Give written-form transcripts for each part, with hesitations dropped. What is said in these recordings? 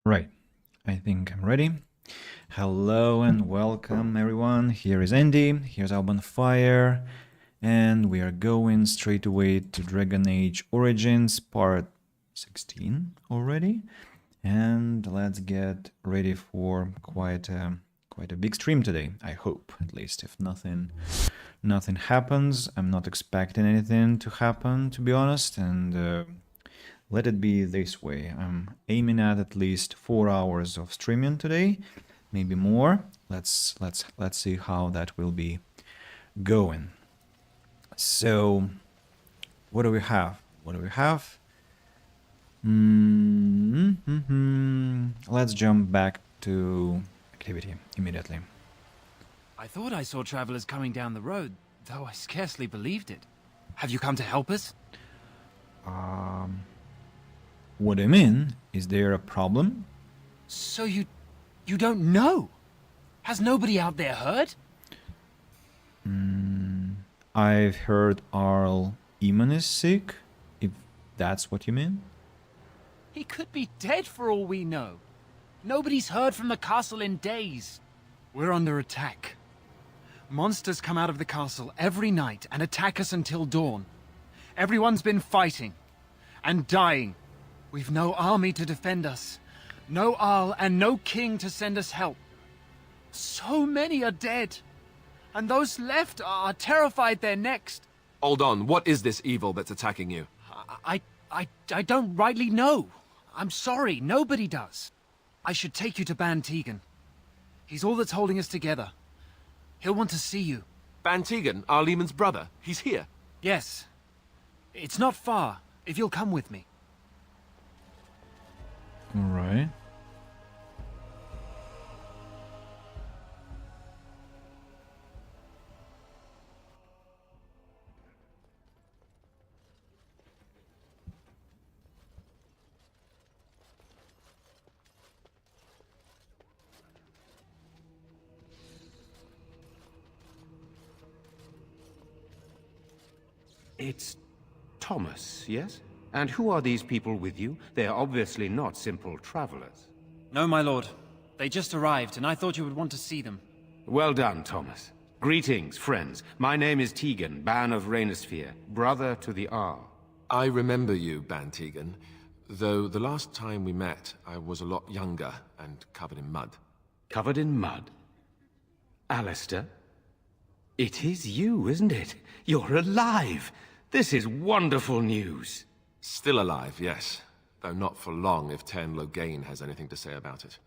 Right, I think I'm ready. Hello and welcome everyone. Here is Andy, here's Alban Fire, and we are going straight away to Dragon Age Origins part 16 already. And let's get ready for quite a big stream today, I hope, at least. If nothing happens, I'm not expecting anything to happen, to be honest, and let it be this way. I'm aiming at least 4 hours of streaming today, maybe more. Let's see how that will be going. So, what do we have? Let's jump back to activity immediately. I thought I saw travelers coming down the road, though I scarcely believed it. Have you come to help us? What I mean, is there a problem? So you don't know? Has nobody out there heard? I've heard Arl Eamon is sick, if that's what you mean. He could be dead for all we know. Nobody's heard from the castle in days. We're under attack. Monsters come out of the castle every night and attack us until dawn. Everyone's been fighting and dying. We've no army to defend us, no Arl and no king to send us help. So many are dead, and those left are terrified they're next. Hold on, what is this evil that's attacking you? I don't rightly know. I'm sorry, nobody does. I should take you to Ban Tegan. He's all that's holding us together. He'll want to see you. Ban Tegan, Arlemon's brother. He's here. Yes. It's not far, if you'll come with me. All right. It's Thomas, yes? And who are these people with you? They are obviously not simple travelers. No, my lord. They just arrived, and I thought you would want to see them. Well done, Thomas. Greetings, friends. My name is Tegan, Ban of Reynisphere, brother to the Arl. I remember you, Ban Tegan, though the last time we met, I was a lot younger and covered in mud. Covered in mud? Alistair? It is you, isn't it? You're alive! This is wonderful news. Still alive, yes. Though not for long if Teyrn Loghain has anything to say about it.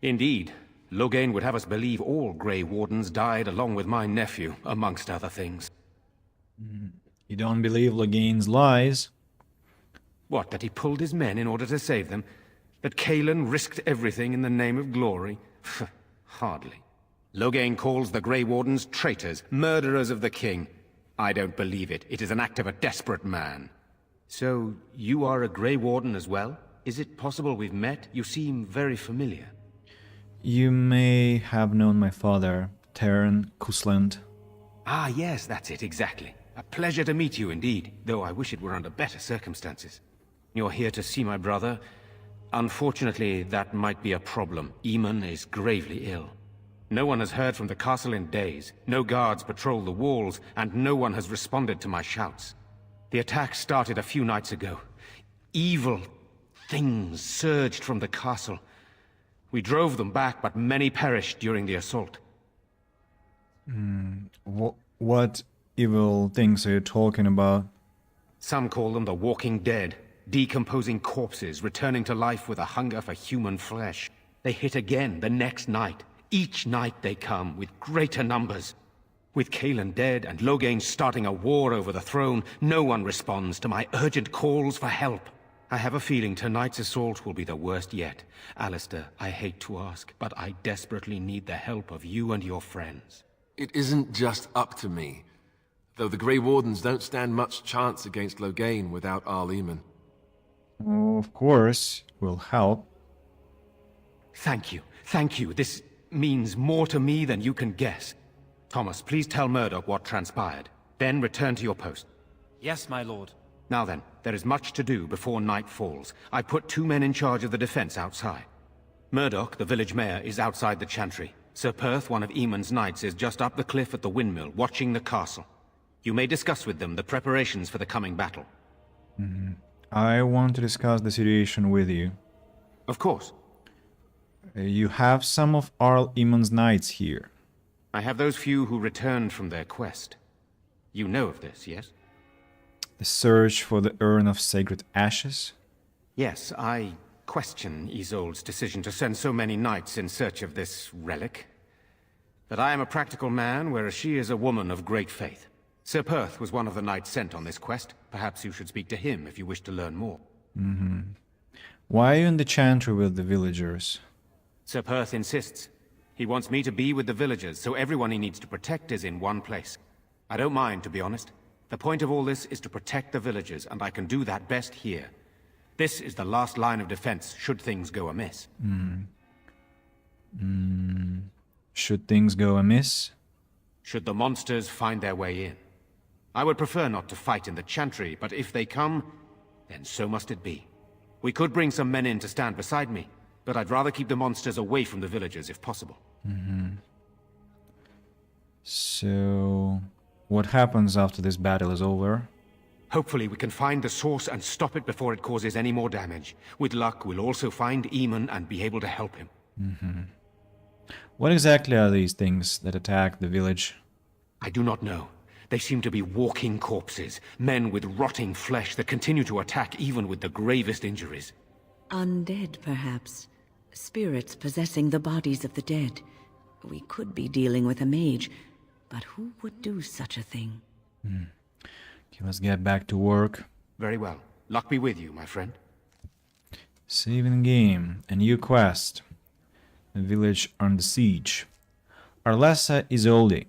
Indeed. Loghain would have us believe all Grey Wardens died along with my nephew, amongst other things. You don't believe Loghain's lies? What, that he pulled his men in order to save them? That Cailan risked everything in the name of glory? Hardly. Loghain calls the Grey Wardens traitors, murderers of the king. I don't believe it. It is an act of a desperate man. So, you are a Grey Warden as well? Is it possible we've met? You seem very familiar. You may have known my father, Teyrn Kusland. Ah, yes, that's it, exactly. A pleasure to meet you indeed, though I wish it were under better circumstances. You're here to see my brother. Unfortunately, that might be a problem. Eamon is gravely ill. No one has heard from the castle in days. No guards patrol the walls, and no one has responded to my shouts. The attack started a few nights ago. Evil things surged from the castle. We drove them back, but many perished during the assault. What evil things are you talking about? Some call them the Walking Dead, decomposing corpses returning to life with a hunger for human flesh. They hit again the next night. Each night they come, with greater numbers. With Cailan dead and Loghain starting a war over the throne, no one responds to my urgent calls for help. I have a feeling tonight's assault will be the worst yet. Alistair, I hate to ask, but I desperately need the help of you and your friends. It isn't just up to me, though the Grey Wardens don't stand much chance against Loghain without Arl Eamon. Oh, of course, will help. Thank you. Thank you. This means more to me than you can guess. Thomas, please tell Murdoch what transpired. Then return to your post. Yes, my lord. Now then, there is much to do before night falls. I put 2 men in charge of the defense outside. Murdoch, the village mayor, is outside the chantry. Sir Perth, one of Eamon's knights, is just up the cliff at the windmill, watching the castle. You may discuss with them the preparations for the coming battle. I want to discuss the situation with you. Of course. You have some of Arl Eamon's knights here. I have those few who returned from their quest. You know of this, yes? The search for the Urn of Sacred Ashes? Yes, I question Isolde's decision to send so many knights in search of this relic. But I am a practical man, whereas she is a woman of great faith. Sir Perth was one of the knights sent on this quest. Perhaps you should speak to him if you wish to learn more. Why are you in the chantry with the villagers? Sir Perth insists. He wants me to be with the villagers, so everyone he needs to protect is in one place. I don't mind, to be honest. The point of all this is to protect the villagers, and I can do that best here. This is the last line of defense, should things go amiss. Should things go amiss? Should the monsters find their way in. I would prefer not to fight in the chantry, but if they come, then so must it be. We could bring some men in to stand beside me, but I'd rather keep the monsters away from the villagers if possible. So, what happens after this battle is over? Hopefully we can find the source and stop it before it causes any more damage. With luck, we'll also find Eamon and be able to help him. What exactly are these things that attack the village? I do not know. They seem to be walking corpses, men with rotting flesh that continue to attack even with the gravest injuries. Undead, perhaps. Spirits possessing the bodies of the dead. We could be dealing with a mage, but who would do such a thing? Okay, let's get back to work. Very well. Luck be with you, my friend. Saving game. A new quest. A village under siege. Arlessa Isolde.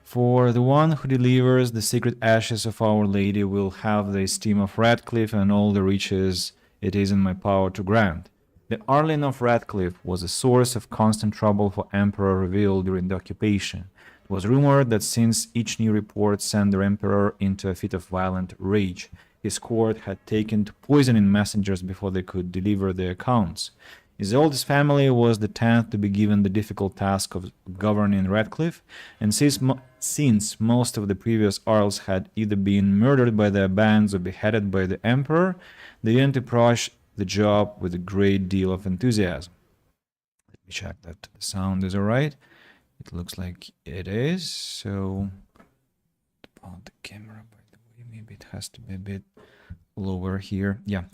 For the one who delivers the secret ashes of Our Lady will have the esteem of Radcliffe and all the riches it is in my power to grant. The Arlen of Radcliffe was a source of constant trouble for Emperor Reveal during the occupation. It was rumored that since each new report sent the Emperor into a fit of violent rage, his court had taken to poisoning messengers before they could deliver their accounts. Isolde's family was the 10th to be given the difficult task of governing Radcliffe, and since most of the previous Arls had either been murdered by their bands or beheaded by the Emperor, they didn't approach the job with a great deal of enthusiasm. Let me check that the sound is alright. It looks like it is, so about the camera, by the way, maybe it has to be a bit lower here. Yeah.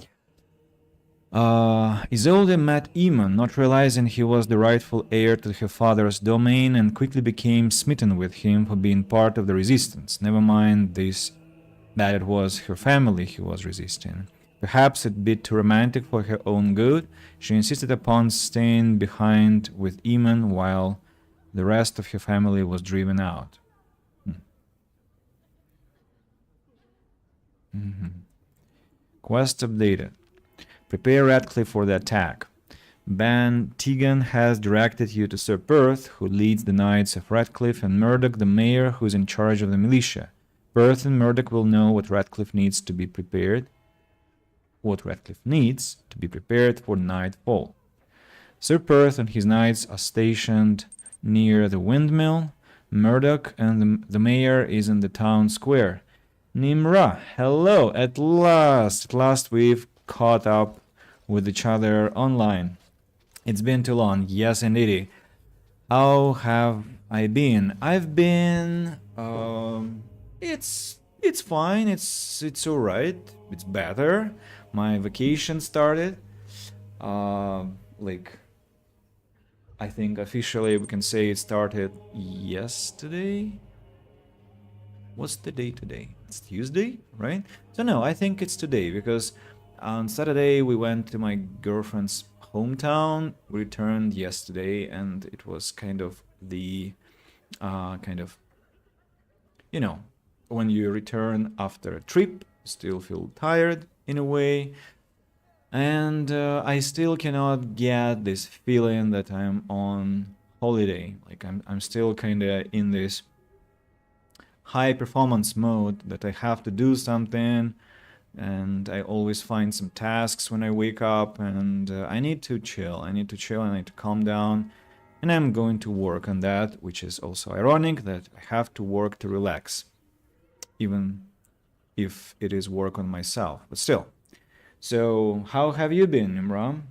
Isolde met Eamon, not realizing he was the rightful heir to her father's domain, and quickly became smitten with him for being part of the resistance. Never mind this, that it was her family he was resisting. Perhaps a bit too romantic for her own good, she insisted upon staying behind with Eamon while the rest of her family was driven out. Quest updated. Prepare Radcliffe for the attack. Ban Tegan has directed you to Sir Perth, who leads the Knights of Radcliffe, and Murdoch, the mayor, who is in charge of the militia. Perth and Murdoch will know what Radcliffe needs to be prepared. For nightfall. Sir Perth and his knights are stationed near the windmill. Murdoch and the mayor is in the town square. Nimra, hello, at last we've caught up with each other online. It's been too long, yes indeed. How have I been? I've been it's fine, it's alright, it's better. My vacation started. Like, I think officially we can say it started yesterday. What's the day today? It's Tuesday, right? So no, I think it's today, because on Saturday we went to my girlfriend's hometown, we returned yesterday, and it was kind of the you know, when you return after a trip, you still feel tired in a way, and I still cannot get this feeling that I'm on holiday. Like I'm still kind of in this high performance mode that I have to do something and I always find some tasks when I wake up, and I need to chill. I need to chill, I need to calm down, and I'm going to work on that, which is also ironic that I have to work to relax, even if it is work on myself, but still. So, how have you been, Imran?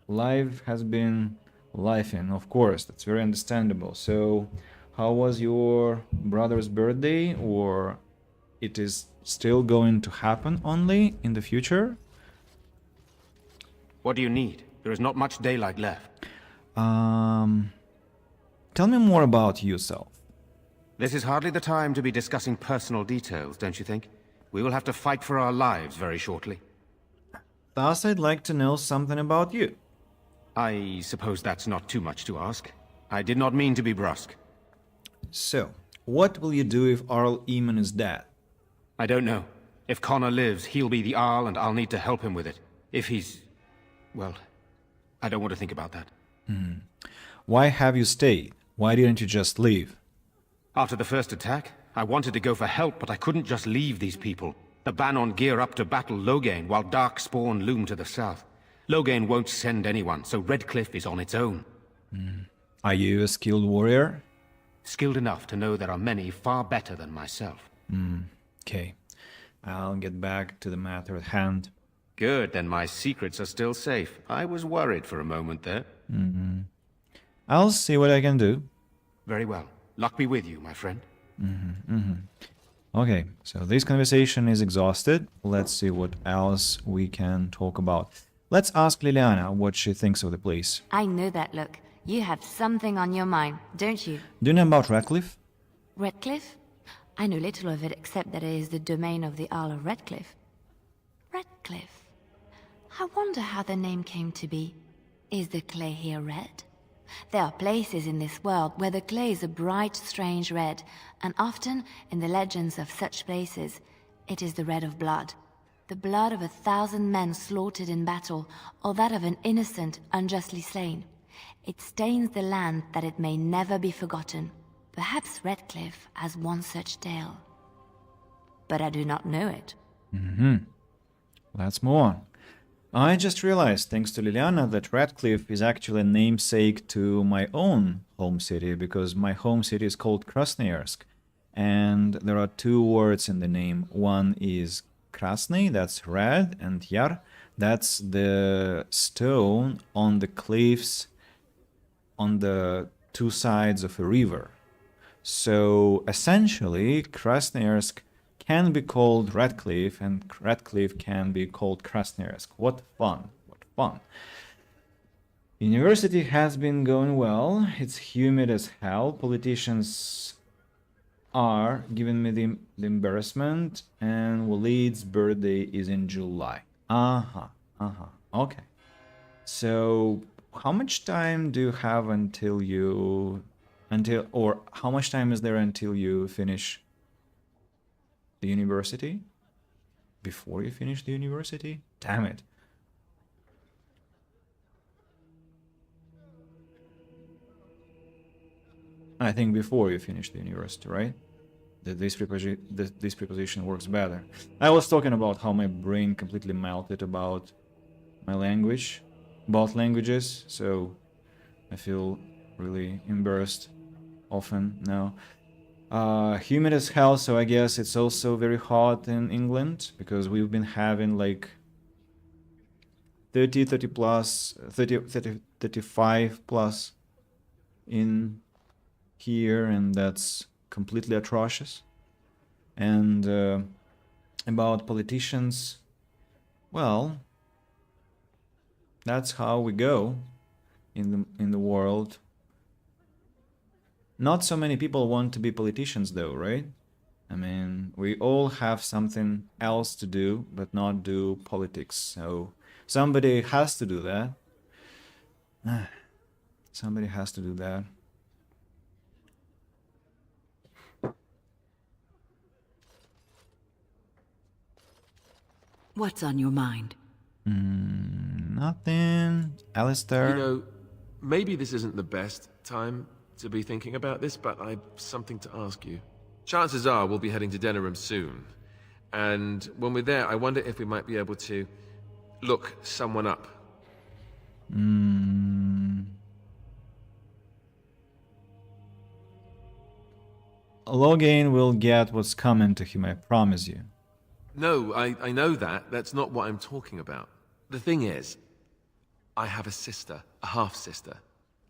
Life has been lifing, of course, that's very understandable. So, how was your brother's birthday, or it is still going to happen only in the future? What do you need? There is not much daylight left. Tell me more about yourself. This is hardly the time to be discussing personal details, don't you think? We will have to fight for our lives very shortly. Thus, I'd like to know something about you. I suppose that's not too much to ask. I did not mean to be brusque. So, what will you do if Arl Eamon is dead? I don't know. If Connor lives, he'll be the Arl and I'll need to help him with it. If he's... well, I don't want to think about that. Why have you stayed? Why didn't you just leave? After the first attack, I wanted to go for help, but I couldn't just leave these people. The Bannon gear up to battle Loghain, while Darkspawn loom to the south. Loghain won't send anyone, so Redcliffe is on its own. Are you a skilled warrior? Skilled enough to know there are many far better than myself. Okay, I'll get back to the matter at hand. Good, then my secrets are still safe. I was worried for a moment there. I'll see what I can do. Very well. Luck be with you, my friend. Okay, so this conversation is exhausted. Let's see what else we can talk about. Let's ask Liliana what she thinks of the place. I know that look. You have something on your mind, don't you? Do you know about Radcliffe? Redcliffe? I know little of it except that it is the domain of the Earl of Redcliffe. Redcliffe? I wonder how the name came to be. Is the clay here red? There are places in this world where the clay is a bright, strange red, and often, in the legends of such places, it is the red of blood. The blood of 1,000 men slaughtered in battle, or that of an innocent unjustly slain. It stains the land that it may never be forgotten. Perhaps Redcliffe has one such tale. But I do not know it. Let's move on. I just realized, thanks to Liliana, that Radcliffe is actually a namesake to my own home city, because my home city is called Krasnoyarsk, and there are two words in the name. One is Krasny, that's red, and Yar, that's the stone on the cliffs on the two sides of a river. So essentially, Krasnoyarsk can be called Radcliffe, and Radcliffe can be called Krasnoyarsk. What fun! What fun! University has been going well. It's humid as hell. Politicians are giving me the embarrassment, and Walid's birthday is in July. Okay. So, how much time do you have or how much time is there until you finish the university? Before you finish the university? Damn it. I think before you finish the university, right? This preposition works better. I was talking about how my brain completely melted about my language, both languages, so I feel really embarrassed often now. Humid as hell, so I guess it's also very hot in England, because we've been having like 30 plus 35 plus in here, and that's completely atrocious. And about politicians, well, that's how we go in the world. Not so many people want to be politicians though, right? I mean, we all have something else to do, but not do politics. So somebody has to do that. Somebody has to do that. What's on your mind? Nothing. Alistair? You know, maybe this isn't the best time to be thinking about this, but I've something to ask you. Chances are we'll be heading to Denerim soon, And when we're there, I wonder if we might be able to look someone up. Loghain will get what's coming to him, I promise you. No, I know that. That's not what I'm talking about. The thing is, I have a sister, a half-sister.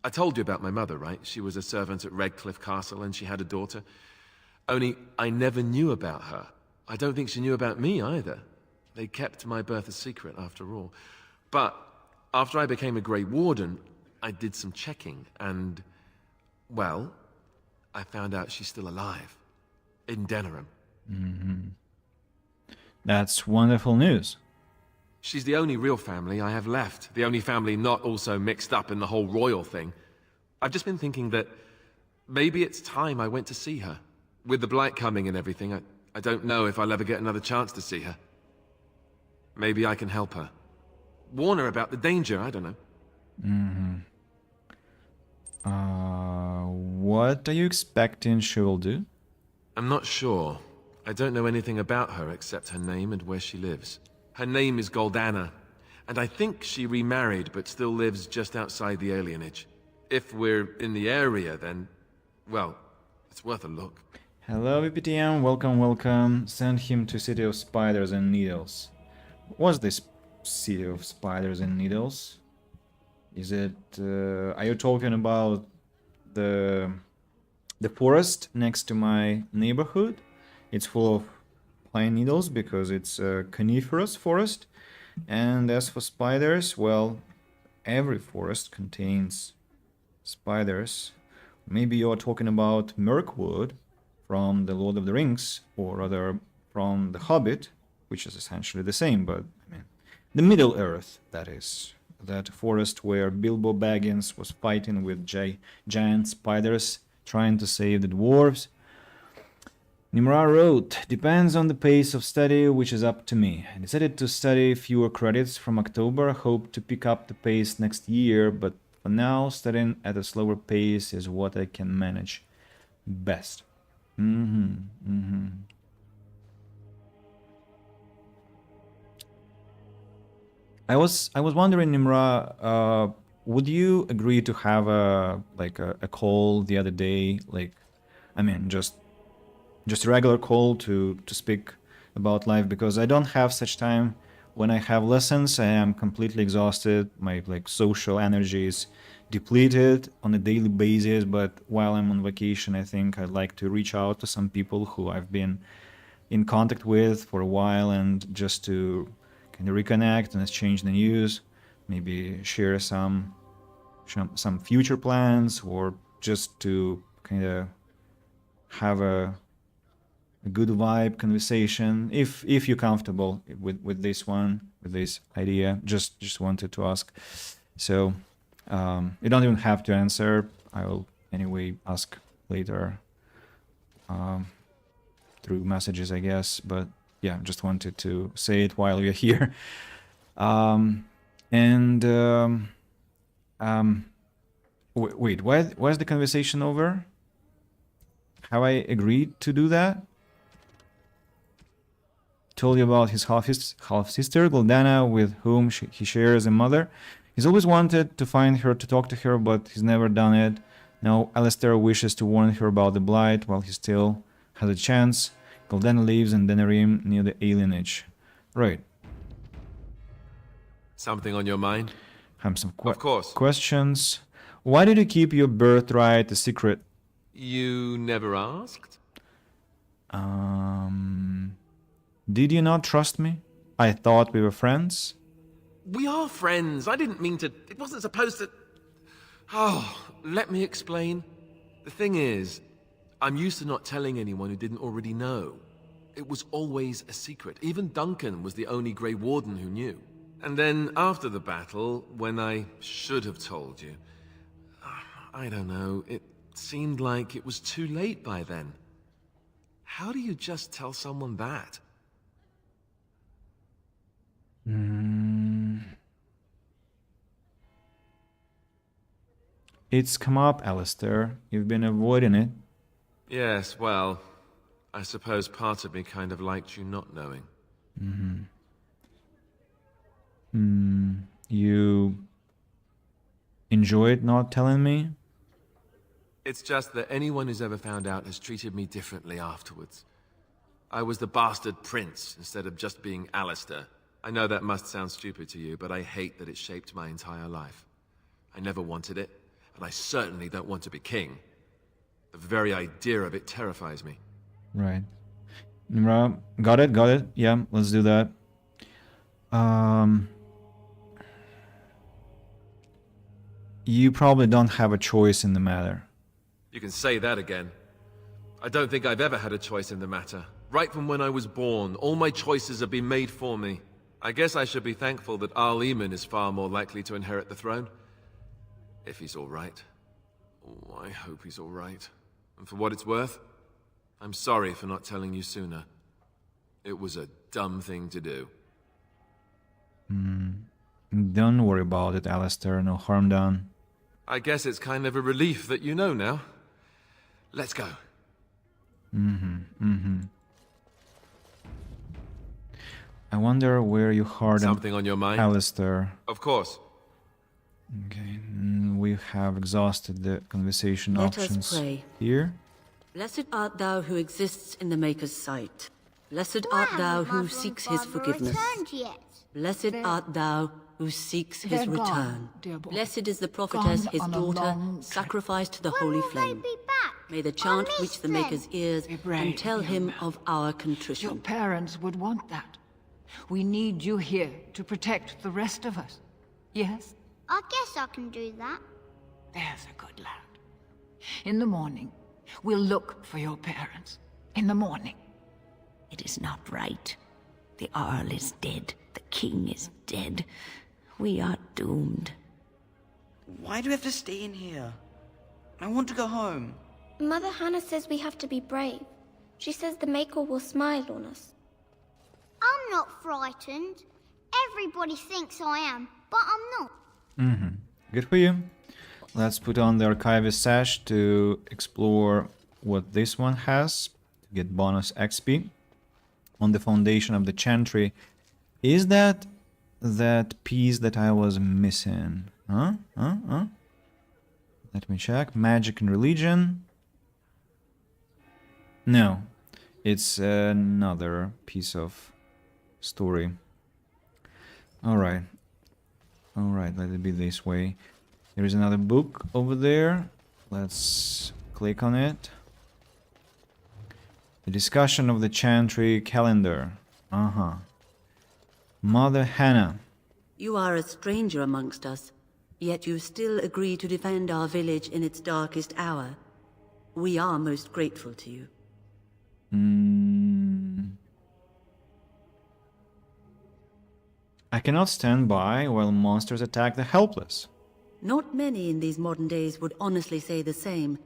I told you about my mother, right? She was a servant at Redcliffe Castle and she had a daughter. Only I never knew about her. I don't think she knew about me either. They kept my birth a secret after all. But after I became a Grey Warden, I did some checking and, well, I found out she's still alive. In Denerim. That's wonderful news. She's the only real family I have left. The only family not also mixed up in the whole royal thing. I've just been thinking that maybe it's time I went to see her. With the Blight coming and everything, I don't know if I'll ever get another chance to see her. Maybe I can help her. Warn her about the danger, I don't know. What are you expecting she will do? I'm not sure. I don't know anything about her except her name and where she lives. Her name is Goldana, and I think she remarried but still lives just outside the alienage. If we're in the area, then, well, it's worth a look. Hello, VPTM, welcome. Send him to City of Spiders and Needles. What's this City of Spiders and Needles? Is it, are you talking about the forest next to my neighborhood? It's full of pine needles because it's a coniferous forest. And as for spiders, well, every forest contains spiders. Maybe you're talking about Mirkwood from the Lord of the Rings, or rather from the Hobbit, which is essentially the same, but I mean, the Middle Earth, that is. That forest where Bilbo Baggins was fighting with giant spiders trying to save the dwarves. Nimra wrote, depends on the pace of study, which is up to me. I decided to study fewer credits from October, hope to pick up the pace next year, but for now, studying at a slower pace is what I can manage best. I was wondering, Nimra, would you agree to have a call the other day, like, I mean, just a regular call to speak about life, because I don't have such time. When I have lessons, I am completely exhausted. My social energy is depleted on a daily basis. But while I'm on vacation, I think I'd like to reach out to some people who I've been in contact with for a while, and just to kind of reconnect and exchange the news, maybe share some future plans, or just to kind of have a good vibe conversation, if you're comfortable with this idea. Just wanted to ask. So you don't even have to answer. I will anyway ask later through messages, I guess. But yeah, just wanted to say it while you're here. Wait, why is the conversation over? Have I agreed to do that? Told you about his half-sister, Goldana, with whom he shares a mother. He's always wanted to find her to talk to her, but he's never done it. Now Alistair wishes to warn her about the Blight while he still has a chance. Goldana lives in Denerim near the alienage. Right. Something on your mind? Have some Of course. questions. Why did you keep your birthright a secret? You never asked? Did you not trust me? I thought we were friends. We are friends. I didn't mean to... It wasn't supposed to... Oh, let me explain. The thing is, I'm used to not telling anyone who didn't already know. It was always a secret. Even Duncan was the only Grey Warden who knew. And then after the battle, when I should have told you, I don't know, it seemed like it was too late by then. How do you just tell someone that? It's come up, Alistair. You've been avoiding it. Yes, well, I suppose part of me kind of liked you not knowing. You enjoyed not telling me? It's just that anyone who's ever found out has treated me differently afterwards. I was the bastard prince instead of just being Alistair. I know that must sound stupid to you, but I hate that it shaped my entire life. I never wanted it, and I certainly don't want to be king. The very idea of it terrifies me. Right. Got it. Yeah, let's do that. You probably don't have a choice in the matter. You can say that again. I don't think I've ever had a choice in the matter. Right from when I was born, all my choices have been made for me. I guess I should be thankful that Arl Eamon is far more likely to inherit the throne. If he's all right. Oh, I hope he's all right. And for what it's worth, I'm sorry for not telling you sooner. It was a dumb thing to do. Don't worry about it, Alistair. No harm done. I guess it's kind of a relief that you know now. Let's go. I wonder where you hardened Something on your mind? Alistair. Of course. Okay, we have exhausted the conversation Let us options pray. here. Blessed art thou who exists in the Maker's sight. Blessed art thou who seeks his forgiveness. Blessed art thou who seeks his They're return. gone, dear boy. Blessed is the prophetess, Gone his on a daughter, long trip. sacrificed to the When holy will they flame. be back? May the I chant missed reach the them. Maker's ears Be brave, and tell young him man. of our Your contrition. parents would want that. We need you here to protect the rest of us. Yes? I guess I can do that. There's a good lad. In the morning, we'll look for your parents. In the morning. It is not right. The Arl is dead. The king is dead. We are doomed. Why do we have to stay in here? I want to go home. Mother Hannah says we have to be brave. She says the Maker will smile on us. I'm not frightened. Everybody thinks I am, but I'm not. Good for you. Let's put on the Archivist sash to explore what this one has to get bonus XP on the foundation of the Chantry. Is that piece that I was missing? Let me check. Magic and religion. No, it's another piece of story. All right, let it be this way. There is another book over there. Let's click on it. The discussion of the Chantry calendar. Mother Hannah. You are a stranger amongst us, yet you still agree to defend our village in its darkest hour. We are most grateful to you. I cannot stand by while monsters attack the helpless. Not many in these modern days would honestly say the same.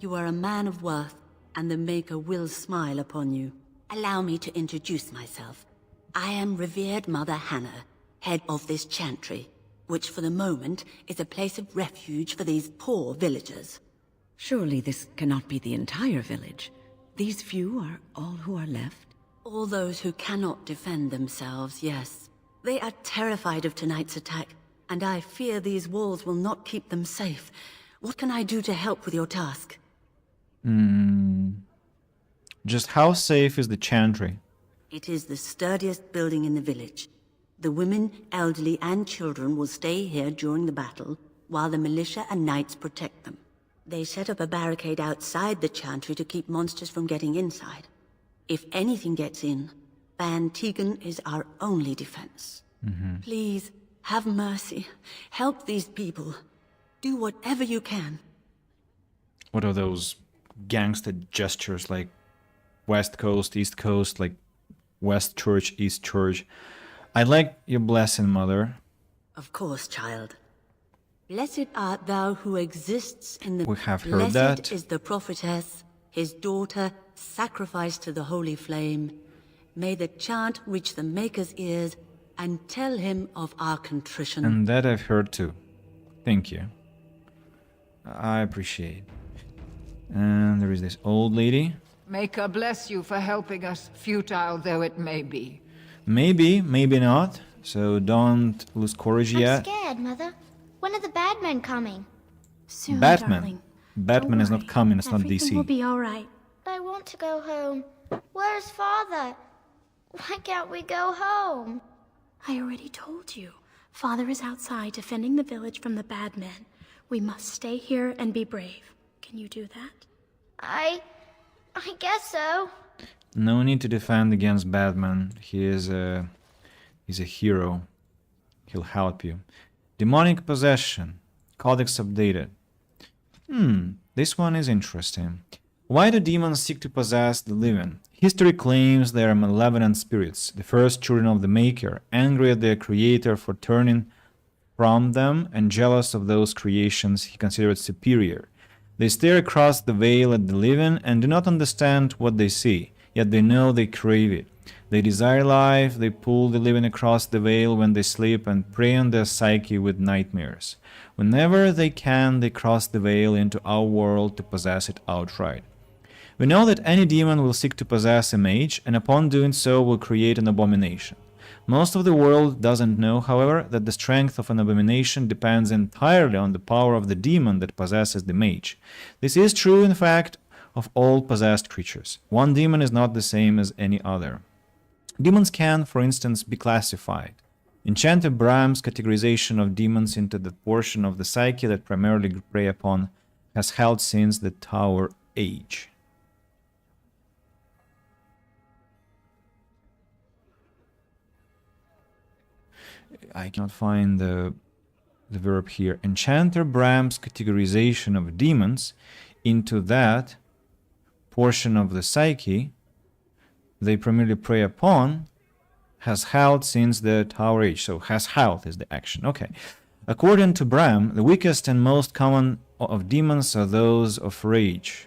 You are a man of worth, and the Maker will smile upon you. Allow me to introduce myself. I am revered Mother Hannah, head of this chantry, which for the moment is a place of refuge for these poor villagers. Surely this cannot be the entire village. These few are all who are left? All those who cannot defend themselves, yes. They are terrified of tonight's attack, and I fear these walls will not keep them safe. What can I do to help with your task? Just how safe is the Chantry? It is the sturdiest building in the village. The women, elderly, and children will stay here during the battle, while the militia and knights protect them. They set up a barricade outside the Chantry to keep monsters from getting inside. If anything gets in, Ban Tegan is our only defense. Please, have mercy. Help these people. Do whatever you can. What are those gangster gestures like West Coast, East Coast, like West Church, East Church? I'd like your blessing, Mother. Of course, child. Blessed art thou who exists in the... We have heard that. Blessed is the prophetess, his daughter, sacrificed to the holy flame. May the chant reach the Maker's ears and tell him of our contrition. And that I've heard too. Thank you. I appreciate. And there is this old lady. Maker bless you for helping us, futile though it may be. Maybe, maybe not. So don't lose courage I'm yet. scared, Mother. When are the bad men coming? Soon, Batman. darling. Batman Don't is not worry. coming, it's not Everything DC. will be all right. I want to go home. Where's Father? Why can't we go home? I already told you. Father is outside defending the village from the bad men. We must stay here and be brave. Can you do that? I guess so. No need to defend against Batman. He's a hero. He'll help you. Demonic possession. Codex updated. This one is interesting. Why do demons seek to possess the living? History claims they are malevolent spirits, the first children of the Maker, angry at their creator for turning from them and jealous of those creations he considered superior. They stare across the veil at the living and do not understand what they see, yet they know they crave it. They desire life, they pull the living across the veil when they sleep and prey on their psyche with nightmares. Whenever they can, they cross the veil into our world to possess it outright. We know that any demon will seek to possess a mage, and upon doing so will create an abomination. Most of the world doesn't know, however, that the strength of an abomination depends entirely on the power of the demon that possesses the mage. This is true, in fact, of all possessed creatures. One demon is not the same as any other. Demons can, for instance, be classified. Enchanter Bram's categorization of demons into the portion of the psyche that primarily prey upon has held since the Tower Age. I cannot find the verb here. Enchanter Bram's categorization of demons into that portion of the psyche they primarily prey upon has held since the Tower Age. So has held is the action. Okay. According to Bram, the weakest and most common of demons are those of rage.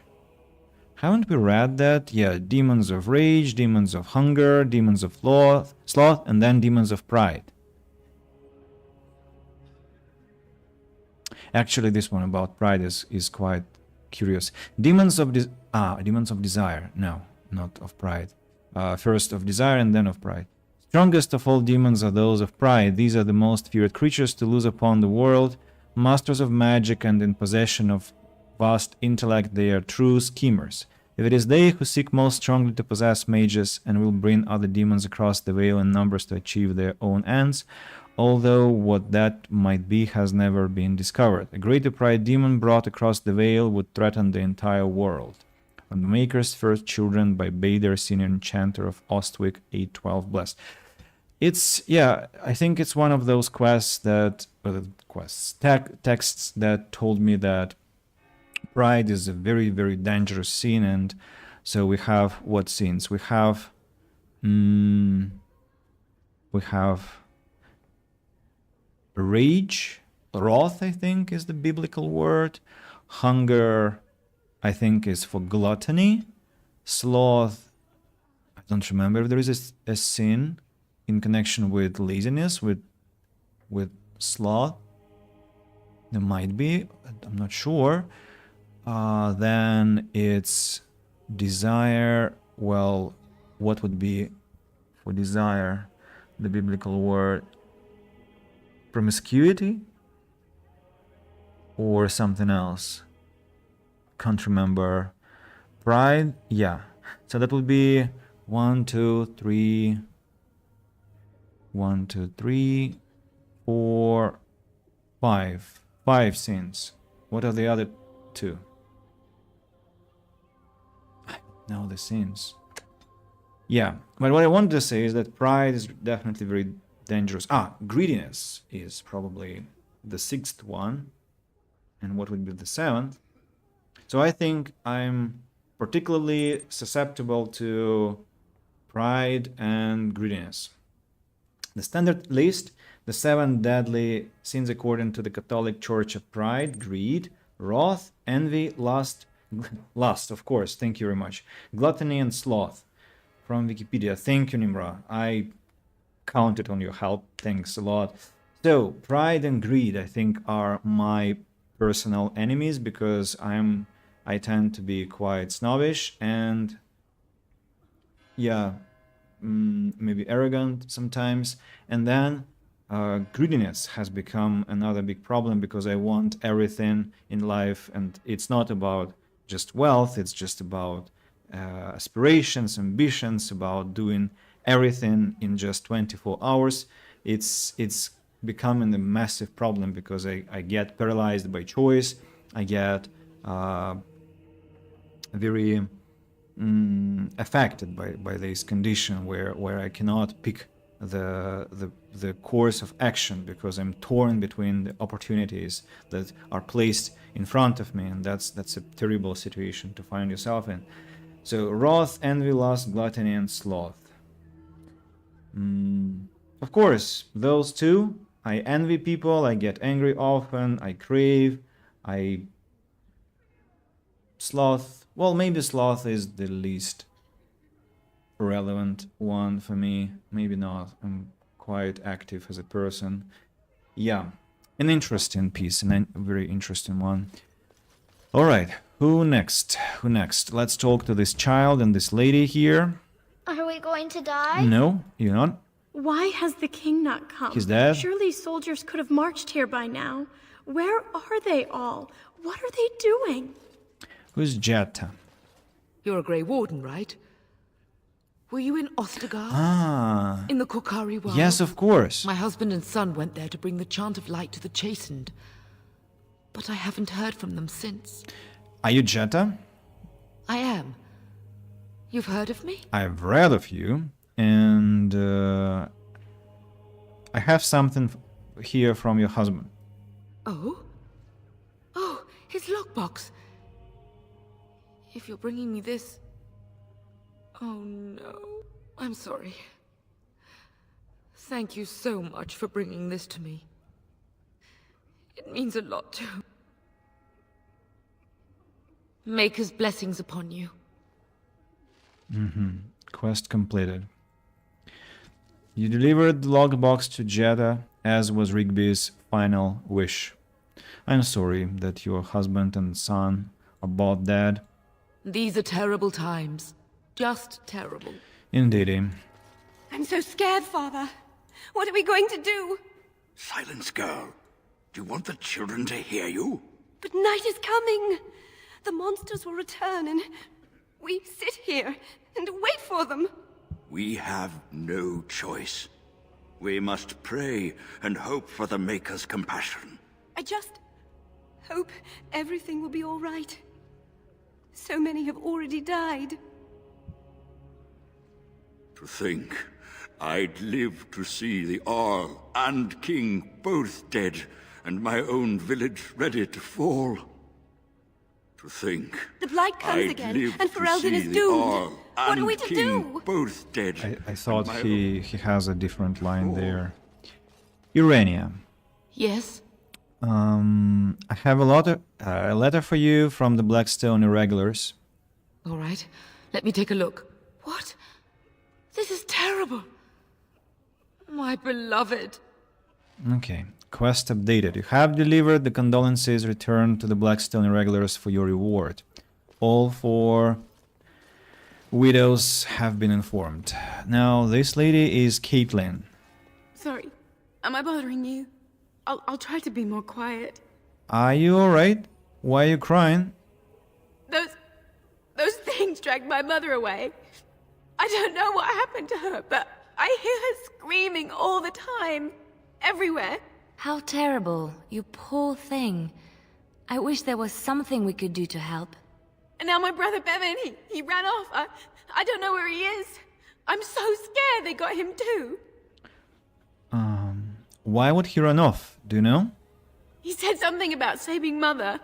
Haven't we read that? Yeah, demons of rage, demons of hunger, demons of sloth, and then demons of pride. Actually, this one about pride is quite curious. Demons of desire. No, not of pride. First of desire and then of pride. Strongest of all demons are those of pride. These are the most feared creatures to lose upon the world. Masters of magic and in possession of vast intellect, they are true schemers. If it is they who seek most strongly to possess mages and will bring other demons across the veil in numbers to achieve their own ends, although what that might be has never been discovered. A greater pride demon brought across the veil would threaten the entire world. From the Maker's First Children by Bader, Senior Enchanter of Ostwick, 812 Blessed. It's, yeah, I think it's one of those quests that, texts that told me that pride is a very, very dangerous sin, and so we have what sins? We have rage, wrath, I think is the biblical word. Hunger, I think, is for gluttony. Sloth, I don't remember if there is a sin in connection with laziness, with sloth. There might be, I'm not sure. Then it's desire. Well, what would be for desire the biblical word? Promiscuity or something else? Can't remember. Pride, yeah. So that would be 1, 2, 3, 4, 5. 5 sins. What are the other 2? I don't know the sins. Yeah, but what I wanted to say is that pride is definitely very dangerous. Greediness is probably the 6th one. And what would be the 7th? So I think I'm particularly susceptible to pride and greediness. The standard list, the 7 deadly sins according to the Catholic Church of pride, greed, wrath, envy, lust, of course, thank you very much, gluttony and sloth. From Wikipedia, thank you, Nimra. I counted on your help, thanks a lot. So, pride and greed, I think, are my personal enemies because I tend to be quite snobbish and maybe arrogant sometimes. And then greediness has become another big problem because I want everything in life, and it's not about just wealth, it's just about aspirations, ambitions, about doing everything in just 24 hours. It's becoming a massive problem because I get paralyzed by choice. I get very affected by this condition where I cannot pick the course of action because I'm torn between the opportunities that are placed in front of me, and that's a terrible situation to find yourself in. So wrath, envy, lust, gluttony, and sloth. Of course, those two. I envy people, I get angry often, I crave, sloth. Well, maybe sloth is the least relevant one for me. Maybe not. I'm quite active as a person. Yeah, an interesting piece, a very interesting one. All right, who next? Let's talk to this child and this lady here. Are we going to die? No, you're not. Why has the king not come? He's dead. Surely soldiers could have marched here by now. Where are they all? What are they doing? Who's Jetta? You're a Grey Warden, right? Were you in Ostergard? Ah. In the Korcari world? Yes, of course. My husband and son went there to bring the chant of light to the chastened. But I haven't heard from them since. Are you Jetta? I am. You've heard of me? I've read of you, and I have something here from your husband. Oh? Oh, his lockbox. If you're bringing me this... Oh no. I'm sorry. Thank you so much for bringing this to me. It means a lot to... Maker's blessings upon you. Quest completed. You delivered the logbox to Jetta, as was Rigby's final wish. I'm sorry that your husband and son are both dead. These are terrible times. Just terrible. Indeedy. I'm so scared, Father. What are we going to do? Silence, girl. Do you want the children to hear you? But night is coming. The monsters will return and we sit here and wait for them. We have no choice. We must pray and hope for the Maker's compassion. I just hope everything will be all right. So many have already died. To think I'd live to see the Arl and King both dead, and my own village ready to fall. To think the blight comes I'd again, live and to Ferelden see is the doomed. Arl What are and we to King do? both dead. I thought he has a different line there. Urania. Yes? I have a letter for you from the Blackstone Irregulars. All right. Let me take a look. What? This is terrible. My beloved. Okay. Quest updated. You have delivered the condolences returned to the Blackstone Irregulars for your reward. All 4 widows have been informed. Now, this lady is Caitlin. Sorry. Am I bothering you? I'll try to be more quiet. Are you alright? Why are you crying? Those things dragged my mother away. I don't know what happened to her, but I hear her screaming all the time. Everywhere. How terrible, you poor thing. I wish there was something we could do to help. And now my brother Bevan, he ran off. I don't know where he is. I'm so scared they got him too. Why would he run off? Do you know? He said something about saving Mother.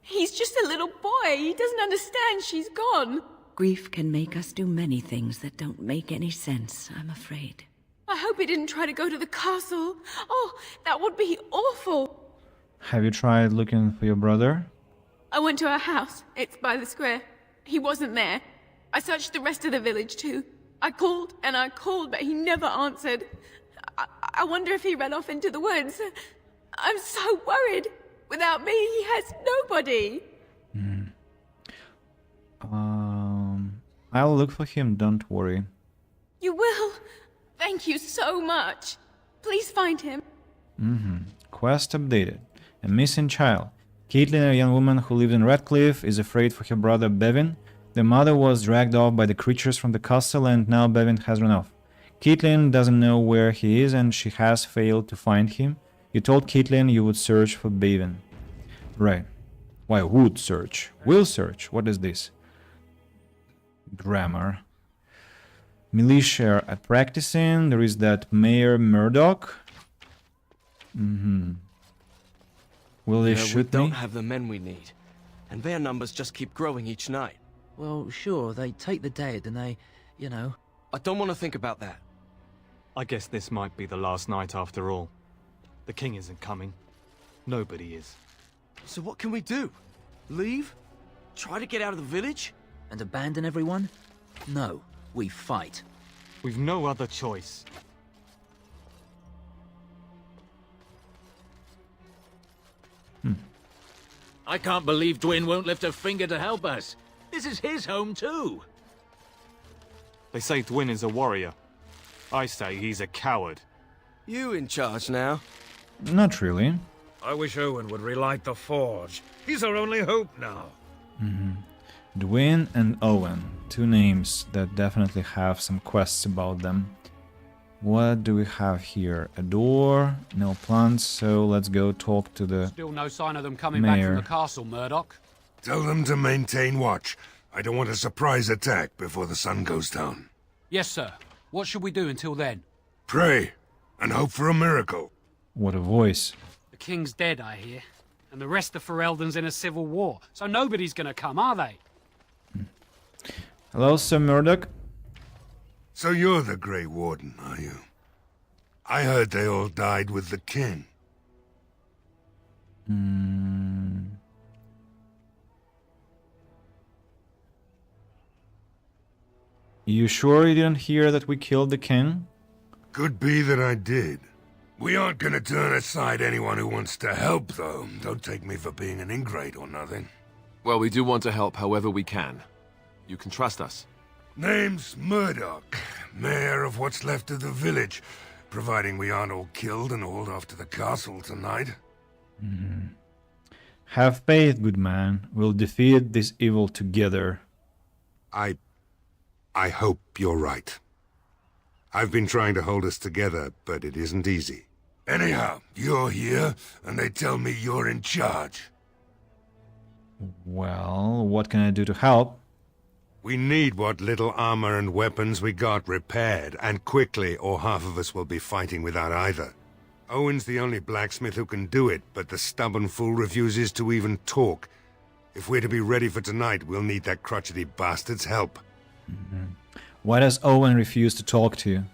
He's just a little boy. He doesn't understand she's gone. Grief can make us do many things that don't make any sense, I'm afraid. I hope he didn't try to go to the castle. Oh, that would be awful. Have you tried looking for your brother? I went to our house. It's by the square. He wasn't there. I searched the rest of the village too. I called and I called, but he never answered. I wonder if he ran off into the woods. I'm so worried. Without me, he has nobody. I'll look for him, don't worry. You will? Thank you so much. Please find him. Quest updated. A missing child. Caitlin, a young woman who lives in Redcliffe, is afraid for her brother Bevin. The mother was dragged off by the creatures from the castle and now Bevin has run off. Caitlin doesn't know where he is and she has failed to find him. You told Caitlin you would search for Bevin. Right. Why would search? Will search. What is this? Grammar. Militia are practicing. There is that Mayor Murdoch. Will they We shoot don't me? have the men we need, and their numbers just keep growing each night. Well, sure, they take the dead and they, you know... I don't want to think about that. I guess this might be the last night after all. The king isn't coming. Nobody is. So what can we do? Leave? Try to get out of the village? And abandon everyone? No, we fight. We've no other choice. I can't believe Dwyn won't lift a finger to help us. This is his home too. They say Dwyn is a warrior. I say he's a coward. You in charge now? Not really. I wish Owen would relight the forge. He's our only hope now. Dwyn and Owen. Two names that definitely have some quests about them. What do we have here? A door, no plants, so let's go talk to the Still no sign of them coming back mayor. from the castle, Murdoch. Tell them to maintain watch. I don't want a surprise attack before the sun goes down. Yes, sir. What should we do until then? Pray, and hope for a miracle. What a voice. The king's dead, I hear. And the rest of Ferelden's in a civil war, so nobody's gonna come, are they? Hello, Sir Murdoch. So you're the Grey Warden, are you? I heard they all died with the king. You sure you didn't hear that we killed the king? Could be that I did. We aren't gonna turn aside anyone who wants to help, though. Don't take me for being an ingrate or nothing. Well, we do want to help however we can. You can trust us. Name's Murdoch, mayor of what's left of the village, providing we aren't all killed and hauled off to the castle tonight. Have faith, good man. We'll defeat this evil together. I hope you're right. I've been trying to hold us together, but it isn't easy. Anyhow, you're here, and they tell me you're in charge. Well, what can I do to help? We need what little armor and weapons we got repaired, and quickly, or half of us will be fighting without either. Owen's the only blacksmith who can do it, but the stubborn fool refuses to even talk. If we're to be ready for tonight, we'll need that crotchety bastard's help. Why does Owen refuse to talk to you?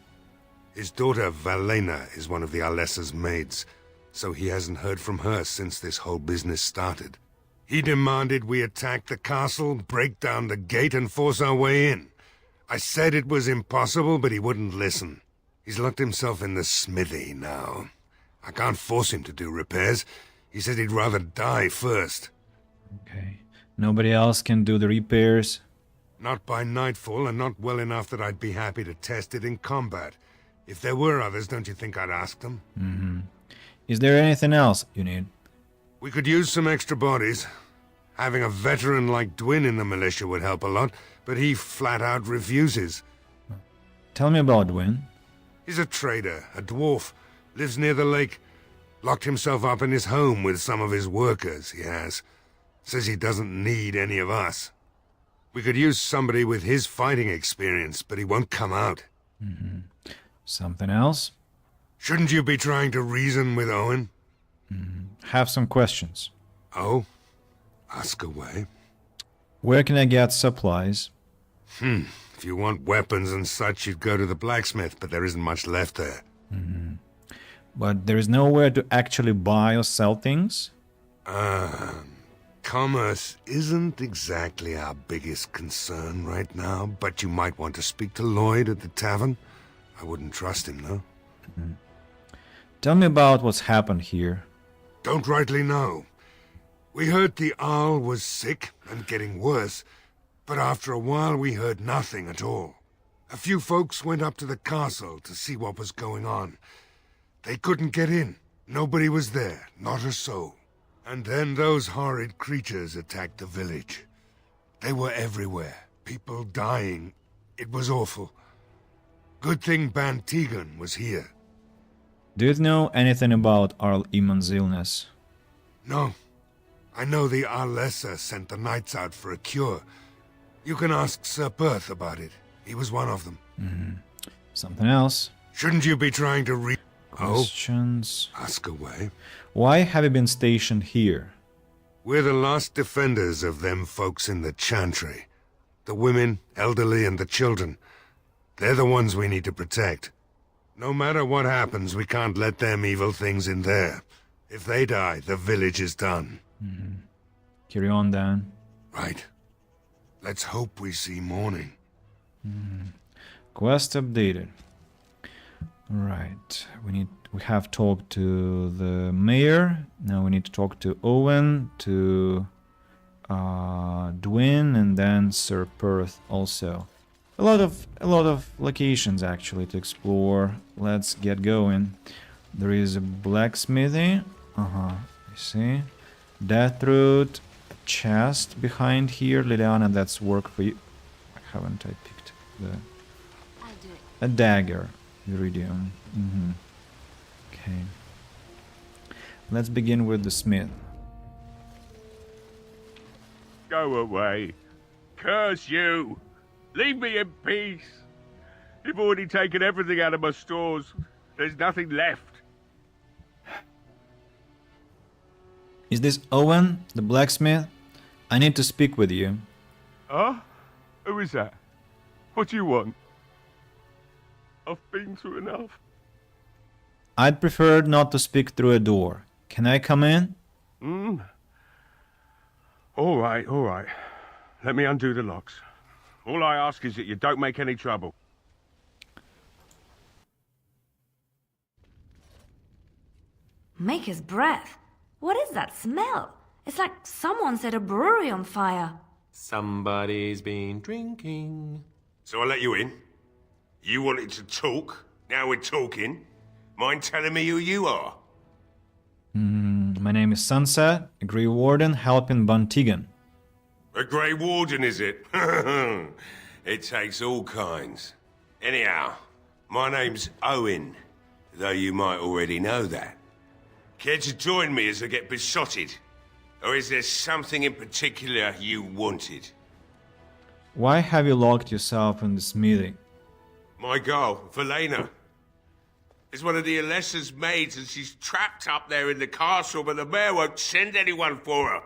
His daughter, Valena, is one of the Alessa's maids, so he hasn't heard from her since this whole business started. He demanded we attack the castle, break down the gate, and force our way in. I said it was impossible, but he wouldn't listen. He's locked himself in the smithy now. I can't force him to do repairs. He said he'd rather die first. Okay. Nobody else can do the repairs? Not by nightfall, and not well enough that I'd be happy to test it in combat. If there were others, don't you think I'd ask them? Is there anything else you need? We could use some extra bodies. Having a veteran like Dwyn in the militia would help a lot, but he flat out refuses. Tell me about Dwyn. He's a trader, a dwarf, lives near the lake. Locked himself up in his home with some of his workers, he has. Says he doesn't need any of us. We could use somebody with his fighting experience, but he won't come out. Something else? Shouldn't you be trying to reason with Owen? Have some questions. Oh? Ask away. Where can I get supplies? If you want weapons and such, you'd go to the blacksmith, but there isn't much left there. But there is nowhere to actually buy or sell things? Commerce isn't exactly our biggest concern right now, but you might want to speak to Lloyd at the tavern. I wouldn't trust him, though. Tell me about what's happened here. Don't rightly know. We heard the Arl was sick and getting worse, But after a while we heard nothing at all. A few folks went up to the castle to see what was going on. They couldn't get in. Nobody was there, not a soul. And then those horrid creatures attacked the village. They were everywhere, people dying. It was awful. Good thing Ban Tegan was here. Do you know anything about Arl Eamon's illness? No. I know the Arlessa sent the knights out for a cure. You can ask Sir Perth about it. He was one of them. Something else? Shouldn't you be trying to read? Questions? Ask away. Why have you been stationed here? We're the last defenders of them folks in the Chantry. The women, elderly, and the children. They're the ones we need to protect. No matter what happens, we can't let them evil things in there. If they die, the village is done. Carry on, then. Right. Let's hope we see morning. Quest updated. Right. We have talked to the mayor. Now we need to talk to Owen, to Dwyn, and then Sir Perth also. A lot of locations actually to explore. Let's get going. There is a blacksmithy. I see. Deathroot, a chest behind here. Liliana, that's work for you. Haven't I picked the... A dagger. Iridium. Okay. Let's begin with the smith. Go away. Curse you. Leave me in peace. You've already taken everything out of my stores. There's nothing left. Is this Owen, the blacksmith? I need to speak with you. Huh? Who is that? What do you want? I've been through enough. I'd prefer not to speak through a door. Can I come in? All right. Let me undo the locks. All I ask is that you don't make any trouble. Maker's breath. What is that smell? It's like someone set a brewery on fire. Somebody's been drinking. So I let you in. You wanted to talk. Now we're talking. Mind telling me who you are? My name is Sunset, a Grey Warden helping Ban Tegan. A Grey Warden, is it? It takes all kinds. Anyhow, my name's Owen, though you might already know that. Care to join me as I get besotted? Or is there something in particular you wanted? Why have you locked yourself in the smithy? My girl, Valena, is one of the Alessa's maids, and she's trapped up there in the castle, but the mayor won't send anyone for her.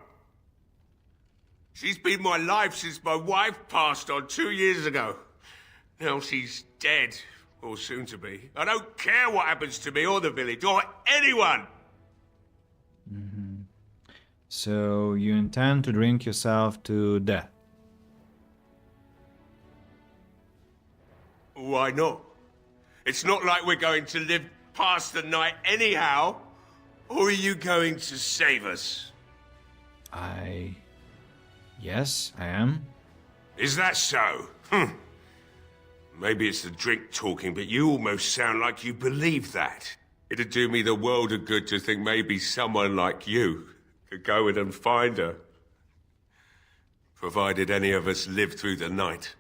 She's been my life since my wife passed on 2 years ago. Now she's dead, or soon to be. I don't care what happens to me or the village, or anyone! So you intend to drink yourself to death? Why not? It's not like we're going to live past the night anyhow. Or are you going to save us? Yes, I am. Is that so? Maybe it's the drink talking, but you almost sound like you believe that. It'd do me the world of good to think maybe someone like you could go in and find her. Provided any of us live through the night.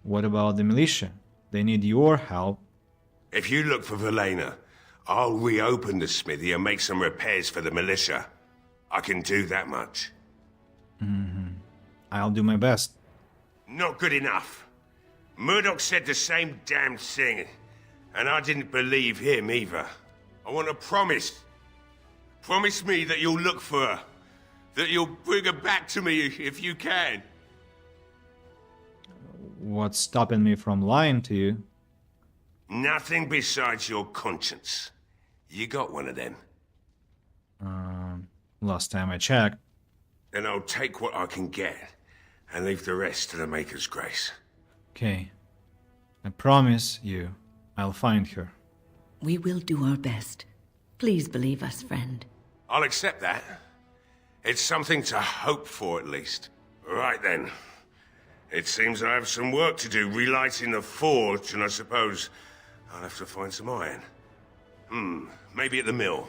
What about the militia? They need your help. If you look for Valena, I'll reopen the smithy and make some repairs for the militia. I can do that much. I'll do my best. Not good enough. Murdoch said the same damn thing, and I didn't believe him either. I want a promise. Promise me that you'll look for her. That you'll bring her back to me if you can. What's stopping me from lying to you? Nothing besides your conscience. You got one of them. Last time I checked. Then I'll take what I can get and leave the rest to the Maker's grace. Okay. I promise you, I'll find her. We will do our best. Please believe us, friend. I'll accept that. It's something to hope for, at least. Right then. It seems I have some work to do relighting the forge, and I suppose I'll have to find some iron. Maybe at the mill.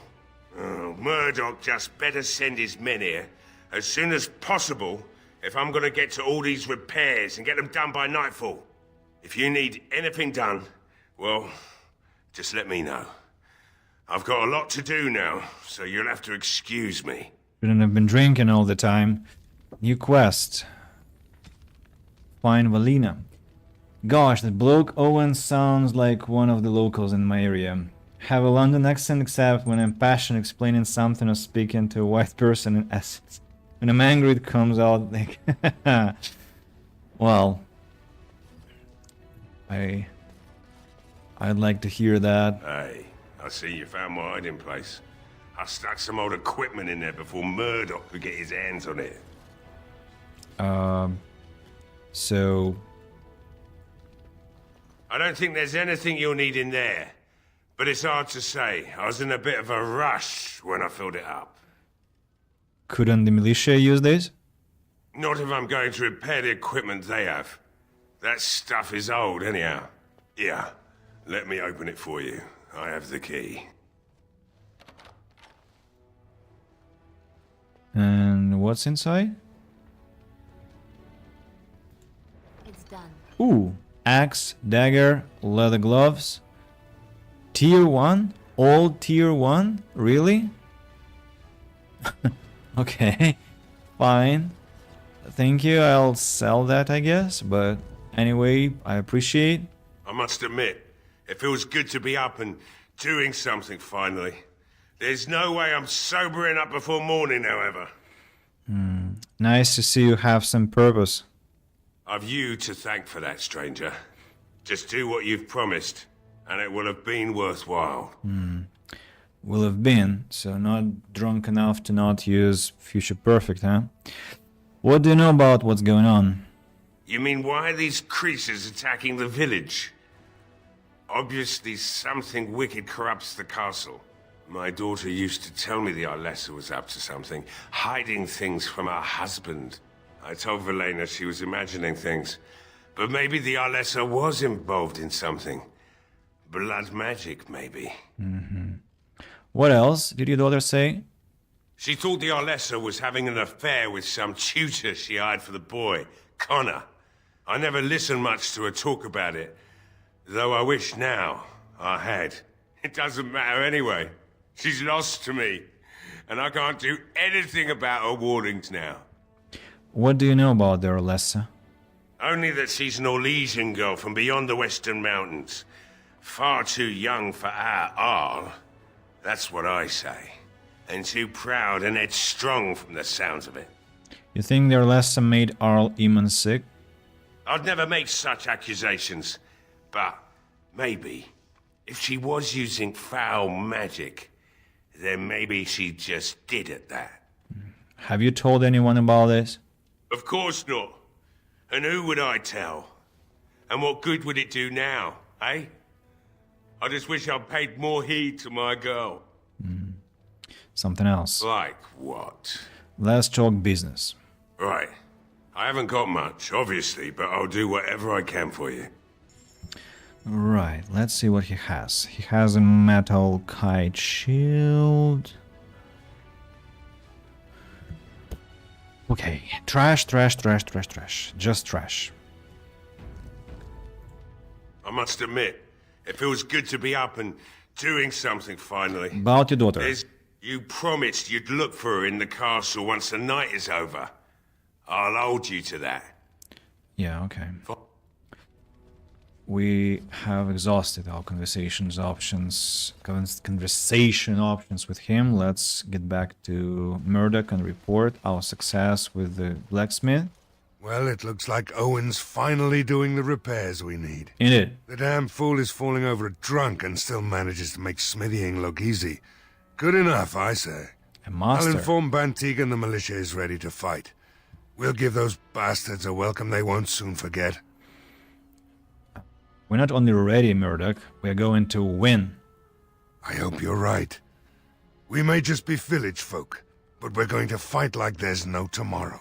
Oh, Murdoch just better send his men here as soon as possible if I'm gonna get to all these repairs and get them done by nightfall. If you need anything done, well, just let me know. I've got a lot to do now, so you'll have to excuse me. Shouldn't have been drinking all the time. New quest. Find Valina. Gosh, that bloke Owen sounds like one of the locals in my area. Have a London accent except when I'm passionate explaining something or speaking to a white person in essence. When I'm angry it comes out like... Well... I'd like to hear that. Hey, I see you found my hiding place. I stuck some old equipment in there before Murdoch could get his hands on it. So... I don't think there's anything you'll need in there. But it's hard to say. I was in a bit of a rush when I filled it up. Couldn't the militia use this? Not if I'm going to repair the equipment they have. That stuff is old anyhow. Yeah, let me open it for you. I have the key. And what's inside? It's done. Ooh, axe, dagger, leather gloves. Tier 1? Old tier 1? Really? Okay, fine. Thank you, I'll sell that I guess, but anyway, I appreciate. I must admit, it feels good to be up and doing something finally. There's no way I'm sobering up before morning, however. Nice to see you have some purpose. I've you to thank for that, stranger. Just do what you've promised, and it will have been worthwhile. Will have been, so not drunk enough to not use future perfect, huh? What do you know about what's going on? You mean why are these creatures attacking the village? Obviously something wicked corrupts the castle. My daughter used to tell me the Arlessa was up to something, hiding things from her husband. I told Valena she was imagining things, but maybe the Arlessa was involved in something. Blood magic, maybe. What else did your daughter say? She thought the Arlessa was having an affair with some tutor she hired for the boy, Connor. I never listened much to her talk about it, though I wish now I had. It doesn't matter anyway. She's lost to me, and I can't do anything about her warnings now. What do you know about the Arlessa? Only that she's an Orlesian girl from beyond the Western Mountains. Far too young for our Arl. That's what I say. And too proud and headstrong from the sounds of it. You think the Arlessa made Arl Eamon sick? I'd never make such accusations. But maybe, if she was using foul magic, then maybe she just did at that. Have you told anyone about this? Of course not. And who would I tell? And what good would it do now, eh? I just wish I'd paid more heed to my girl. Something else. Like what? Let's talk business. Right. I haven't got much, obviously, but I'll do whatever I can for you. Right, let's see what he has. He has a metal kite shield. Okay, trash. Just trash. I must admit, it feels good to be up and doing something finally. About your daughter. You promised you'd look for her in the castle once the night is over. I'll hold you to that. Yeah, okay. We have exhausted our conversation options with him. Let's get back to Murdoch and report our success with the blacksmith. Well, it looks like Owen's finally doing the repairs we need. Indeed. The damn fool is falling over drunk and still manages to make smithying look easy. Good enough, I say. A master. I'll inform Bantig and the militia is ready to fight. We'll give those bastards a welcome they won't soon forget. We're not only ready, Murdoch, we're going to win. I hope you're right. We may just be village folk, but we're going to fight like there's no tomorrow.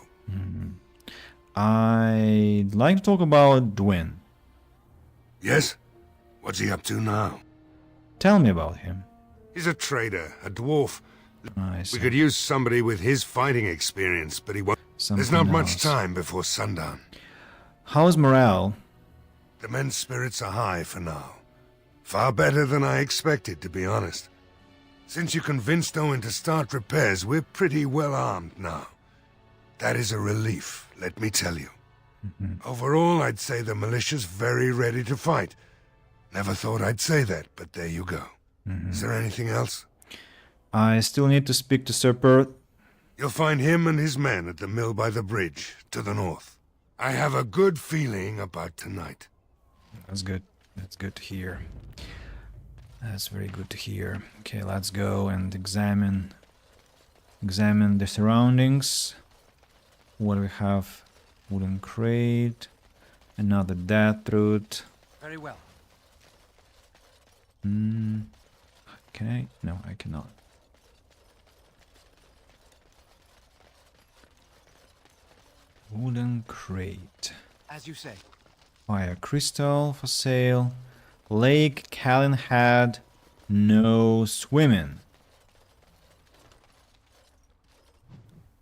I'd like to talk about Dwyn. Yes? What's he up to now? Tell me about him. He's a trader, a dwarf. I see. We could use somebody with his fighting experience, but he won't. There's not much time before sundown. How's morale? The men's spirits are high for now. Far better than I expected, to be honest. Since you convinced Owen to start repairs, we're pretty well armed now. That is a relief, let me tell you. Overall, I'd say the militia's very ready to fight. Never thought I'd say that, but there you go. Is there anything else? I still need to speak to Sir Perth. You'll find him and his men at the mill by the bridge, to the north. I have a good feeling about tonight. That's good. That's good to hear. That's very good to hear. Okay, let's go and examine the surroundings. What do we have? Wooden crate. Another death root. Very well. Can I? No, I cannot. Wooden crate. As you say. Fire crystal for sale. Lake Callan no swimming.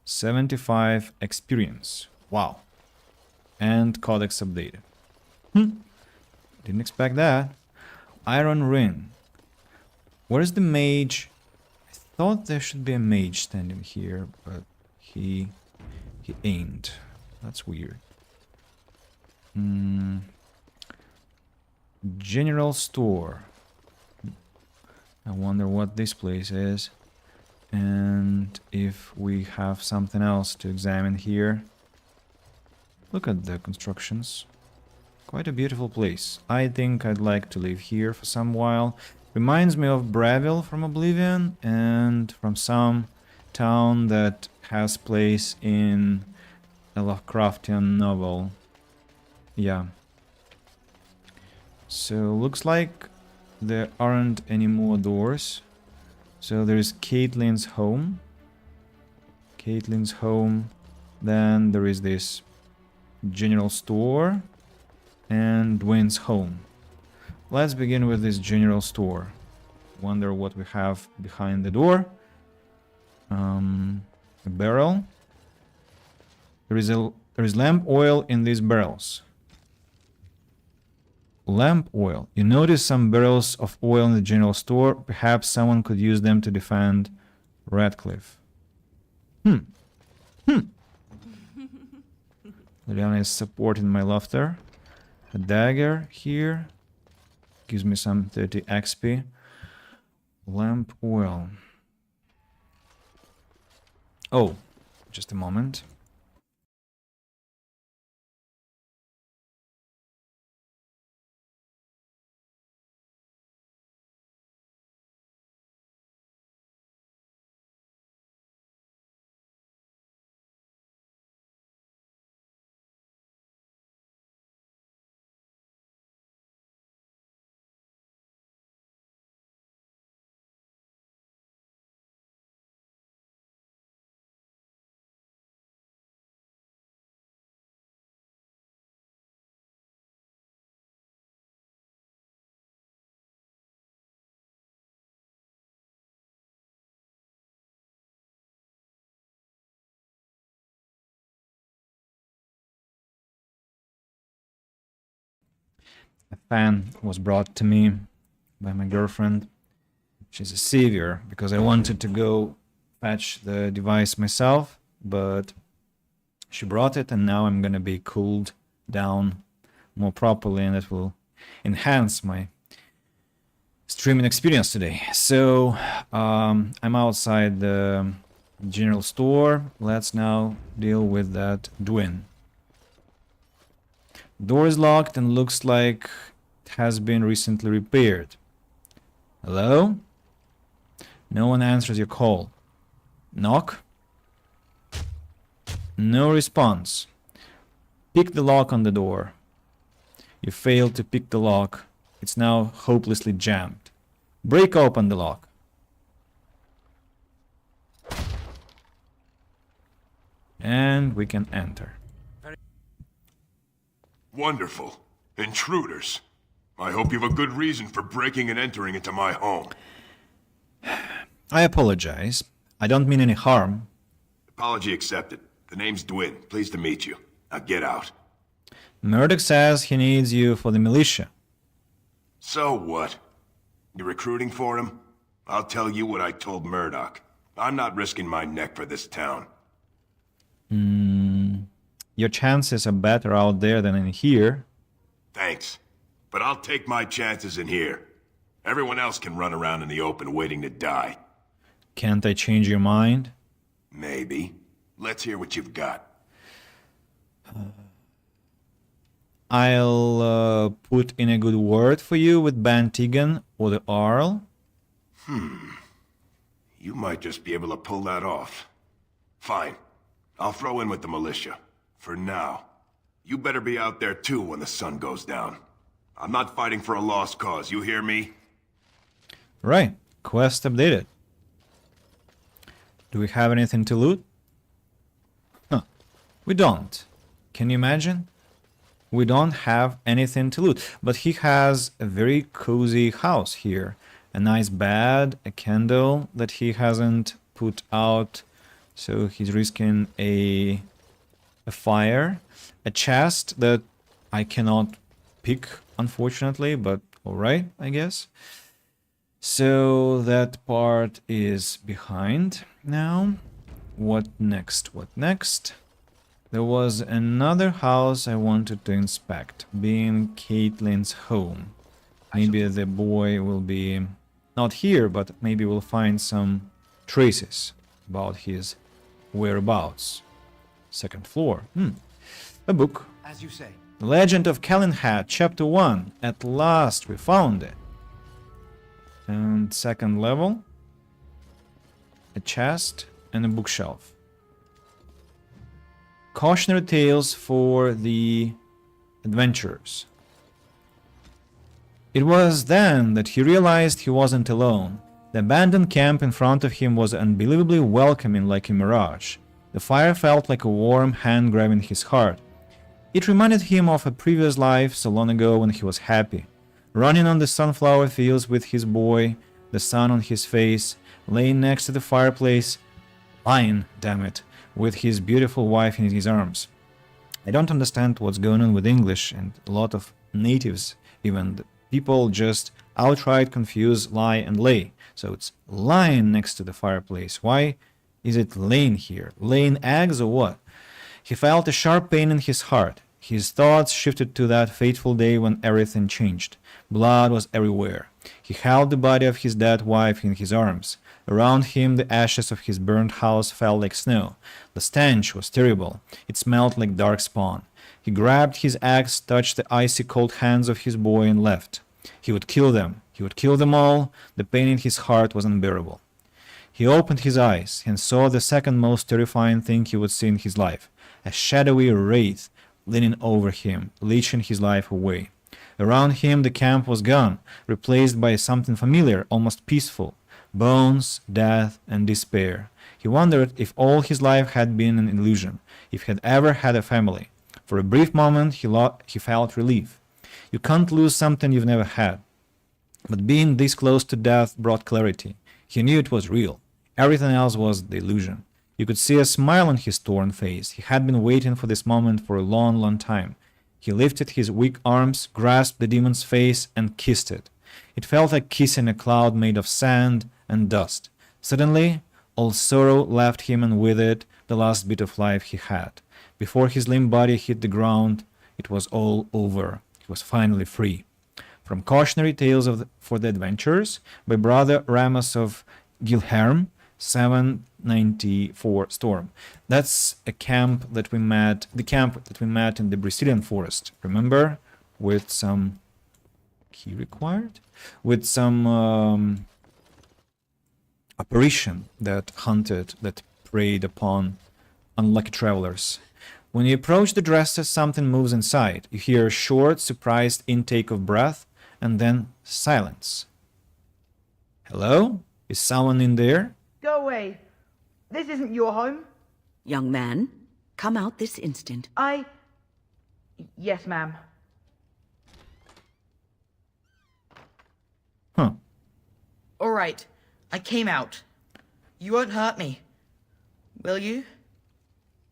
75 experience. Wow. And codex updated. Didn't expect that. Iron ring. Where's the mage? I thought there should be a mage standing here, but he ain't. That's weird. General store. I wonder what this place is. And if we have something else to examine here. Look at the constructions. Quite a beautiful place. I think I'd like to live here for some while. Reminds me of Bravil from Oblivion and from some town that has place in a Lovecraftian novel. Yeah. So looks like there aren't any more doors. So there's Caitlin's home. Caitlin's home. Then there is this general store and Dwyn's home. Let's begin with this general store. Wonder what we have behind the door. A barrel. There is lamp oil in these barrels. Lamp oil. You notice some barrels of oil in the general store. Perhaps someone could use them to defend Redcliffe. Liliana is supporting my laughter. A dagger here. Gives me some 30 XP. Lamp oil. Oh, just a moment. A fan was brought to me by my girlfriend. She's a savior because I wanted to go fetch the device myself, but she brought it and now I'm gonna be cooled down more properly and it will enhance my streaming experience today. So I'm outside the general store. Let's now deal with that Dwyn. Door is locked and looks like it has been recently repaired. Hello? No one answers your call. Knock? No response. Pick the lock on the door. You failed to pick the lock. It's now hopelessly jammed. Break open the lock. And we can enter. Wonderful. Intruders. I hope you have a good reason for breaking and entering into my home. I apologize. I don't mean any harm. Apology accepted. The name's Dwyn. Pleased to meet you. Now get out. Murdoch says he needs you for the militia. So what? You're recruiting for him? I'll tell you what I told Murdoch. I'm not risking my neck for this town. Your chances are better out there than in here. Thanks. But I'll take my chances in here. Everyone else can run around in the open waiting to die. Can't I change your mind? Maybe. Let's hear what you've got. I'll put in a good word for you with Ban Tegan or the Arl. You might just be able to pull that off. Fine. I'll throw in with the militia. For now. You better be out there too when the sun goes down. I'm not fighting for a lost cause, you hear me? Right. Quest updated. Do we have anything to loot? Huh. We don't. Can you imagine? We don't have anything to loot. But he has a very cozy house here. A nice bed, a candle that he hasn't put out. So he's risking a fire. A chest that I cannot pick, unfortunately, but alright, I guess. So that part is behind now. What next? What next? There was another house I wanted to inspect, being Caitlin's home. Maybe the boy will be not here, but maybe we'll find some traces about his whereabouts. Second floor. A book. As you say. The Legend of Calenhat, Chapter 1. At last we found it. And second level. A chest and a bookshelf. Cautionary tales for the adventurers. It was then that he realized he wasn't alone. The abandoned camp in front of him was unbelievably welcoming, like a mirage. The fire felt like a warm hand grabbing his heart. It reminded him of a previous life so long ago when he was happy. Running on the sunflower fields with his boy, the sun on his face, laying next to the fireplace, lying, damn it, with his beautiful wife in his arms. I don't understand what's going on with English and a lot of natives, even people just outright confuse lie and lay. So it's lying next to the fireplace. Why is it laying here? Laying eggs or what? He felt a sharp pain in his heart. His thoughts shifted to that fateful day when everything changed. Blood was everywhere. He held the body of his dead wife in his arms. Around him the ashes of his burned house fell like snow. The stench was terrible. It smelled like dark spawn. He grabbed his axe, touched the icy cold hands of his boy and left. He would kill them. He would kill them all. The pain in his heart was unbearable. He opened his eyes and saw the second most terrifying thing he would see in his life. A shadowy wraith leaning over him, leeching his life away. Around him the camp was gone, replaced by something familiar, almost peaceful. Bones, death, and despair. He wondered if all his life had been an illusion, if he had ever had a family. For a brief moment he felt relief. You can't lose something you've never had. But being this close to death brought clarity. He knew it was real. Everything else was the illusion. You could see a smile on his torn face. He had been waiting for this moment for a long, long time. He lifted his weak arms, grasped the demon's face, and kissed it. It felt like kissing a cloud made of sand and dust. Suddenly, all sorrow left him, and with it, the last bit of life he had. Before his limp body hit the ground, it was all over. He was finally free. From Cautionary Tales for the Adventurers by Brother Ramos of Gilherm, 794 Storm. That's a camp that we met, the camp that we met in the Brazilian forest. Remember? With some key required? With some apparition that hunted, that preyed upon unlucky travelers. When you approach the dresser, something moves inside. You hear a short, surprised intake of breath, and then silence. Hello? Is someone in there? Go away. This isn't your home. Young man, Come out this instant. Yes, ma'am. Huh. All right. I came out. You won't hurt me. Will you?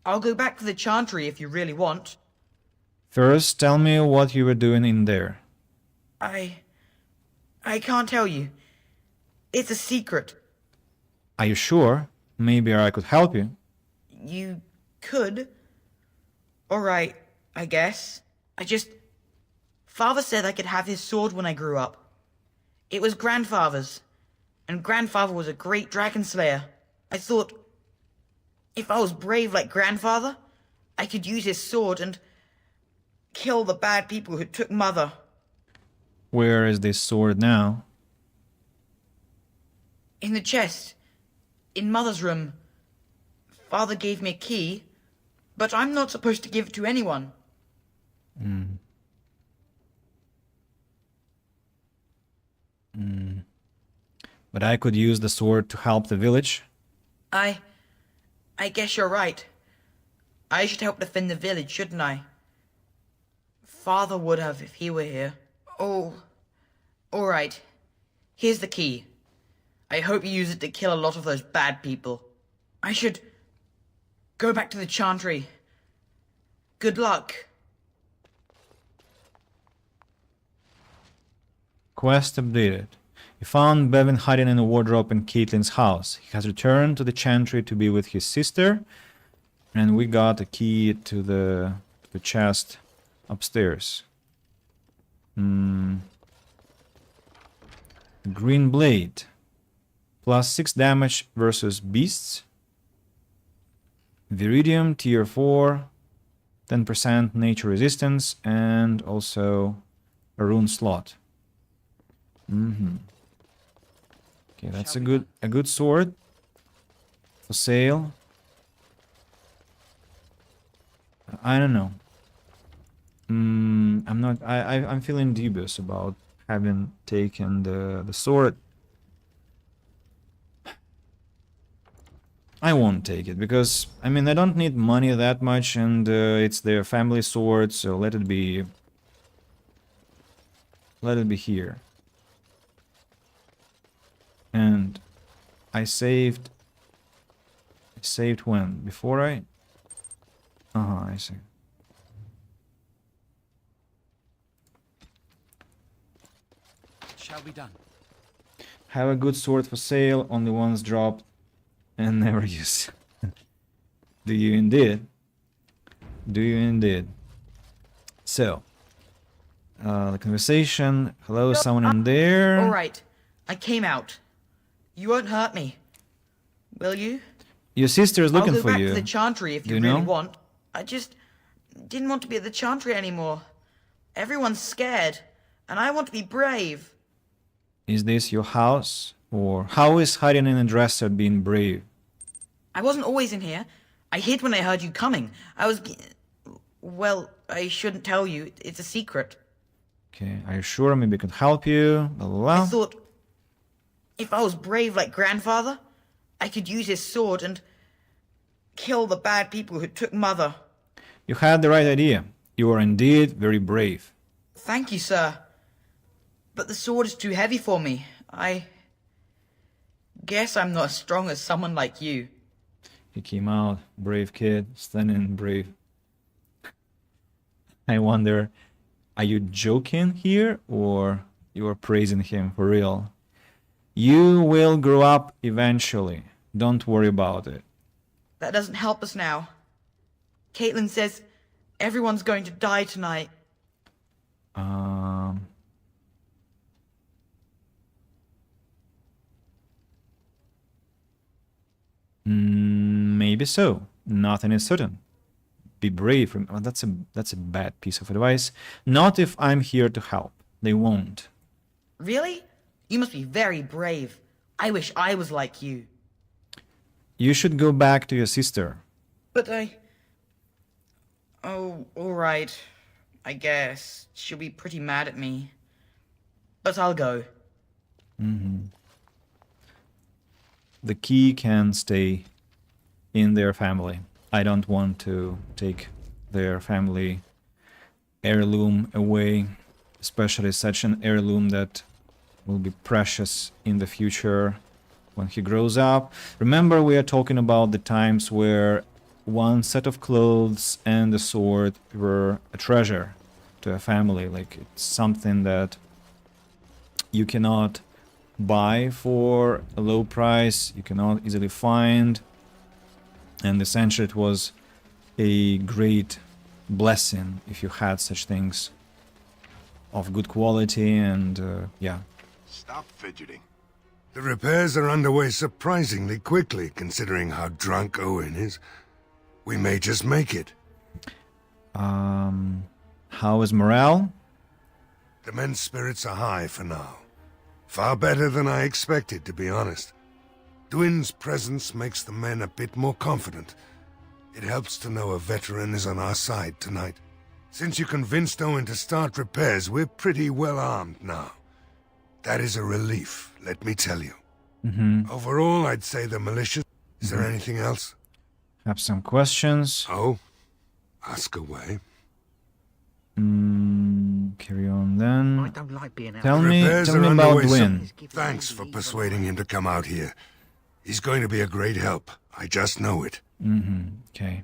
I'll go back to the Chantry if you really want. First, tell me what you were doing in there. I can't tell you. It's a secret. Are you sure? Maybe I could help you. You could. All right, I guess. Father said I could have his sword when I grew up. It was Grandfather's, and Grandfather was a great dragon slayer. I thought, if I was brave like Grandfather, I could use his sword and kill the bad people who took Mother. Where is this sword now? In the chest. In Mother's room. Father gave me a key, but I'm not supposed to give it to anyone. But I could use the sword to help the village. I guess you're right. I should help defend the village, shouldn't I? Father would have if he were here. Oh, all right. Here's the key. I hope you use it to kill a lot of those bad people. I should go back to the Chantry. Good luck. Quest updated. You found Bevan hiding in a wardrobe in Caitlyn's house. He has returned to the Chantry to be with his sister. And we got a key to the chest upstairs. Green Blade. Plus 6 damage versus beasts. Viridium tier 4. 10% nature resistance. And also a rune slot. Okay, that's a good sword. For sale. I don't know. I'm feeling dubious about having taken the sword. I won't take it because I mean I don't need money that much, and it's their family sword, so let it be. Let it be here. And I saved when? Before I? I see. Shall be done. Have a good sword for sale, only once dropped and never used. Do you indeed? Do you indeed? So, the conversation. Hello, someone in there. All right, I came out. You won't hurt me, will you? Your sister is looking for you. I'll go back to the Chantry if you really want. I just didn't want to be at the Chantry anymore. Everyone's scared, and I want to be brave. Is this your house? Or how is hiding in a dresser being brave? I wasn't always in here. I hid when I heard you coming. Well, I shouldn't tell you. It's a secret. Okay, are you sure? Maybe I could help you? Blah, blah, blah. I thought, if I was brave like Grandfather, I could use his sword and kill the bad people who took Mother. You had the right idea. You are indeed very brave. Thank you, sir. But the sword is too heavy for me. I guess I'm not as strong as someone like you. He came out, brave kid, standing brave. I wonder, are you joking here or you are praising him for real? You will grow up eventually. Don't worry about it. That doesn't help us now. Caitlyn says everyone's going to die tonight. Maybe so. Nothing is certain. Be brave. Oh, that's a bad piece of advice. Not if I'm here to help. They won't. Really? You must be very brave. I wish I was like you. You should go back to your sister. But Oh, alright. I guess. She'll be pretty mad at me. But I'll go. The key can stay in their family. I don't want to take their family heirloom away, especially such an heirloom that will be precious in the future when he grows up. Remember, we are talking about the times where one set of clothes and a sword were a treasure to a family. Like, it's something that you cannot buy for a low price, you cannot easily find, and essentially it was a great blessing if you had such things of good quality. And yeah. Stop fidgeting. The repairs are underway surprisingly quickly, considering how drunk Owen is. We may just make it. How is morale? The men's spirits are high for now. Far better than I expected, to be honest. Dwin's presence makes the men a bit more confident. It helps to know a veteran is on our side tonight. Since you convinced Owen to start repairs, we're pretty well armed now. That is a relief, let me tell you. Overall, I'd say the militia... Is there anything else? Have some questions. Oh? Ask away. Carry on then. I don't like being out. Tell me about Dwin. Thanks for persuading him to come out here. He's going to be a great help. I just know it. Okay.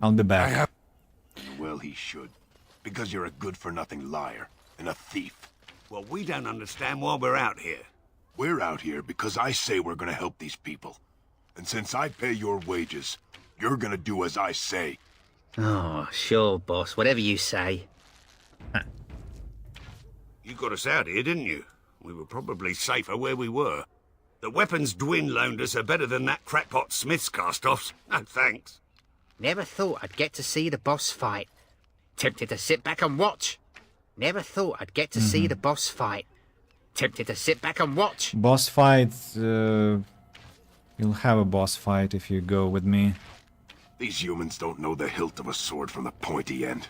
I'll be back. Well, he should. Because you're a good-for-nothing liar and a thief. Well, we don't understand why we're out here. We're out here because I say we're gonna help these people. And since I pay your wages, you're gonna do as I say. Oh, sure, boss. Whatever you say. You got us out here, didn't you? We were probably safer where we were. The weapons Dwin loaned us are better than that crackpot Smith's cast-offs. No thanks. Never thought I'd get to see the boss fight. Tempted to sit back and watch. Never thought I'd get to see the boss fight. Tempted to sit back and watch. Boss fight. You'll have a boss fight if you go with me. These humans don't know the hilt of a sword from the pointy end.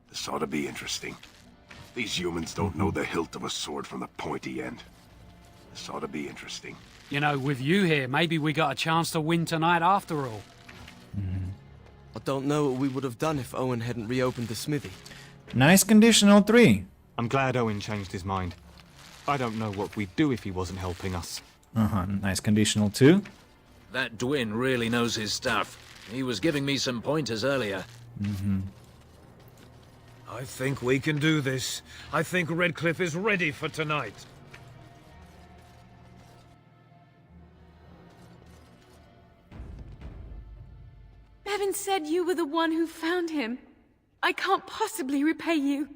This ought to be interesting. These humans don't know the hilt of a sword from the pointy end. This ought to be interesting. You know, with you here, maybe we got a chance to win tonight after all. I don't know what we would have done if Owen hadn't reopened the smithy. Nice conditional 3. I'm glad Owen changed his mind. I don't know what we'd do if he wasn't helping us. Nice conditional 2. That Dwin really knows his stuff. He was giving me some pointers earlier. I think we can do this. I think Redcliffe is ready for tonight. Bevan said you were the one who found him. I can't possibly repay you.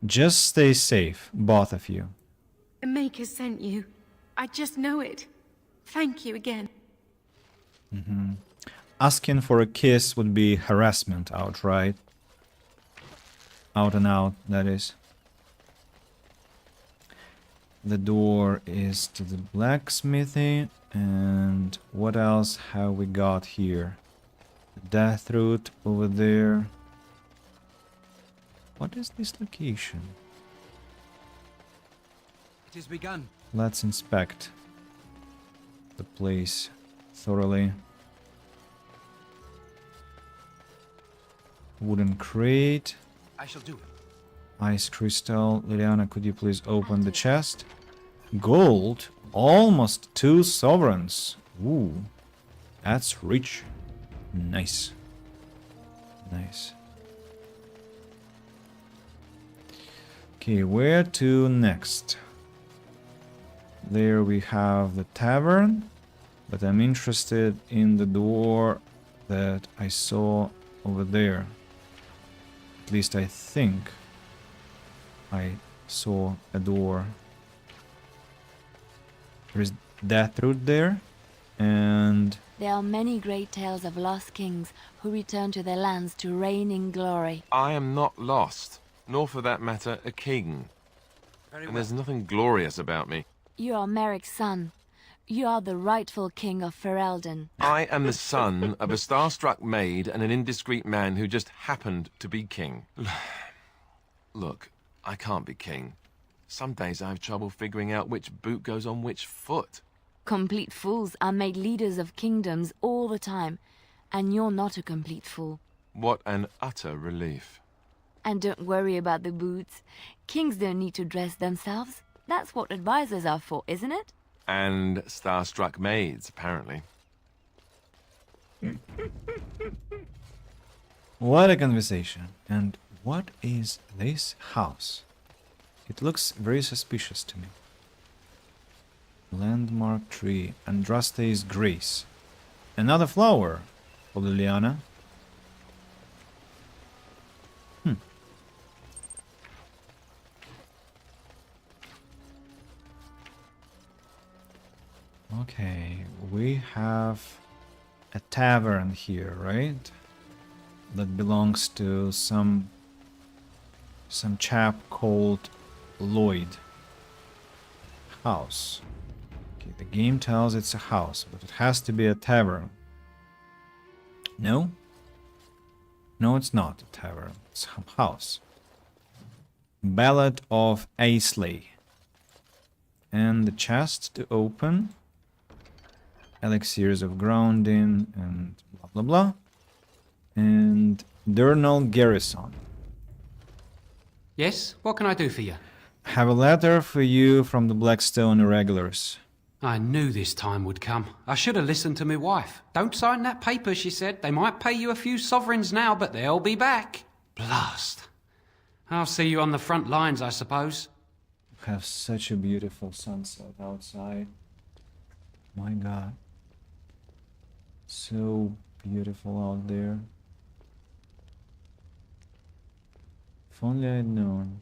Just stay safe, both of you. The Maker sent you. I just know it. Thank you again. Asking for a kiss would be harassment outright. Out and out, that is. The door is to the blacksmithy. And what else have we got here? The death root over there. What is this location? It has begun. Let's inspect the place thoroughly. Wooden crate. I shall do it. Ice crystal. Liliana, could you please open the chest? Gold. Almost 2 sovereigns. Ooh. That's rich. Nice. Nice. Okay, where to next? There we have the tavern, but I'm interested in the door that I saw over there. At least I think I saw a door. There is Deathroot there, and... There are many great tales of lost kings who return to their lands to reign in glory. I am not lost, nor for that matter, a king. And there's nothing glorious about me. You are Merrick's son. You are the rightful king of Ferelden. I am the son of a starstruck maid and an indiscreet man who just happened to be king. Look, I can't be king. Some days I have trouble figuring out which boot goes on which foot. Complete fools are made leaders of kingdoms all the time, and you're not a complete fool. What an utter relief. And don't worry about the boots. Kings don't need to dress themselves. That's what advisors are for, isn't it? And starstruck maids, apparently. What a conversation. And what is this house? It looks very suspicious to me. Landmark tree. Andraste's Grace. Another flower for Liliana. Okay, we have a tavern here, right? That belongs to some chap called Lloyd. House. Okay, the game tells it's a house, but it has to be a tavern. No? No, it's not a tavern. It's a house. Ballad of Aisley. And the chest to open. Elixirs of grounding and blah blah blah. And Durnal Garrison. Yes, what can I do for you? Have a letter for you from the Blackstone Irregulars. I knew this time would come. I should have listened to my wife. Don't sign that paper, she said. They might pay you a few sovereigns now, but they'll be back. Blast. I'll see you on the front lines, I suppose. Have such a beautiful sunset outside. My God. So beautiful out there. If only I'd known.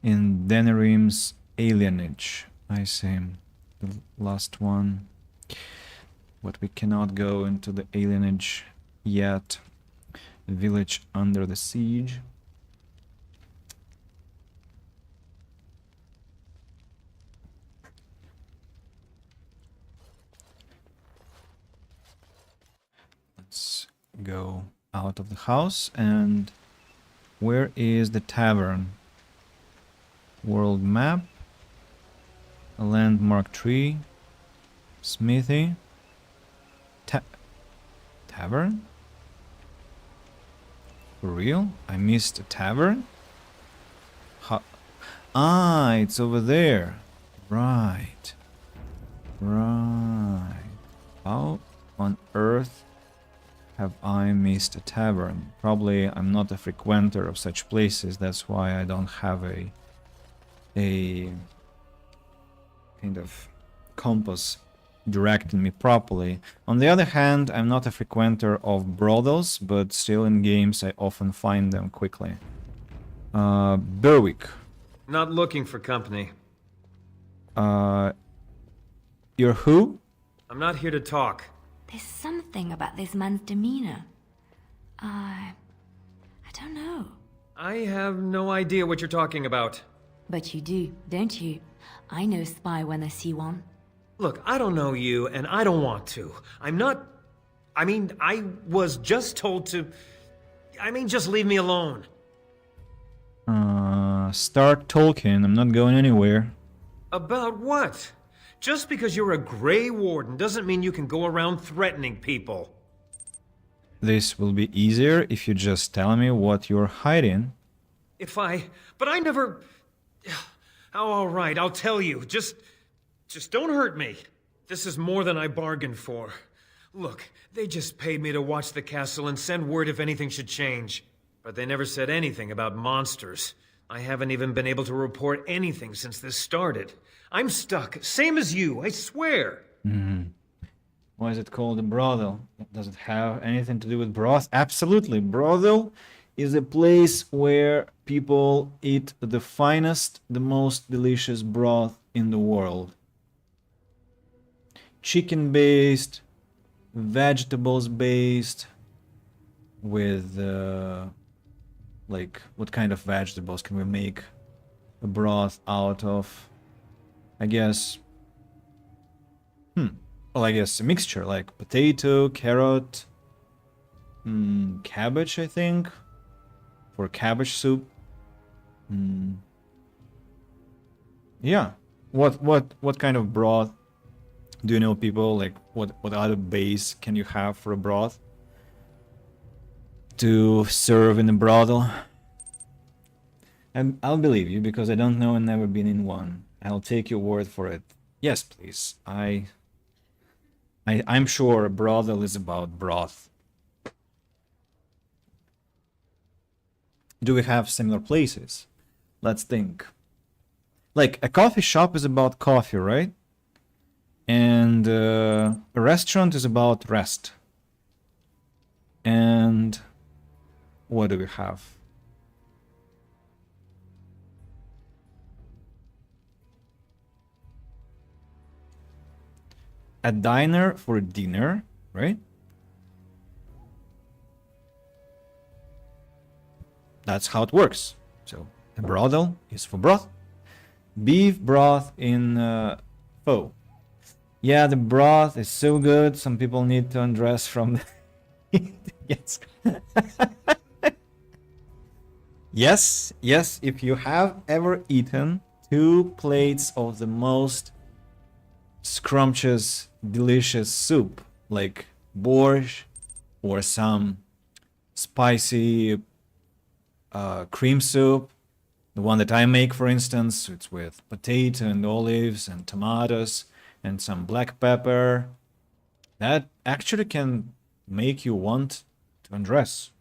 In Denerim's alienage, I say, the last one. But we cannot go into the alienage yet. The village under the siege. Let's go out of the house. And where is the tavern? World map, a landmark tree, smithy, tavern? For real? I missed a tavern? Ah, it's over there. Right. Right. How on earth have I missed a tavern? Probably I'm not a frequenter of such places, that's why I don't have a kind of compass directing me properly. On the other hand, I'm not a frequenter of brothels, but still in games I often find them quickly. Berwick. Not looking for company. You're who? I'm not here to talk. There's something about this man's demeanor. I don't know. I have no idea what you're talking about. But you do, don't you? I know spy when I see one. Look, I don't know you, and I don't want to. I'm not... I mean, I was just told to... I mean, just leave me alone. Start talking. I'm not going anywhere. About what? Just because you're a Grey Warden doesn't mean you can go around threatening people. This will be easier if you just tell me what you're hiding. But I never... Oh, all right, I'll tell you. Just don't hurt me. This is more than I bargained for. Look, they just paid me to watch the castle and send word if anything should change. But they never said anything about monsters. I haven't even been able to report anything since this started. I'm stuck, same as you, I swear. Why is it called a brothel? Does it have anything to do with broth? Absolutely. Brothel is a place where people eat the finest, the most delicious broth in the world. Chicken-based, vegetables-based, with Like, what kind of vegetables can we make a broth out of? I guess... Well, I guess a mixture, like potato, carrot, cabbage, I think, for cabbage soup. Yeah. What kind of broth do you know, people? Like, what other base can you have for a broth to serve in a brothel? And I'll believe you because I don't know and never been in one. I'll take your word for it. Yes, please. I'm sure a brothel is about broth. Do we have similar places? Let's think. Like, a coffee shop is about coffee, right? And a restaurant is about rest. And what do we have? A diner for dinner, right? That's how it works. So a brothel is for broth. Beef broth in pho. Yeah, the broth is so good. Some people need to undress from the... Yes. Yes, if you have ever eaten 2 plates of the most scrumptious, delicious soup, like borscht or some spicy cream soup, the one that I make, for instance, it's with potato and olives and tomatoes and some black pepper, that actually can make you want to undress.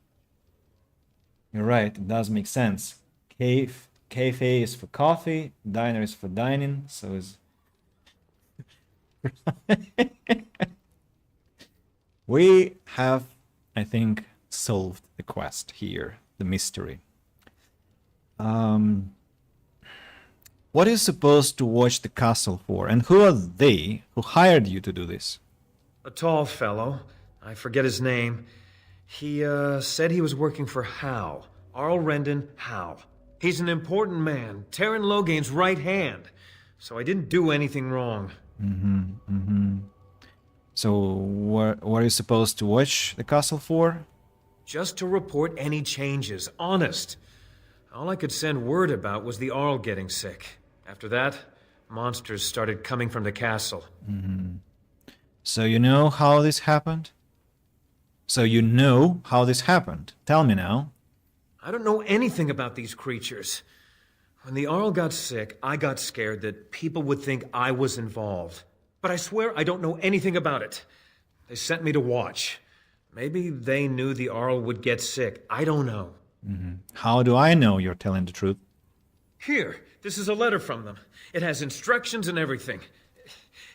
You're right, it does make sense. Cafe is for coffee, diner is for dining, so is... We have, I think, solved the quest here, the mystery. What are you supposed to watch the castle for, and who are they who hired you to do this? A tall fellow. I forget his name. He said he was working for Hal. Arl Rendon Hal. He's an important man, Terran Loghain's right hand. So I didn't do anything wrong. So what are you supposed to watch the castle for? Just to report any changes, honest. All I could send word about was the Arl getting sick. After that, monsters started coming from the castle. So you know how this happened? Tell me now. I don't know anything about these creatures. When the Arl got sick, I got scared that people would think I was involved. But I swear I don't know anything about it. They sent me to watch. Maybe they knew the Arl would get sick. I don't know. How do I know you're telling the truth? Here, this is a letter from them. It has instructions and everything.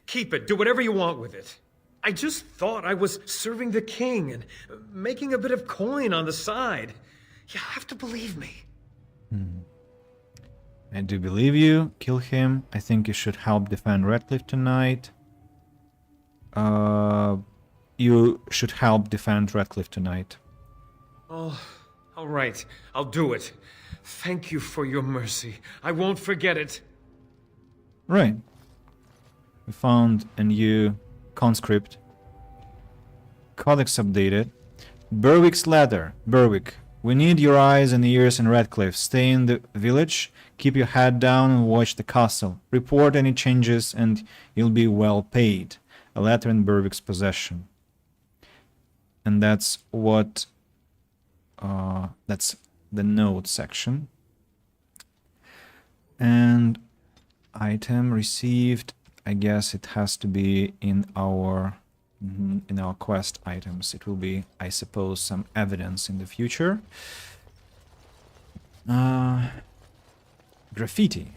Keep it. Do whatever you want with it. I just thought I was serving the king and making a bit of coin on the side. You have to believe me. I do believe you. Kill him. I think you should help defend Redcliffe tonight. You should help defend Redcliffe tonight. Oh, all right. I'll do it. Thank you for your mercy. I won't forget it. Right. We found a new conscript. Codex updated. Berwick's letter. Berwick, we need your eyes and ears in Redcliffe. Stay in the village, keep your head down and watch the castle. Report any changes and you'll be well paid. A letter in Berwick's possession. And that's what... that's the note section. And item received, I guess it has to be in our quest items. It will be, I suppose, some evidence in the future. Graffiti.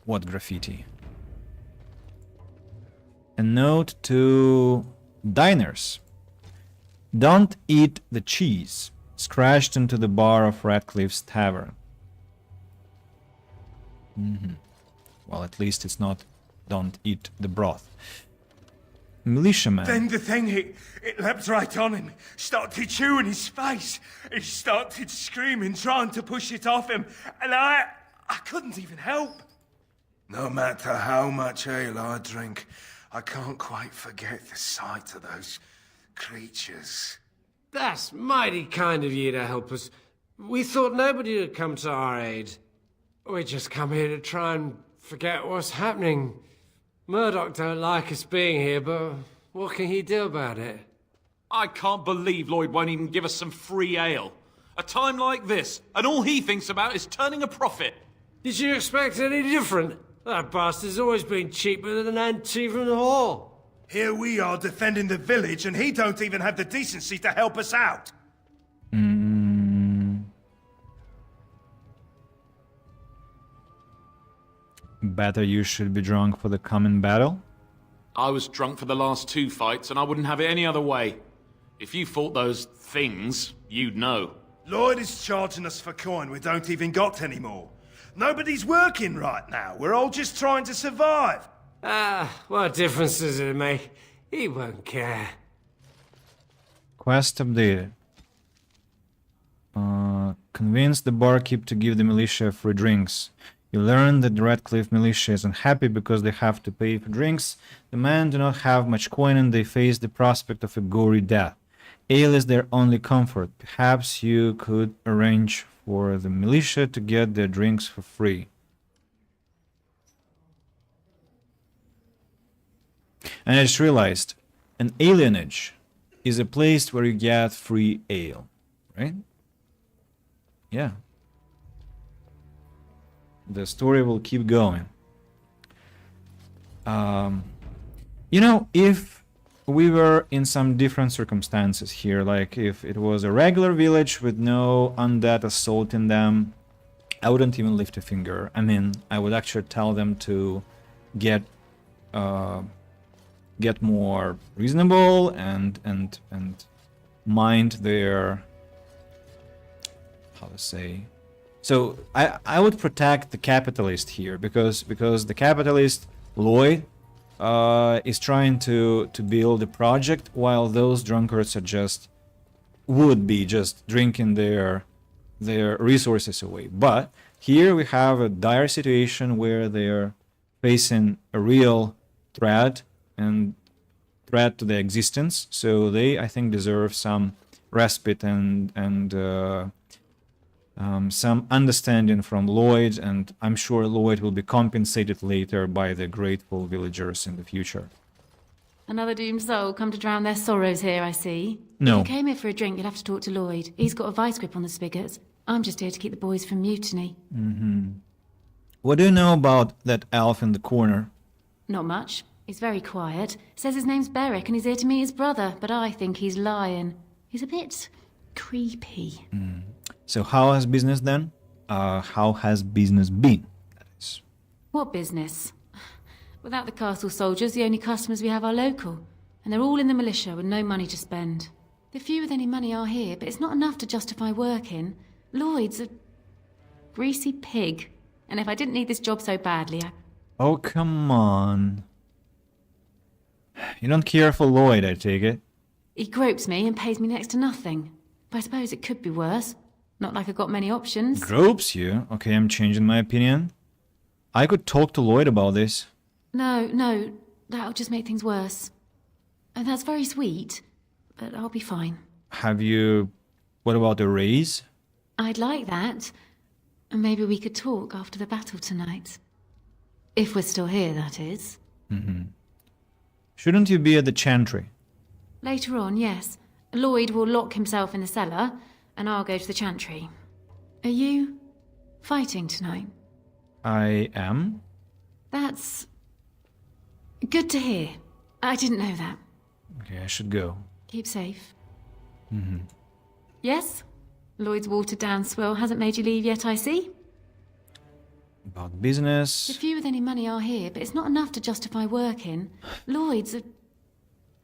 What graffiti? A note to diners. Don't eat the cheese. Scratched into the bar of Radcliffe's tavern. Well, at least it's not don't eat the broth. militiaman. Then the thing, it leapt right on him, started chewing his face. He started screaming, trying to push it off him, and I couldn't even help. No matter how much ale I drink, I can't quite forget the sight of those creatures. That's mighty kind of you to help us. We thought nobody would come to our aid. We just come here to try and forget what's happening. Murdoch don't like us being here, but what can he do about it? I can't believe Lloyd won't even give us some free ale. A time like this, and all he thinks about is turning a profit. Did you expect any different? That bastard's always been cheaper than an ante from the hall. Here we are defending the village, and he don't even have the decency to help us out. Better you should be drunk for the coming battle. I was drunk for the last 2 fights, and I wouldn't have it any other way. If you fought those things, you'd know. Lloyd is charging us for coin we don't even got anymore. Nobody's working right now. We're all just trying to survive. What difference does it make? He won't care. Quest updated. Convince the barkeep to give the militia free drinks. You learn that the Redcliffe militia is unhappy because they have to pay for drinks. The men do not have much coin and they face the prospect of a gory death. Ale is their only comfort. Perhaps you could arrange for the militia to get their drinks for free. And I just realized, an alienage is a place where you get free ale, right? Yeah. The story will keep going. You know, if we were in some different circumstances here, like if it was a regular village with no undead assault in them, I wouldn't even lift a finger. I mean, I would actually tell them to get more reasonable and mind their, how to say. So I would protect the capitalist here because the capitalist Lloyd is trying to build a project while those drunkards are would be just drinking their resources away. But here we have a dire situation where they're facing a real threat and threat to their existence. So they, I think, deserve some respite and some understanding from Lloyd, and I'm sure Lloyd will be compensated later by the grateful villagers in the future. Another doomed soul come to drown their sorrows here, I see. No. If you came here for a drink, you'd have to talk to Lloyd. He's got a vice grip on the spigots. I'm just here to keep the boys from mutiny. What do you know about that elf in the corner? Not much. He's very quiet. Says his name's Beric and he's here to meet his brother, but I think he's lying. He's a bit creepy. So how has business then? How has business been? That is. What business? Without the castle soldiers, the only customers we have are local. And they're all in the militia with no money to spend. The few with any money are here, but it's not enough to justify working. Lloyd's a greasy pig. And if I didn't need this job so badly, Oh, come on. You don't care for Lloyd, I take it. He gropes me and pays me next to nothing. But I suppose it could be worse. Not like I've got many options. Gropes you? Okay, I'm changing my opinion. I could talk to Lloyd about this. No, that'll just make things worse. And that's very sweet, but I'll be fine. What about a raise? I'd like that. And maybe we could talk after the battle tonight. If we're still here, that is. Shouldn't you be at the chantry? Later on, yes. Lloyd will lock himself in the cellar, and I'll go to the chantry. Are you fighting tonight? I am. That's good to hear. I didn't know that. Okay, I should go. Keep safe. Yes? Lloyd's watered down swill hasn't made you leave yet, I see. About business. The few with any money are here, but it's not enough to justify working. Lloyd's a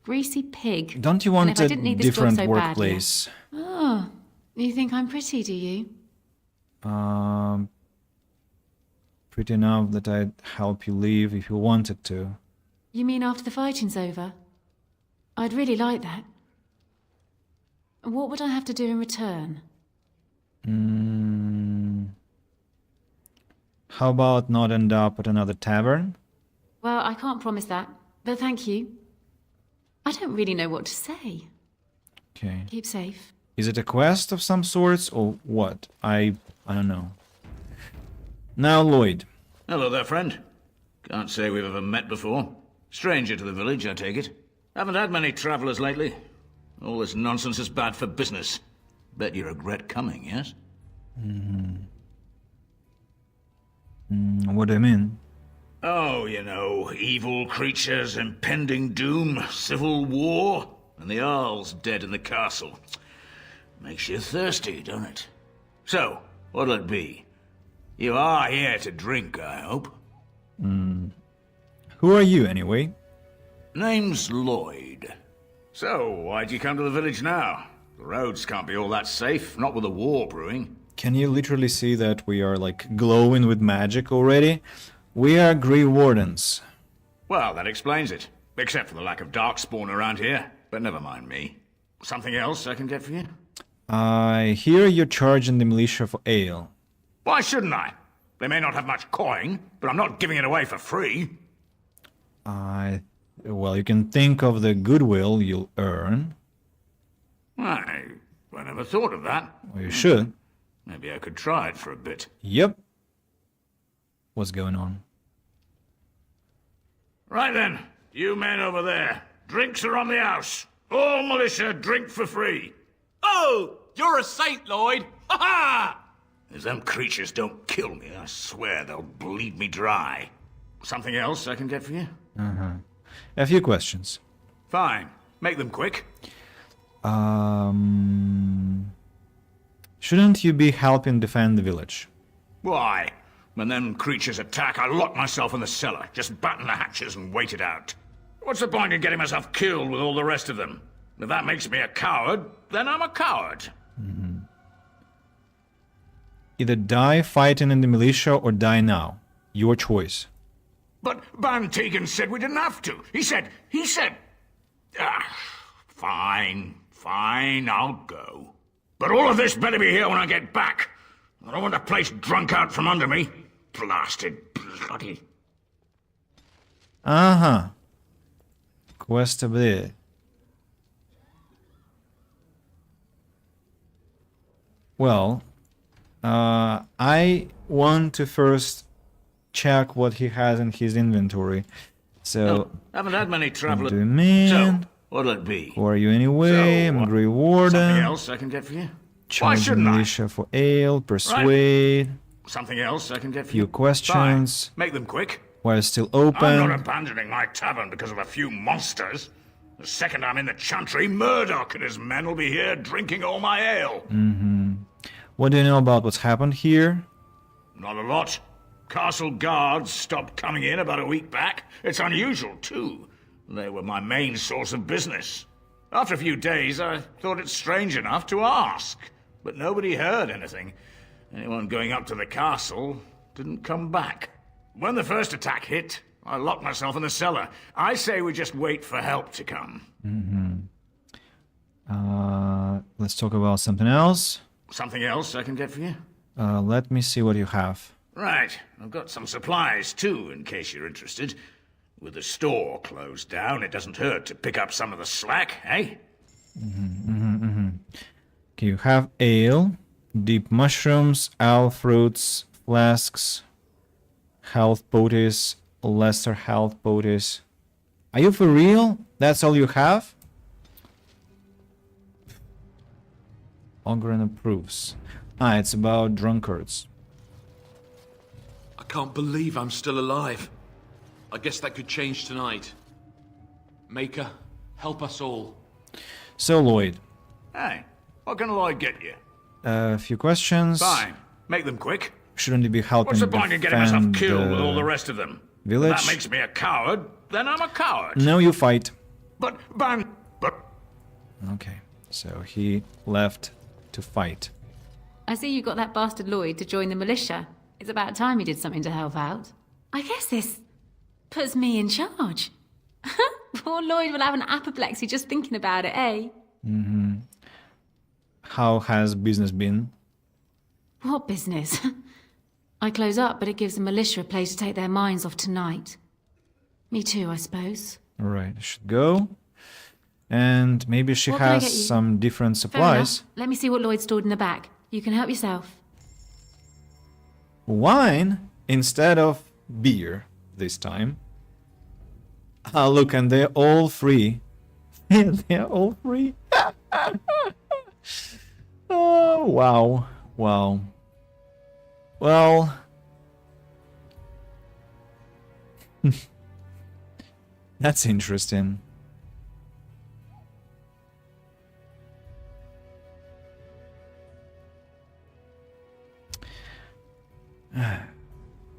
greasy pig. Don't you want a different workplace? Oh, you think I'm pretty, do you? Pretty enough that I'd help you leave if you wanted to. You mean after the fighting's over? I'd really like that. What would I have to do in return? How about not end up at another tavern? Well, I can't promise that, but thank you. I don't really know what to say. Okay. Keep safe. Is it a quest of some sorts or what? I don't know. Now, Lloyd. Hello there, friend. Can't say we've ever met before. Stranger to the village, I take it. Haven't had many travellers lately. All this nonsense is bad for business. Bet you regret coming, yes? What do you mean? Oh, you know, evil creatures, impending doom, civil war, and the Earl's dead in the castle. Makes you thirsty, don't it? So, what'll it be? You are here to drink, I hope? Who are you, anyway? Name's Lloyd. So, why'd you come to the village now? The roads can't be all that safe, not with a war brewing. Can you literally see that we are, like, glowing with magic already? We are Grey Wardens. Well, that explains it. Except for the lack of darkspawn around here. But never mind me. Something else I can get for you? I hear you're charging the militia for ale. Why shouldn't I? They may not have much coin, but I'm not giving it away for free. Well, you can think of the goodwill you'll earn. I never thought of that. Well, you should. Maybe I could try it for a bit. Yep. What's going on? Right then, you men over there. Drinks are on the house. All militia drink for free. Oh, you're a saint, Lloyd. Ha ha! If them creatures don't kill me, I swear they'll bleed me dry. Something else I can get for you? A few questions. Fine. Make them quick. Shouldn't you be helping defend the village? Why? When them creatures attack, I lock myself in the cellar, just batten the hatches and wait it out. What's the point in getting myself killed with all the rest of them? If that makes me a coward, then I'm a coward. Either die fighting in the militia or die now. Your choice. But Van Tegan said we didn't have to. He said... Fine, I'll go. But all of this better be here when I get back. I don't want the place drunk out from under me. Blasted bloody... Quest of the... Well, I want to first check what he has in his inventory. So, haven't had many travelers. So, what'll it be? Who are you anyway? I'm a Grey Warden. Something else I can get for you? Why Charge shouldn't militia for ale, persuade. Something else I can get for Few you? questions. Fine. Make them quick. While still I'm not open. abandoning my tavern because of a few monsters. The second I'm in the Chantry, Murdoch and his men will be here drinking all my ale. What do you know about what's happened here? Not a lot. Castle guards stopped coming in about a week back. It's unusual, too. They were my main source of business. After a few days, I thought it strange enough to ask. But nobody heard anything. Anyone going up to the castle didn't come back. When the first attack hit, I locked myself in the cellar. I say we just wait for help to come. Let's talk about something else. Something else I can get for you? Let me see what you have. Right. I've got some supplies, too, in case you're interested. With the store closed down, it doesn't hurt to pick up some of the slack, eh? Okay, you have ale, deep mushrooms, owl fruits, flasks, health poties, lesser health poties. Are you for real? That's all you have? Ogren approves. It's about drunkards. I can't believe I'm still alive. I guess that could change tonight. Maker, help us all. So, Lloyd. Hey, what can Lloyd get you? A few questions. Fine. Make them quick. Shouldn't you be helping What's the point in getting myself killed with all the the rest of them? village? If that makes me a coward, then I'm a coward. No, you fight. But, Okay, so he left to fight. I see you got that bastard Lloyd to join the militia. It's about time he did something to help out. I guess this puts me in charge. Poor Lloyd will have an apoplexy just thinking about it, eh? Mm-hmm. How has business been? What business? I close up, but it gives the militia a place to take their minds off tonight. Me too, I suppose. Alright, I should go. And maybe she What can I has get you? some different Fair supplies. enough. Let me see what Lloyd stored in the back. You can help yourself. Wine instead of beer this time. Ah, look, and they're all free. They're all free. Oh, wow. Wow. Well. That's interesting.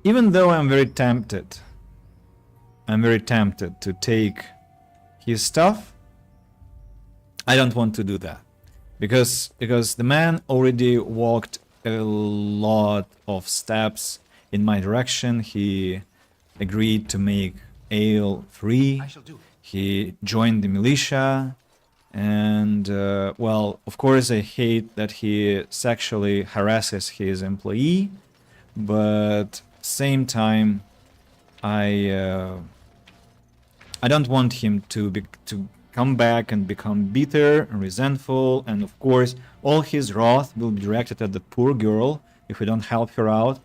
Even though I'm very tempted to take his stuff, I don't want to do that. Because the man already walked a lot of steps in my direction. He agreed to make ale free. He joined the militia. And, well, of course I hate that he sexually harasses his employee. But same time, I don't want him to come back and become bitter and resentful, and of course all his wrath will be directed at the poor girl if we don't help her out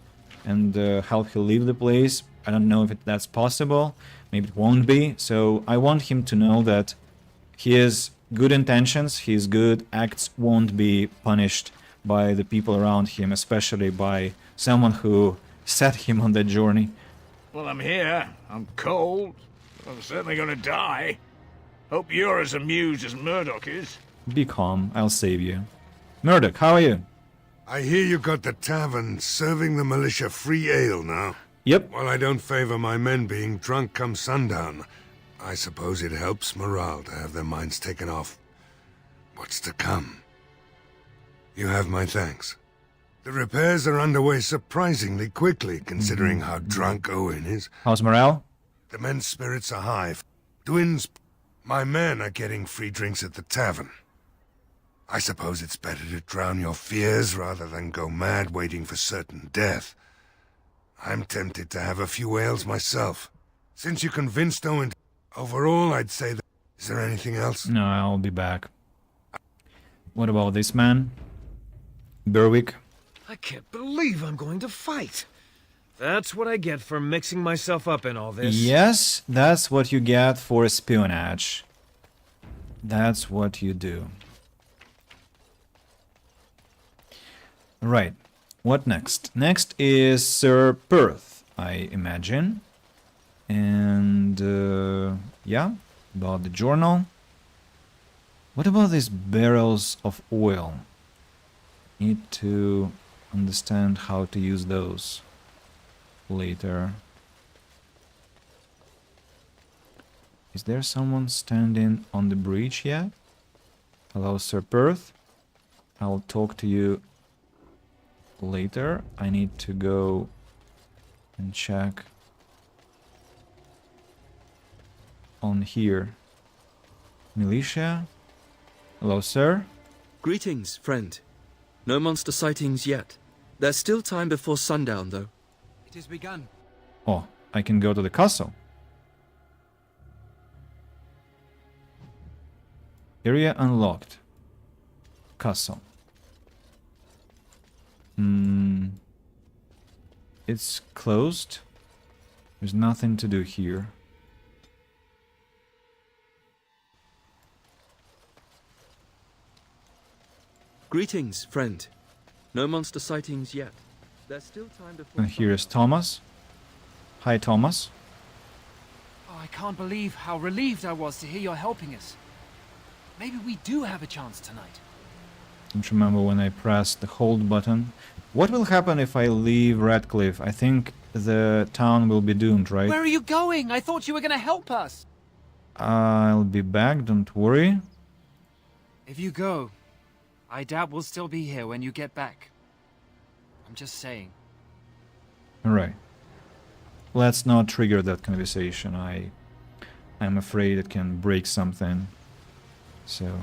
and help her leave the place. I don't know if that's possible, maybe it won't be. So I want him to know that his good intentions, his good acts won't be punished by the people around him, especially by someone who set him on that journey. Well, I'm here. I'm cold. I'm certainly gonna die. Hope you're as amused as Murdoch is. Be calm, I'll save you. Murdoch, how are you? I hear you got the tavern serving the militia free ale now. Yep. While I don't favor my men being drunk come sundown, I suppose it helps morale to have their minds taken off what's to come. You have my thanks. The repairs are underway surprisingly quickly, considering how drunk Owen is. How's morale? The men's spirits are high. Dwin's... My men are getting free drinks at the tavern. I suppose it's better to drown your fears rather than go mad waiting for certain death. I'm tempted to have a few ales myself. Since you convinced Owen... Overall, I'd say that... Is there anything else? No, I'll be back. What about this man? Berwick? I can't believe I'm going to fight. That's what I get for mixing myself up in all this. Yes, that's what you get for espionage. That's what you do. Right. What next? Next is Sir Perth, I imagine. And, yeah, about the journal. What about these barrels of oil? Need to understand how to use those later. Is there someone standing on the bridge yet? Hello, Sir Perth. I'll talk to you later. I need to go and check on here. Militia? Hello, sir. Greetings, friend. No monster sightings yet. There's still time before sundown, though. It has begun. Oh, I can go to the castle. Area unlocked. Castle. It's closed. There's nothing to do here. Greetings, friend. No monster sightings yet. There's still time before... And here is Thomas. Hi, Thomas. Oh, I can't believe how relieved I was to hear you're helping us. Maybe we do have a chance tonight. Don't remember when I pressed the hold button. What will happen if I leave Redcliffe? I think the town will be doomed, right? Where are you going? I thought you were going to help us. I'll be back, don't worry. If you go, I doubt we'll still be here when you get back. I'm just saying. Alright. Let's not trigger that conversation. I I'm afraid it can break something. So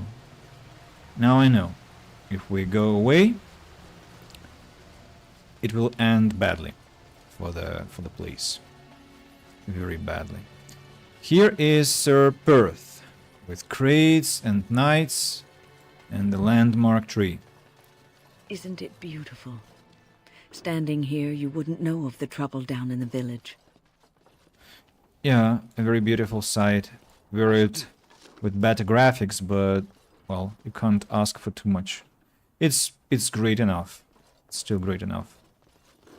now I know. If we go away, it will end badly for the place. Very badly. Here is Sir Perth, with crates and knights and the landmark tree. Isn't it beautiful? Standing here, you wouldn't know of the trouble down in the village. Yeah, a very beautiful sight. Varied with better graphics, but, well, you can't ask for too much. It's great enough. It's still great enough.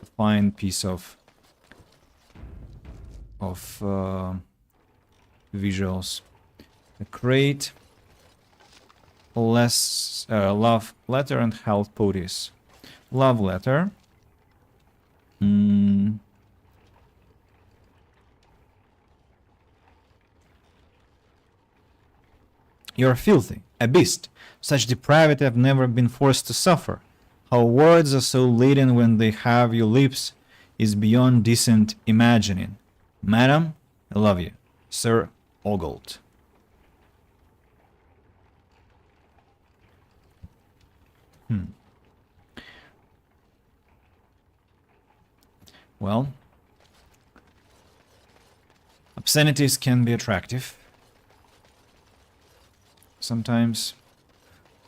A fine piece of visuals. A crate, love letter and health poties. Love letter. You're filthy, a beast. Such depravity I've never been forced to suffer. How words are so laden when they have your lips is beyond decent imagining. Madam, I love you. Sir Ogolt. Well, obscenities can be attractive. Sometimes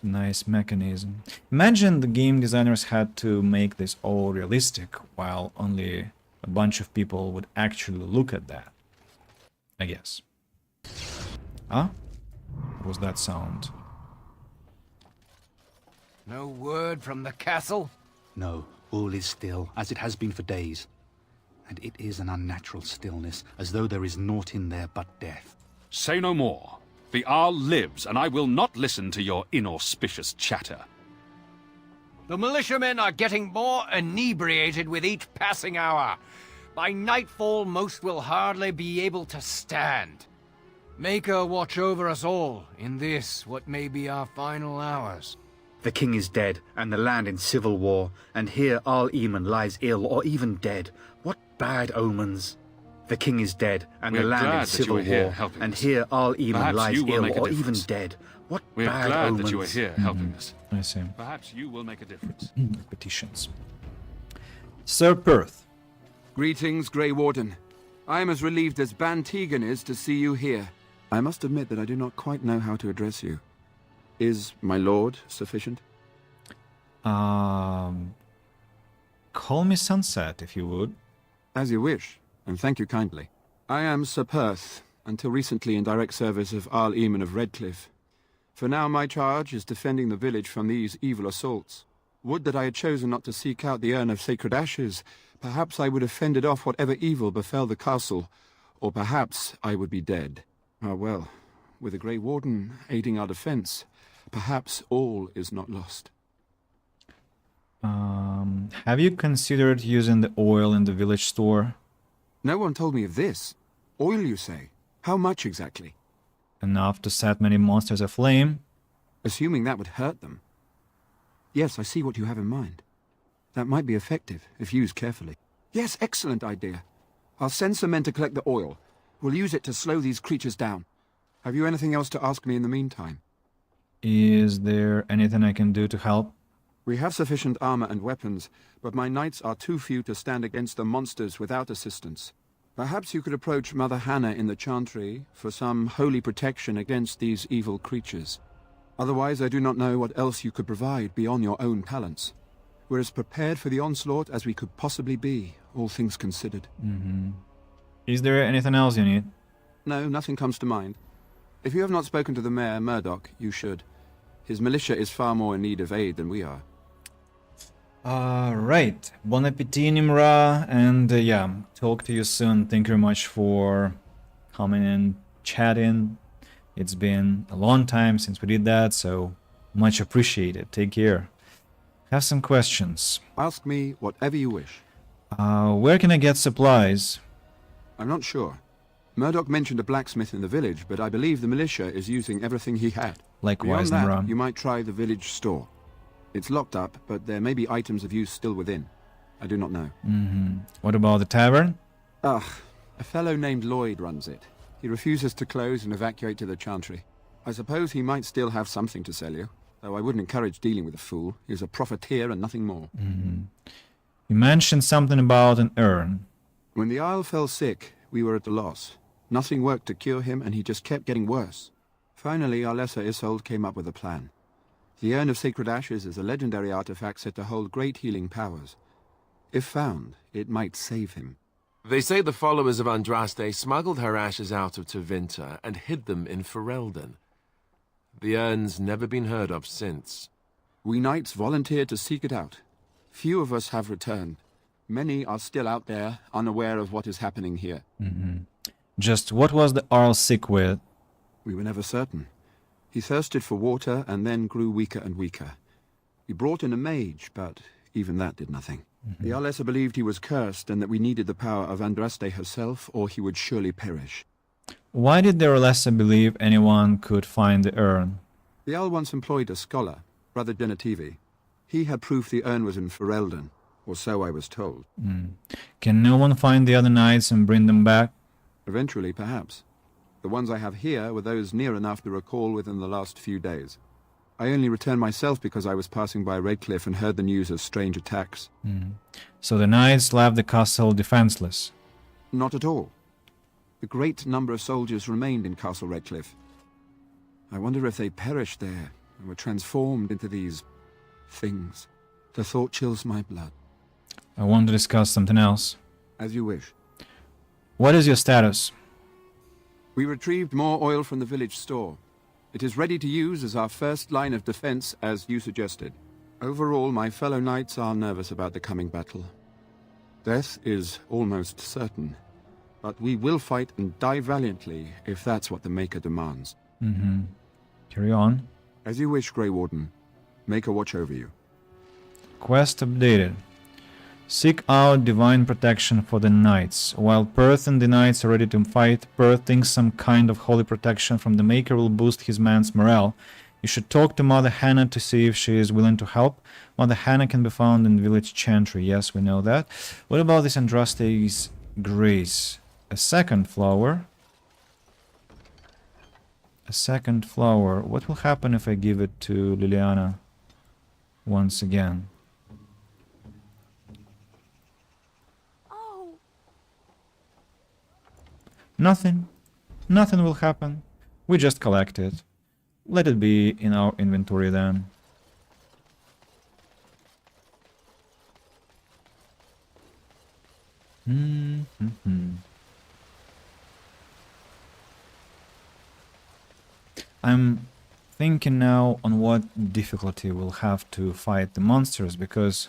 nice mechanism. Imagine the game designers had to make this all realistic while only a bunch of people would actually look at that. I guess. Huh? What was that sound? No word from the castle? No, all is still, as it has been for days. And it is an unnatural stillness, as though there is naught in there but death. Say no more. The Arl lives, and I will not listen to your inauspicious chatter. The militiamen are getting more inebriated with each passing hour. By nightfall, most will hardly be able to stand. Maker watch over us all in this, what may be our final hours. The king is dead, and the land in civil war, and here Arl Eamon lies ill or even dead. What bad omens! The king is dead, and the land in civil war, and here Arl Eamon lies ill or even dead. What We're bad glad omens! that you are here helping us. I see. Perhaps you will make a difference. Petitions. Sir Perth. Greetings, Grey Warden. I am as relieved as Ban Tegan is to see you here. I must admit that I do not quite know how to address you. Is my lord sufficient? Call me Sunset, if you would. As you wish, and thank you kindly. I am Sir Perth, until recently in direct service of Arl Eamon of Redcliffe. For now my charge is defending the village from these evil assaults. Would that I had chosen not to seek out the urn of sacred ashes. Perhaps I would have fended off whatever evil befell the castle, or perhaps I would be dead. Ah well, with the Grey Warden aiding our defense, perhaps all is not lost. Have you considered using the oil in the village store? No one told me of this. Oil, you say? How much exactly? Enough to set many monsters aflame? Assuming that would hurt them. Yes, I see what you have in mind. That might be effective, if used carefully. Yes, excellent idea. I'll send some men to collect the oil. We'll use it to slow these creatures down. Have you anything else to ask me in the meantime? Is there anything I can do to help? We have sufficient armor and weapons, but my knights are too few to stand against the monsters without assistance. Perhaps you could approach Mother Hannah in the Chantry for some holy protection against these evil creatures. Otherwise, I do not know what else you could provide beyond your own talents. We're as prepared for the onslaught as we could possibly be, all things considered. Is there anything else you need? No, nothing comes to mind. If you have not spoken to the mayor, Murdoch, you should. His militia is far more in need of aid than we are. Right. Bon appetit, Nimra, and yeah, talk to you soon. Thank you very much for coming and chatting. It's been a long time since we did that, so much appreciated. Take care. Have some questions. Ask me whatever you wish. Where can I get supplies? I'm not sure. Murdoch mentioned a blacksmith in the village, but I believe the militia is using everything he had. Likewise, Beyond Nimra. that, you might try the village store. It's locked up, but there may be items of use still within. I do not know. What about the tavern? A fellow named Lloyd runs it. He refuses to close and evacuate to the Chantry. I suppose he might still have something to sell you, though I wouldn't encourage dealing with a fool. He's a profiteer and nothing more. You mentioned something about an urn. When the Isle fell sick, we were at a loss. Nothing worked to cure him, and he just kept getting worse. Finally, our lesser Isolde came up with a plan. The Urn of Sacred Ashes is a legendary artifact said to hold great healing powers. If found, it might save him. They say the followers of Andraste smuggled her ashes out of Tevinter and hid them in Ferelden. The urn's never been heard of since. We knights volunteered to seek it out. Few of us have returned. Many are still out there, unaware of what is happening here. Just what was the Arl sick with? We were never certain. He thirsted for water and then grew weaker and weaker. We brought in a mage, but even that did nothing. The Arlessa believed he was cursed and that we needed the power of Andraste herself, or he would surely perish. Why did the Arlessa believe anyone could find the urn? The Arl once employed a scholar, Brother Genetivi. He had proof the urn was in Ferelden, or so I was told. Can no one find the other knights and bring them back? Eventually, perhaps. The ones I have here were those near enough to recall within the last few days. I only returned myself because I was passing by Redcliffe and heard the news of strange attacks. So the knights left the castle defenseless? Not at all. A great number of soldiers remained in Castle Redcliffe. I wonder if they perished there and were transformed into these things. The thought chills my blood. I want to discuss something else. As you wish. What is your status? We retrieved more oil from the village store. It is ready to use as our first line of defense, as you suggested. Overall, my fellow knights are nervous about the coming battle. Death is almost certain, but we will fight and die valiantly if that's what the Maker demands. Carry on. As you wish, Grey Warden. Maker watch over you. Quest updated. Seek out divine protection for the knights. While Perth and the knights are ready to fight, Perth thinks some kind of holy protection from the Maker will boost his man's morale. You should talk to Mother Hannah to see if she is willing to help. Mother Hannah can be found in village Chantry. Yes, we know that. What about this Andraste's Grace? A second flower. A second flower. What will happen if I give it to Liliana once again? Nothing. Nothing will happen. We just collect it. Let it be in our inventory then. I'm thinking now on what difficulty we'll have to fight the monsters, because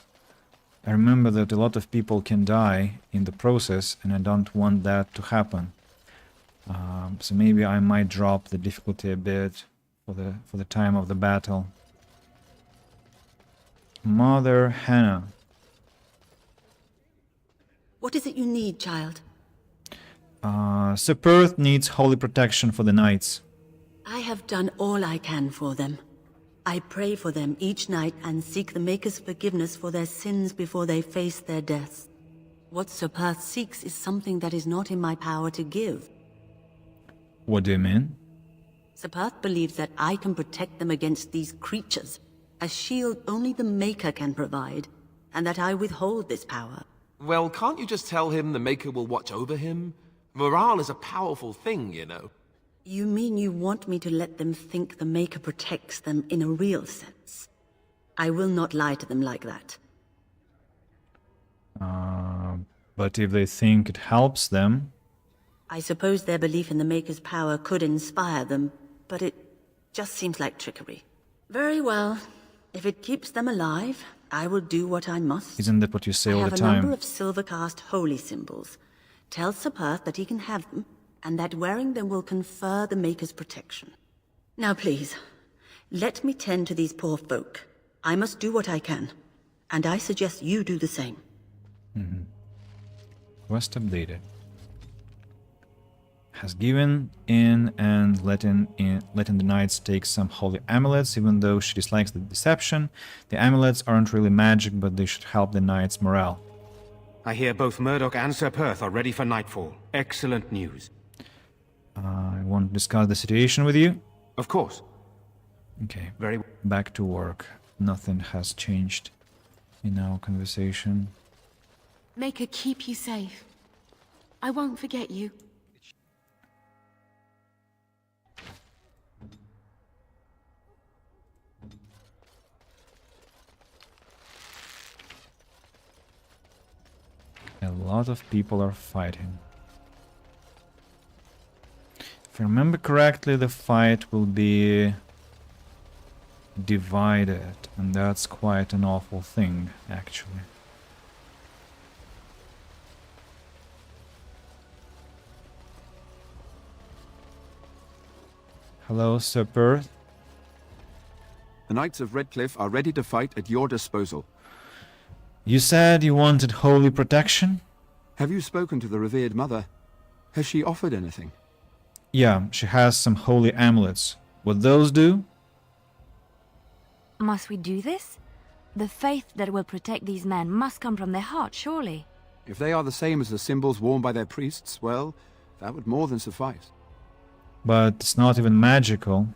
I remember that a lot of people can die in the process and I don't want that to happen. So maybe I might drop the difficulty a bit for the time of the battle. Mother Hannah. What is it you need, child? Sir Perth needs holy protection for the knights. I have done all I can for them. I pray for them each night and seek the Maker's forgiveness for their sins before they face their deaths. What Sir Perth seeks is something that is not in my power to give. What do you mean? Sir Perth believes that I can protect them against these creatures, a shield only the Maker can provide, and that I withhold this power. Well, can't you just tell him the Maker will watch over him? Morale is a powerful thing, you know. You mean you want me to let them think the Maker protects them in a real sense? I will not lie to them like that. But if they think it helps them... I suppose their belief in the Maker's power could inspire them, but it just seems like trickery. Very well. If it keeps them alive, I will do what I must. Isn't that what you say all the I have a time? number of silver-cast holy symbols. Tell Sir Perth that he can have them, and that wearing them will confer the Maker's protection. Now please, let me tend to these poor folk. I must do what I can, and I suggest you do the same. Quest updated. Has given in and letting the knights take some holy amulets, even though she dislikes the deception. The amulets aren't really magic, but they should help the knights' morale. I hear both Murdoch and Sir Perth are ready for nightfall. Excellent news. I want to discuss the situation with you. Of course. Okay. Very back to work. Nothing has changed in our conversation. Make her keep you safe. I won't forget you. A lot of people are fighting. If I remember correctly, the fight will be divided, and that's quite an awful thing, actually. Hello, Sir Perth. The Knights of Redcliffe are ready to fight at your disposal. You said you wanted holy protection? Have you spoken to the revered mother? Has she offered anything? Yeah, she has some holy amulets. What those do? Must we do this? The faith that will protect these men must come from their heart, surely. If they are the same as the symbols worn by their priests, well, that would more than suffice. But it's not even magical.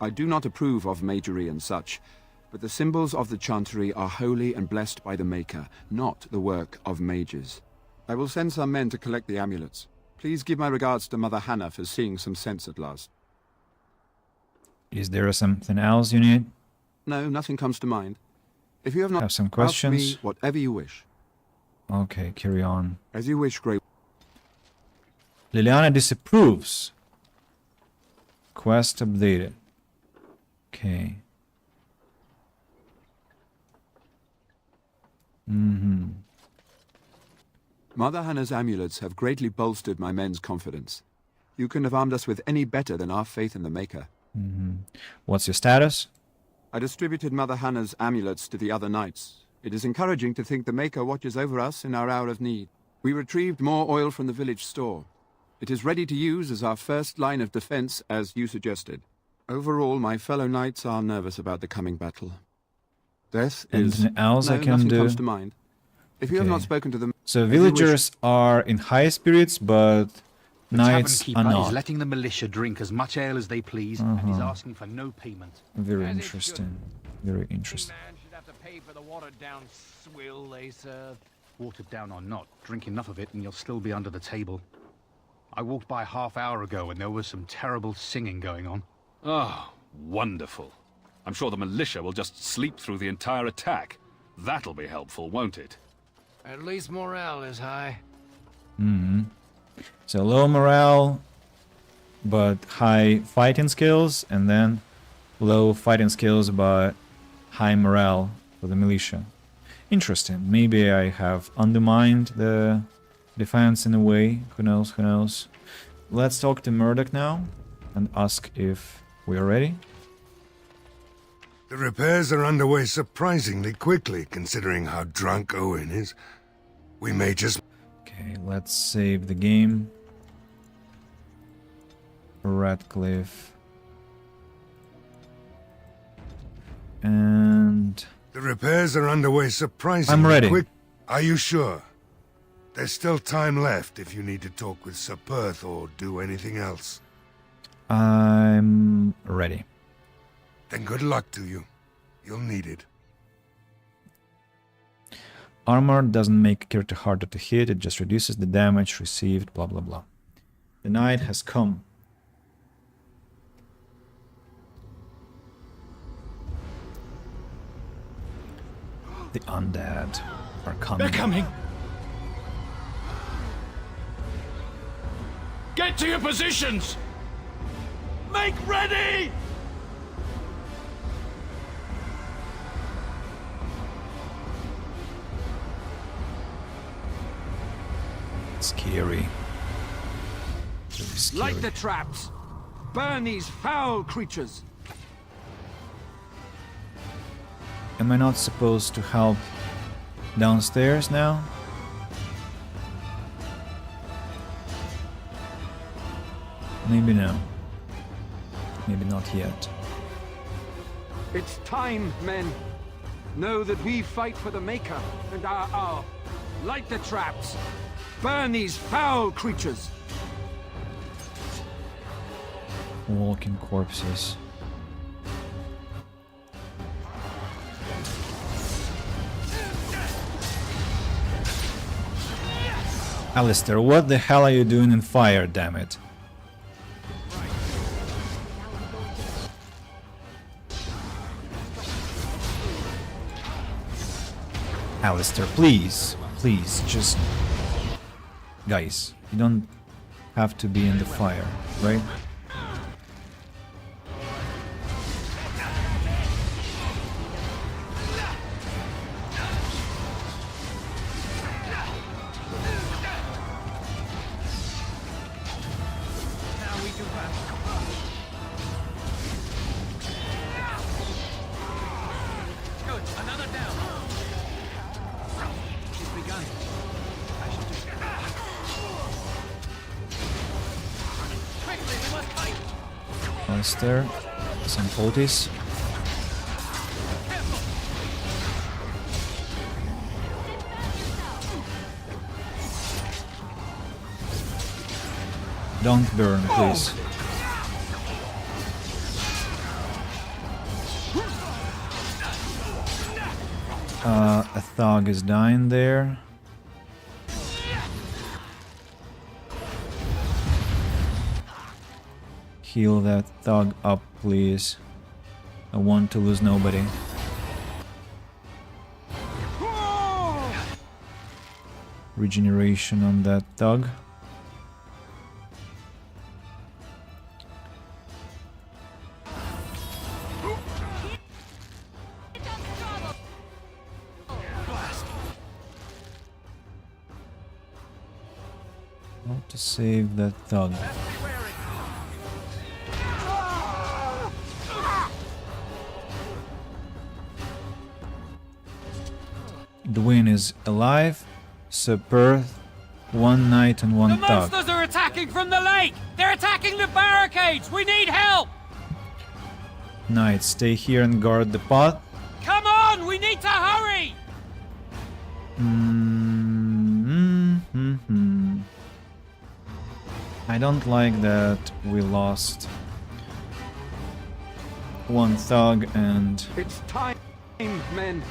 I do not approve of magery and such, but the symbols of the Chantry are holy and blessed by the Maker, not the work of mages. I will send some men to collect the amulets. Please give my regards to Mother Hannah for seeing some sense at last. Is there something else you need? No, nothing comes to mind. If you have not, have some questions? Ask me whatever you wish. Okay, carry on. As you wish, Grey. Liliana disapproves. Quest updated. Okay. Mother Hannah's amulets have greatly bolstered my men's confidence. You couldn't have armed us with any better than our faith in the Maker. What's your status? I distributed Mother Hannah's amulets to the other knights. It is encouraging to think the Maker watches over us in our hour of need. We retrieved more oil from the village store. It is ready to use as our first line of defense, as you suggested. Overall, my fellow knights are nervous about the coming battle. Death is... Anything else I can nothing do? comes to mind. If you have not spoken to them... So villagers are in high spirits, but The knights tavern are keeper not. is letting the militia drink as much ale as they please, and is asking for no payment. Very interesting. Very interesting. Should have to pay for the watered-down swill they serve. Watered down or not, drink enough of it and you'll still be under the table. I walked by half hour ago and there was some terrible singing going on. Oh, wonderful. I'm sure the militia will just sleep through the entire attack. That'll be helpful, won't it? At least morale is high. So low morale, but high fighting skills, and then low fighting skills but high morale for the militia. Interesting. Maybe I have undermined the defense in a way. Who knows, who knows. Let's talk to Murdoch now and ask if we are ready. The repairs are underway surprisingly quickly, considering how drunk Owen is. We may just... Okay, let's save the game. Redcliffe. And... The repairs are underway surprisingly I'm ready. quick. Are you sure? There's still time left if you need to talk with Sir Perth or do anything else. I'm ready. Then good luck to you. You'll need it. Armor doesn't make a character harder to hit, it just reduces the damage received, blah blah blah. The night has come. The undead are coming. They're coming! Get to your positions! Make ready! Scary. Really scary. Light the traps! Burn these foul creatures! Am I not supposed to help downstairs now? Maybe no. Maybe not yet. It's time, men. Know that we fight for the Maker and our hour. Light the traps! Burn these foul creatures! Walking corpses. Alistair, what the hell are you doing in fire, damn it? Alistair, please, please, just... Guys, you don't have to be in the fire, right? Alistair, some poultice. Don't burn, please. A thug is dying there. Heal that thug up, please. I want to lose nobody. Regeneration on that thug. How to save that thug? Dwayne is alive. Sir Perth, one knight and one The thug. monsters are attacking from the lake! They're attacking the barricades! We need help! Knight, stay here and guard the pot. Come on! We need to hurry! I don't like that we lost one thug and... It's time, men.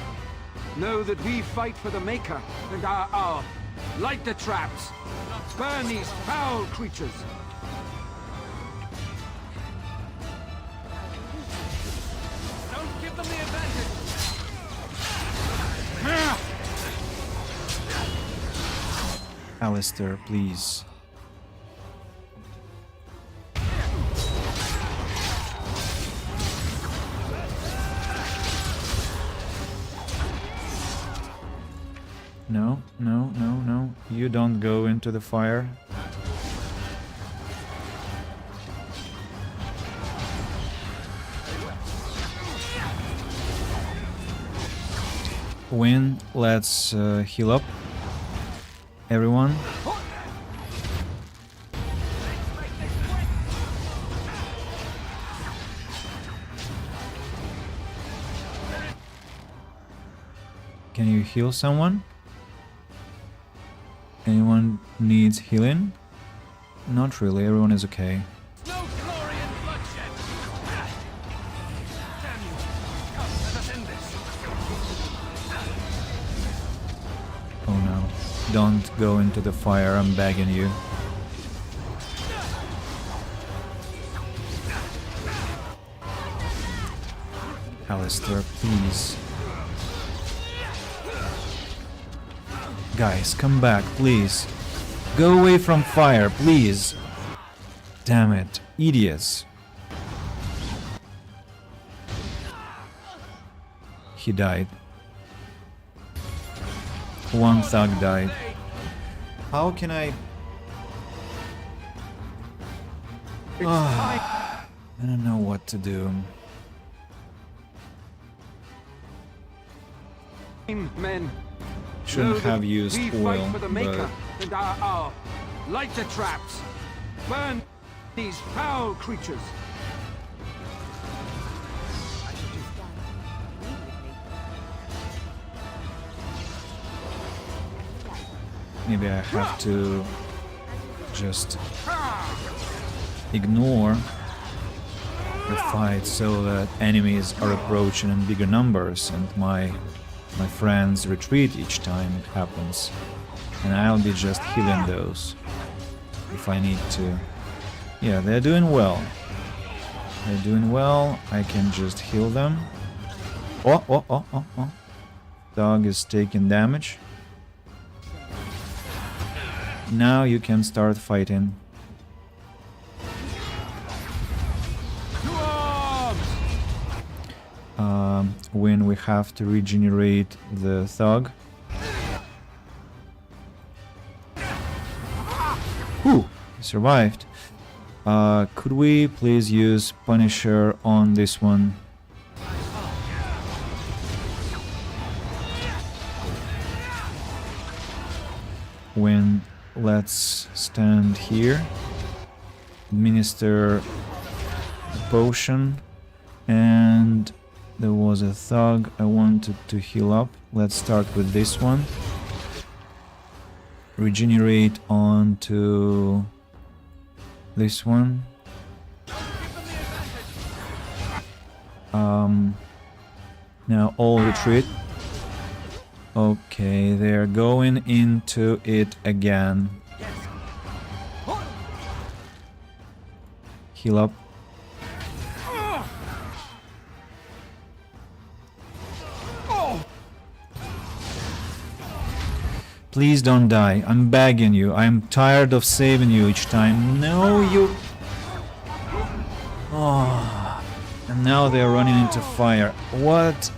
Know that we fight for the Maker and our hour. Light the traps. Burn these foul creatures. Don't give them the advantage! Alistair, please. No, no, no, no. You don't go into the fire. Win, let's heal up. Everyone. Can you heal someone? Anyone needs healing? Not really, everyone is okay. No glory in bloodshed! Damn you! Come, let us end this! Oh no. Don't go into the fire, I'm begging you. Alistair, please. Guys, come back, please. Go away from fire, please. Damn it, idiots. He died. One thug died. How can I... I don't know what to do. Men. Shouldn't have used we oil, fight for the Maker but... and our hour. Light the traps. Burn these foul creatures. Maybe I have to just ignore the fight so that enemies are approaching in bigger numbers and my friends retreat each time it happens. And I'll be just healing those if I need to. Yeah, they're doing well. They're doing well. I can just heal them. Oh. Dog is taking damage. Now you can start fighting. When we have to regenerate the Thug. Whew, he survived. Could we please use Punisher on this one? When let's stand here, administer a potion, and there was a Thug I wanted to heal up. Let's start with this one. Regenerate onto this one. Now all retreat. Okay, they're going into it again. Heal up. Please don't die. I'm begging you. I'm tired of saving you each time. No, you... Oh. And now they're running into fire. What?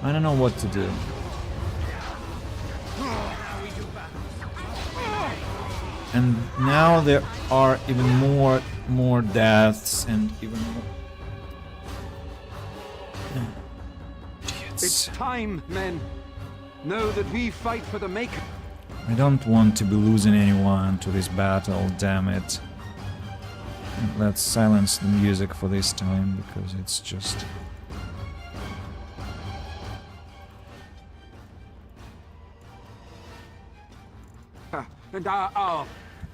I don't know what to do. And now there are even more deaths and even more... It's time, men. Know that we fight for the Maker. I don't want to be losing anyone to this battle, damn it. Let's silence the music for this time, because it's just... And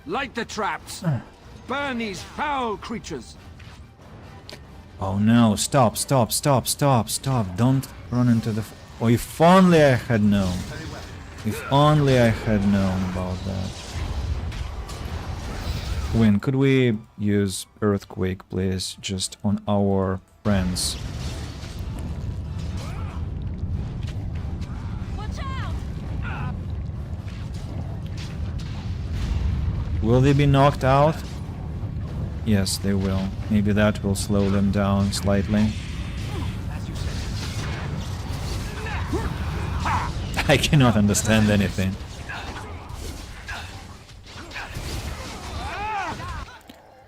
light the traps. Burn these foul creatures. Oh no, stop. Don't run into the... Oh, if only I had known. If only I had known about that. Win, could we use Earthquake, please? Just on our friends. Will they be knocked out? Yes, they will. Maybe that will slow them down slightly. I cannot understand anything.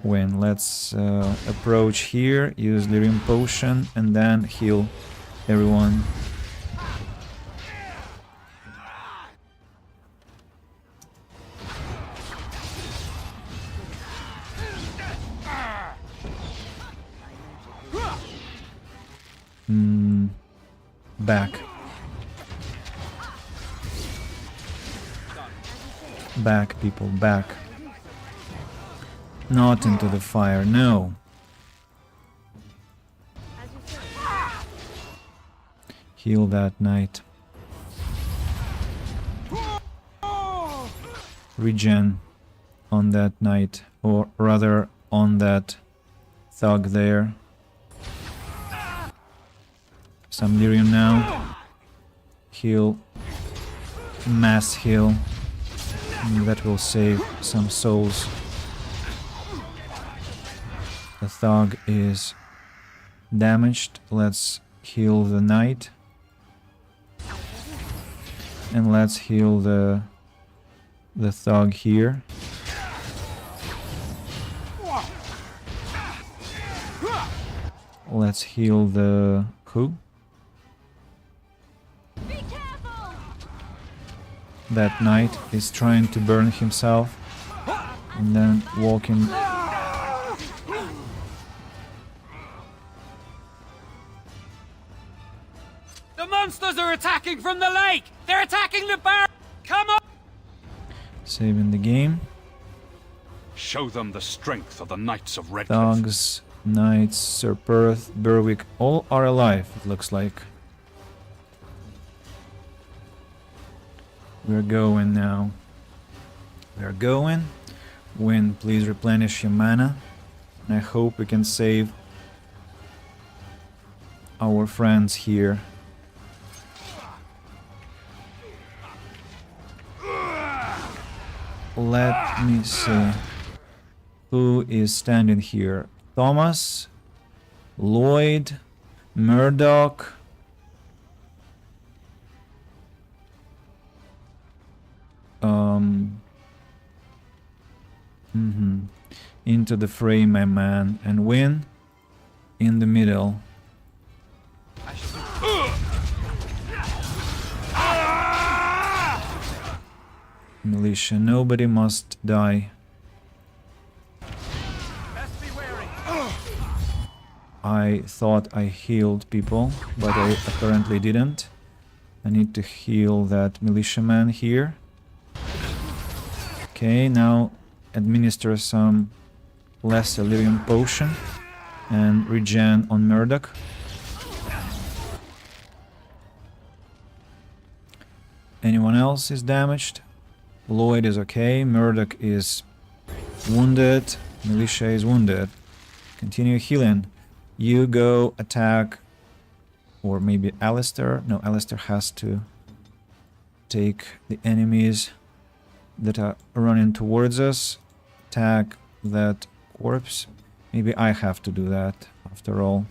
When let's approach here, use Lyrium Potion, and then heal everyone. Back. Back, people, back. Not into the fire, no. Heal that knight. Regen on that knight, or rather on that Thug there. Some lyrium now. Heal. Mass heal. And that will save some souls. The Thug is damaged. Let's heal the knight. And let's heal the Thug here. Let's heal the who? That knight is trying to burn himself and then walking. The monsters are attacking! attacking from the lake! They're attacking the bar! Come on! Saving the game. Show them the strength of the Knights of Redcliffe. Dogs, Knights, Sir Perth, Berwick, all are alive, it looks like. We're going now. We're going. Win, please replenish your mana. And I hope we can save our friends here. Let me see. Who is standing here? Thomas, Lloyd, Murdoch. Into the fray, my man, and Win in the middle. Militia, nobody must die. I thought I healed people, but I apparently didn't. I need to heal that militiaman here. Okay, now administer some less Illyrium potion and regen on Murdoch. Anyone else is damaged? Lloyd is okay, Murdoch is wounded, Militia is wounded. Continue healing. You go attack, or maybe Alistair. No, Alistair has to take the enemies that are running towards us. Attack that corpse. Maybe I have to do that after all.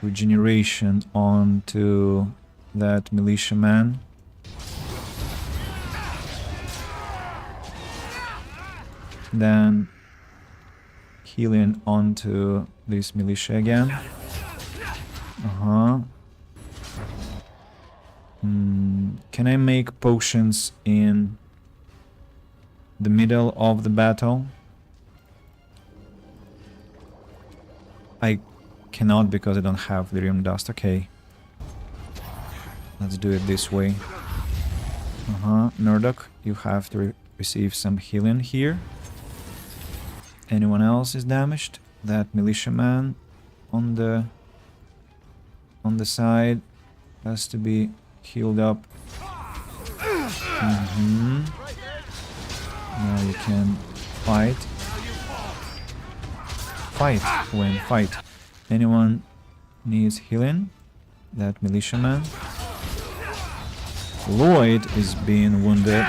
Regeneration onto that militiaman. Then healing onto this militia again. Can I make potions in the middle of the battle? I cannot because I don't have Lyrium Dust. Okay. Let's do it this way. Murdoch, you have to receive some healing here. Anyone else is damaged? That militiaman on the side has to be healed up. Now you can fight. Fight. Anyone needs healing? That militiaman. Lloyd is being wounded.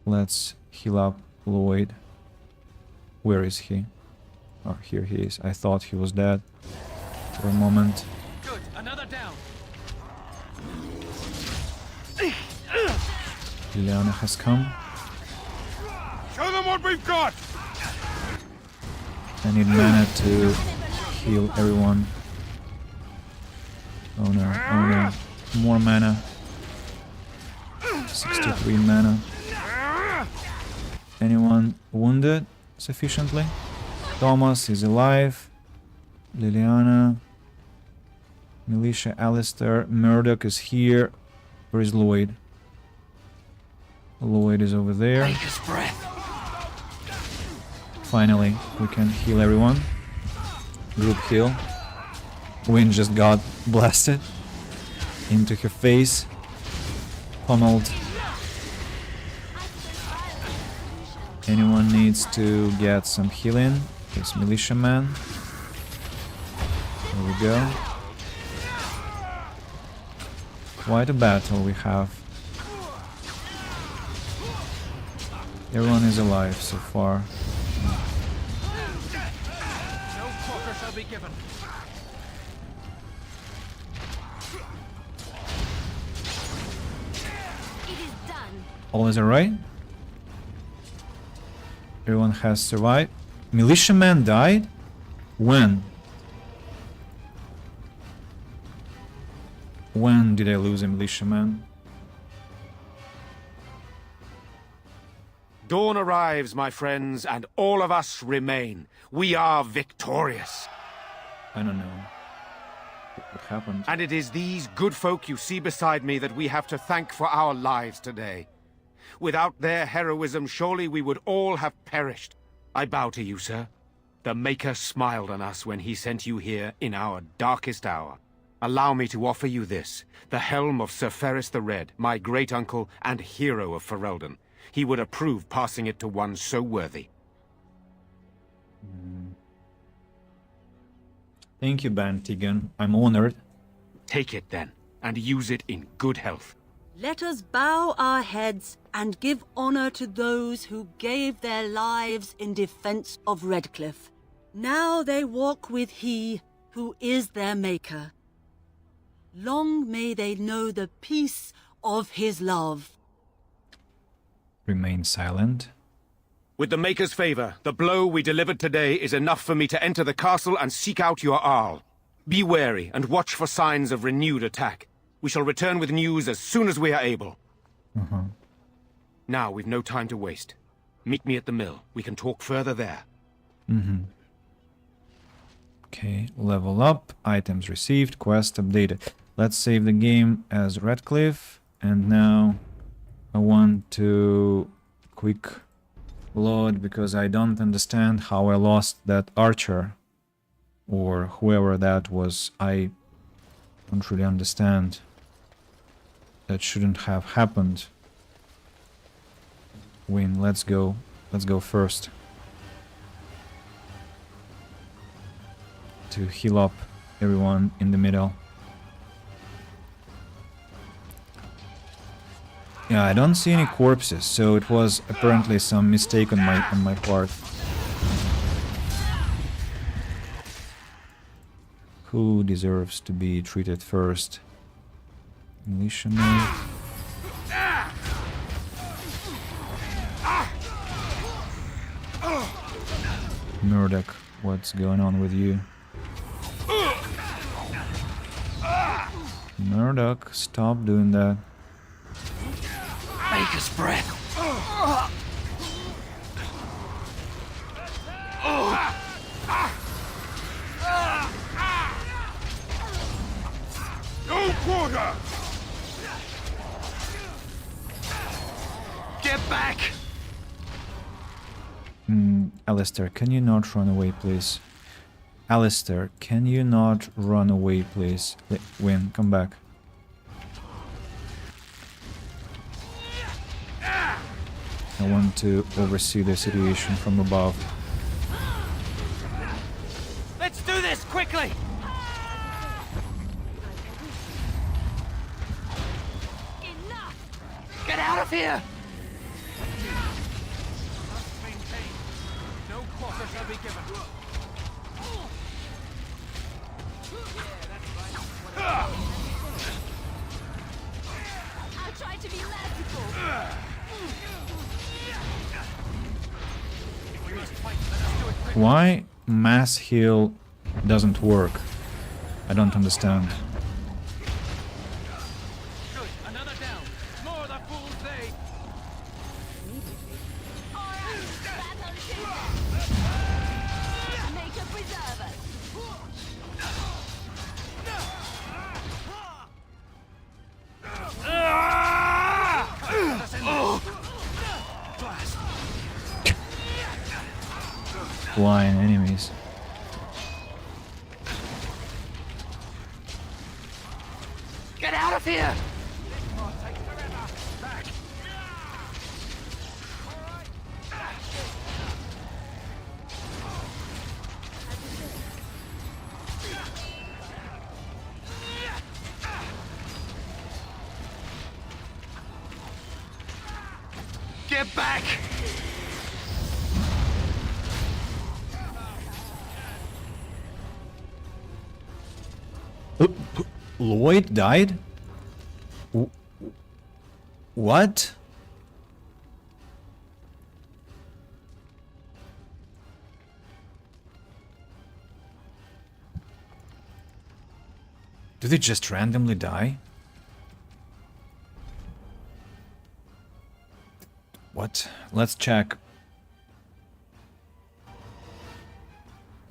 Let's heal up Lloyd. Where is he? Oh, here he is. I thought he was dead for a moment. Good, another down. Liliana has come. Show them what we've got! I need mana to heal everyone. Oh no. More mana. 63 mana. Anyone wounded sufficiently? Thomas is alive. Liliana. Militia, Alistair. Murdoch is here. Where is Lloyd? Lloyd is over there. Maker's breath. Finally, we can heal everyone. Group heal. Win just got blasted into her face. Pummeled. Anyone needs to get some healing? This militiaman. There we go. Quite a battle we have. Everyone is alive so far. No quarter shall be given. All is alright? Everyone has survived. Militiaman died? When? When did I lose a militiaman? Dawn arrives, my friends, and all of us remain. We are victorious. I don't know. What happened? And it is these good folk you see beside me that we have to thank for our lives today. Without their heroism, surely we would all have perished. I bow to you, sir. The Maker smiled on us when he sent you here in our darkest hour. Allow me to offer you this, the helm of Sir Ferris the Red, my great-uncle and hero of Ferelden. He would approve passing it to one so worthy. Thank you, Ban Tegan. I'm honored. Take it then, and use it in good health. Let us bow our heads and give honor to those who gave their lives in defense of Redcliffe. Now they walk with he who is their maker. Long may they know the peace of his love. Remain silent. With the Maker's favor, the blow we delivered today is enough for me to enter the castle and seek out your Arl. Be wary and watch for signs of renewed attack. We shall return with news as soon as we are able. Now we've no time to waste. Meet me at the mill. We can talk further there. Okay, level up, items received, quest updated. Let's save the game as Redcliffe, and now I want to quick load because I don't understand how I lost that archer or whoever that was. I don't really understand. That shouldn't have happened. Win, let's go. Let's go first. To heal up everyone in the middle. Yeah, I don't see any corpses, so it was apparently some mistake on my part. Who deserves to be treated first? Militiamen. Murdoch, what's going on with you? Murdoch, stop doing that. Maker's breath. No quarter! Get back! Alistair, can you not run away, please? Alistair, can you not run away, please? Win, come back. I want to oversee the situation from above. Let's do this quickly! Enough! Get out of here! No quarter shall be given. I'll try to be merciful. Why mass heal doesn't work? I don't understand. Good, another down. More the fools they. Make a preserve us. Flying enemies. Get out of here! Get back! Lloyd died? What? Do they just randomly die? What Let's check.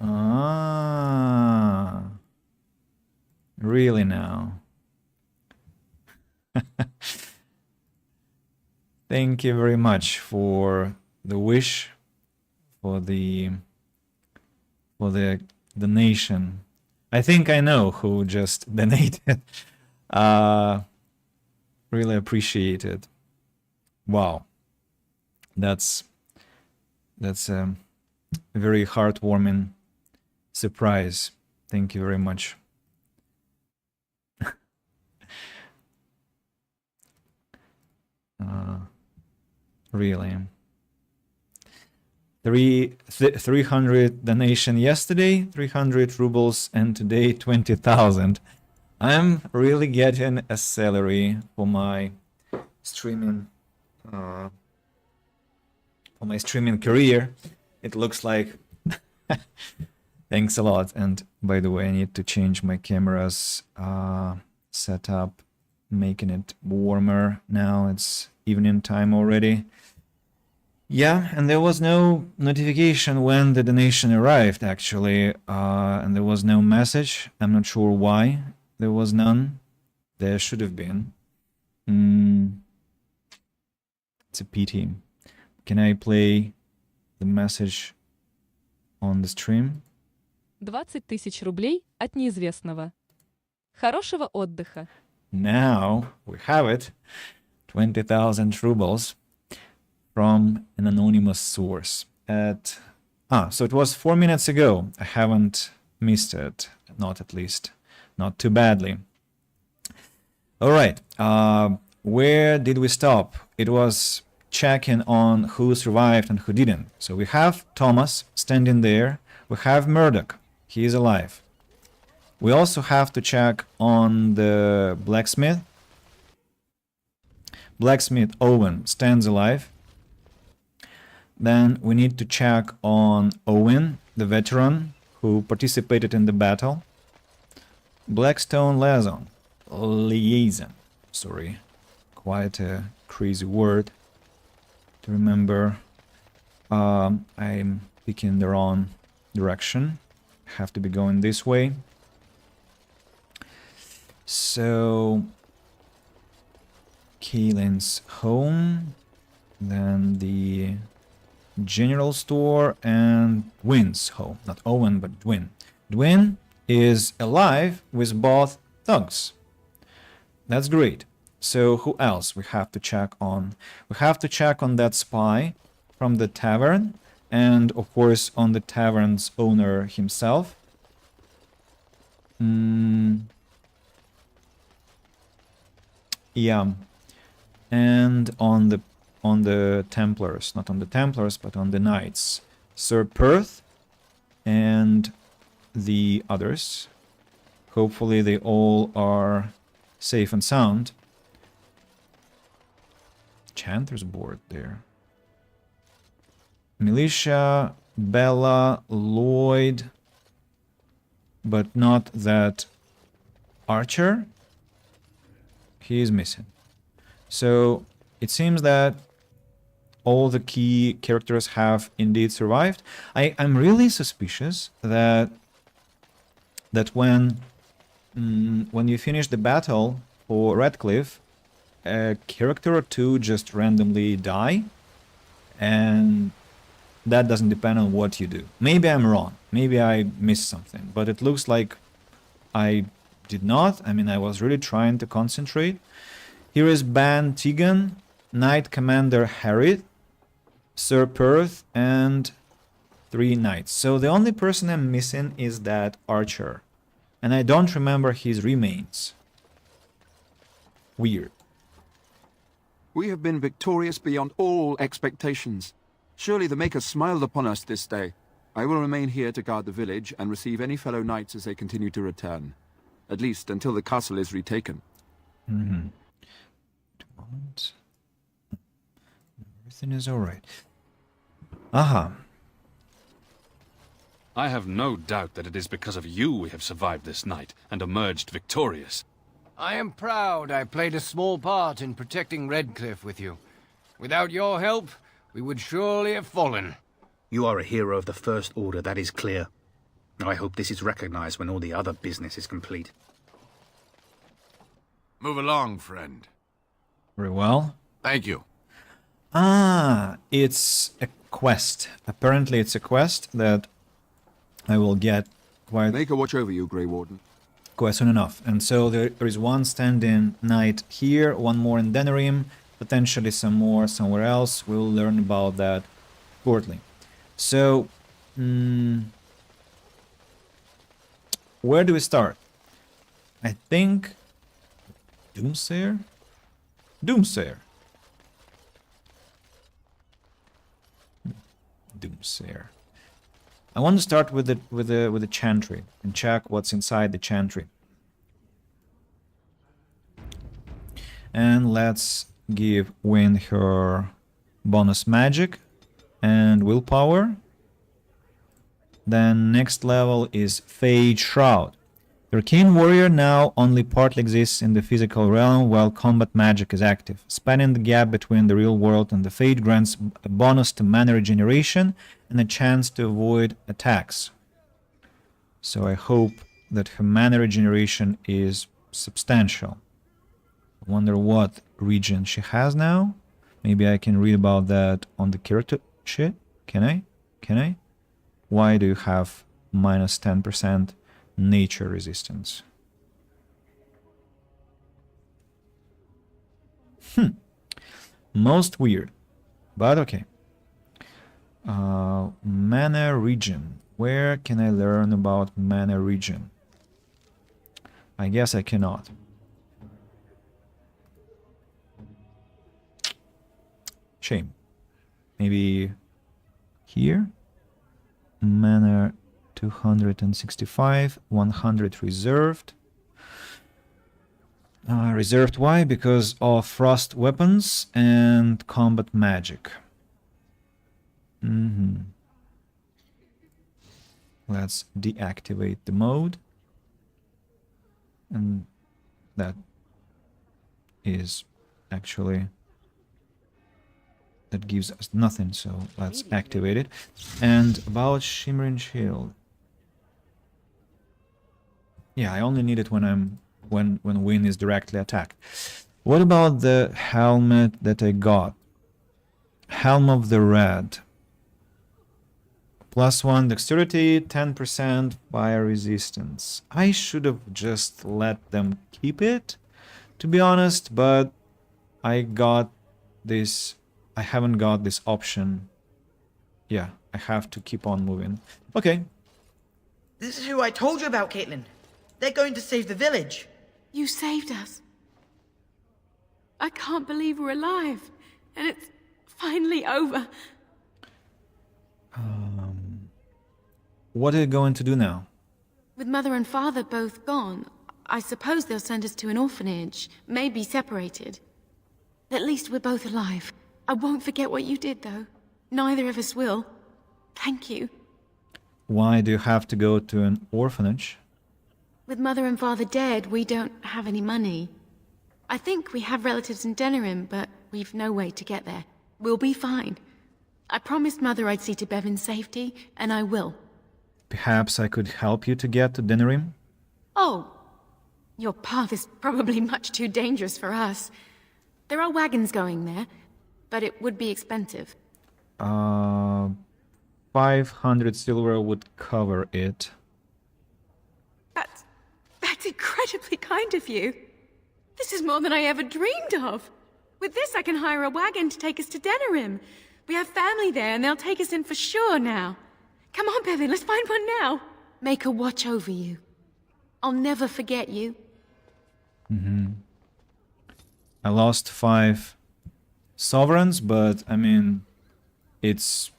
Ah, really now? Thank you very much for the wish, for the donation. I think I know who just donated. Really appreciate it. Wow, that's a very heartwarming surprise. Thank you very much. Really. 300 donation yesterday, 300 rubles, and today 20,000. I'm really getting a salary for my streaming career. It looks like. Thanks a lot. And by the way, I need to change my camera's setup, making it warmer now. It's evening time already. Yeah, and there was no notification when the donation arrived, actually, and there was no message. I'm not sure why there was none. There should have been. It's a pity. Can I play the message on the stream? 20 тысяч рублей от неизвестного. Хорошего отдыха. Now we have it. 20,000 rubles from an anonymous source. So it was 4 minutes ago. I haven't missed it. Not at least. Not too badly. All right. Where did we stop? It was checking on who survived and who didn't. So we have Thomas standing there. We have Murdoch. He is alive. We also have to check on the blacksmith. Blacksmith Owen stands alive. Then we need to check on Owen, the veteran who participated in the battle. Blackstone liaison. Sorry, quite a crazy word to remember. I'm picking the wrong direction. Have to be going this way. So Kaylin's home, then the general store, and Dwin's home. Not Owen, but Dwin. Dwin is alive with both thugs. That's great. So who else we have to check on? We have to check on that spy from the tavern, and of course on the tavern's owner himself. Yeah. And on the Templars, not on the Templars, but on the Knights. Sir Perth and the others. Hopefully they all are safe and sound. Chanter's board there. Militia, Bella, Lloyd, but not that Archer. He is missing. So it seems that all the key characters have indeed survived. I'm really suspicious that when you finish the battle for Redcliffe, a character or two just randomly die, and that doesn't depend on what you do. Maybe I'm wrong. Maybe I missed something, but it looks like I did not. I mean, I was really trying to concentrate. Here is Ban Tegan, Knight Commander Harriet, Sir Perth, and 3 knights. So the only person I'm missing is that Archer, and I don't remember his remains. Weird. We have been victorious beyond all expectations. Surely the Maker smiled upon us this day. I will remain here to guard the village and receive any fellow knights as they continue to return. At least until the castle is retaken. Moment. Everything is alright. Aha. I have no doubt that it is because of you we have survived this night and emerged victorious. I am proud I played a small part in protecting Redcliffe with you. Without your help, we would surely have fallen. You are a hero of the First Order, that is clear. I hope this is recognized when all the other business is complete. Move along, friend. Very well. Thank you. Ah, it's a quest. Apparently it's a quest that I will get quite... Make a watch over you, Grey Warden. Quite soon enough. And so there is one standing knight here, one more in Denerim, potentially some more somewhere else. We'll learn about that shortly. So, where do we start? I think Doomsayer? Doomsayer. Doomsayer. I want to start with the chantry and check what's inside the chantry. And let's give Wynne her bonus magic and willpower. Then next level is Fade Shroud. The arcane warrior now only partly exists in the physical realm while combat magic is active. Spanning the gap between the real world and the Fade grants a bonus to mana regeneration and a chance to avoid attacks. So I hope that her mana regeneration is substantial. I wonder what regen she has now. Maybe I can read about that on the character sheet. Can I? Can I? Why do you have minus 10% nature resistance? Most weird, but okay. Mana regen. Where can I learn about mana regen? I guess I cannot. Shame. Maybe here? Mana 265, 100 reserved. Reserved why? Because of frost weapons and combat magic. Let's deactivate the mode. And that is actually... that gives us nothing, so let's activate it. And about Shimmering Shield. Yeah, I only need it when Wynne is directly attacked. What about the helmet that I got? Helm of the Red. +1 dexterity, 10% fire resistance. I should have just let them keep it, to be honest, but I got this... I haven't got this option. Yeah, I have to keep on moving. Okay. This is who I told you about, Caitlin. They're going to save the village. You saved us. I can't believe we're alive. And it's finally over. What are you going to do now? With Mother and Father both gone, I suppose they'll send us to an orphanage. Maybe separated. At least we're both alive. I won't forget what you did, though. Neither of us will. Thank you. Why do you have to go to an orphanage? With Mother and Father dead, we don't have any money. I think we have relatives in Denerim, but we've no way to get there. We'll be fine. I promised Mother I'd see to Bevan's safety, and I will. Perhaps I could help you to get to Denerim? Oh, your path is probably much too dangerous for us. There are wagons going there, but it would be expensive. 500 silver would cover it. That's incredibly kind of you. This is more than I ever dreamed of. With this, I can hire a wagon to take us to Denerim. We have family there, and they'll take us in for sure now. Come on, Bevan, let's find one now. Make her watch over you. I'll never forget you. I lost 5 sovereigns, but I mean, it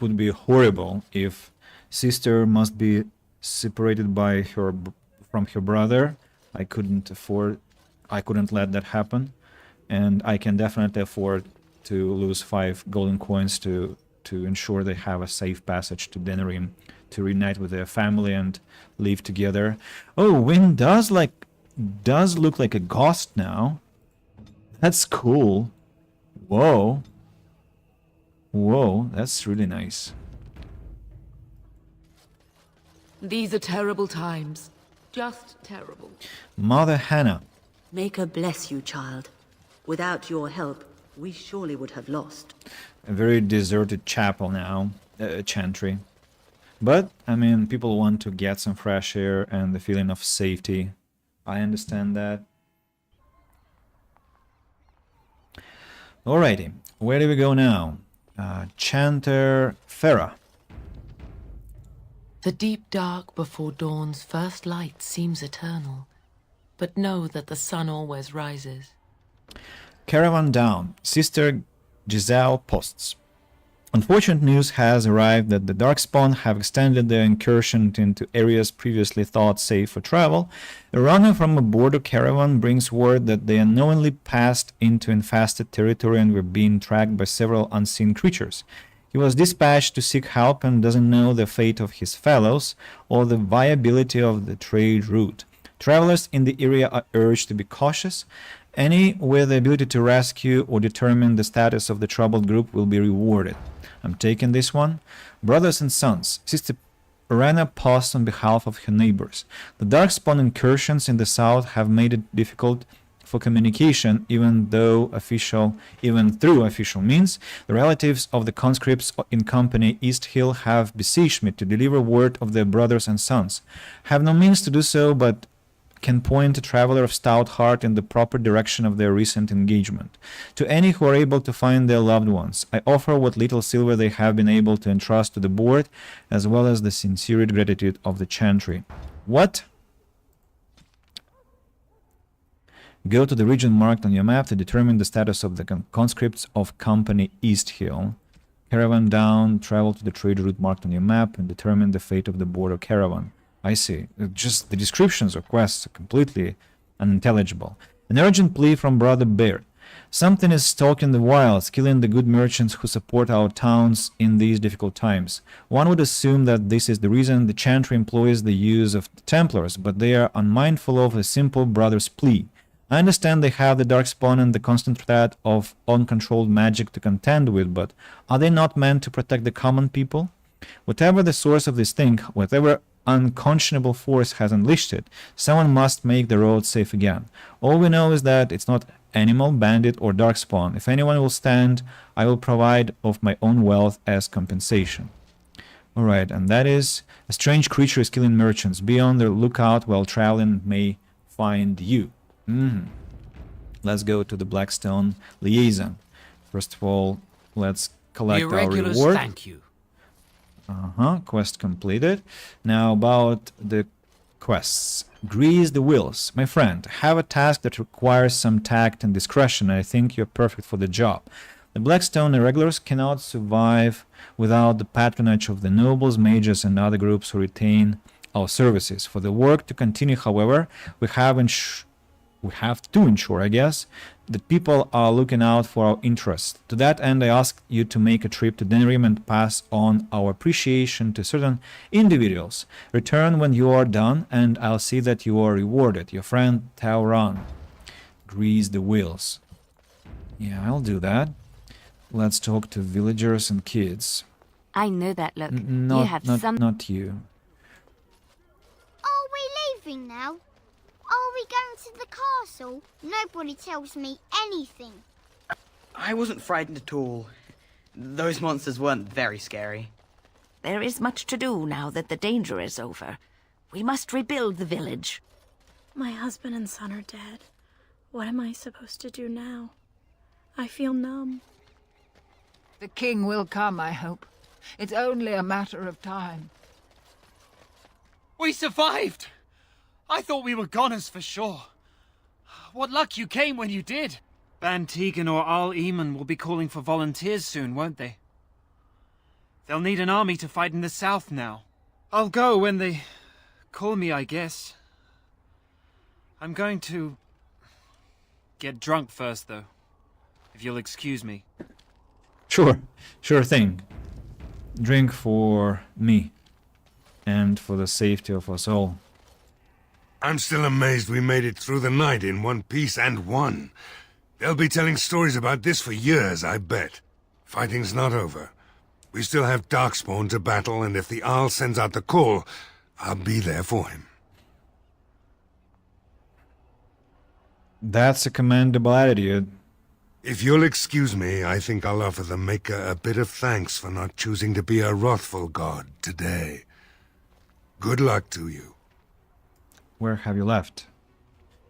would be horrible if sister must be separated by from her brother. I couldn't let that happen, and I can definitely afford to lose 5 golden coins to ensure they have a safe passage to Denerim to reunite with their family and live together. Oh, Wynne does look like a ghost now. That's cool. Whoa. Whoa, that's really nice. These are terrible times. Just terrible. Mother Hannah. Maker bless you, child. Without your help, we surely would have lost. A very deserted chapel now, chantry. But, I mean, people want to get some fresh air and the feeling of safety. I understand that. Alrighty, where do we go now? Chanter Farah. The deep dark before dawn's first light seems eternal, but know that the sun always rises. Caravan down. Sister Giselle posts. Unfortunate news has arrived that the Darkspawn have extended their incursion into areas previously thought safe for travel. A runner from a border caravan brings word that they unknowingly passed into infested territory and were being tracked by several unseen creatures. He was dispatched to seek help and doesn't know the fate of his fellows or the viability of the trade route. Travelers in the area are urged to be cautious. Any with the ability to rescue or determine the status of the troubled group will be rewarded. I'm taking this one. Brothers and sons, Sister Rena paused on behalf of her neighbors. The Darkspawn incursions in the south have made it difficult for communication, even through official means. The relatives of the conscripts in Company East Hill have besieged me to deliver word of their brothers and sons. Have no means to do so, but can point a traveler of stout heart in the proper direction of their recent engagement. To any who are able to find their loved ones, I offer what little silver they have been able to entrust to the board, as well as the sincere gratitude of the chantry. What? Go to the region marked on your map to determine the status of the conscripts of Company East Hill. Caravan down, travel to the trade route marked on your map and determine the fate of the border caravan. I see. Just the descriptions of quests are completely unintelligible. An urgent plea from Brother Baird. Something is stalking the wilds, killing the good merchants who support our towns in these difficult times. One would assume that this is the reason the chantry employs the use of the Templars, but they are unmindful of a simple brother's plea. I understand they have the Darkspawn and the constant threat of uncontrolled magic to contend with, but are they not meant to protect the common people? Whatever the source of this thing, whatever unconscionable force has unleashed it, someone must make the road safe again. All we know is that it's not animal, bandit, or Darkspawn. If anyone will stand, I will provide of my own wealth as compensation. Alright, and that is, a strange creature is killing merchants. Be on the lookout while traveling, may find you. Let's go to the Blackstone Liaison. First of all, let's collect our reward. Thank you. Quest completed. Now about the quests. Grease the wheels. My friend, have a task that requires some tact and discretion. I think you're perfect for the job. The Blackstone Irregulars cannot survive without the patronage of the nobles, mages, and other groups who retain our services. For the work to continue, however, we have to ensure, I guess, that people are looking out for our interests. To that end, I ask you to make a trip to Denrim and pass on our appreciation to certain individuals. Return when you are done, and I'll see that you are rewarded. Your friend Tauran. Grease the wheels. Yeah, I'll do that. Let's talk to villagers and kids. I know that look. Not you. Are we leaving now? Are we going to the castle? Nobody tells me anything. I wasn't frightened at all. Those monsters weren't very scary. There is much to do now that the danger is over. We must rebuild the village. My husband and son are dead. What am I supposed to do now? I feel numb. The king will come, I hope. It's only a matter of time. We survived! I thought we were goners for sure. What luck you came when you did. Ban Tegan or Al Eamon will be calling for volunteers soon, won't they? They'll need an army to fight in the south now. I'll go when they call me, I guess. I'm going to get drunk first, though, if you'll excuse me. Sure thing. Drink for me and for the safety of us all. I'm still amazed we made it through the night in one piece and won. They'll be telling stories about this for years, I bet. Fighting's not over. We still have Darkspawn to battle, and if the Arl sends out the call, I'll be there for him. That's a commendable attitude. If you'll excuse me, I think I'll offer the Maker a bit of thanks for not choosing to be a wrathful god today. Good luck to you. Where have you left?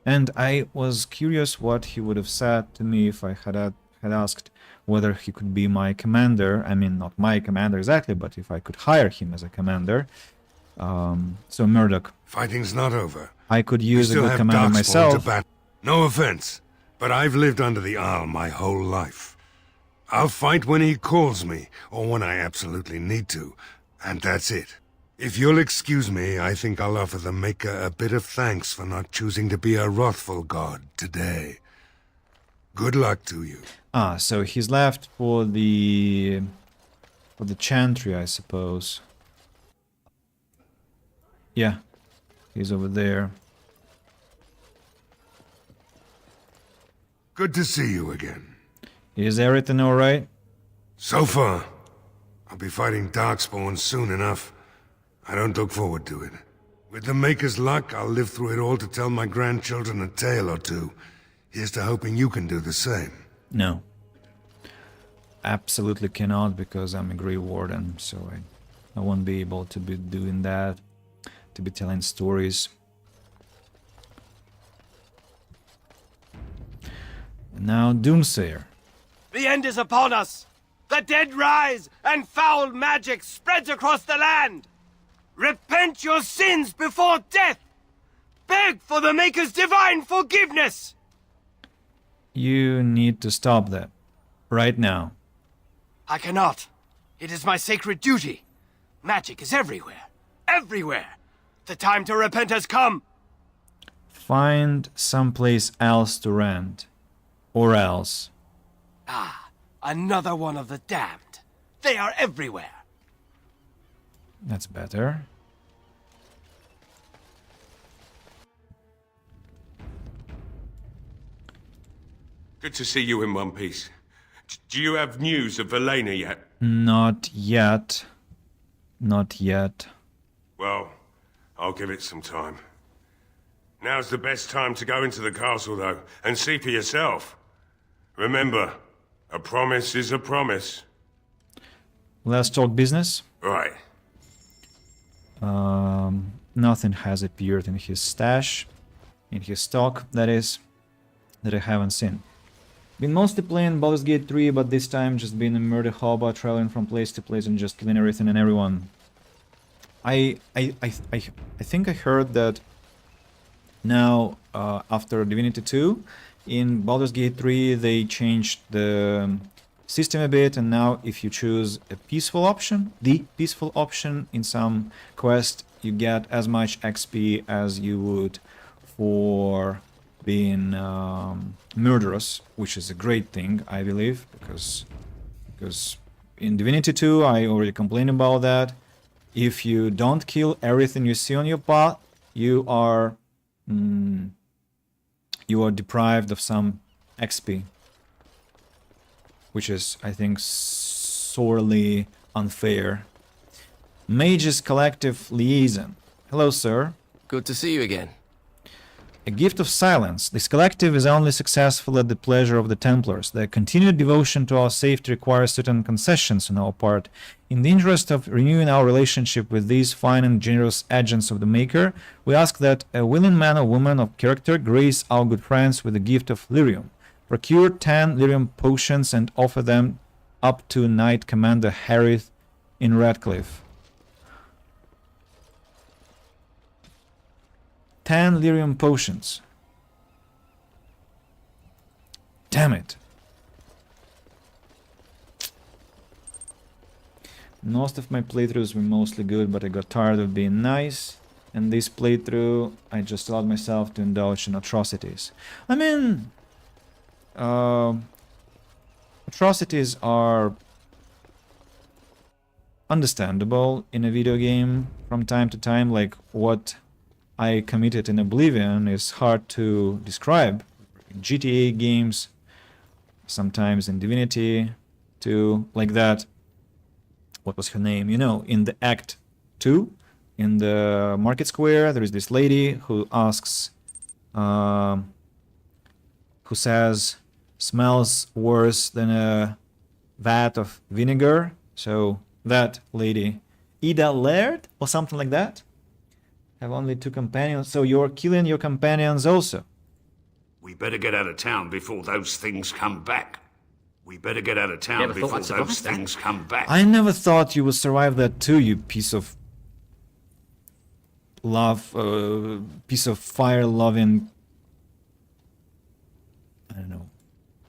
And I was curious what he would have said to me if I had asked whether he could be my commander. I mean, not my commander exactly, but if I could hire him as a commander. So Murdoch. Fighting's not over. I could use a good commander myself. No offense, but I've lived under the Arl my whole life. I'll fight when he calls me, or when I absolutely need to, and that's it. If you'll excuse me, I think I'll offer the Maker a bit of thanks for not choosing to be a wrathful god today. Good luck to you. Ah, so he's left for the Chantry, I suppose. Yeah, he's over there. Good to see you again. Is everything alright? So far. I'll be fighting Darkspawn soon enough. I don't look forward to it. With the Maker's luck, I'll live through it all to tell my grandchildren a tale or two. Here's to hoping you can do the same. No. Absolutely cannot, because I'm a Grey Warden, so I won't be able to be doing that, to be telling stories. Now, Doomsayer. The end is upon us! The dead rise, and foul magic spreads across the land! Repent your sins before death! Beg for the Maker's divine forgiveness! You need to stop that. Right now. I cannot. It is my sacred duty. Magic is everywhere. Everywhere! The time to repent has come! Find someplace else to rent. Or else. Ah, another one of the damned. They are everywhere. That's better. Good to see you in one piece. Do you have news of Valena yet? Not yet. Not yet. Well, I'll give it some time. Now's the best time to go into the castle, though, and see for yourself. Remember, a promise is a promise. Let's talk business. Right. Nothing has appeared in his stash, in his stock, that is, that I haven't seen. Been mostly playing Baldur's Gate 3, but this time just being a murder hobo, traveling from place to place and just killing everything and everyone. I think I heard that now, after Divinity 2, in Baldur's Gate 3 they changed the system a bit, and now if you choose a peaceful option, the peaceful option in some quest, you get as much XP as you would for being murderous, which is a great thing, I believe, because in Divinity 2 I already complained about that. If you don't kill everything you see on your path, you are deprived of some XP, which is, I think, sorely unfair. Mages Collective Liaison. Hello, sir. Good to see you again. A gift of silence. This collective is only successful at the pleasure of the Templars. Their continued devotion to our safety requires certain concessions on our part. In the interest of renewing our relationship with these fine and generous agents of the Maker, we ask that a willing man or woman of character grace our good friends with the gift of lyrium. Procure 10 lyrium potions and offer them up to Knight Commander Harith in Redcliffe. 10 lyrium potions. Damn it. Most of my playthroughs were mostly good, but I got tired of being nice. And this playthrough, I just allowed myself to indulge in atrocities. I mean, atrocities are understandable in a video game from time to time, like what I committed in Oblivion is hard to describe. In GTA games, sometimes in Divinity to, like that, what was her name? You know, in the Act 2, in the market square, there is this lady who asks, who says, smells worse than a vat of vinegar. So that lady, Ida Laird or something like that, have only 2 companions. So you're killing your companions also. We better get out of town before those things come back. We better get out of town before those things come back. I never thought you would survive that too, you piece of piece of fire-loving, I don't know.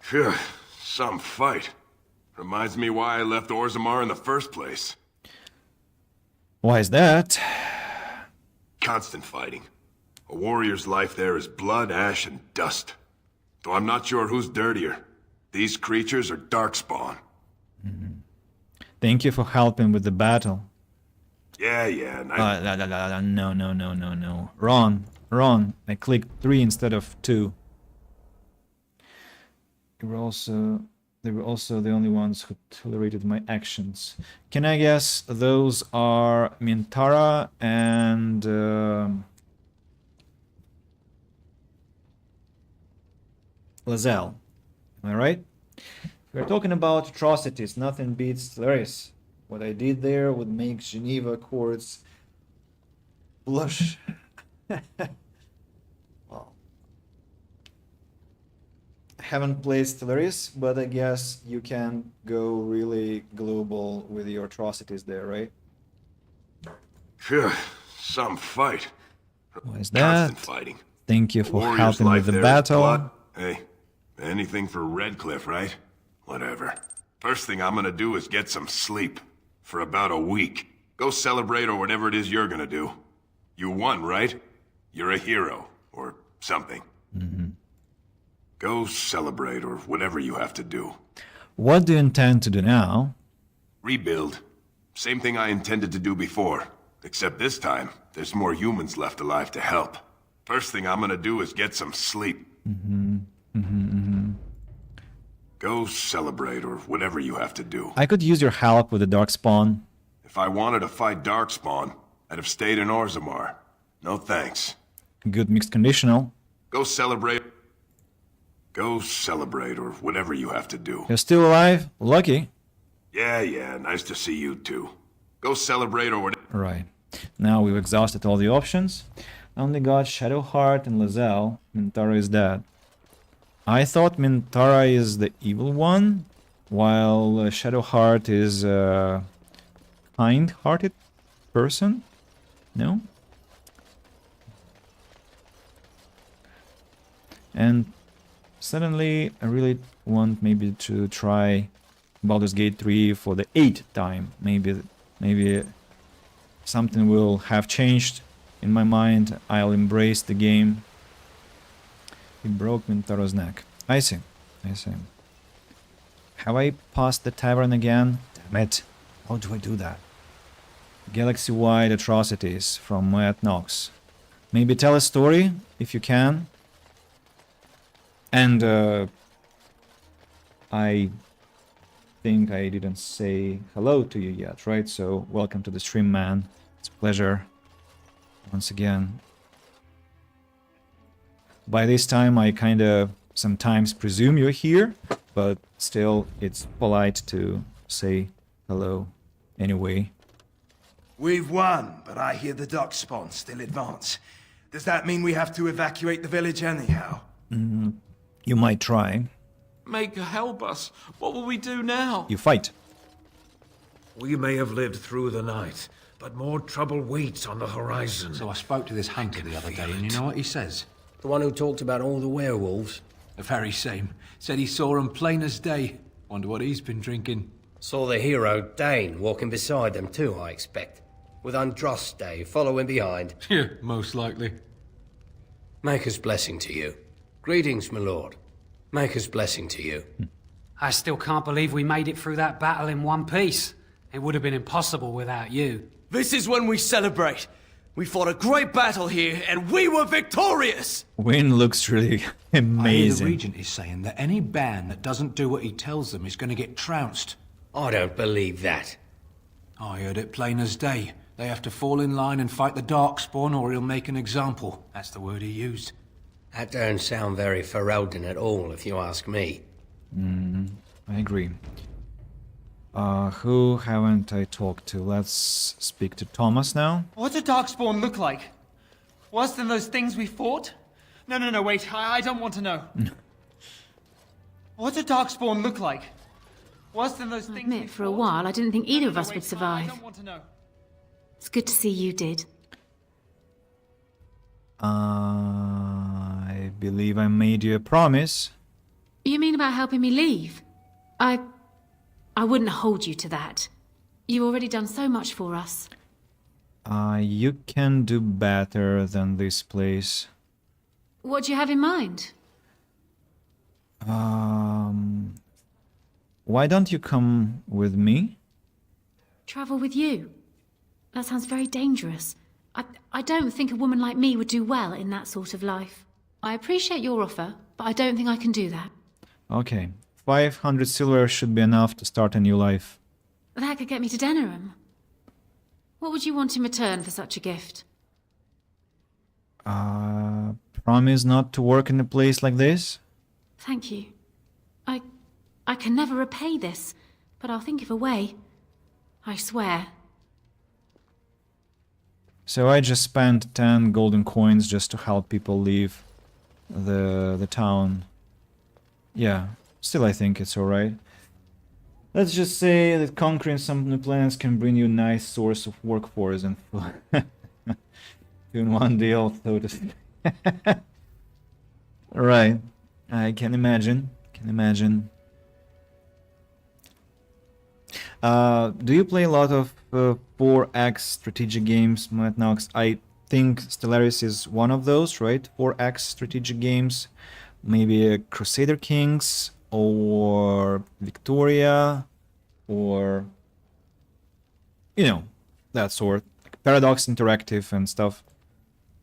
Phew, some fight. Reminds me why I left Orzammar in the first place. Why is that? Constant fighting. A warrior's life there is blood, ash, and dust. Though I'm not sure who's dirtier. These creatures are darkspawn. Thank you for helping with the battle. Yeah, No. Wrong. I clicked 3 instead of 2. They were also the only ones who tolerated my actions. Can I guess those are Mintara and Lae'zel? Am I right? We're talking about atrocities. Nothing beats Stellaris. What I did there would make Geneva courts blush. Well, I haven't played Stellaris, but I guess you can go really global with your atrocities there, right? Phew, some fight. Why is that? Constant fighting. Thank you for Warrior's helping with life the there is battle. blood. Hey, anything for Redcliffe, right? Whatever. First thing I'm gonna do is get some sleep. For about a week. Go celebrate or whatever it is you're gonna do. You won, right? You're a hero. Or something. Go celebrate or whatever you have to do. What do you intend to do now? Rebuild. Same thing I intended to do before. Except this time, there's more humans left alive to help. First thing I'm gonna do is get some sleep. Go celebrate or whatever you have to do. I could use your help with the Darkspawn. If I wanted to fight Darkspawn, I'd have stayed in Orzammar. No thanks. Good mixed conditional. Go celebrate. Go celebrate or whatever you have to do. You're still alive? Lucky. Yeah, nice to see you too. Go celebrate or whatever. Right. Now we've exhausted all the options. I only got Shadowheart and Lae'zel. Mintara is dead. I thought Mintara is the evil one, while Shadowheart is a kind-hearted person? No? And suddenly I really want maybe to try Baldur's Gate 3 for the 8th time. Maybe something will have changed in my mind. I'll embrace the game. He broke Mintara's neck. I see. Have I passed the tavern again? Damn it. How do I do that? Galaxy-wide atrocities from Matt Knox. Maybe tell a story, if you can. And, I think I didn't say hello to you yet, right? So, welcome to the stream, man. It's a pleasure. Once again. By this time, I kinda sometimes presume you're here, but still, it's polite to say hello anyway. We've won, but I hear the Darkspawn still advance. Does that mean we have to evacuate the village anyhow? You might try. Maker, help us. What will we do now? You fight. We may have lived through the night, but more trouble waits on the horizon. So I spoke to this hunter the other day, and you know what he says? The one who talked about all the werewolves? The very same. Said he saw 'em plain as day. Wonder what he's been drinking. Saw the hero, Dane, walking beside them too, I expect. With Andraste following behind. Yeah, most likely. Maker's blessing to you. Greetings, my lord. Maker's blessing to you. I still can't believe we made it through that battle in one piece. It would have been impossible without you. This is when we celebrate. We fought a great battle here, and we were victorious! Wynne looks really I hear the amazing. Regent is saying that any band that doesn't do what he tells them is going to get trounced. I don't believe that. I heard it plain as day. They have to fall in line and fight the Darkspawn or he'll make an example. That's the word he used. That don't sound very Ferelden at all, if you ask me. I agree. Who haven't I talked to? Let's speak to Thomas now. What do Darkspawn look like? Worse than those things we fought? No, wait, I don't want to know. What do Darkspawn look like? Worse than those I things admit, for a while, I didn't think either of us would survive. I don't want to know. It's good to see you did. I believe I made you a promise. You mean about helping me leave? I wouldn't hold you to that. You've already done so much for us. You can do better than this place. What do you have in mind? Why don't you come with me? Travel with you? That sounds very dangerous. I don't think a woman like me would do well in that sort of life. I appreciate your offer, but I don't think I can do that. Okay, 500 silver should be enough to start a new life. That could get me to Denerim. What would you want in return for such a gift? Promise not to work in a place like this? Thank you. I can never repay this, but I'll think of a way. I swear. So I just spent 10 golden coins just to help people leave the town. Yeah, still I think it's alright. Let's just say that conquering some new planets can bring you a nice source of workforce and food. In one deal, so to speak. Right. I can imagine. Do you play a lot of 4X strategic games, Matt Knox? I think Stellaris is one of those, right? 4X strategic games. Maybe Crusader Kings or Victoria or, you know, that sort. Like Paradox Interactive and stuff.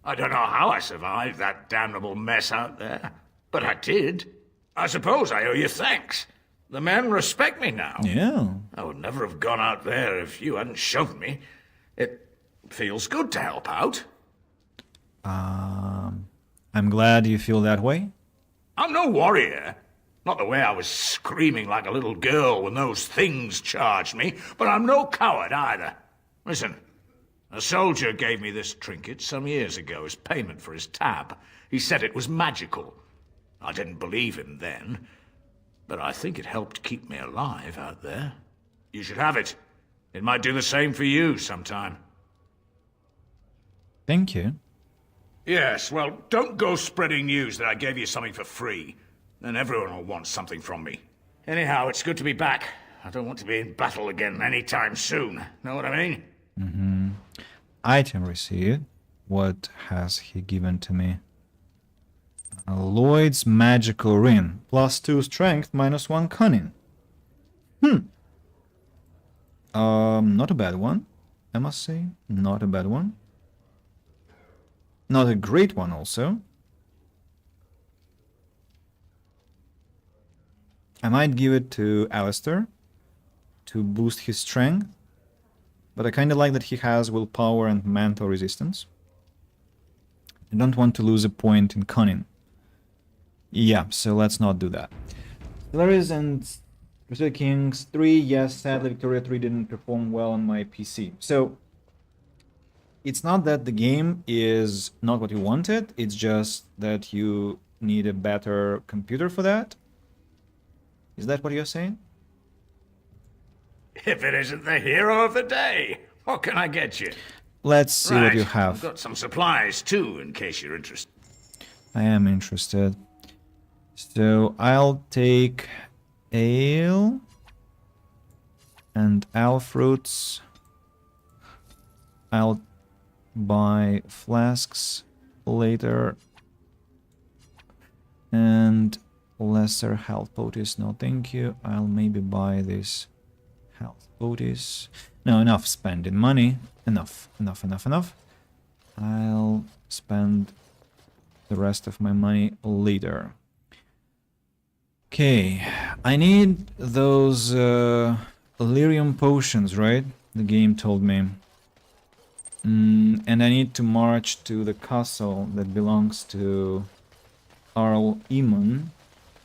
I don't know how I survived that damnable mess out there, but I did. I suppose I owe you thanks. The men respect me now. Yeah. I would never have gone out there if you hadn't shoved me. It feels good to help out. I'm glad you feel that way. I'm no warrior. Not the way I was screaming like a little girl when those things charged me, but I'm no coward either. Listen, a soldier gave me this trinket some years ago as payment for his tab. He said it was magical. I didn't believe him then, but I think it helped keep me alive out there. You should have it. It might do the same for you sometime. Thank you. Yes, well, don't go spreading news that I gave you something for free. Then everyone will want something from me. Anyhow, it's good to be back. I don't want to be in battle again anytime soon. Know what I mean? Item received. What has he given to me? Lloyd's Magical Ring. +2 strength, -1 cunning. Not a bad one, I must say. Not a bad one. Not a great one also. I might give it to Alistair to boost his strength, but I kind of like that he has willpower and mental resistance. I don't want to lose a point in cunning. Yeah, so let's not do that. Stellaris and Crusader Kings 3, yes, sadly Victoria 3 didn't perform well on my PC. So, it's not that the game is not what you wanted, it's just that you need a better computer for that. Is that what you're saying? If it isn't the hero of the day, what can I get you? Let's see what you have. I've got some supplies too, in case you're interested. I am interested. So I'll take ale and ale fruits. I'll buy flasks later. And lesser health poties. No, thank you. I'll maybe buy this health poties. No, enough spending money. Enough. I'll spend the rest of my money later. Okay, I need those Lyrium potions, right? The game told me. And I need to march to the castle that belongs to Arl Eamon.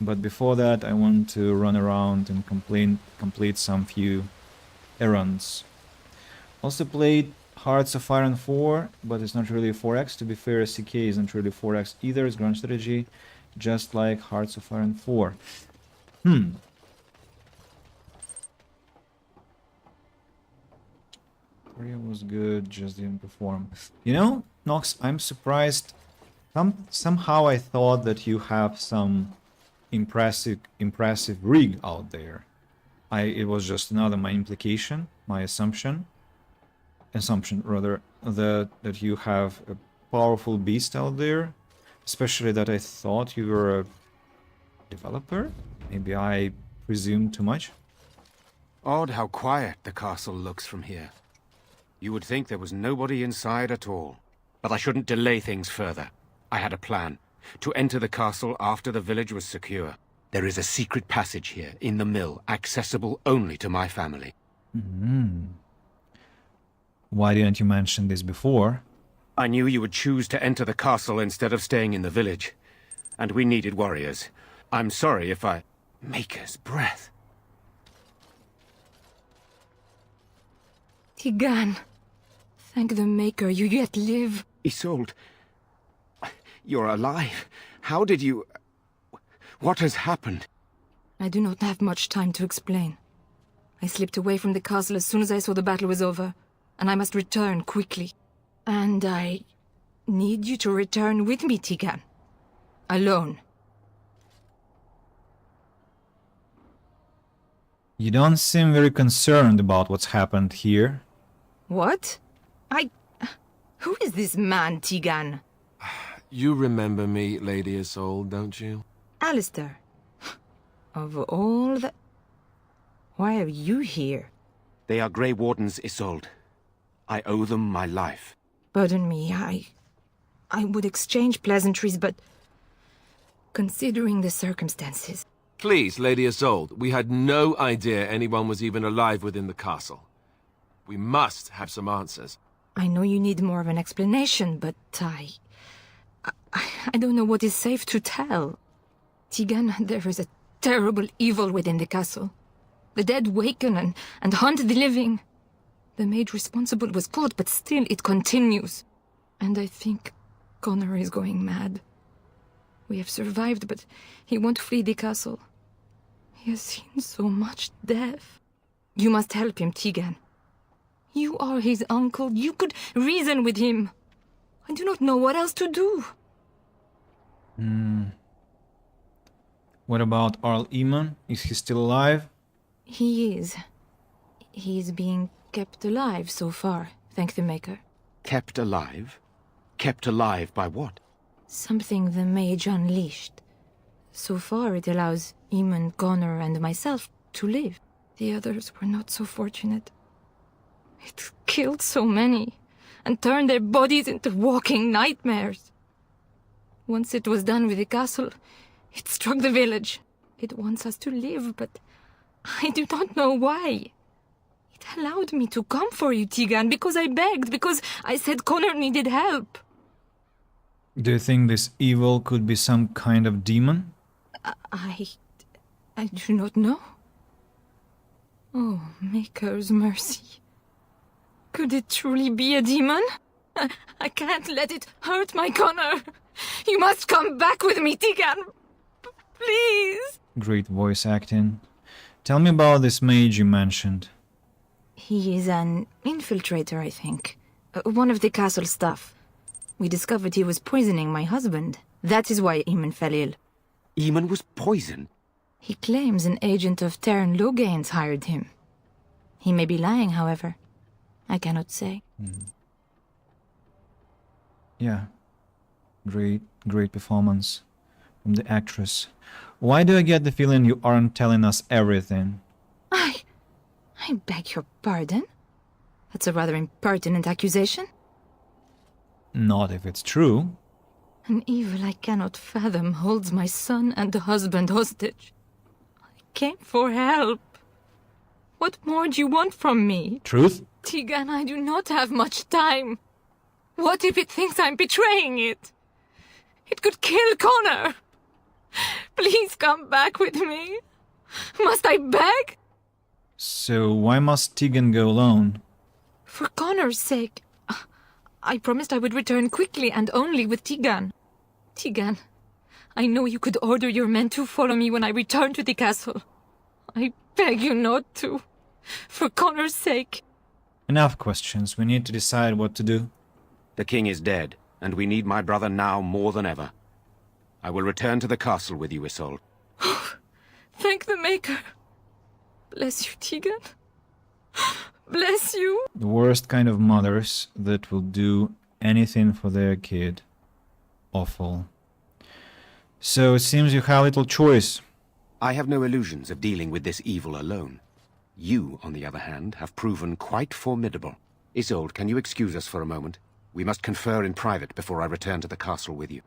But before that, I want to run around and complete some few errands. Also played Hearts of Iron 4, but it's not really 4X. To be fair, CK isn't really 4X either. It's Grand Strategy, just like Hearts of Iron 4. Korea was good, just didn't perform. You know, Nox, I'm surprised. Somehow I thought that you have some impressive rig out there. It was just another my assumption rather, that you have a powerful beast out there. Especially that I thought you were a developer. Maybe I presumed too much. Odd how quiet the castle looks from here. You would think there was nobody inside at all. But I shouldn't delay things further. I had a plan. To enter the castle after the village was secure. There is a secret passage here, in the mill, accessible only to my family. Why didn't you mention this before? I knew you would choose to enter the castle instead of staying in the village. And we needed warriors. I'm sorry if I... Maker's breath. Tigan, thank the Maker you yet live. Isolde, you're alive. How did you... What has happened? I do not have much time to explain. I slipped away from the castle as soon as I saw the battle was over, and I must return quickly. And I need you to return with me, Tigan. Alone. You don't seem very concerned about what's happened here. What? Who is this man, Tigan? You remember me, Lady Isolde, don't you? Alistair. Of all the... Why are you here? They are Grey Wardens, Isolde. I owe them my life. Pardon me, I would exchange pleasantries, but... Considering the circumstances... Please, Lady Isolde, we had no idea anyone was even alive within the castle. We must have some answers. I know you need more of an explanation, but I don't know what is safe to tell. Tigan, there is a terrible evil within the castle. The dead waken and haunt the living. The maid responsible was caught, but still it continues. And I think Connor is going mad. We have survived, but he won't flee the castle. He has seen so much death. You must help him, Tigan. You are his uncle. You could reason with him. I do not know what else to do. What about Arl Eamon? Is he still alive? He is. He is being kept alive so far, thank the Maker. Kept alive? Kept alive by what? Something the mage unleashed. So far it allows Eamon, Connor, and myself to live. The others were not so fortunate. It killed so many, and turned their bodies into walking nightmares. Once it was done with the castle, it struck the village. It wants us to live, but I do not know why. It allowed me to come for you, Tigan, because I begged, because I said Connor needed help. Do you think this evil could be some kind of demon? I do not know. Oh, Maker's mercy. Could it truly be a demon? I can't let it hurt my Connor. You must come back with me, Tigan. Please. Great voice acting. Tell me about this mage you mentioned. He is an infiltrator, I think. One of the castle staff. We discovered he was poisoning my husband. That is why Eamon fell ill. Eamon was poisoned? He claims an agent of Terran Logains hired him. He may be lying, however. I cannot say. Yeah. Great performance from the actress. Why do I get the feeling you aren't telling us everything? I beg your pardon? That's a rather impertinent accusation. Not if it's true. An evil I cannot fathom holds my son and husband hostage. I came for help. What more do you want from me? Truth? Tegan, I do not have much time. What if it thinks I'm betraying it? It could kill Connor. Please come back with me. Must I beg? So why must Tegan go alone? For Connor's sake. I promised I would return quickly and only with Tegan. Tegan, I know you could order your men to follow me when I return to the castle. I beg you not to. For Connor's sake. Enough questions. We need to decide what to do. The king is dead, and we need my brother now more than ever. I will return to the castle with you, Isolde. Thank the Maker. Bless you, Tegan. Bless you. The worst kind of mothers that will do anything for their kid. Awful. So it seems you have little choice. I have no illusions of dealing with this evil alone. You, on the other hand, have proven quite formidable. Isolde, can you excuse us for a moment? We must confer in private before I return to the castle with you.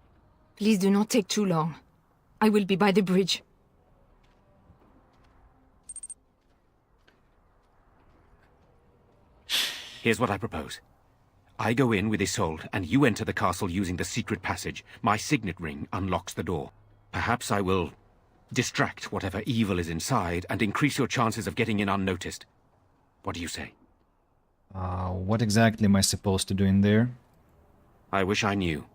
Please do not take too long. I will be by the bridge. Here's what I propose. I go in with Isolde, and you enter the castle using the secret passage. My signet ring unlocks the door. Perhaps I will distract whatever evil is inside and increase your chances of getting in unnoticed. What do you say? What exactly am I supposed to do in there? I wish I knew.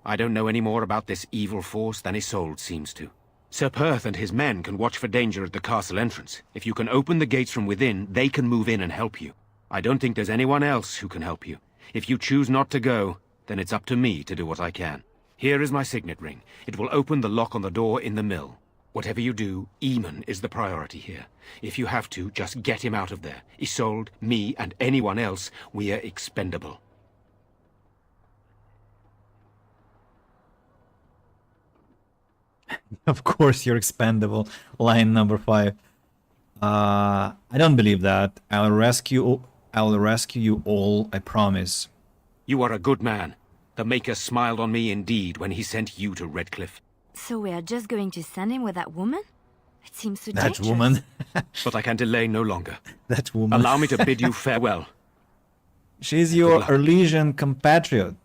I don't know any more about this evil force than Isolde seems to. Sir Perth and his men can watch for danger at the castle entrance. If you can open the gates from within, they can move in and help you. I don't think there's anyone else who can help you. If you choose not to go, then it's up to me to do what I can. Here is my signet ring. It will open the lock on the door in the mill. Whatever you do, Eamon is the priority here. If you have to, just get him out of there. Isolde, me, and anyone else, we are expendable. Of course you're expendable. Line number 5. I don't believe that. I'll rescue you all, I promise. You are a good man. The Maker smiled on me indeed when he sent you to Redcliffe. So we are just going to send him with that woman? It seems so That dangerous. woman. But I can delay no longer. That woman. Allow me to bid you farewell. She's your Arlesian compatriot.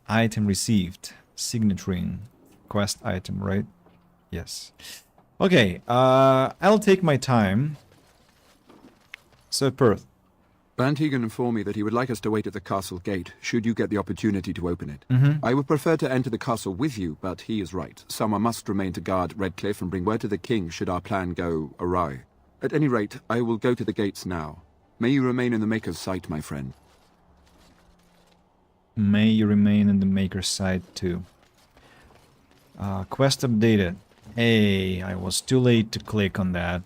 Item received. Signet ring. Quest item, right? Yes. Okay, I'll take my time. Sir Perth. Van Tegan informed me that he would like us to wait at the castle gate, should you get the opportunity to open it. Mhm. I would prefer to enter the castle with you, but he is right. Someone must remain to guard Redcliffe and bring word to the king should our plan go awry. At any rate, I will go to the gates now. May you remain in the Maker's sight, my friend. May you remain in the Maker's sight too. Quest updated. Hey, I was too late to click on that.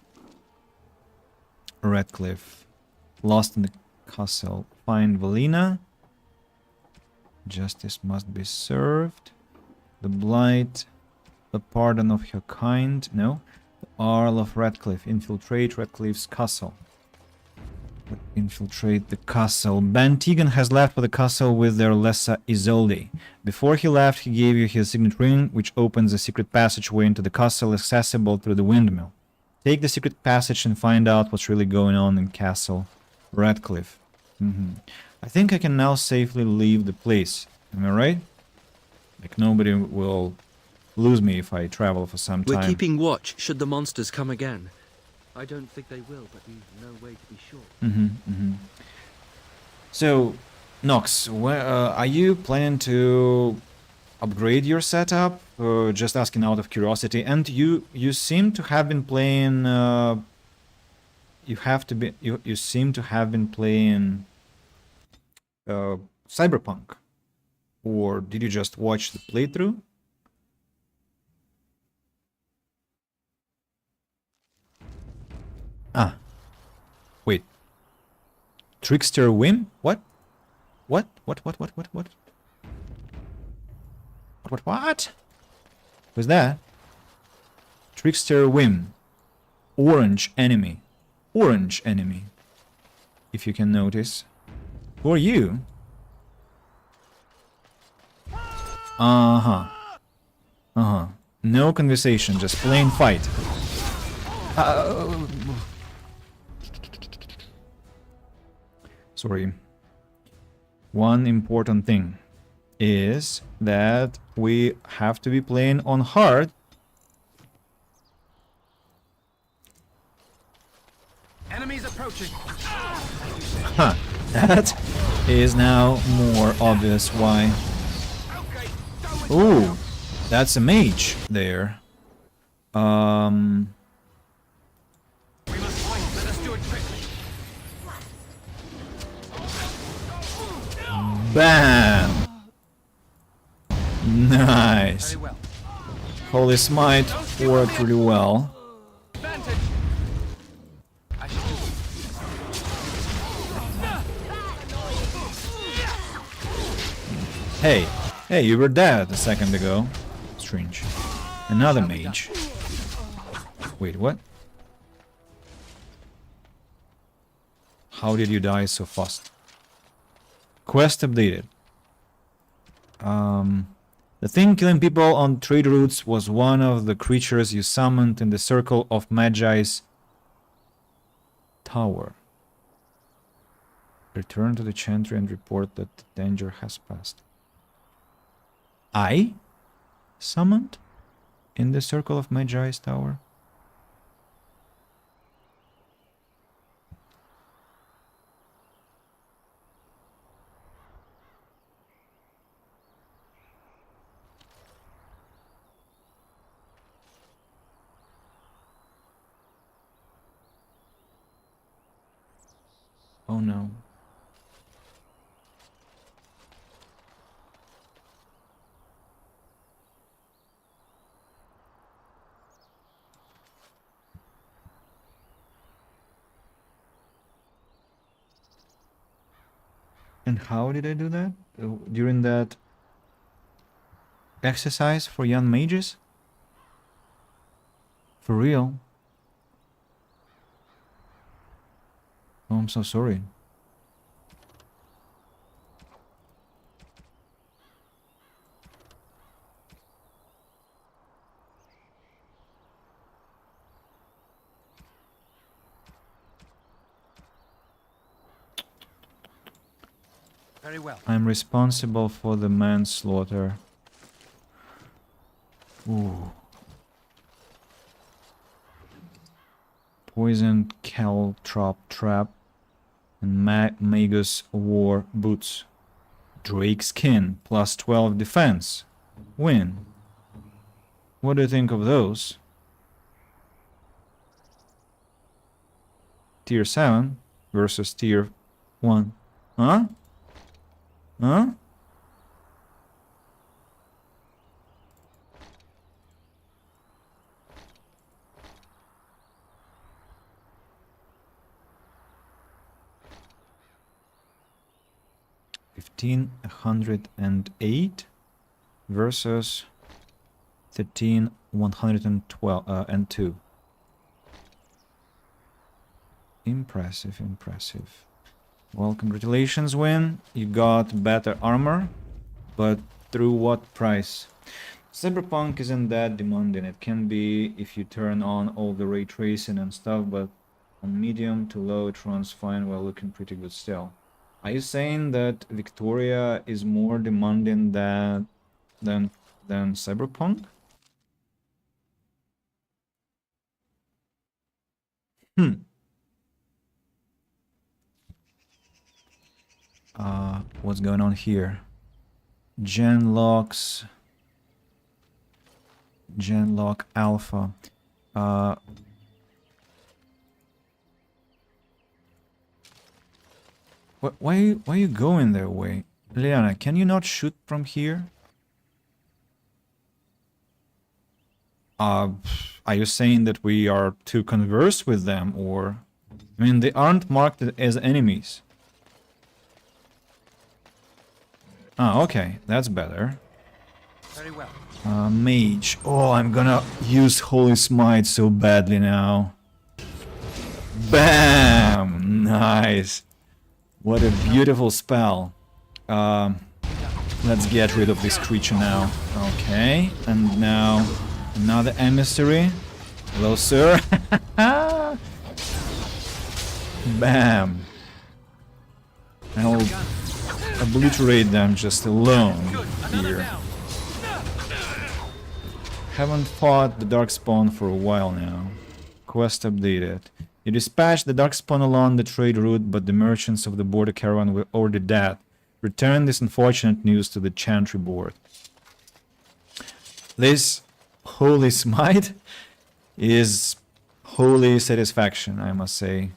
Redcliffe. Lost in the castle. Find Valina. Justice must be served. The Blight. The pardon of her kind. No. The Arl of Redcliffe. Infiltrate Redcliffe's castle. Infiltrate the castle. Van Tegan has left for the castle with their Lessa Isolde. Before he left, he gave you his signet ring, which opens a secret passageway into the castle accessible through the windmill. Take the secret passage and find out what's really going on in Castle Redcliffe. I think I can now safely leave the place. Am I right? Like nobody will lose me if I travel for some time. We're keeping watch should the monsters come again. I don't think they will, but we've no way to be sure. So, Nox, are you planning to upgrade your setup? Just asking out of curiosity. And you seem to have been playing. You seem to have been playing Cyberpunk, or did you just watch the playthrough? Ah, wait. Trickster Whim? What? What? Who's that? Trickster Whim. Orange enemy. Orange enemy. If you can notice. Who are you? No conversation, just plain fight. Sorry. One important thing is that we have to be playing on hard. Enemies approaching. Huh. That is now more obvious why. Ooh, that's a mage there. Bam! Nice. Holy Smite worked really well. Hey, you were dead a second ago. Strange. Another mage. Wait, what? How did you die so fast? Quest updated. The thing killing people on trade routes was one of the creatures you summoned in the Circle of Magi's tower. Return to the Chantry and report that the danger has passed. I summoned in the Circle of Magi's tower? Oh no. And how did I do that? During that exercise for young mages? For real? Oh, I'm so sorry. Very well. I'm responsible for the manslaughter. Ooh. Poisoned caltrop trap and Magus war boots. Drake skin plus 12 defense. Win. What do you think of those? Tier 7 versus tier 1. Huh? Huh? $1,508 versus 13,112 and 2. Impressive, impressive. Well, congratulations, Win. You got better armor, but through what price? Cyberpunk isn't that demanding. It can be if you turn on all the ray tracing and stuff, but on medium to low it runs fine while looking pretty good still. Are you saying that Victoria is more demanding than Cyberpunk? What's going on here? Genlock Alpha. Why are you going their way? Liana, can you not shoot from here? Are you saying that we are to converse with them, or... I mean, they aren't marked as enemies. Ah, okay, that's better. Very well. Mage. Oh, I'm gonna use Holy Smite so badly now. Bam! Nice. What a beautiful spell. Let's get rid of this creature now. Okay, and now another emissary. Hello, sir. Bam. I'll obliterate them just alone here. Haven't fought the Darkspawn for a while now. Quest updated. You dispatched the Darkspawn along the trade route, but the merchants of the border caravan were already dead. Return this unfortunate news to the Chantry board. This holy smite is holy satisfaction, I must say.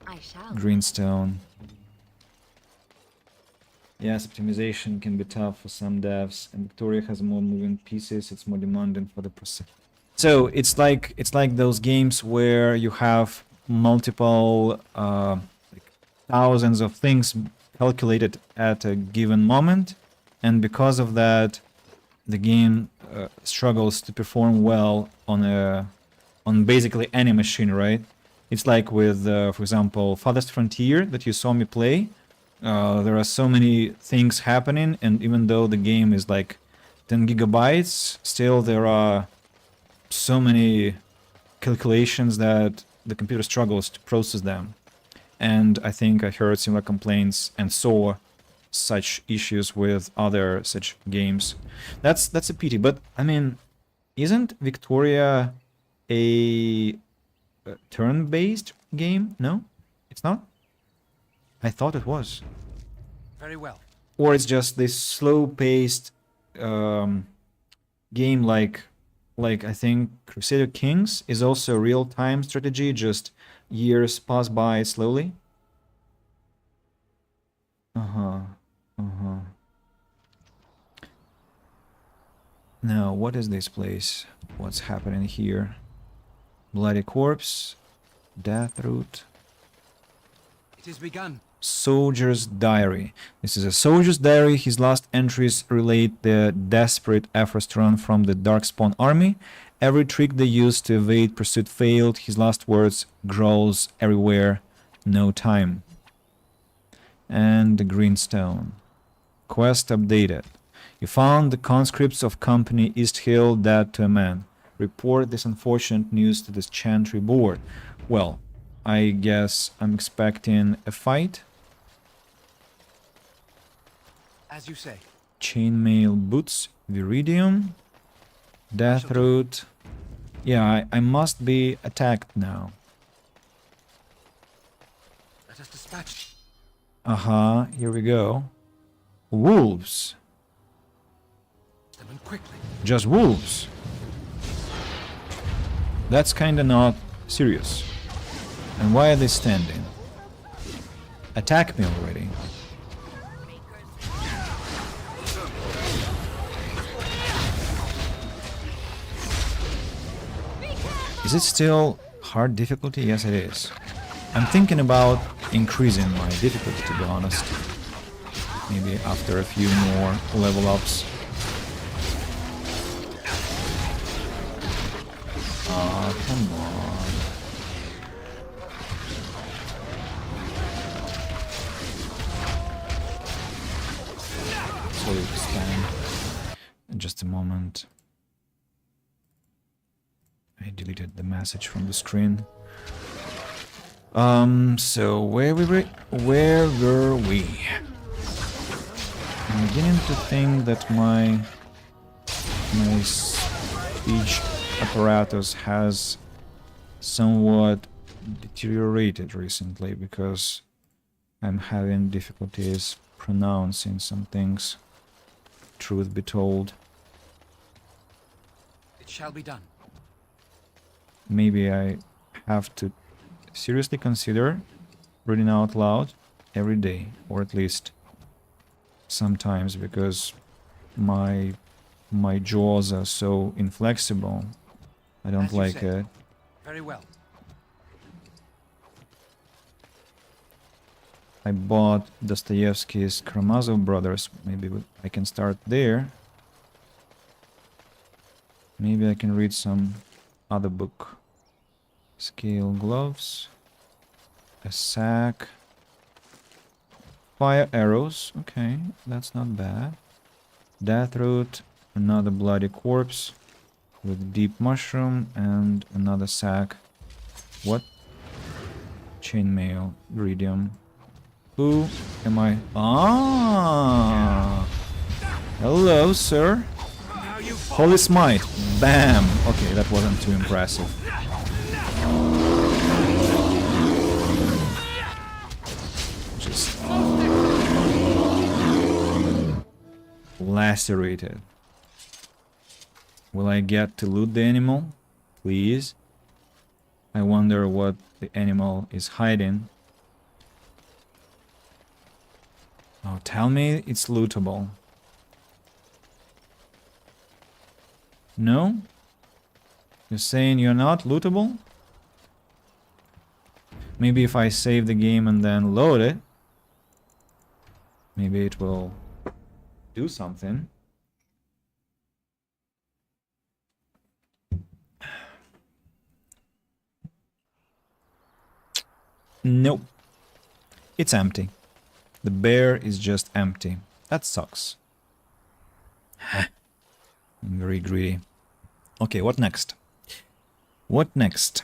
I shall. Greenstone. Yes, optimization can be tough for some devs, and Victoria has more moving pieces. It's more demanding for the process. So it's like those games where you have multiple like thousands of things calculated at a given moment, and because of that, the game struggles to perform well on basically any machine, right? It's like with, for example, Farthest Frontier that you saw me play. There are so many things happening, and even though the game is like 10 gigabytes, still there are so many calculations that the computer struggles to process them. And I think I heard similar complaints and saw such issues with other such games. That's a pity, but I mean, isn't Victoria a turn-based game? No, it's not. I thought it was. Very well. Or it's just this slow-paced game like I think Crusader Kings is also a real-time strategy, just years pass by slowly. Now, what is this place? What's happening here? Bloody Corpse, Death Route. It has begun. Soldier's Diary. This is a soldier's diary. His last entries relate the desperate efforts to run from the Darkspawn army. Every trick they used to evade pursuit failed. His last words, growls everywhere, no time. And the Greenstone. Quest updated. You found the conscripts of Company East Hill dead to a man. Report this unfortunate news to the Chantry board. Well, I guess I'm expecting a fight. As you say. Chainmail boots, Viridium, Death Route. Yeah, I must be attacked now. Let us dispatch. Here we go. Wolves. Them in quickly. Just wolves. That's kinda not serious. And why are they standing? Attack me already. Is it still hard difficulty? Yes, it is. I'm thinking about increasing my difficulty, to be honest. Maybe after a few more level ups. Oh, come on. Sorry to spam. Just a moment. I deleted the message from the screen. So where were we? I'm beginning to think that my speech apparatus has somewhat deteriorated recently because I'm having difficulties pronouncing some things, truth be told. It shall be done. Maybe I have to seriously consider reading out loud every day, or at least sometimes, because my jaws are so inflexible. I don't like it. Very well. I bought Dostoevsky's Karamazov Brothers. Maybe I can start there. Maybe I can read some other book. Scale gloves. A sack. Fire arrows. Okay, that's not bad. Death Route. Another bloody corpse. with deep mushroom and another sack. What? Chainmail, iridium. Who am I? Ah! Hello, sir. Holy Smite. Bam! Okay, that wasn't too impressive. Just lacerated. Will I get to loot the animal? Please. I wonder what the animal is hiding. Oh, tell me it's lootable. No? You're saying you're not lootable? Maybe if I save the game and then load it, maybe it will do something. Nope. It's empty. The bear is just empty. That sucks. I'm very greedy. Okay, what next? What next?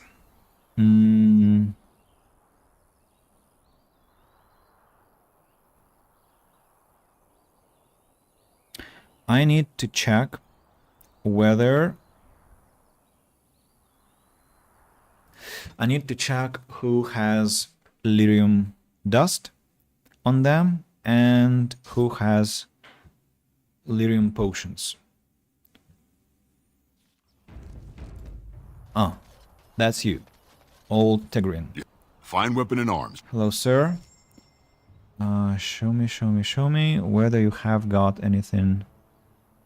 I need to check whether... I need to check who has lyrium dust on them and who has lyrium potions. Ah, that's you. Old Tegrin. Fine weapon and arms. Hello, sir. Show me whether you have got anything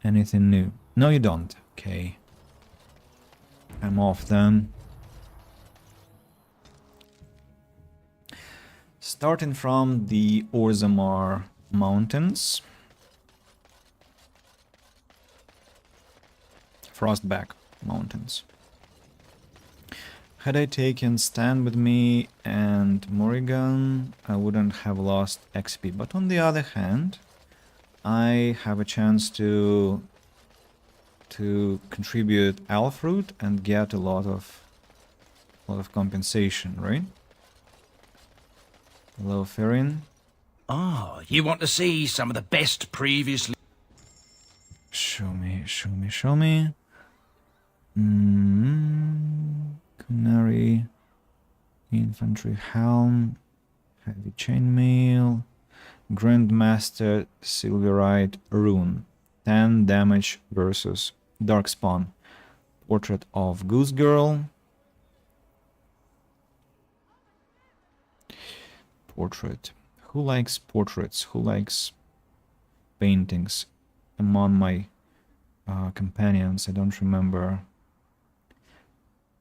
new. No, you don't. Okay. I'm off then. Starting from the Orzammar Mountains. Frostback Mountains. Had I taken Stand With Me and Morrigan, I wouldn't have lost XP. But on the other hand, I have a chance to contribute Alfruit and get a lot of compensation, right? Hello, Ferrin. Ah, you want to see some of the best previously... Show me. Kunari, Infantry Helm, Heavy Chainmail, Grandmaster Silverite Rune, 10 damage versus Darkspawn, Portrait of Goose Girl, Portrait. Who likes portraits? Who likes paintings? Among my companions, I don't remember.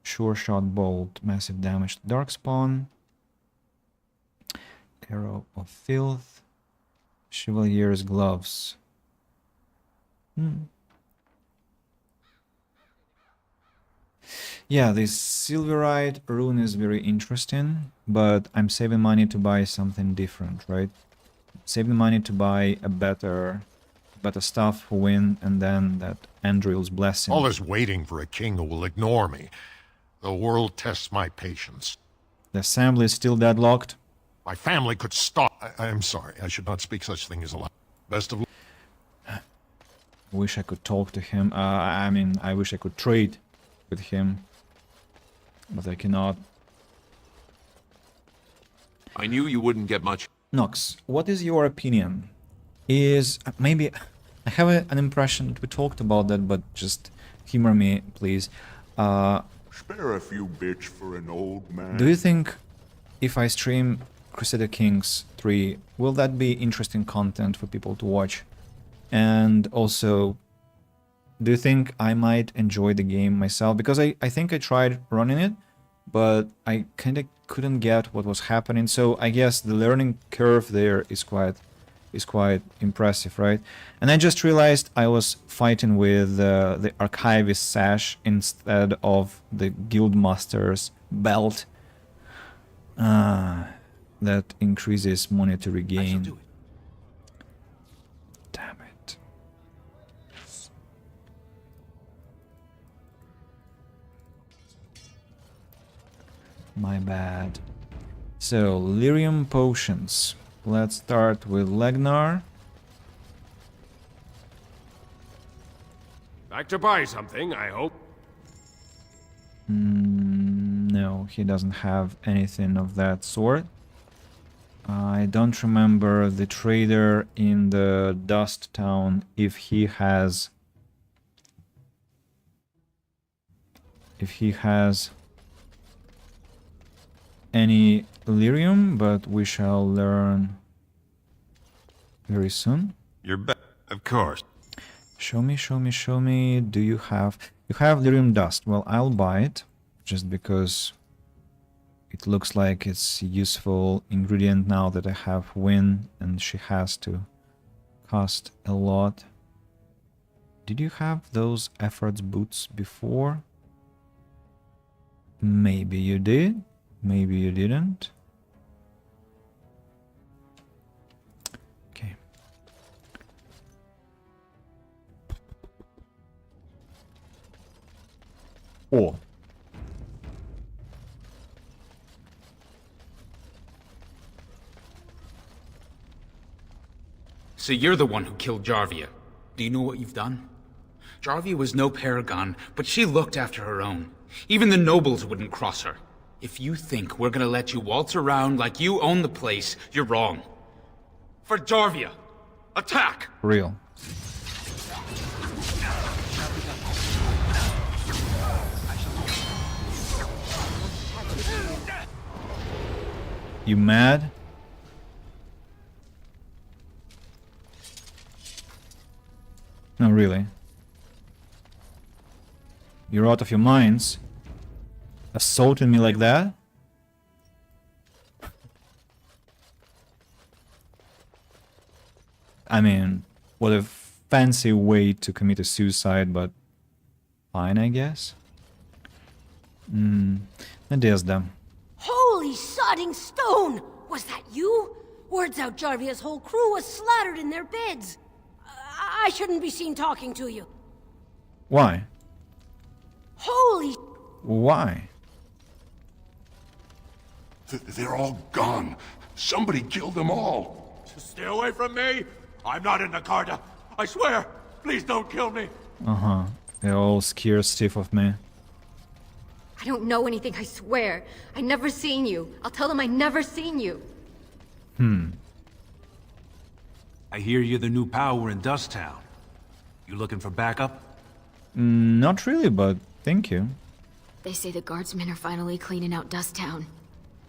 Sure Shot Bolt, massive damage to Darkspawn. Arrow of Filth. Chevalier's Gloves. Yeah, this Silverite rune is very interesting, but I'm saving money to buy something different, right? Saving money to buy a better stuff for win, and then that Andril's Blessing. All is waiting for a king who will ignore me. The world tests my patience. The assembly is still deadlocked. My family could stop. I'm sorry, I should not speak such thing as a lie. Best of luck. I wish I could talk to him. I mean, I wish I could trade with him, but I cannot. I knew you wouldn't get much. Nox, what is your opinion? Is maybe I have an impression that we talked about that, but just humor me, please. Spare a few bits for an old man. Do you think if I stream Crusader Kings 3, will that be interesting content for people to watch? And also, do you think I might enjoy the game myself? Because I think I tried running it, but I kind of couldn't get what was happening. So I guess the learning curve there is quite impressive, right? And I just realized I was fighting with the Archivist Sash instead of the Guildmaster's Belt. That increases monetary gain. Damn it. My bad. So, lyrium potions. Let's start with Legnar. Like to buy something, I hope. No, he doesn't have anything of that sort. I don't remember the trader in the Dust Town if he has any lyrium, but we shall learn very soon. You're back, of course. Show me, show me, show me. Do you have lyrium dust? Well, I'll buy it just because it looks like it's a useful ingredient now that I have Win and she has to cost a lot. Did you have those efforts boots before? Maybe you did, maybe you didn't. Okay. Oh. So you're the one who killed Jarvia. Do you know what you've done? Jarvia was no paragon, but she looked after her own. Even the nobles wouldn't cross her. If you think we're gonna let you waltz around like you own the place, you're wrong. For Jarvia, attack! Real. You mad? No, really. You're out of your minds? Assaulting me like that? I mean, what a fancy way to commit a suicide, but fine, I guess. Nadezhda. Holy sodding stone! Was that you? Words out Jarvia's whole crew was slaughtered in their beds. I shouldn't be seen talking to you. Why? Holy... Why? They're all gone. Somebody killed them all. Stay away from me! I'm not in the Carta. I swear! Please don't kill me! Uh-huh. They're all scared stiff of me. I don't know anything, I swear. I never seen you. I'll tell them I never seen you. I hear you're the new power in Dust Town. You looking for backup? Not really, but thank you. They say the guardsmen are finally cleaning out Dust Town.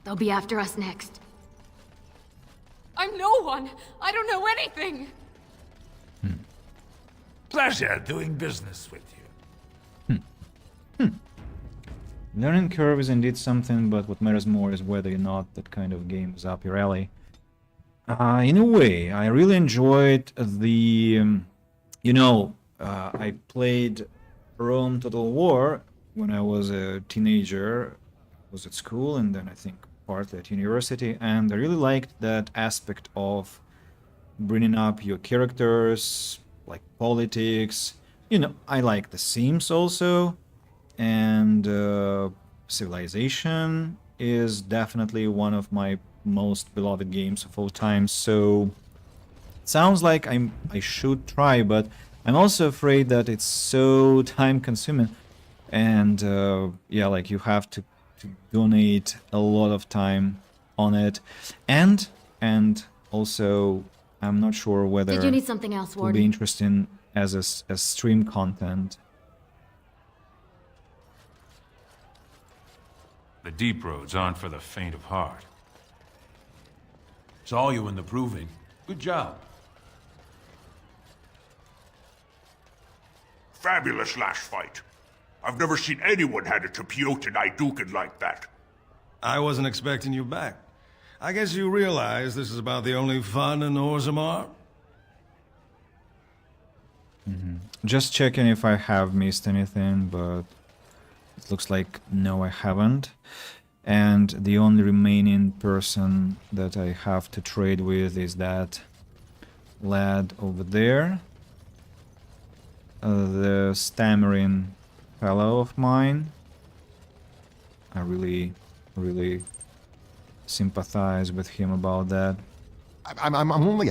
They'll be after us next. I'm no one! I don't know anything! Pleasure doing business with you. Learning curve is indeed something, but what matters more is whether or not that kind of game is up your alley. In a way, I really enjoyed the... I played Rome Total War when I was a teenager. I was at school and then I think partly at university, and I really liked that aspect of bringing up your characters, like politics. I like The Sims also, and Civilization is definitely one of my most beloved games of all time, so it sounds like I should try, but I'm also afraid that it's so time consuming, and you have to donate a lot of time on it, and also I'm not sure whether Did you need something else, it will Warden? be interesting as stream content. The deep roads aren't for the faint of heart. Saw you in the proving. Good job. Fabulous last fight. I've never seen anyone hand it to Piotr Naidukin like that. I wasn't expecting you back. I guess you realize this is about the only fun in Orzammar? Just checking if I have missed anything, but it looks like no, I haven't. And the only remaining person that I have to trade with is that lad over there. The stammering fellow of mine. I really really sympathize with him about that. I'm only...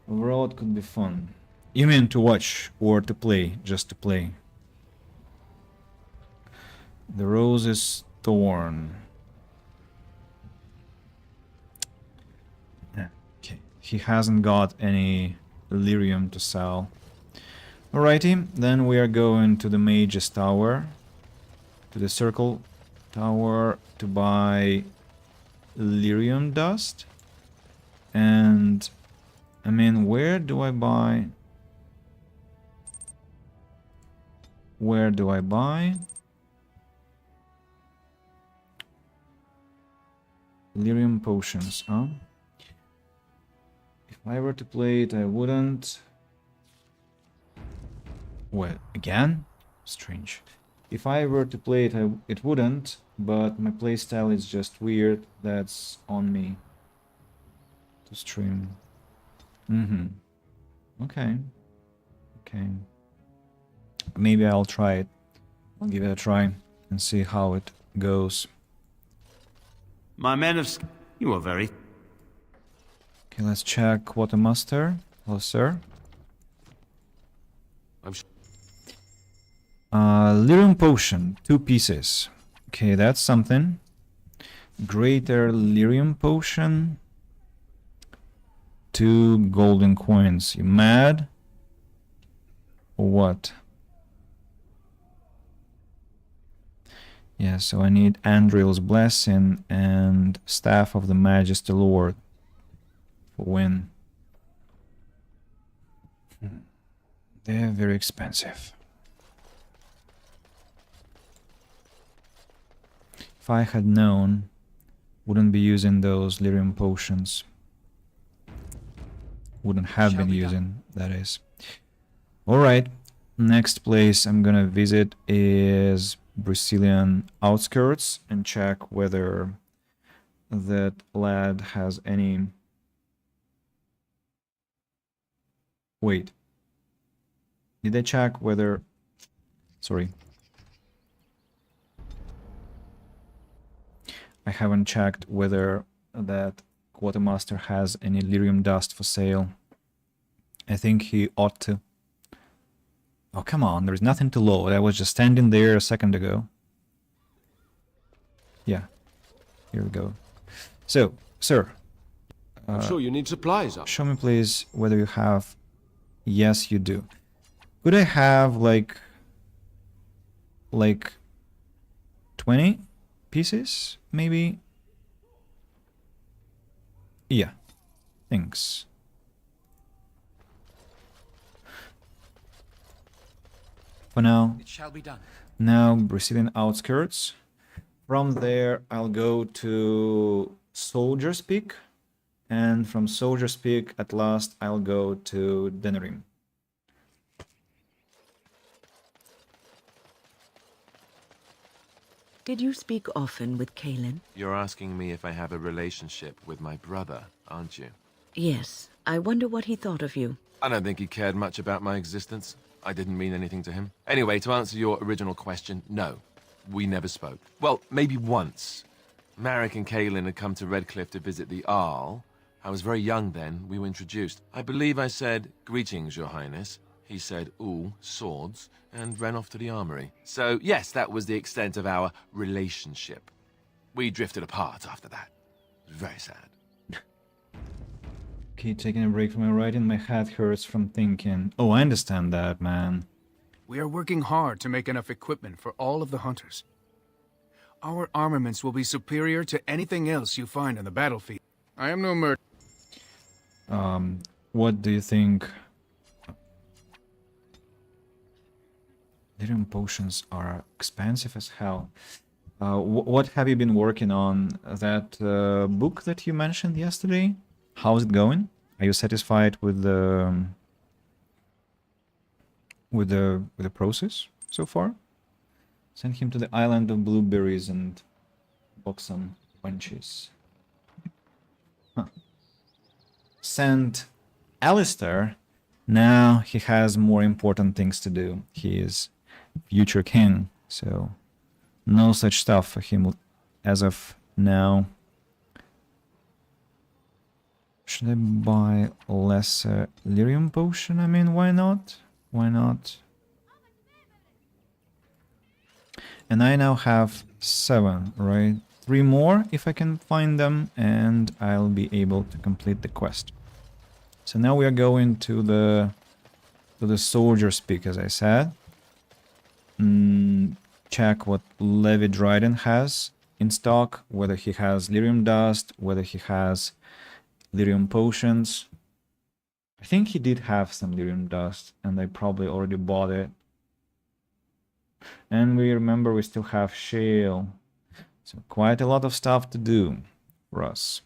Overall, it could be fun. You mean to watch or to play? Just to play. The Rose's Thorn. Okay. He hasn't got any lyrium to sell. Alrighty, then we are going to the Mage's Tower. To the Circle Tower to buy lyrium dust. And I mean, where do I buy? Where do I buy? Lyrium potions, huh? If I were to play it, I wouldn't. What, again? Strange. If I were to play it, it wouldn't, but my playstyle is just weird. That's on me to stream. Okay. Okay. Maybe I'll try it. I'll give it a try and see how it goes. My men of... You are very... Okay, let's check Quartermaster. Hello, sir. Lyrium Potion, 2 pieces. Okay, that's something. Greater Lyrium Potion, 2 golden coins. You mad? Or what? Yeah, so I need Andril's Blessing and Staff of the Majesty Lord for win. They're very expensive. If I had known, wouldn't be using those lyrium potions. Wouldn't have been using, that is. Alright, next place I'm gonna visit is Brazilian outskirts and check whether that lad has any... Wait. Did I check whether... Sorry. I haven't checked whether that Quartermaster has any lyrium dust for sale. I think he ought to. Oh, come on, there's nothing to load. I was just standing there a second ago. Yeah, here we go. So, sir. I'm sure you need supplies. Show me, please, whether you have... Yes, you do. Could I have, like 20 pieces, maybe? Yeah, thanks. For now, It shall be done. Now Brazilian outskirts. From there, I'll go to Soldier's Peak, and from Soldier's Peak, at last, I'll go to Denerim. Did you speak often with Kaelin? You're asking me if I have a relationship with my brother, aren't you? Yes. I wonder what he thought of you. I don't think he cared much about my existence. I didn't mean anything to him. Anyway, to answer your original question, no. We never spoke. Well, maybe once. Marek and Kaelin had come to Redcliffe to visit the Arl. I was very young then. We were introduced. I believe I said, "Greetings, Your Highness." He said, "Ooh, swords," and ran off to the armory. So, yes, that was the extent of our relationship. We drifted apart after that. It was very sad. Okay, taking a break from my writing, my head hurts from thinking. Oh, I understand that, man. We are working hard to make enough equipment for all of the hunters. Our armaments will be superior to anything else you find on the battlefield. I am no merchant. What do you think? Lyrium potions are expensive as hell. What have you been working on? That book that you mentioned yesterday? How's it going? Are you satisfied with the process so far? Send him to the island of blueberries and box some wenches. Huh. Send Alistair. Now he has more important things to do. He is future king, so No such stuff for him as of now. Should I buy lesser lyrium potion? I mean, why not? Why not? And I now have 7, right? 3 more if I can find them, and I'll be able to complete the quest. So now we are going to the soldier's peak, as I said. Check what Levi Dryden has in stock, whether he has lyrium dust, whether he has lyrium potions. I think he did have some lyrium dust, and I probably already bought it. And we remember we still have shale. So quite a lot of stuff to do for us.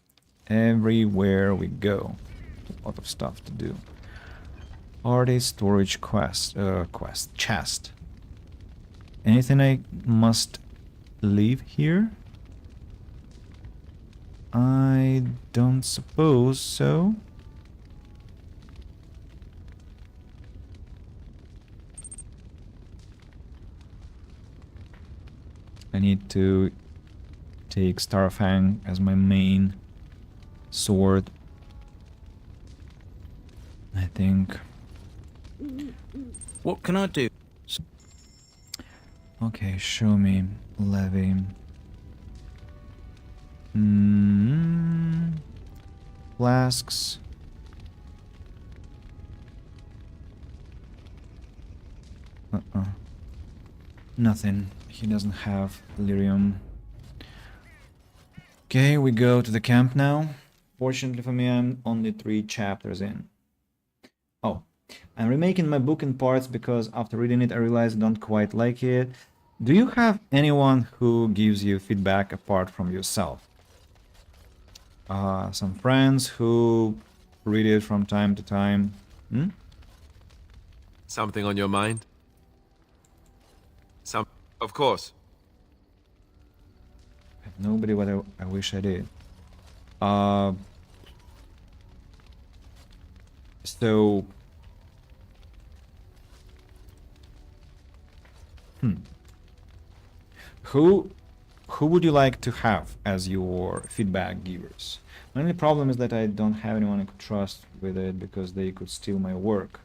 Everywhere we go, a lot of stuff to do. Party storage chest. Anything I must leave here? I don't suppose so. I need to take Starfang as my main sword, I think. What can I do? Okay, show me, Levi. Flasks. Nothing. He doesn't have lyrium. Okay, we go to the camp now. Fortunately for me, I'm only 3 chapters in. Oh, I'm remaking my book in parts because after reading it I realized I don't quite like it. Do you have anyone who gives you feedback apart from yourself? Some friends who read it from time to time? Something on your mind? Of course. I have nobody, but I wish I did. So... Who would you like to have as your feedback givers? My only problem is that I don't have anyone I could trust with it because they could steal my work.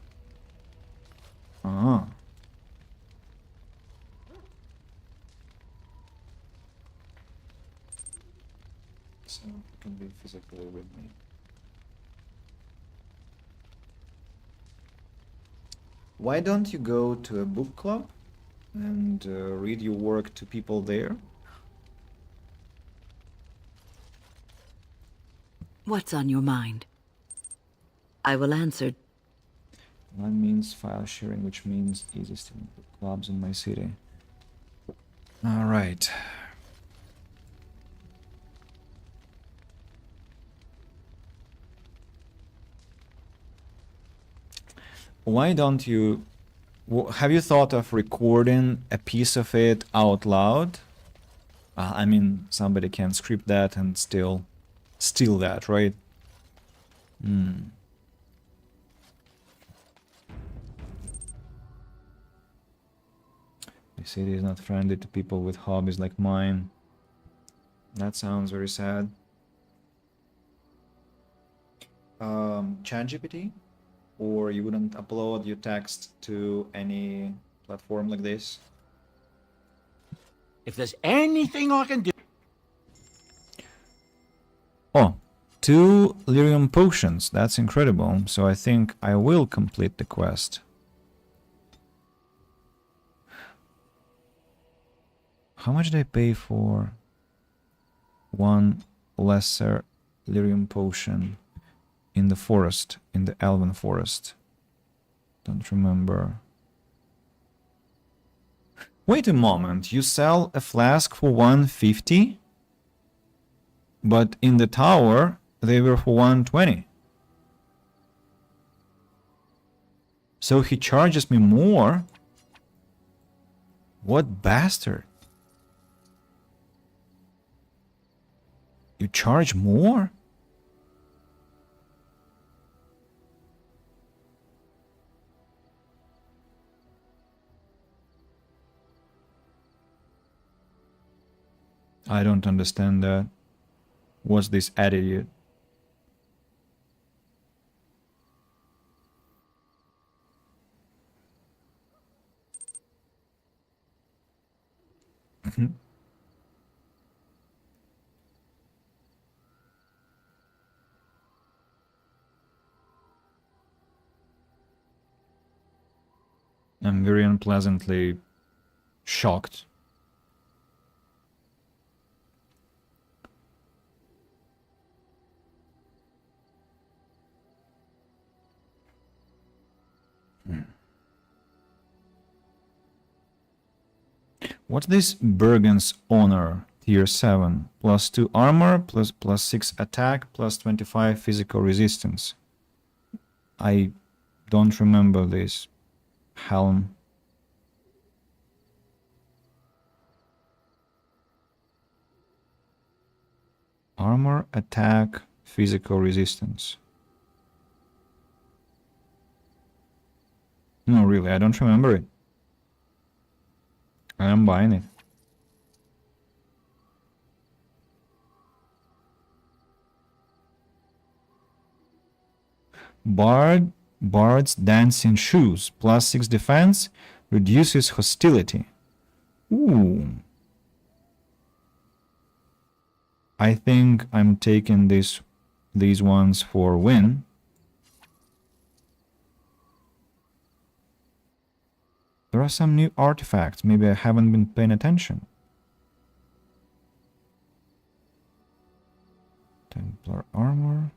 So you can be physically with me. Why don't you go to a book club and read your work to people there? What's on your mind? I will answer. One means file sharing, which means easy stealing book clubs in my city. All right. Why don't you... Have you thought of recording a piece of it out loud? I mean, somebody can script that and still steal that, right? The city is not friendly to people with hobbies like mine. That sounds very sad. ChatGPT? Or you wouldn't upload your text to any platform like this? If there's anything I can do... Oh, 2 lyrium potions. That's incredible. So I think I will complete the quest. How much did I pay for 1 lesser lyrium potion in the forest, in the Elven Forest? Don't remember. Wait a moment, you sell a flask for 150? But in the tower, they were for 120. So he charges me more? What bastard? You charge more? I don't understand that. What's this attitude? I'm very unpleasantly shocked. What's this Bergen's Honor? Tier 7. +2 armor, +6 attack, +25 physical resistance. I don't remember this. Helm. Armor, attack, physical resistance. No, really, I don't remember it. I am buying it. Bard's Dancing Shoes. +6 defense, reduces hostility. Ooh. I think I'm taking these ones for win. There are some new artifacts. Maybe I haven't been paying attention. Templar armor.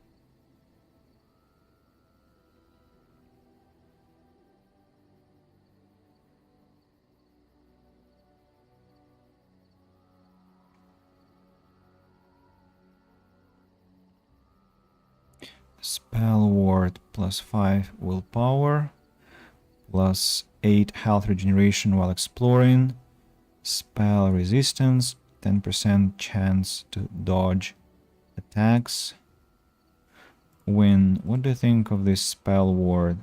Spell ward +5 willpower, +8 health regeneration while exploring, spell resistance, 10% chance to dodge attacks. What do you think of this spell ward?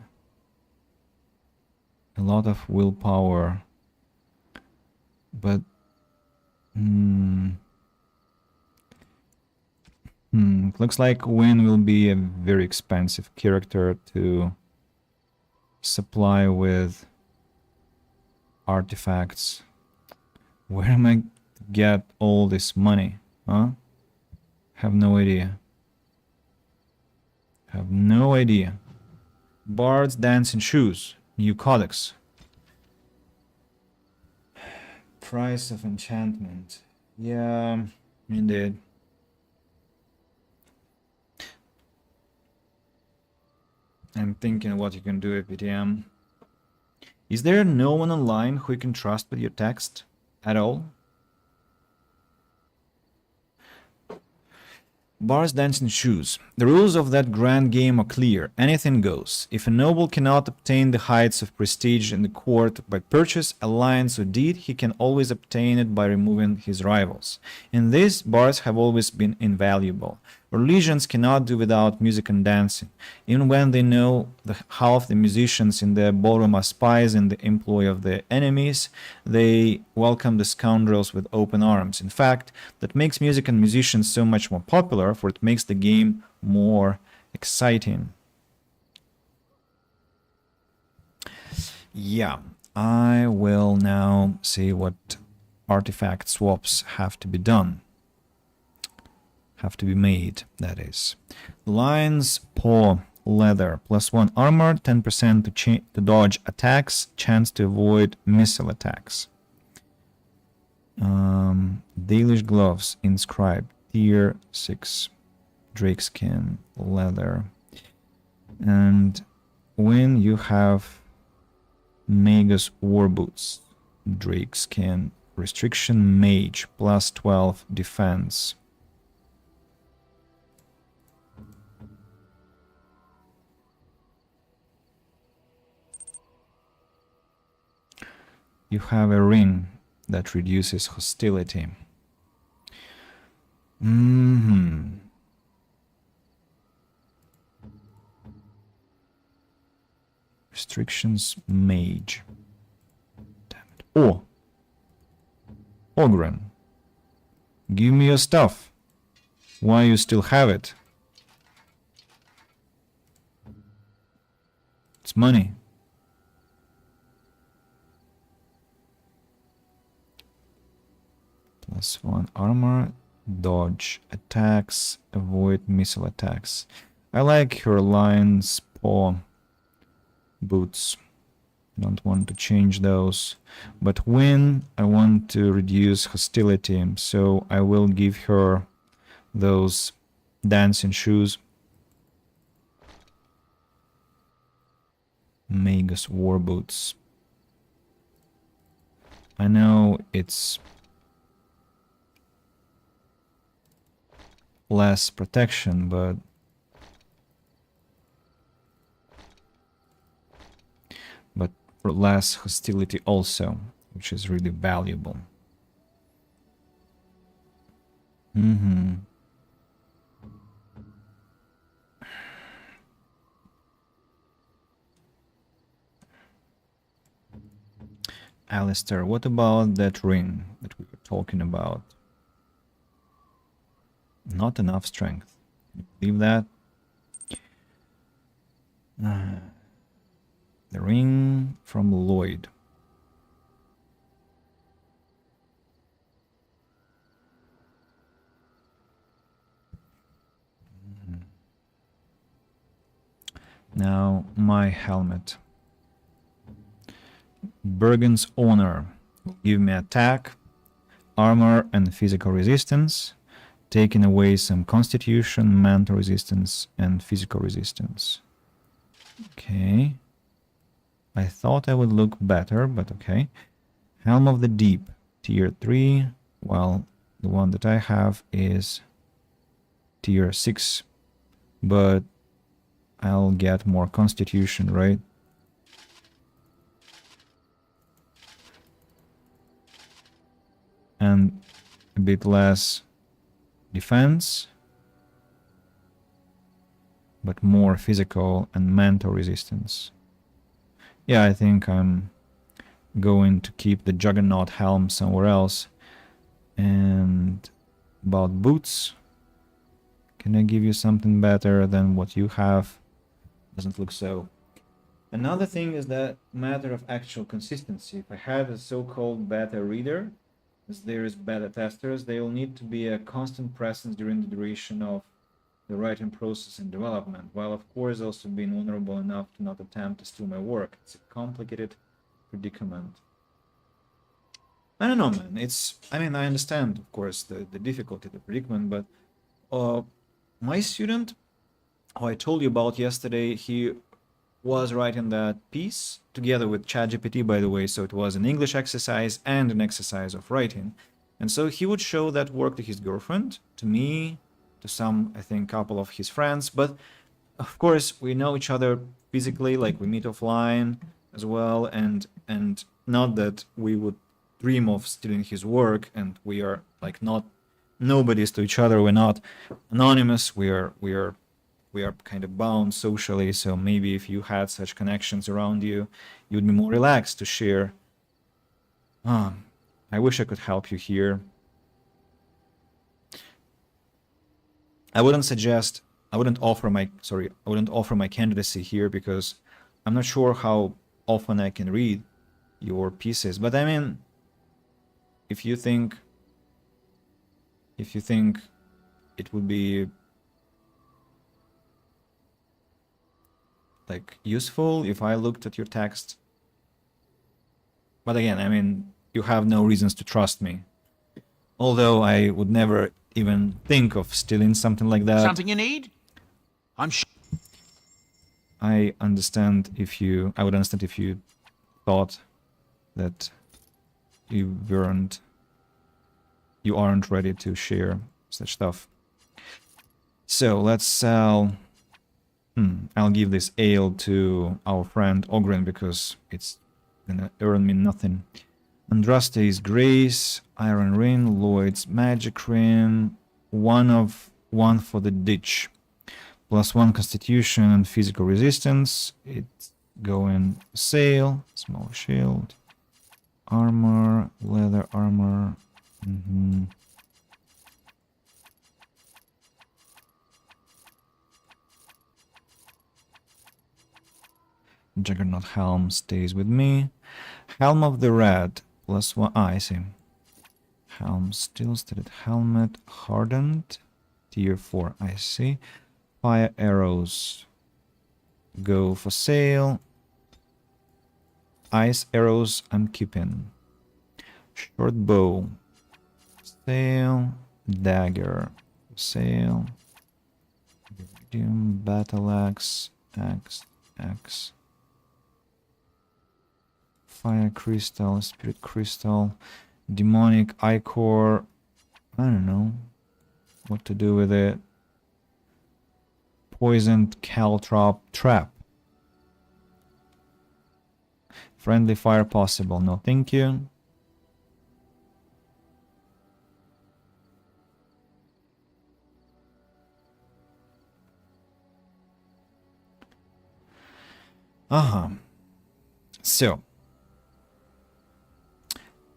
A lot of willpower, but looks like Wynn will be a very expensive character to supply with artifacts. Where am I to get all this money? Huh? Have no idea. Have no idea. Bard's Dancing Shoes. New codex. Price of enchantment. Yeah, indeed. I'm thinking what you can do at PTM. Is there no one online who you can trust with your text at all? Bard's Dancing Shoes. The rules of that grand game are clear. Anything goes. If a noble cannot obtain the heights of prestige in the court by purchase, alliance, or deed, he can always obtain it by removing his rivals. In this, bards have always been invaluable. Or legions cannot do without music and dancing. Even when they know half the musicians in their ballroom are spies in the employ of their enemies, they welcome the scoundrels with open arms. In fact, that makes music and musicians so much more popular, for it makes the game more exciting. Yeah, I will now see what artifact swaps have to be done. Have to be made, that is. Lion's Paw Leather. +1 armor, 10% to dodge attacks, chance to avoid missile attacks. Dalish Gloves, inscribed. Tier 6. Drakeskin leather. And when you have Magus War Boots, Drakeskin. Restriction Mage, +12 defense. You have a ring that reduces hostility. Restrictions Mage. Damn it. Oh! Ogren. Give me your stuff. Why you still have it? It's money. +1 armor, dodge attacks, avoid missile attacks. I like her lion's paw boots. Don't want to change those. But Win, I want to reduce hostility, so I will give her those dancing shoes. Magus war boots. I know it's less protection, but less hostility also, which is really valuable. Alistair, what about that ring that we were talking about? Not enough strength. Leave that. The ring from Lloyd. Now, my helmet. Bergen's Honor will give me attack, armor, and physical resistance, taking away some constitution, mental resistance, and physical resistance. Okay. I thought I would look better, but okay. Helm of the Deep, tier 3, while the one that I have is tier 6, but I'll get more constitution, right? And a bit less defense, but more physical and mental resistance. Yeah, I think I'm going to keep the Juggernaut helm somewhere else. And about boots, can I give you something better than what you have? Doesn't look so. Another thing is that matter of actual consistency. If I have a so-called beta reader, as there is beta testers, they will need to be a constant presence during the duration of the writing process and development, while of course also being honorable enough to not attempt to steal my work. It's a complicated predicament. I don't know, man. I mean, I understand, of course, the difficulty, the predicament, but my student, who I told you about yesterday, he was writing that piece together with ChatGPT, by the way, so it was an English exercise and an exercise of writing. And so he would show that work to his girlfriend, to me, to some, I think, couple of his friends, but of course we know each other physically, like we meet offline as well, and not that we would dream of stealing his work, and we are like not nobodies to each other, we're not anonymous, we are kind of bound socially, so maybe if you had such connections around you, you'd be more relaxed to share. I wish I could help you here. I wouldn't offer my candidacy here because I'm not sure how often I can read your pieces. But I mean, if you think it would be like useful if I looked at your text. But again, I mean, you have no reasons to trust me. Although I would never even think of stealing something like that. Something you need? I'm sure. I would understand if you thought that you aren't ready to share such stuff. So let's sell. I'll give this ale to our friend Ogren because it's gonna earn me nothing. Andraste's Grace, Iron Ring, Lloyd's Magic Ring, one for the Ditch, +1 Constitution and Physical Resistance. It's going sale, small shield, armor, leather armor. Juggernaut Helm stays with me. Helm of the Red, +1. Ah, I see. Helm, steel-studded helmet, hardened, tier 4, I see. Fire arrows go for sale. Ice arrows I'm keeping. Short bow, sale. Dagger, sale. Iridium, battle axe, axe. Fire crystal, spirit crystal, demonic ichor. I don't know what to do with it. Poisoned caltrop trap. Friendly fire possible. No, thank you. So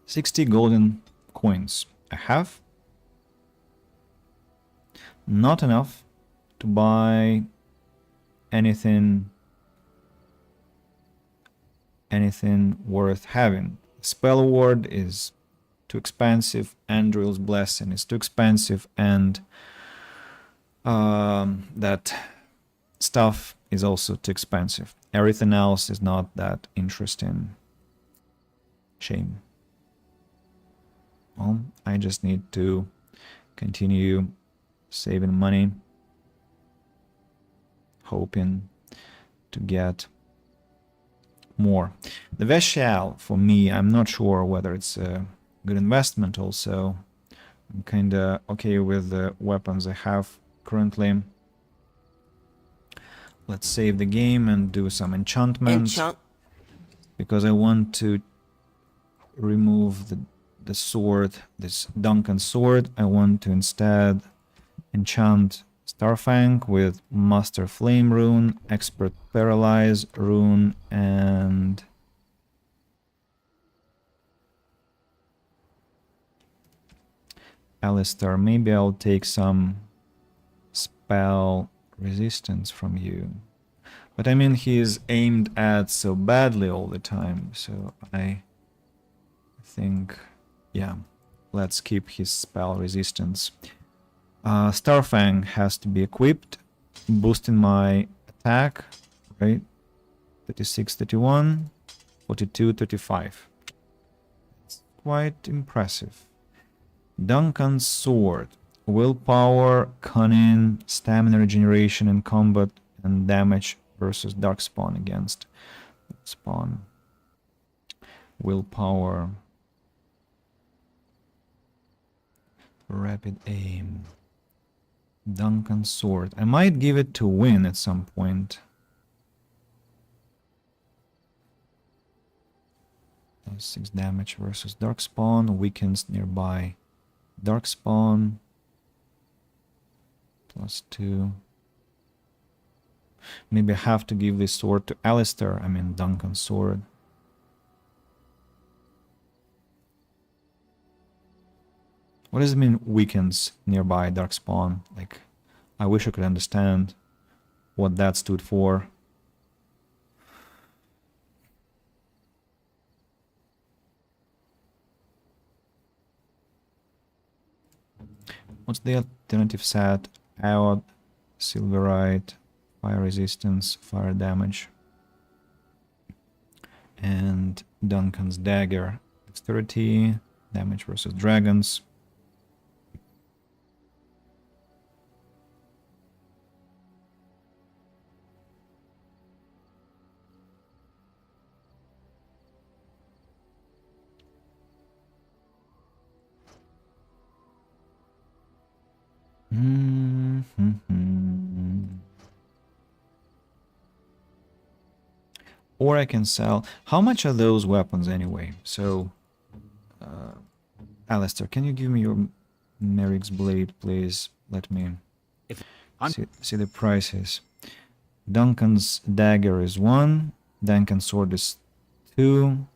60 golden coins I have. Not enough to buy anything worth having. Spell Award is too expensive, Andril's Blessing is too expensive, and that stuff is also too expensive. Everything else is not that interesting. Shame. Well, I just need to continue saving money, hoping to get more. The Veshal, for me, I'm not sure whether it's a good investment also. I'm kinda okay with the weapons I have currently. Let's save the game and do some enchantments. Because I want to remove the sword, this Duncan sword. I want to instead enchant Starfang with Master Flame rune, Expert Paralyze rune, and Alistair. Maybe I'll take some spell resistance from you. But I mean, he's aimed at so badly all the time, so I think, yeah, let's keep his spell resistance. Starfang has to be equipped, boosting my attack, right? 36, 31, 42, 35. It's quite impressive. Duncan's sword. Willpower, cunning, stamina regeneration in combat, and damage versus Darkspawn against Spawn. Willpower. Rapid aim. Duncan's sword. I might give it to Win at some point. 6 damage versus Darkspawn. Weakens nearby Darkspawn. +2. Maybe I have to give this sword to Alistair. I mean Duncan's sword. What does it mean weakens nearby Darkspawn? Like, I wish I could understand what that stood for. What's the alternative set? Aod, Silverite, fire resistance, fire damage, and Duncan's dagger, dexterity, damage versus dragons. Or I can sell. How much are those weapons anyway? So, Alistair, can you give me your Merrick's blade, please? Let me see the prices. Duncan's dagger is 1. Duncan's sword is 2.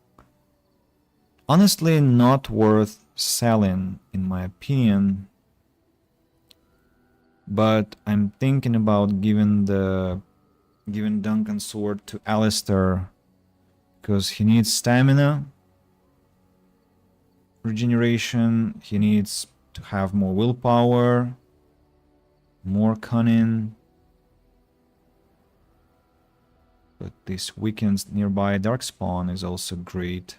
Honestly, not worth selling, in my opinion. But I'm thinking about giving the giving Duncan's sword to Alistair because he needs stamina regeneration, he needs to have more willpower, more cunning. But this weakens nearby Darkspawn is also great.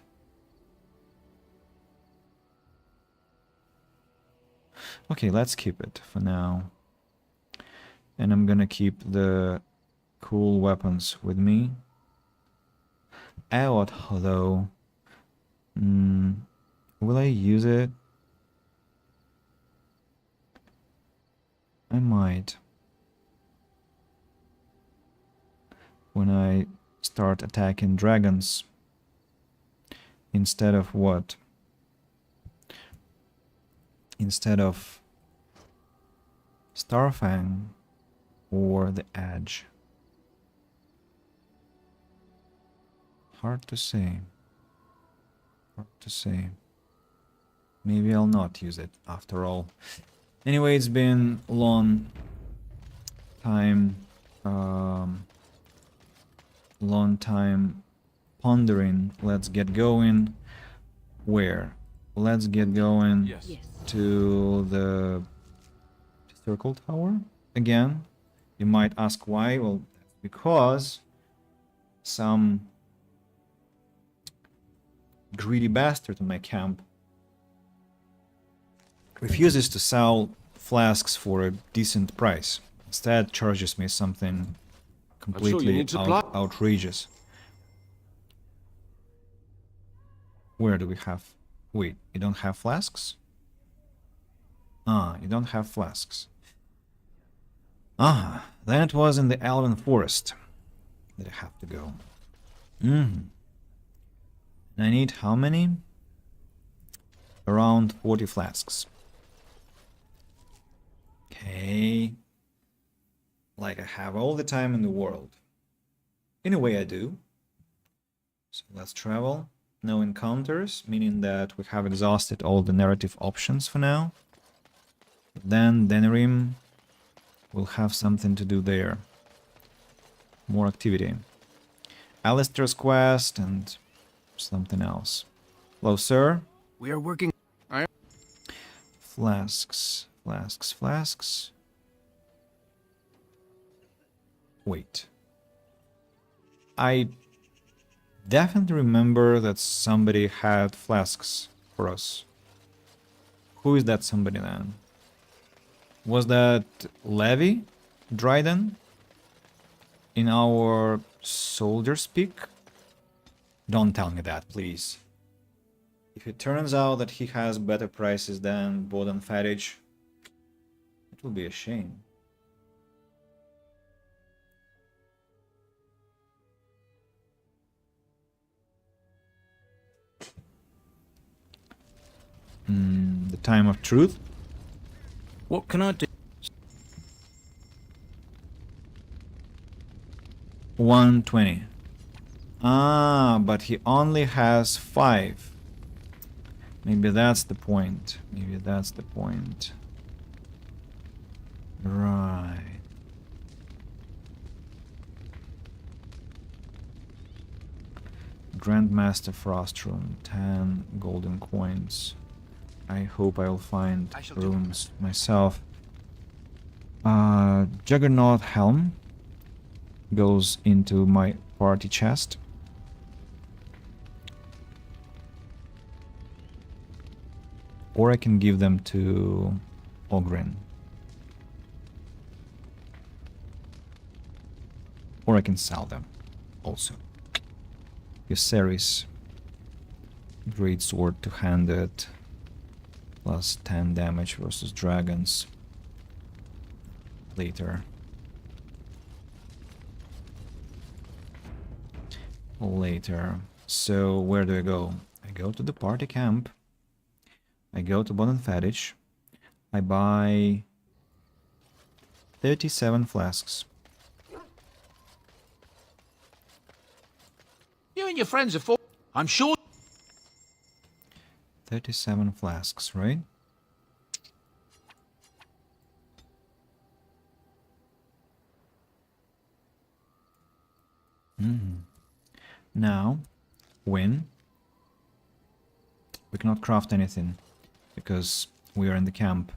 Okay, let's keep it for now. And I'm gonna keep the cool weapons with me. Aeod, though. Will I use it? I might. When I start attacking dragons. Instead of what? Instead of Starfang or the Edge. Hard to say. Hard to say. Maybe I'll not use it after all. Anyway, it's been a long time pondering. Let's get going. Where? Let's get going to the circle tower again. You might ask why. Well, that's because some greedy bastard in my camp refuses to sell flasks for a decent price. Instead, charges me something completely outrageous. Where do we have... Wait, you don't have flasks? Ah, you don't have flasks. Ah, that was in the Elven Forest that I have to go. I need how many? Around 40 flasks. Okay. Like I have all the time in the world. In a way I do. So let's travel. No encounters, meaning that we have exhausted all the narrative options for now. Then Denerim will have something to do there. More activity. Alistair's quest and something else. Hello, sir. We are working. Flasks. Flasks. Wait. I definitely remember that somebody had flasks for us. Who is that somebody then? Was that Levi? Dryden? In our soldier speak? Don't tell me that, please. If it turns out that he has better prices than Bodan Farage, it will be a shame. The time of truth? What can I do? 120. Ah, but he only has 5. Maybe that's the point. Maybe that's the point. Right. Grandmaster Frostrune, 10 golden coins. I hope I'll find rooms myself. Juggernaut Helm goes into my party chest. Or I can give them to Oghren. Or I can sell them also. Viserys. Great sword two-handed. Plus 10 damage versus dragons. Later. So where do I go? I go to the party camp. I go to Bodan Farage. I buy 37 flasks. You and your friends are full. I'm sure. 37 flasks, right? Now, win. We cannot craft anything because we are in the camp.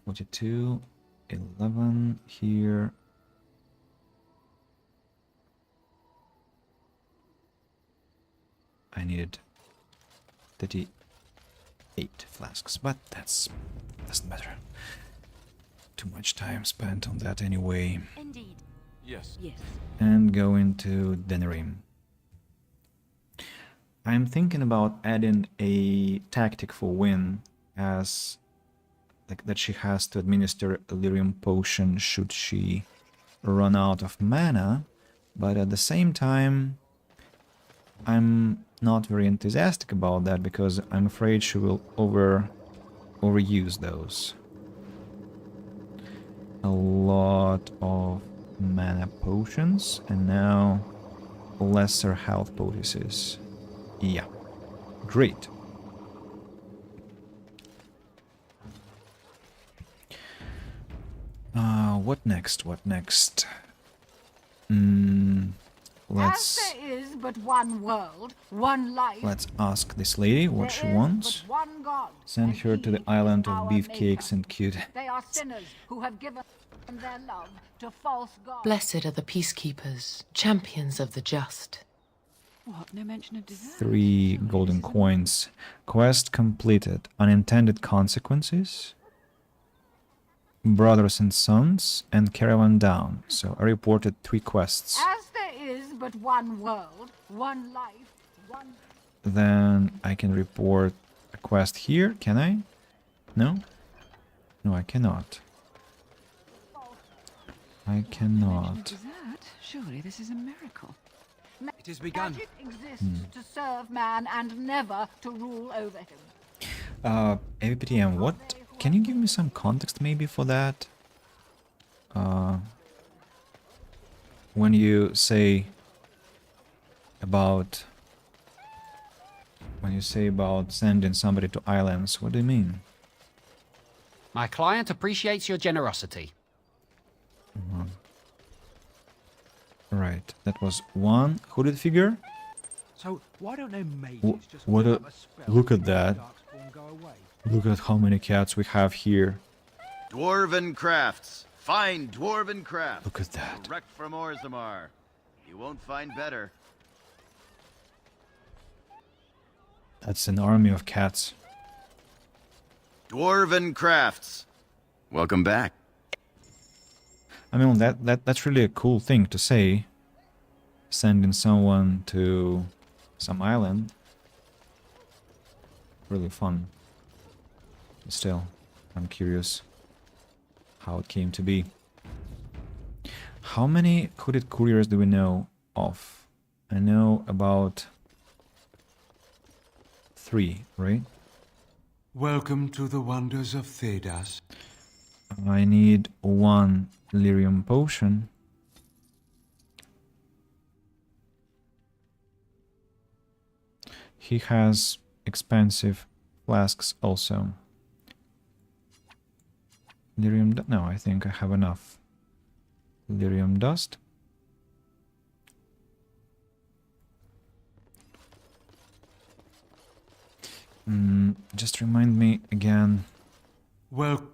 42, 11 here. I needed 38 flasks, but doesn't matter. Too much time spent on that anyway. Indeed. Yes. Yes. And go into Denerim. I'm thinking about adding a tactic for Win, as like that she has to administer a lyrium potion should she run out of mana, but at the same time I'm not very enthusiastic about that because I'm afraid she will overuse those. A lot of mana potions and now lesser health poultices. Yeah, great. What next? What next? Let's As there is but one world, one life. let's ask this lady what she wants. One God. Send her to the island of beefcakes and cute. They are sinners who have given their love to false gods. Blessed are the peacekeepers, champions of the just. What? No mention of dessert? 3 golden coins. Quest completed. Unintended consequences. Brothers and sons and caravan down. So I reported 3 quests. As there is but one world, one life, one... Then I can report a quest here, can I? No? No, I cannot. I cannot. Dessert? Surely this is a miracle. It has begun. Magic exists to serve man and never to rule over him. AVPTM, what? Can you give me some context maybe for that? When you say about sending somebody to islands, what do you mean? My client appreciates your generosity. Right, that was 1 hooded figure. So why don't they mages just What whip a up a spell look to at make that. the Darkspawn go away? Look at how many cats we have here. Dwarven crafts. Fine dwarven crafts. Look at that. Direct from Orzammar. You won't find better. That's an army of cats. Dwarven crafts. Welcome back. I mean, that's really a cool thing to say. Sending someone to some island. Really fun. Still, I'm curious how it came to be. How many hooded couriers do we know of? I know about 3, right? Welcome to the wonders of Thedas. I need 1 lyrium potion. He has expensive flasks also. Lyrium... No, I think I have enough. Lyrium dust. Just remind me again. Well,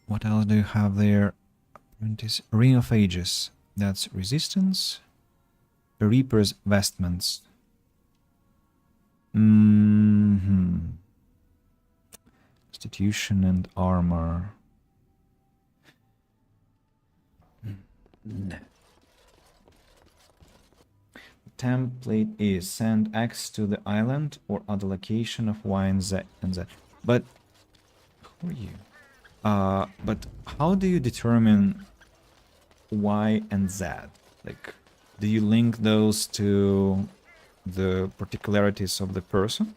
what else do you have there? Ring of Ages. That's resistance. Reaper's vestments. Constitution and armor. No. Template is send X to the island or other location of Y and Z. But who are you? But how do you determine Y and Z? Like, do you link those to the particularities of the person?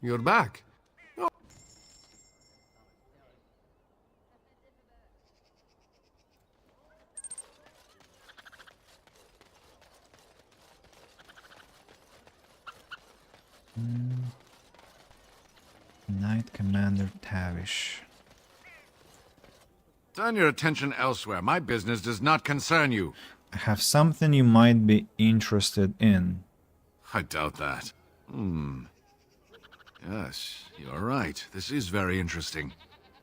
You're back. Knight Commander Tavish. Turn your attention elsewhere. My business does not concern you. I have something you might be interested in. I doubt that. Yes, you're right. This is very interesting.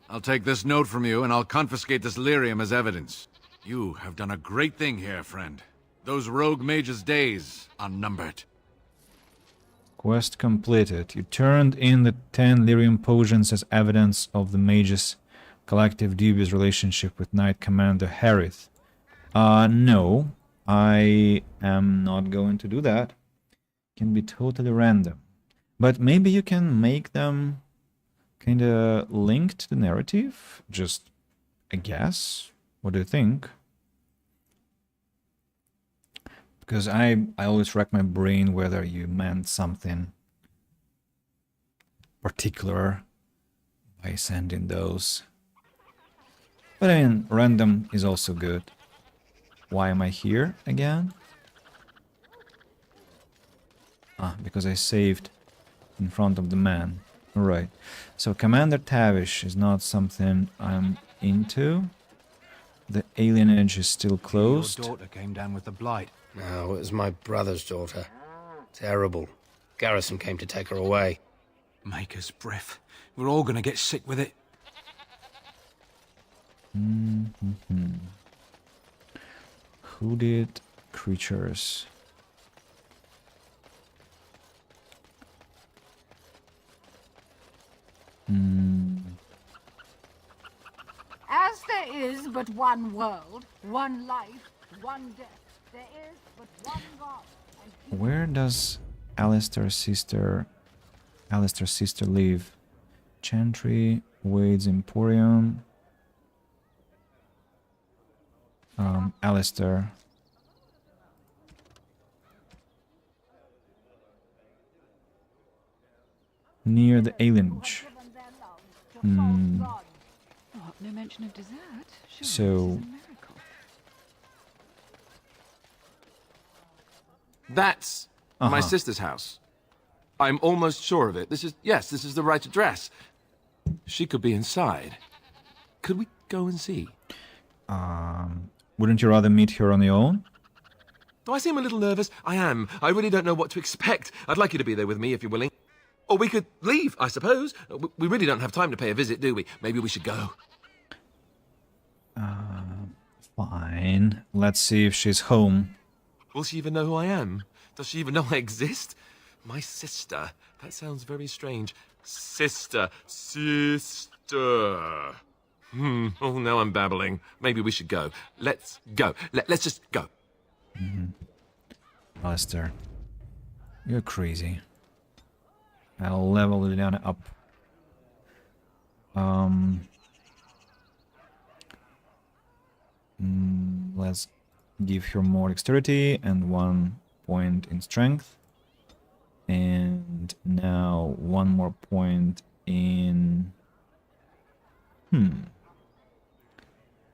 I'll take this note from you, and I'll confiscate this lyrium as evidence. You have done a great thing here, friend. Those rogue mages' days are numbered. Quest completed. You turned in the 10 lyrium potions as evidence of the mage's collective dubious relationship with Knight Commander Harith. No, I am not going to do that. Can be totally random. But maybe you can make them kinda linked to the narrative? Just a guess? What do you think? Because I always rack my brain whether you meant something particular by sending those. But I mean, random is also good. Why am I here again? Ah, because I saved in front of the man. Alright. So Commander Tavish is not something I'm into. The alienage is still closed. Your daughter came down with the blight. No, it was my brother's daughter. Terrible. Garrison came to take her away. Maker's breath. We're all gonna get sick with it. Hooded creatures. As there is but one world, one life, one death, there is but one God. Where does Alistair's sister live? Chantry, Wade's Emporium. Alistair. Near the alienage. What? No mention of dessert? Surely So this is a miracle. That's my sister's house. I'm almost sure of it. This is the right address. She could be inside. Could we go and see? Wouldn't you rather meet her on your own? Do I seem a little nervous? I am. I really don't know what to expect. I'd like you to be there with me if you're willing. Or we could leave, I suppose. We really don't have time to pay a visit, do we? Maybe we should go. Fine. Let's see if she's home. Will she even know who I am? Does she even know I exist? My sister. That sounds very strange. Sister. Oh, now I'm babbling. Maybe we should go. Let's go. Let's just go. Alistair, you're crazy. I'll level Liliana up. Let's give her more dexterity and 1 point in strength. And now 1 more point in...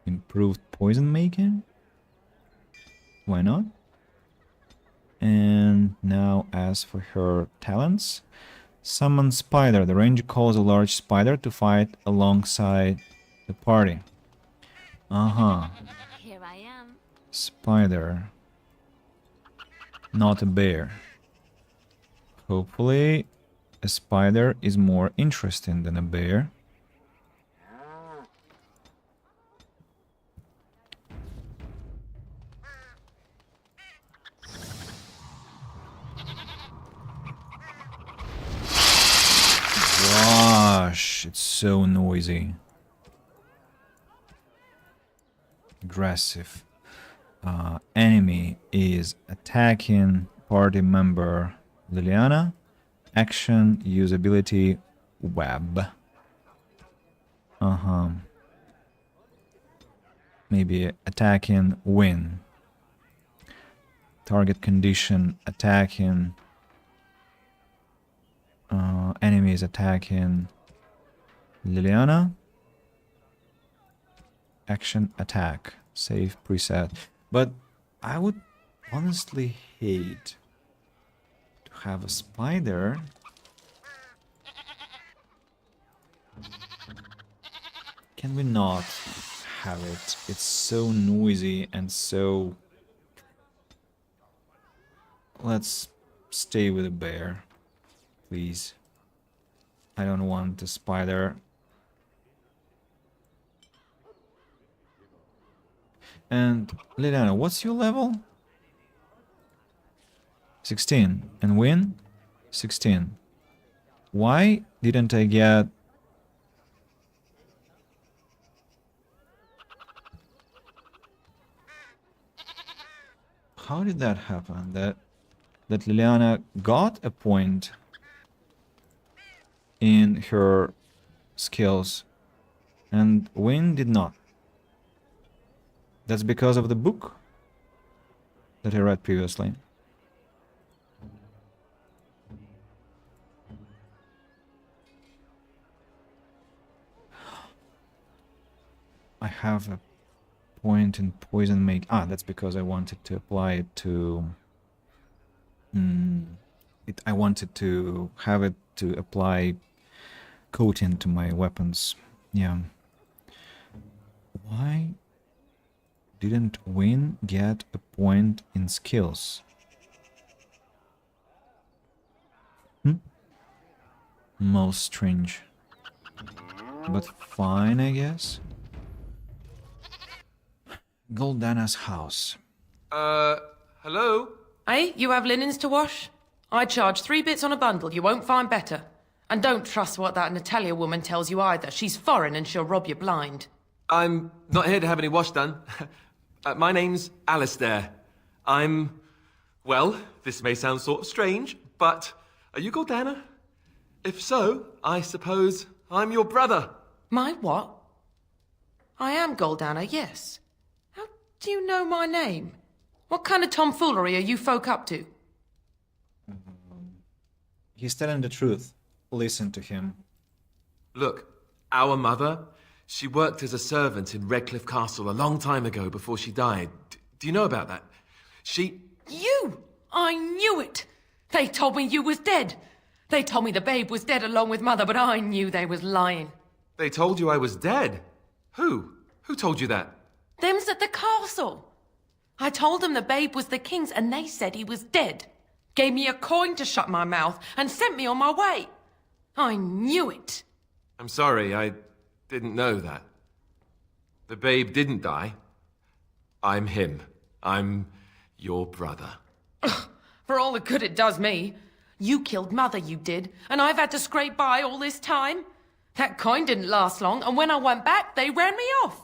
Improved poison making? Why not? And now as for her talents, summon spider. The ranger calls a large spider to fight alongside the party. Here I am. Spider. Not a bear. Hopefully a spider is more interesting than a bear. Gosh, it's so noisy. Aggressive. Enemy is attacking party member Liliana. Action, use ability, web. Maybe attacking, win. Target condition, attacking. Enemy is attacking Liliana. Action, attack. Save preset. But I would honestly hate to have a spider can we not have it. It's so noisy and so... Let's stay with the bear, please. I don't want the spider. And Liliana, what's your level? 16. And win? 16. Why didn't I get... How did that happen? That Liliana got a point in her skills and Win did not. That's because of the book that I read previously. I have a point in poison make. Ah, that's because I wanted to apply it to... I wanted to have it to apply coating to my weapons. Yeah. Why didn't Win get a point in skills? Most strange. But fine, I guess. Goldana's house. Hello? Hey, you have linens to wash? I charge 3 bits on a bundle, you won't find better. And don't trust what that Natalia woman tells you either. She's foreign and she'll rob you blind. I'm not here to have any wash done. My name's Alistair. Well, this may sound sort of strange, but are you Goldana? If so, I suppose I'm your brother. My what? I am Goldana, yes. How do you know my name? What kind of tomfoolery are you folk up to? He's telling the truth. Listen to him. Look, our mother, she worked as a servant in Redcliffe Castle a long time ago before she died. Do you know about that? You! I knew it! They told me you was dead. They told me the babe was dead along with mother, but I knew they was lying. They told you I was dead? Who? Who told you that? Them's at the castle. I told them the babe was the king's and they said he was dead. Gave me a coin to shut my mouth and sent me on my way. I knew it. I'm sorry, I didn't know that. The babe didn't die. I'm him. I'm your brother. Ugh, for all the good it does me. You killed mother, you did, and I've had to scrape by all this time. That coin didn't last long, and when I went back, they ran me off.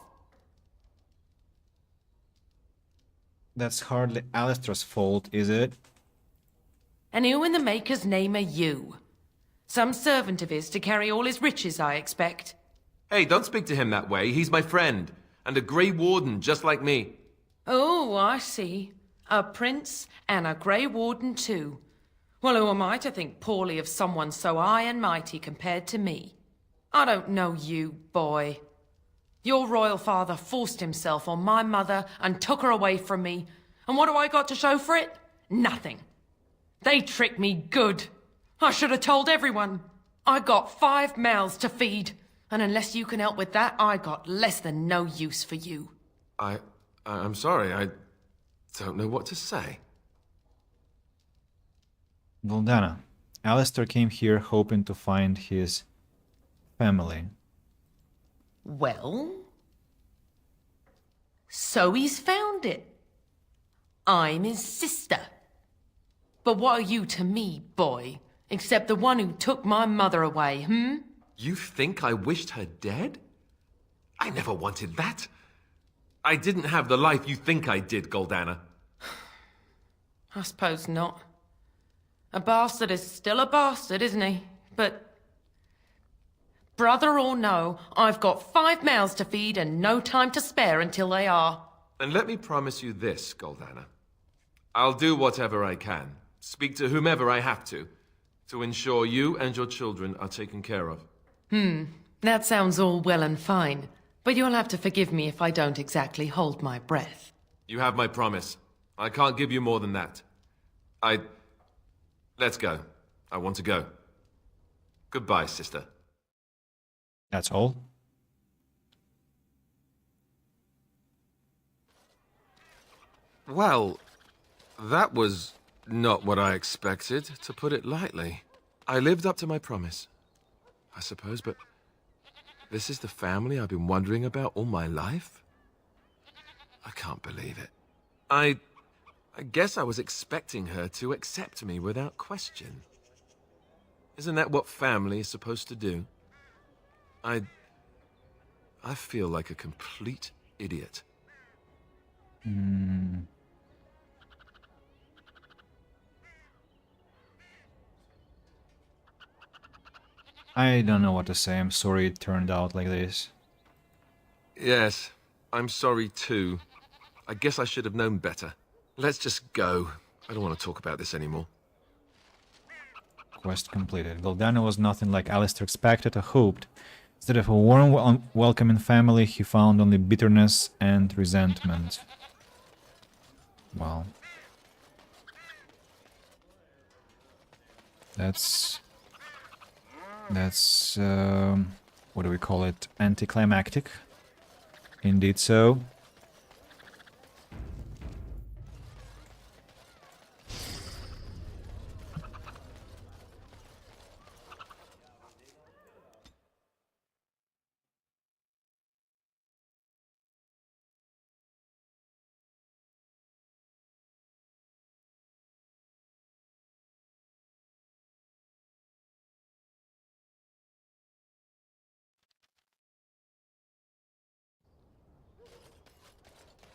That's hardly Alistair's fault, is it? And who in the Maker's name are you? Some servant of his to carry all his riches, I expect. Hey, don't speak to him that way. He's my friend, and a Grey Warden just like me. Oh, I see. A prince and a Grey Warden too. Well, who am I to think poorly of someone so high and mighty compared to me? I don't know you, boy. Your royal father forced himself on my mother and took her away from me. And what do I got to show for it? Nothing. They tricked me good. I should have told everyone. I got 5 mouths to feed. And unless you can help with that, I got less than no use for you. I'm sorry, I don't know what to say. Goldana, Alistair came here hoping to find his family. Well? So he's found it. I'm his sister. But what are you to me, boy? Except the one who took my mother away, You think I wished her dead? I never wanted that. I didn't have the life you think I did, Goldana. I suppose not. A bastard is still a bastard, isn't he? But... brother or no, I've got 5 mouths to feed and no time to spare until they are. And let me promise you this, Goldana. I'll do whatever I can, speak to whomever I have to ensure you and your children are taken care of. That sounds all well and fine, but you'll have to forgive me if I don't exactly hold my breath. You have my promise. I can't give you more than that. Let's go. I want to go. Goodbye, sister. That's all? Well, that was not what I expected, to put it lightly. I lived up to my promise, I suppose, but this is the family I've been wondering about all my life? I can't believe it. I guess I was expecting her to accept me without question. Isn't that what family is supposed to do? I feel like a complete idiot. I don't know what to say. I'm sorry it turned out like this. Yes, I'm sorry too. I guess I should have known better. Let's just go. I don't want to talk about this anymore. Quest completed. Goldana was nothing like Alistair expected or hoped. Instead of a warm, welcoming family, he found only bitterness and resentment. Wow. That's what do we call it? Anticlimactic. Indeed so.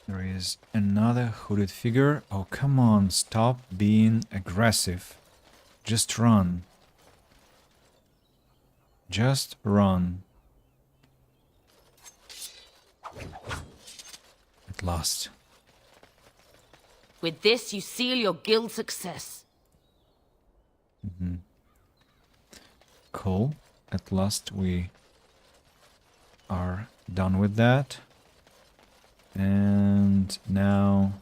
There is another hooded figure. Oh, come on, stop being aggressive. Just run. Just run. At last. With this, you seal your guild success. Cool. At last we are done with that. And now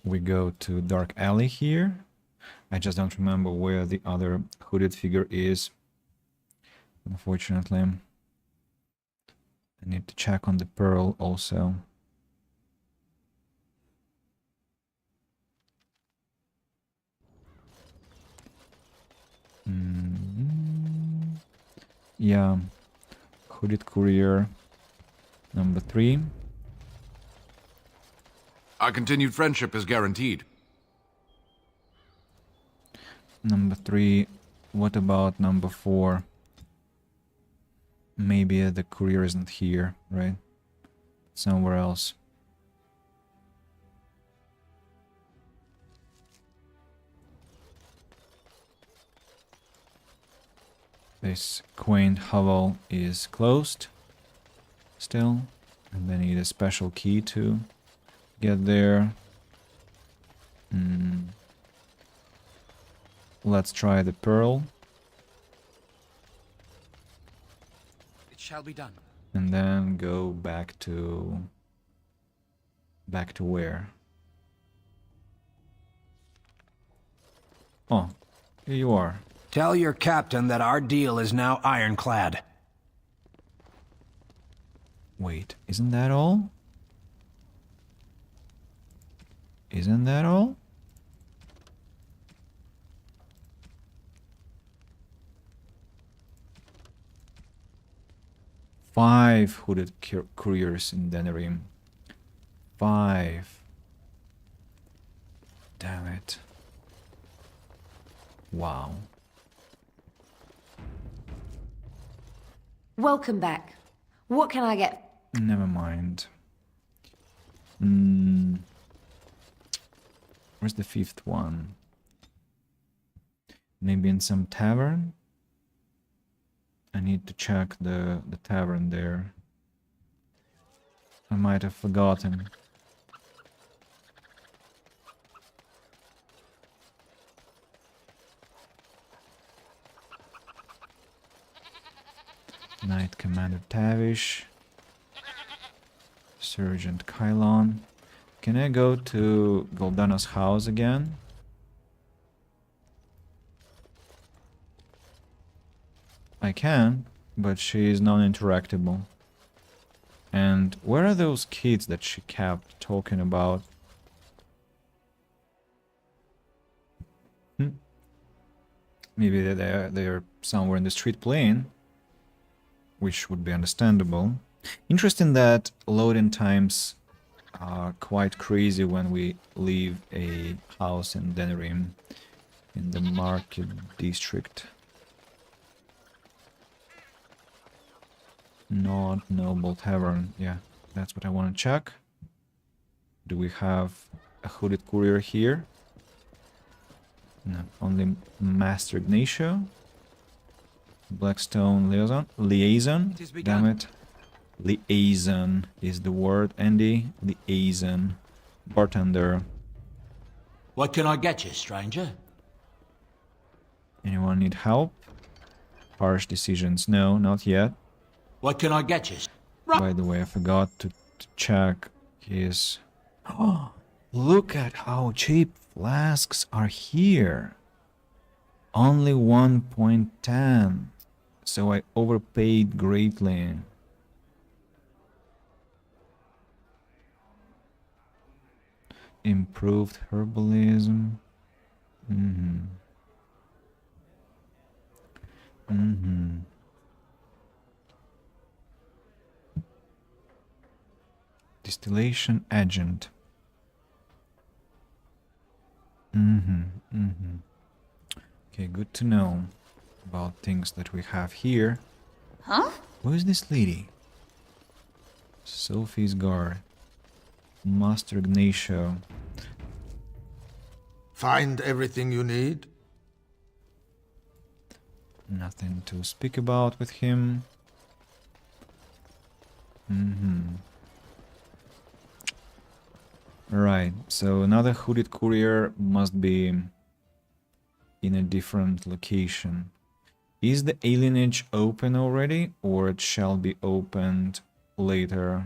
we go to Dark Alley here. I just don't remember where the other hooded figure is. Unfortunately. I need to check on the pearl also. Yeah. Hooded courier. Number 3. Our continued friendship is guaranteed. Number 3. What about number 4? Maybe the courier isn't here, right? Somewhere else. This quaint hovel is closed still, and they need a special key to get there. Let's try the pearl. It shall be done. And then go back to where? Oh, here you are. Tell your captain that our deal is now ironclad. Wait, isn't that all? Isn't that all? Five hooded couriers in Denerim. 5. Damn it. Wow. Welcome back. What can I get? Never mind. Where's the 5th one? Maybe in some tavern? I need to check the tavern there. I might have forgotten. Knight Commander Tavish. Sergeant Kylon. Can I go to Goldana's house again? I can, but she is non-interactable. And where are those kids that she kept talking about? Maybe they're somewhere in the street playing, which would be understandable. Interesting that loading times are quite crazy when we leave a house in Denerim, in the market district. Not Noble Tavern. Yeah, that's what I want to check. Do we have a hooded courier here? No, only Master Ignacio. Blackstone liaison. Damn it. Liaison is the word, Andy. Liaison. Bartender. What can I get you, stranger? Anyone need help? Harsh decisions. No, not yet. What can I get you? By the way, I forgot to check his... Oh, look at how cheap flasks are here. Only 1.10. So I overpaid greatly. Improved herbalism. Distillation agent. Okay, good to know about things that we have here. Huh? Who is this lady? Sophie's guard. Master Ignacio. Find everything you need? Nothing to speak about with him. Right, so another hooded courier must be in a different location. Is the alienage open already, or it shall be opened later?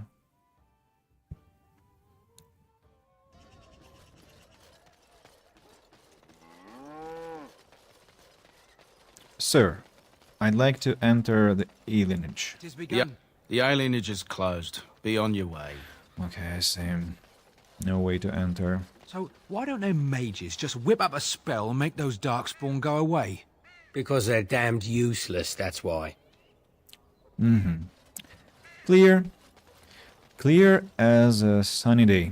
Sir, I'd like to enter the alienage. Yep, the alienage is closed. Be on your way. Okay, I see. No way to enter. So why don't them mages just whip up a spell and make those darkspawn go away? Because they're damned useless, that's why. Clear. Clear as a sunny day.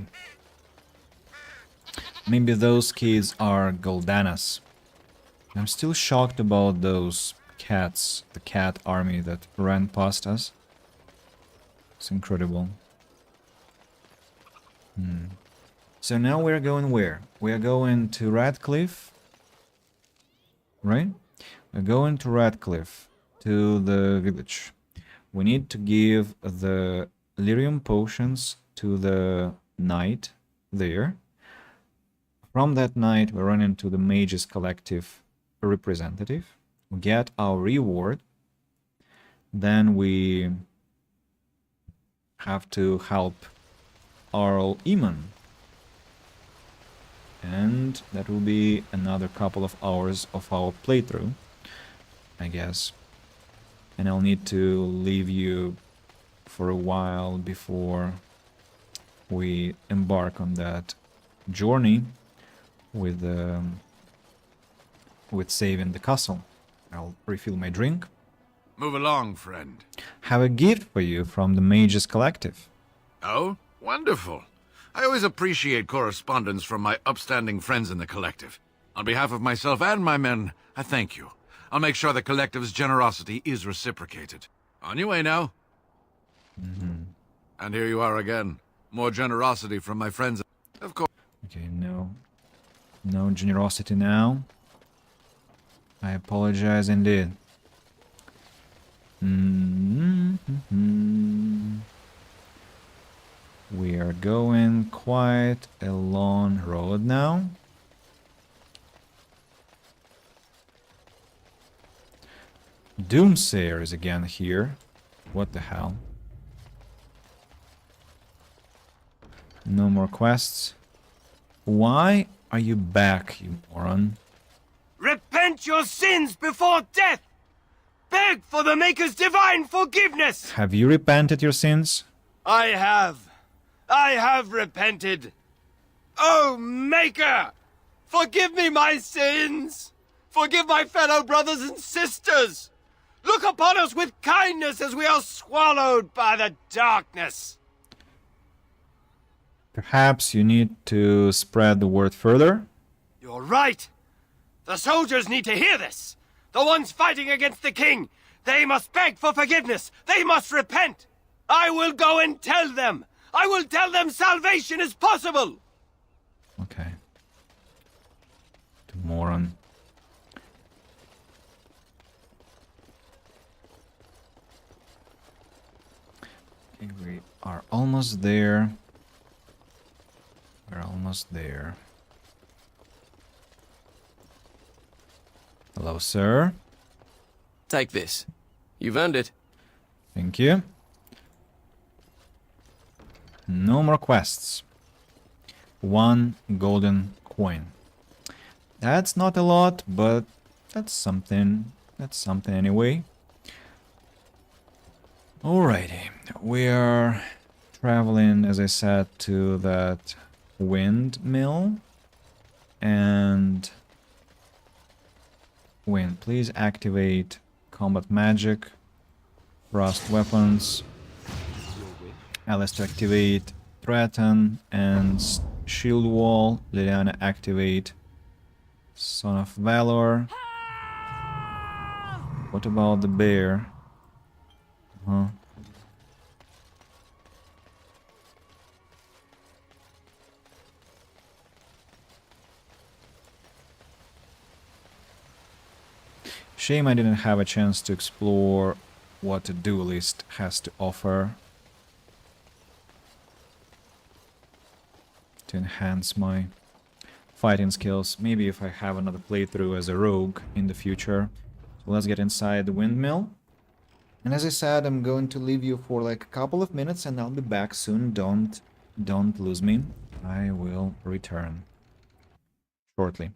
Maybe those kids are Goldanas. I'm still shocked about those cats, the cat army that ran past us. It's incredible. So now we're going where? We're going to Radcliffe, right? We're going to Radcliffe, to the village. We need to give the lyrium potions to the knight there. From that knight, we run into the Mages Collective representative. We get our reward. Then we have to help Arl Eamon. And that will be another couple of hours of our playthrough, I guess. And I'll need to leave you for a while before we embark on that journey with saving the castle. I'll refill my drink. Move along, friend. Have a gift for you from the Mages Collective. Oh, wonderful. I always appreciate correspondence from my upstanding friends in the Collective. On behalf of myself and my men, I thank you. I'll make sure the Collective's generosity is reciprocated. On your way now. And here you are again. More generosity from my friends. Of course. Okay, no generosity now. I apologize indeed. We are going quite a long road now. Doomsayer is again here. What the hell? No more quests. Why are you back, you moron? Repent your sins before death! Beg for the Maker's divine forgiveness! Have you repented your sins? I have repented. Oh, Maker! Forgive me my sins! Forgive my fellow brothers and sisters! Look upon us with kindness as we are swallowed by the darkness! Perhaps you need to spread the word further? You're right! The soldiers need to hear this! The ones fighting against the king! They must beg for forgiveness! They must repent! I will go and tell them! I will tell them salvation is possible! Okay. To Moran. Okay, we are almost there. We're almost there. Hello, sir. Take this. You've earned it. Thank you. No more quests. 1 golden coin. That's not a lot, but that's something. That's something anyway. Alrighty. We are traveling, as I said, to that windmill. And Wind, please activate combat magic, frost weapons, Alice to activate threaten, and shield wall, Liliana activate Son of Valor. What about the bear? Huh? Shame I didn't have a chance to explore what a duelist has to offer to enhance my fighting skills. Maybe if I have another playthrough as a rogue in the future. So let's get inside the windmill. And as I said, I'm going to leave you for like a couple of minutes and I'll be back soon. Don't lose me. I will return shortly.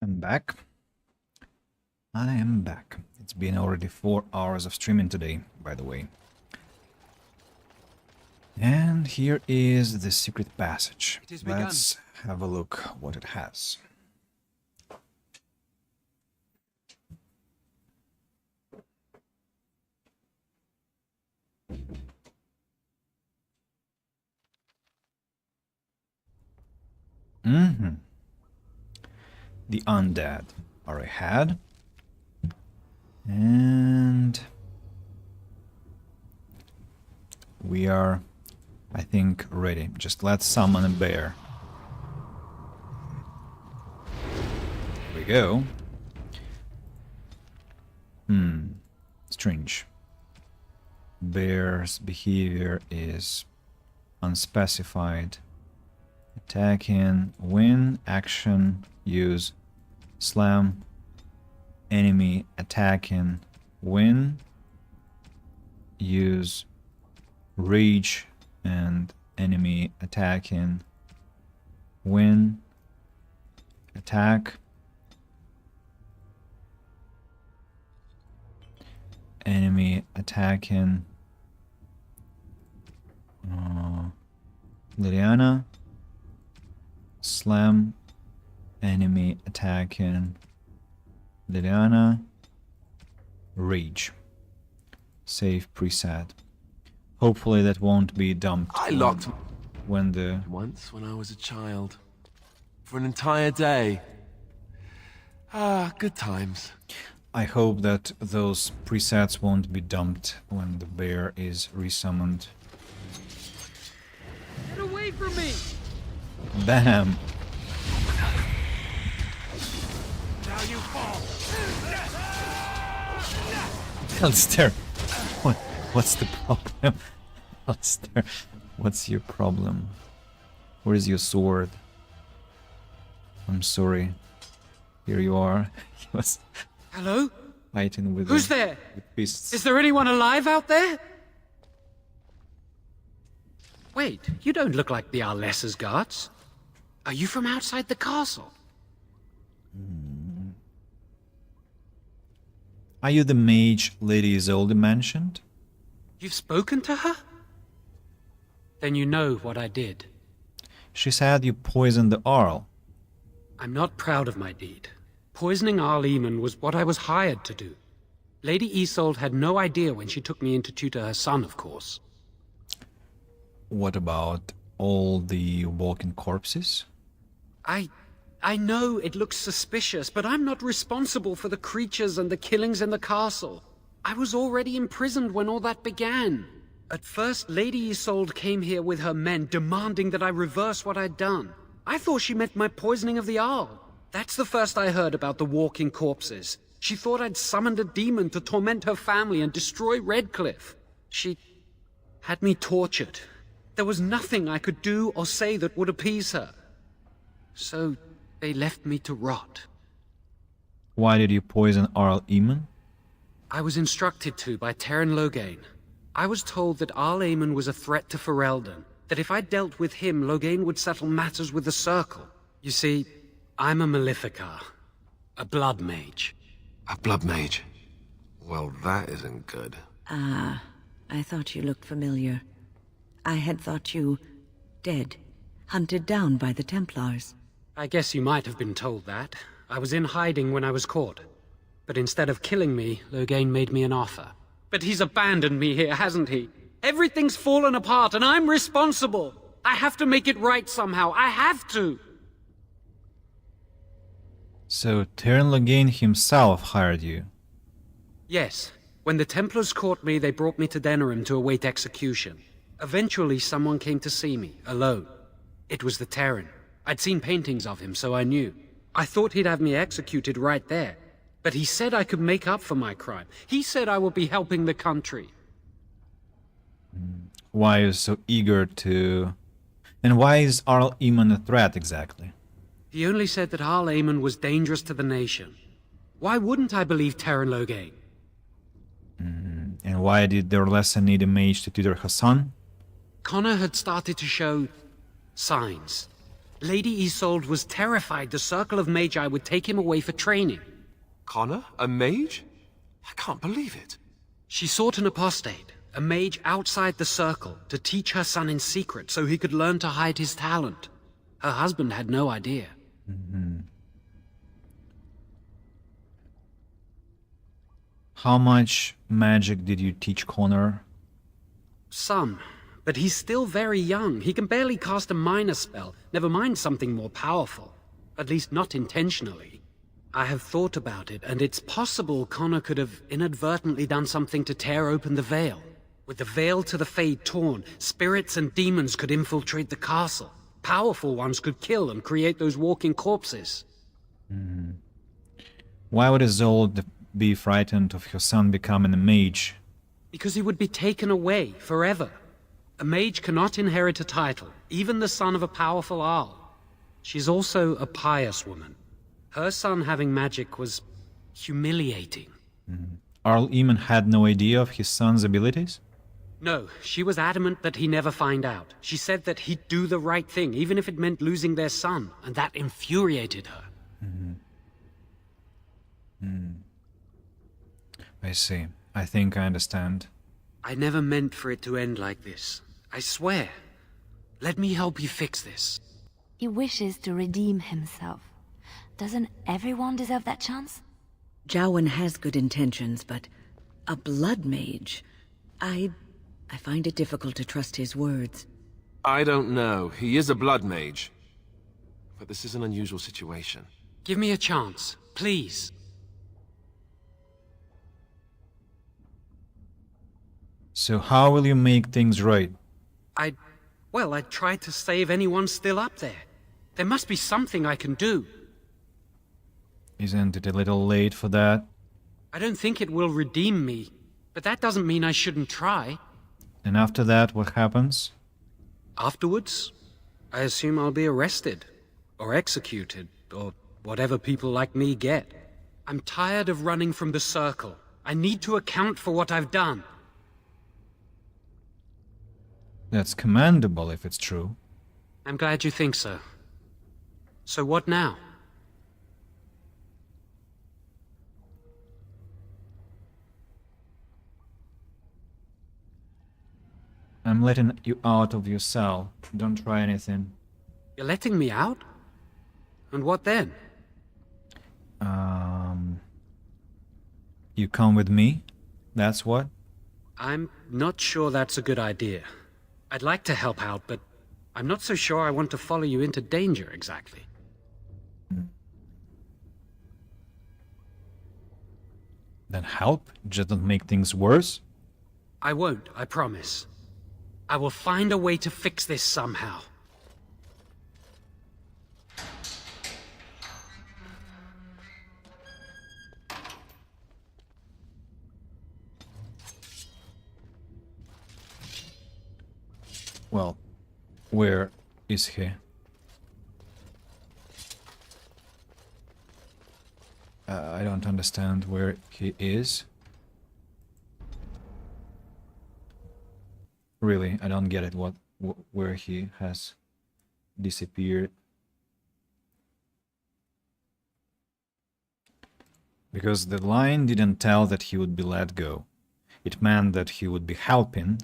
I'm back. I am back. It's been already 4 hours of streaming today, by the way. And here is the secret passage. Let's have a look what it has. The undead are ahead. And we are, I think, ready. Just let's summon a bear. Here we go. Strange. Bear's behavior is unspecified. Attacking, win, action, use, slam, enemy attacking, win, use, rage, and enemy attacking, win, attack, enemy attacking, Liliana, slam, enemy attacking, Liliana, rage. Save preset. Hopefully that won't be dumped. I locked when the once when I was a child. For an entire day. Ah, good times. I hope that those presets won't be dumped when the bear is resummoned. Get away from me! Bam! Now you fall! Alistair! What's the problem? Alistair, what's your problem? Where's your sword? I'm sorry. Here you are. He was Hello? fighting with Who's there? with beasts. Is there anyone alive out there? Wait, you don't look like the Arlessa's guards. Are you from outside the castle? Are you the mage Lady Isolde mentioned? You've spoken to her? Then you know what I did. She said you poisoned the Arl. I'm not proud of my deed. Poisoning Arl Eamon was what I was hired to do. Lady Isolde had no idea when she took me in to tutor her son, of course. What about all the walking corpses? I know it looks suspicious, but I'm not responsible for the creatures and the killings in the castle. I was already imprisoned when all that began. At first, Lady Isolde came here with her men, demanding that I reverse what I'd done. I thought she meant my poisoning of the Arl. That's the first I heard about the walking corpses. She thought I'd summoned a demon to torment her family and destroy Redcliffe. She had me tortured. There was nothing I could do or say that would appease her. So they left me to rot. Why did you poison Arl Eamon? I was instructed to by Teyrn Loghain. I was told that Arl Eamon was a threat to Ferelden, that if I dealt with him, Loghain would settle matters with the Circle. You see, I'm a Maleficar, a blood mage. A blood mage? Well, that isn't good. Ah, I thought you looked familiar. I had thought you dead, hunted down by the Templars. I guess you might have been told that. I was in hiding when I was caught. But instead of killing me, Loghain made me an offer. But he's abandoned me here, hasn't he? Everything's fallen apart and I'm responsible. I have to make it right somehow. I have to. So Teyrn Loghain himself hired you? Yes. When the Templars caught me, they brought me to Denerim to await execution. Eventually, someone came to see me, alone. It was the Terran. I'd seen paintings of him, so I knew. I thought he'd have me executed right there. But he said I could make up for my crime. He said I would be helping the country. Why are you so eager to... And why is Arl Eamon a threat, exactly? He only said that Arl Eamon was dangerous to the nation. Why wouldn't I believe Teyrn Loghain? And why did the Orlessa need a mage to tutor her son? Connor had started to show signs. Lady Isolde was terrified the Circle of Magi would take him away for training. Connor? A mage? I can't believe it. She sought an apostate, a mage outside the Circle, to teach her son in secret so he could learn to hide his talent. Her husband had no idea. How much magic did you teach Connor? Some. But he's still very young. He can barely cast a minor spell, never mind something more powerful. At least not intentionally. I have thought about it, and it's possible Connor could have inadvertently done something to tear open the veil. With the veil to the Fade torn, spirits and demons could infiltrate the castle. Powerful ones could kill and create those walking corpses. Why would Isolde be frightened of her son becoming a mage? Because he would be taken away forever. A mage cannot inherit a title, even the son of a powerful Arl. She's also a pious woman. Her son having magic was humiliating. Arl Eamon had no idea of his son's abilities? No, she was adamant that he never find out. She said that he'd do the right thing, even if it meant losing their son, and that infuriated her. I see. I think I understand. I never meant for it to end like this. I swear. Let me help you fix this. He wishes to redeem himself. Doesn't everyone deserve that chance? Jowen has good intentions, but a blood mage... I find it difficult to trust his words. I don't know. He is a blood mage. But this is an unusual situation. Give me a chance, please. So how will you make things right? Well, I tried to save anyone still up there. There must be something I can do. Isn't it a little late for that? I don't think it will redeem me, but that doesn't mean I shouldn't try. And after that, what happens? Afterwards, I assume I'll be arrested, or executed, or whatever people like me get. I'm tired of running from the Circle. I need to account for what I've done. That's commendable if it's true. I'm glad you think so. So what now? I'm letting you out of your cell. Don't try anything. You're letting me out? And what then? You come with me? That's what? I'm not sure that's a good idea. I'd like to help out, but I'm not so sure I want to follow you into danger exactly. Then help? Just don't make things worse? I won't, I promise. I will find a way to fix this somehow. Well, where is he? I don't understand where he is. Really, I don't get it. Where he has disappeared? Because the line didn't tell that he would be let go. It meant that he would be helping,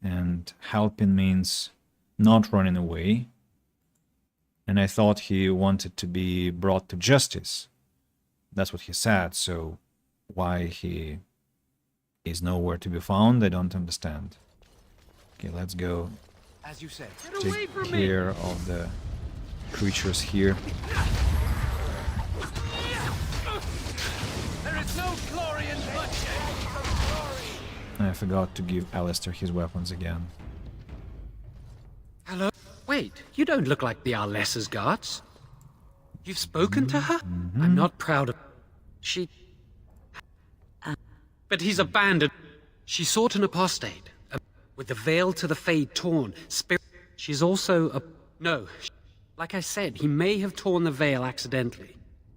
and helping means not running away. And I thought he wanted to be brought to justice. That's what he said, so why he is nowhere to be found, I don't understand. Okay, let's go as you said. take care of the creatures here. There is no glory in bloodshed. I forgot to give Alistair his weapons again. Hello? Wait, you don't look like the Arlessa's guards. You've spoken to her? I'm not proud of... She... But he's abandoned. She sought an apostate. With the veil to the Fade torn, spirit... She's also a... No. Like I said, he may have torn the veil accidentally.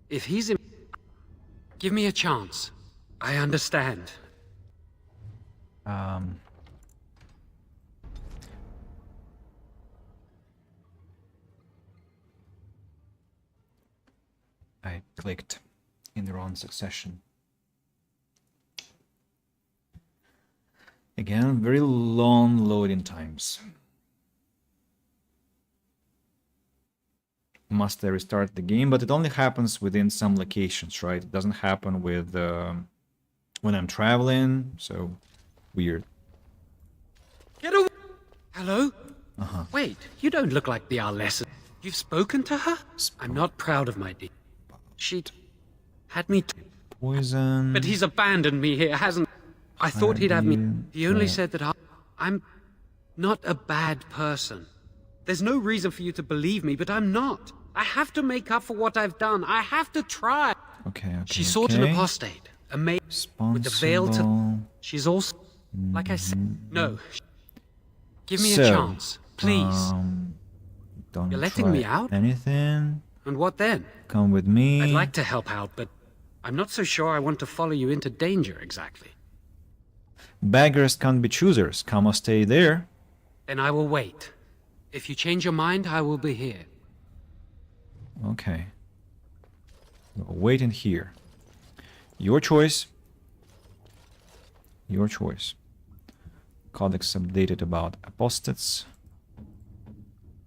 If he's in... Give me a chance. I understand. I clicked in the wrong succession. Again, very long loading times. Must I restart the game? But it only happens within some locations, right? It doesn't happen with when I'm traveling, so weird. Get away! Hello? Uh-huh. Wait, you don't look like the Arlessa. You've spoken to her? I'm not proud of my deed. She had me... Poison... But he's abandoned me here, hasn't... I thought he'd have me... He only said that I'm not a bad person. There's no reason for you to believe me, but I'm not. I have to make up for what I've done. I have to try. Okay, okay, She sought an apostate, a maid with the veil to... She's also... Like I said... No. Give me a chance, please. Don't You're letting try me out? anything. And what then? Come with me. I'd like to help out, but I'm not so sure I want to follow you into danger exactly. Beggars can't be choosers. Come or stay there. Then I will wait. If you change your mind, I will be here. Okay. We'll wait in here. Your choice. Your choice. Codex updated about apostates.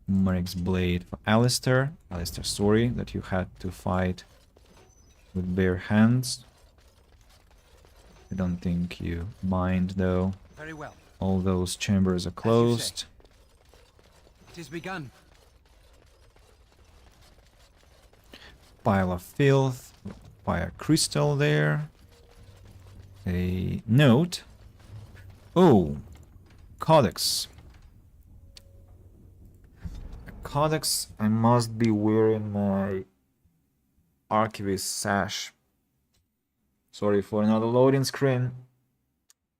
Merrick's blade for Alistair. Alistair, sorry that you had to fight with bare hands. I don't think you mind though. Very well. All those chambers are closed. It is begun. Pile of filth. Fire crystal there. A note. Oh, Codex. Codex, I must be wearing my archivist sash. Sorry for another loading screen.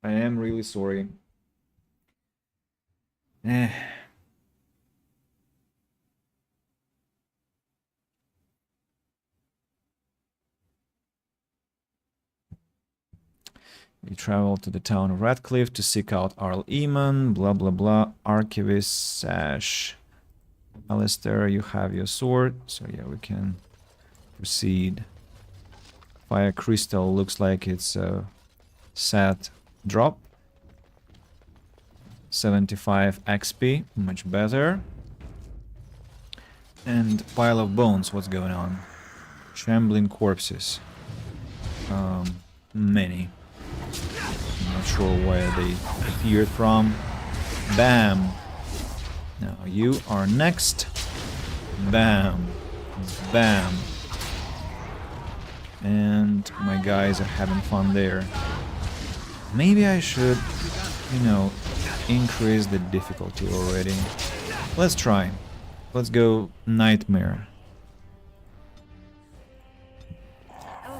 I am really sorry. You travel to the town of Radcliffe to seek out Arl Eamon, blah blah blah, archivist sash. Alistair, you have your sword, so yeah, we can proceed. Fire crystal looks like it's a set drop. 75 XP, much better. And pile of bones, what's going on? Shambling corpses. Many. I'm not sure where they appeared from. Bam! Now you are next. Bam! Bam! And my guys are having fun there. Maybe I should, you know, increase the difficulty already. Let's try. Let's go Nightmare.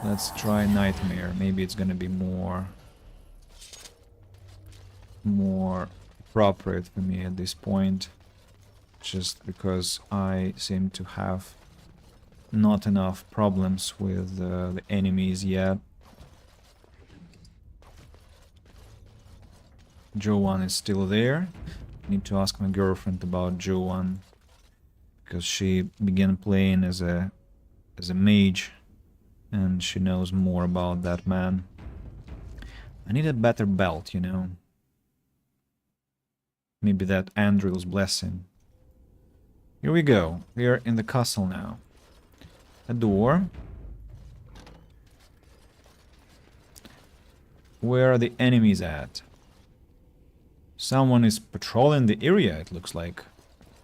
Let's try Nightmare. Maybe it's gonna be more appropriate for me at this point. Just because I seem to have not enough problems with the enemies yet. Joanne is still there. I need to ask my girlfriend about Joanne, because she began playing as a mage and she knows more about that man. I need a better belt, you know. Maybe that Andril's blessing. Here we go. We are in the castle now. A door. Where are the enemies at? Someone is patrolling the area, it looks like.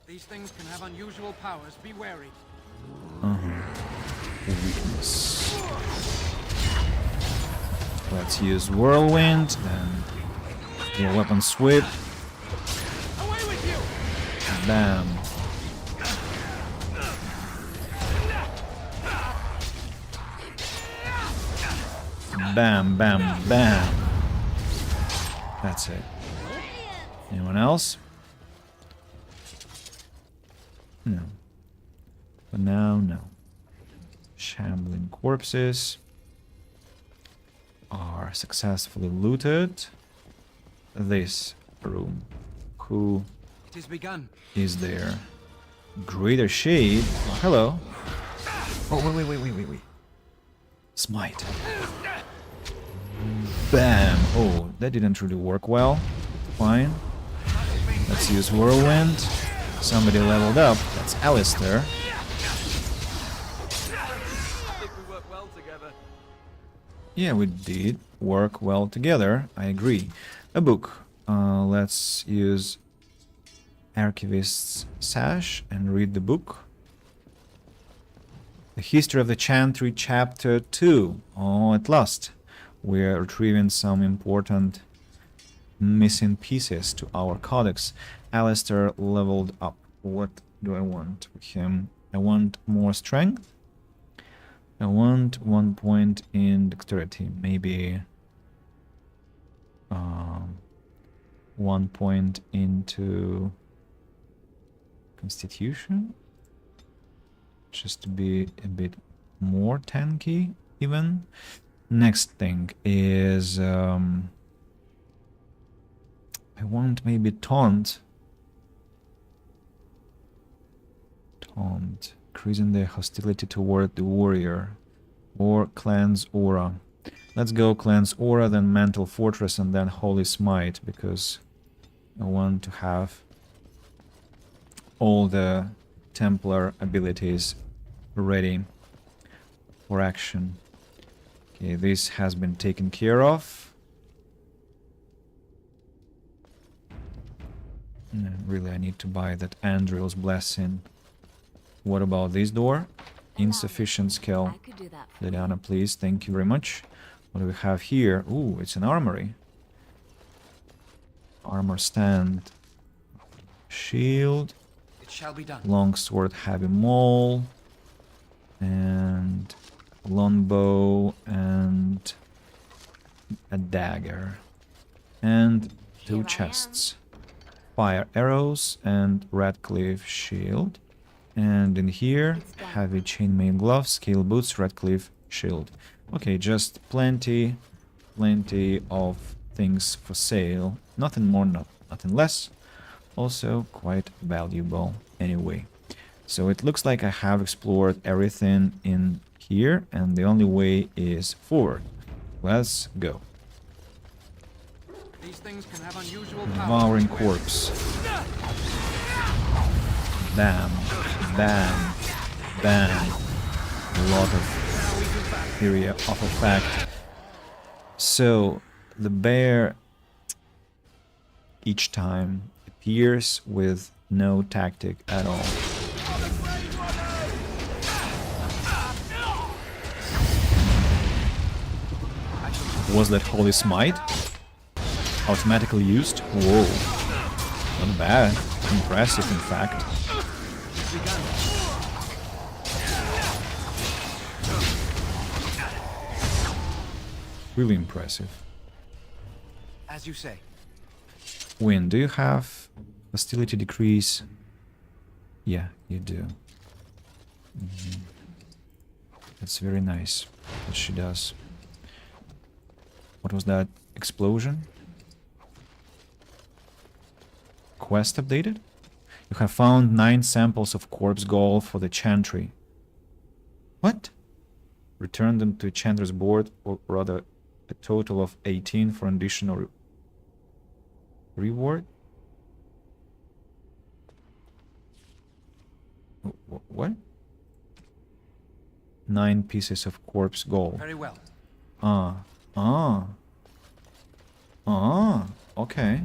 These things can have unusual powers. Be wary. Weakness. Let's use Whirlwind and your weapon sweep. Away with you! Bam. Bam, bam, bam. That's it. Anyone else? No. But now, no. Shambling corpses are successfully looted. This room. Who It is begun. is there? Greater Shade. Oh, hello. Oh, wait. Smite. Bam! Oh, that didn't really work well. Fine. Let's use Whirlwind. Somebody leveled up. That's Alistair. Yeah, we did work well together. I agree. A book. Let's use Archivist's Sash and read the book. The History of the Chantry, Chapter 2. Oh, at last. We're retrieving some important missing pieces to our codex. Alistair leveled up. What do I want with him? I want more strength. I want 1 point in dexterity. Maybe 1 point into constitution. Just to be a bit more tanky, even. Next thing is I want maybe taunt. Taunt, increasing the hostility toward the warrior, or cleanse aura. Let's go cleanse aura, then mental fortress, and then holy smite, because I want to have all the Templar abilities ready for action. Okay, this has been taken care of. Really, I need to buy that Andril's Blessing. What about this door? Insufficient skill. Liliana, please. Thank you very much. What do we have here? Ooh, it's an armory. Armor stand. Shield. It shall be done. Longsword, heavy maul. And longbow and a dagger. And 2 chests. Fire arrows and Radcliffe shield. And in here, heavy chainmail gloves, scale boots, Radcliffe shield. Okay, just plenty of things for sale. Nothing more, nothing less. Also quite valuable anyway. So it looks like I have explored everything in here, and the only way is forward. Let's go. These things can have unusual Devouring corpse. Bam, bam, bam. A lot of area of effect. So the bear each time appears with no tactic at all. Was that Holy Smite? Automatically used? Whoa. Not bad. Impressive, in fact. Really impressive. As you say. Win, do you have hostility decrease? Yeah, you do. That's very nice that she does. What was that? Explosion? Quest updated? You have found 9 samples of corpse gall for the Chantry. What? Return them to Chanter's board, or rather a total of 18 for an additional reward? What? 9 pieces of corpse gall. Very well. Okay.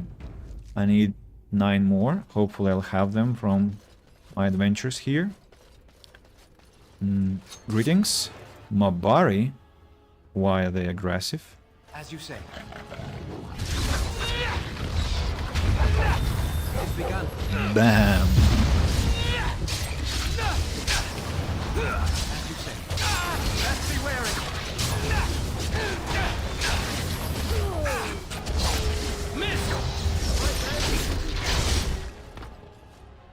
I need 9 more. Hopefully I'll have them from my adventures here. Greetings. Mabari. Why are they aggressive? As you say. It's begun. Bam. As you say. Let's be wary.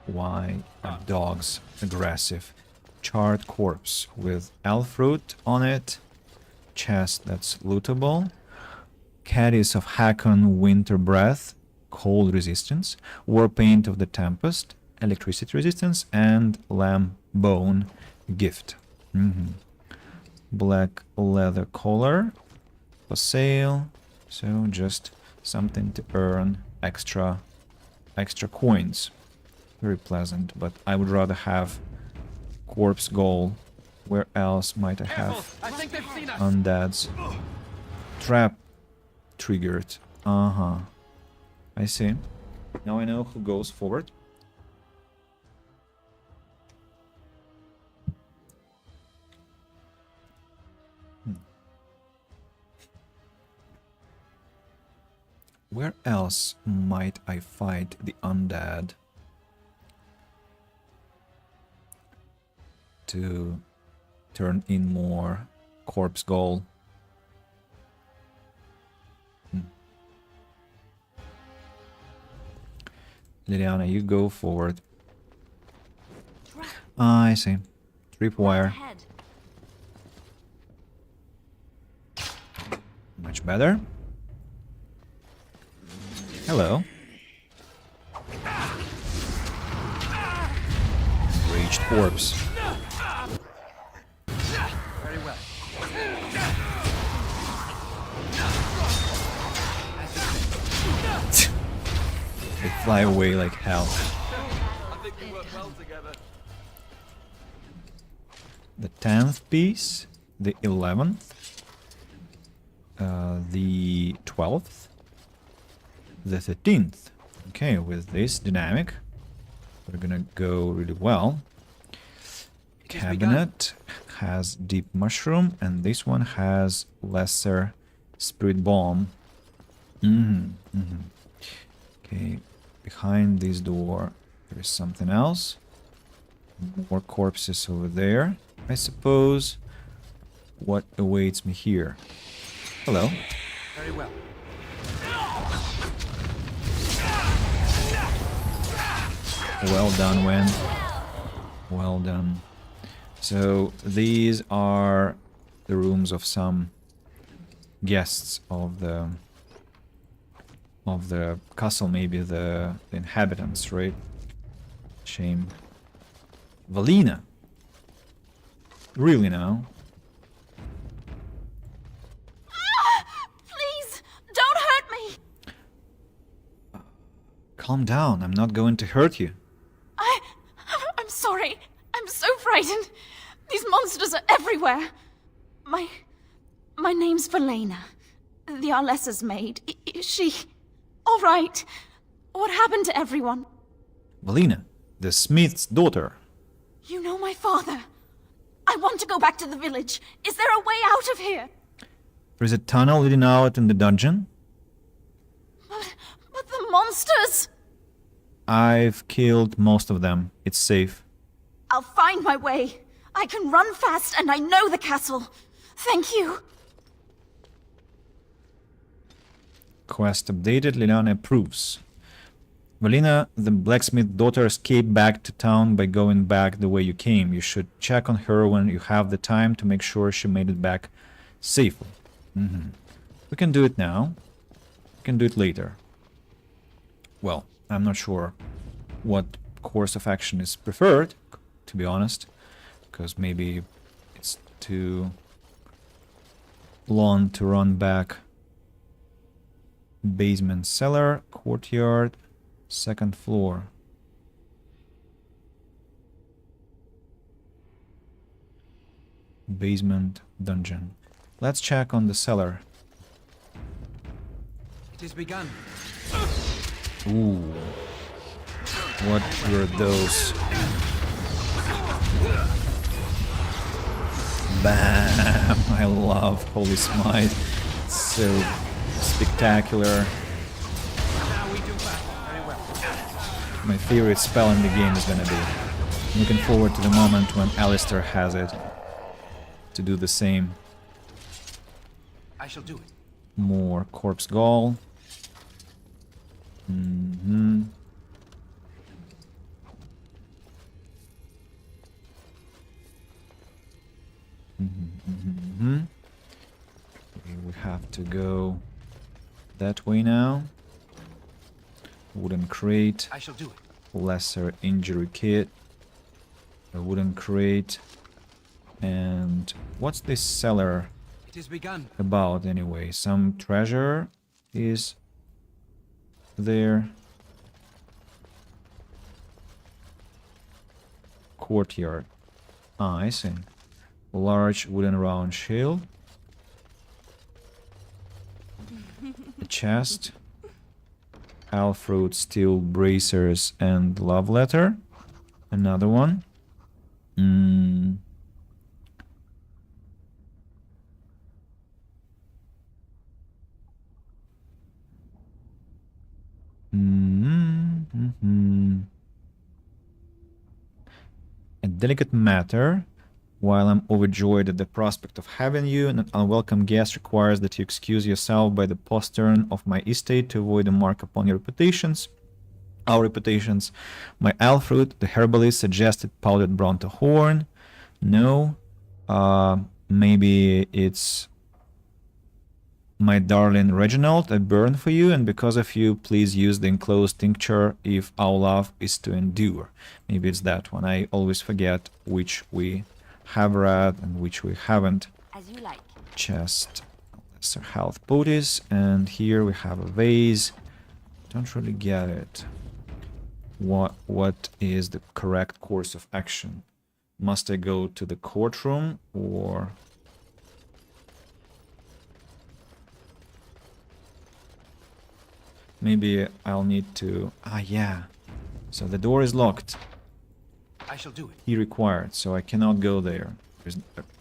Why are dogs aggressive? Charred corpse with elf root on it. Chest that's lootable. Caddies of Hakon Winter Breath, cold resistance. War Paint of the Tempest, electricity resistance, and Lamb Bone gift. Black leather collar for sale. So just something to earn extra coins. Very pleasant, but I would rather have corpse gold. Where else might I have undeads? Trap triggered. I see. Now I know who goes forward. Where else might I fight the undead to turn in more corpse gold? Liliana, you go forward. I see. Tripwire. Much better. Hello. Enraged corpse. Very well. They fly away like hell. I think we work well together. The 10th piece, the 11th, the 12th, the 13th. Okay, with this dynamic, we're gonna go really well. Cabinet has deep mushroom, and this one has lesser spirit bomb. Okay, behind this door there is something else. More corpses over there, I suppose. What awaits me here? Hello. Very well. Well done, Wen. Well done. So these are the rooms of some guests of the castle, maybe the inhabitants, right? Shame. Valina. Really now? Please, don't hurt me! Calm down, I'm not going to hurt you. I'm sorry. I'm so frightened. These monsters are everywhere. My name's Valena. The Arlessa's maid. Is she all right? What happened to everyone? Valina, the smith's daughter. You know my father. I want to go back to the village. Is there a way out of here? There's a tunnel leading out in the dungeon. But the monsters! I've killed most of them. It's safe. I'll find my way. I can run fast and I know the castle. Thank you. Quest updated. Liliana approves. Valina, the blacksmith daughter, escaped back to town by going back the way you came. You should check on her when you have the time to make sure she made it back safely. We can do it now. We can do it later. Well, I'm not sure what course of action is preferred, to be honest, because maybe it's too long to run back. Basement, cellar, courtyard, second floor. Basement, dungeon. Let's check on the cellar. It is begun. Ooh. What were those? Bam! I love Holy Smite. It's so spectacular. My favorite spell in the game is gonna be. I'm looking forward to the moment when Alistair has it to do the same. I shall do it. More corpse gall. Okay, we have to go that way now. Wooden crate. I shall do it. Lesser injury kit. A wooden crate. And what's this cellar It is begun. about anyway? Some treasure is there. Courtyard. Ah, I see. Large wooden round shield. A chest. Alfruit steel bracers and love letter. Another one. A delicate matter. While I'm overjoyed at the prospect of having you, an unwelcome guest requires that you excuse yourself by the postern of my estate to avoid a mark upon your reputations. Our reputations. My Alfred, the herbalist, suggested powdered Bronto horn. No. Maybe it's my darling Reginald, I burn for you, and because of you, please use the enclosed tincture if our love is to endure. Maybe it's that one. I always forget which we have read and which we haven't. As you like. Chest, lesser health poties, and here we have a vase. Don't really get it. What is the correct course of action? Must I go to the courtroom or... Maybe I'll need to... Ah, yeah. So the door is locked. I shall do it. He required, so I cannot go there.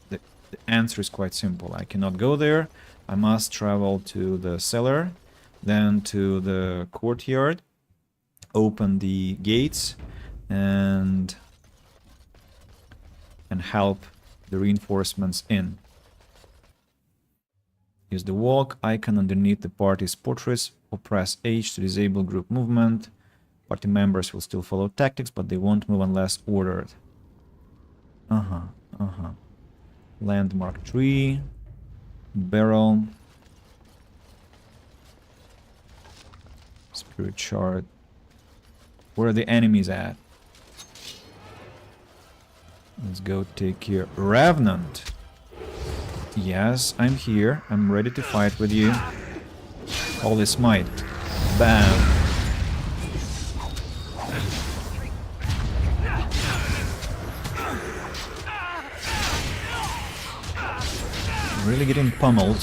The answer is quite simple. I cannot go there. I must travel to the cellar, then to the courtyard, open the gates, and help the reinforcements in. Use the walk icon underneath the party's portraits, or press H to disable group movement. Party members will still follow tactics, but they won't move unless ordered. Landmark tree, barrel, spirit shard. Where are the enemies at? Let's go take care. Revenant. Yes, I'm here. I'm ready to fight with you. Holy smite. Bam. Really getting pummeled.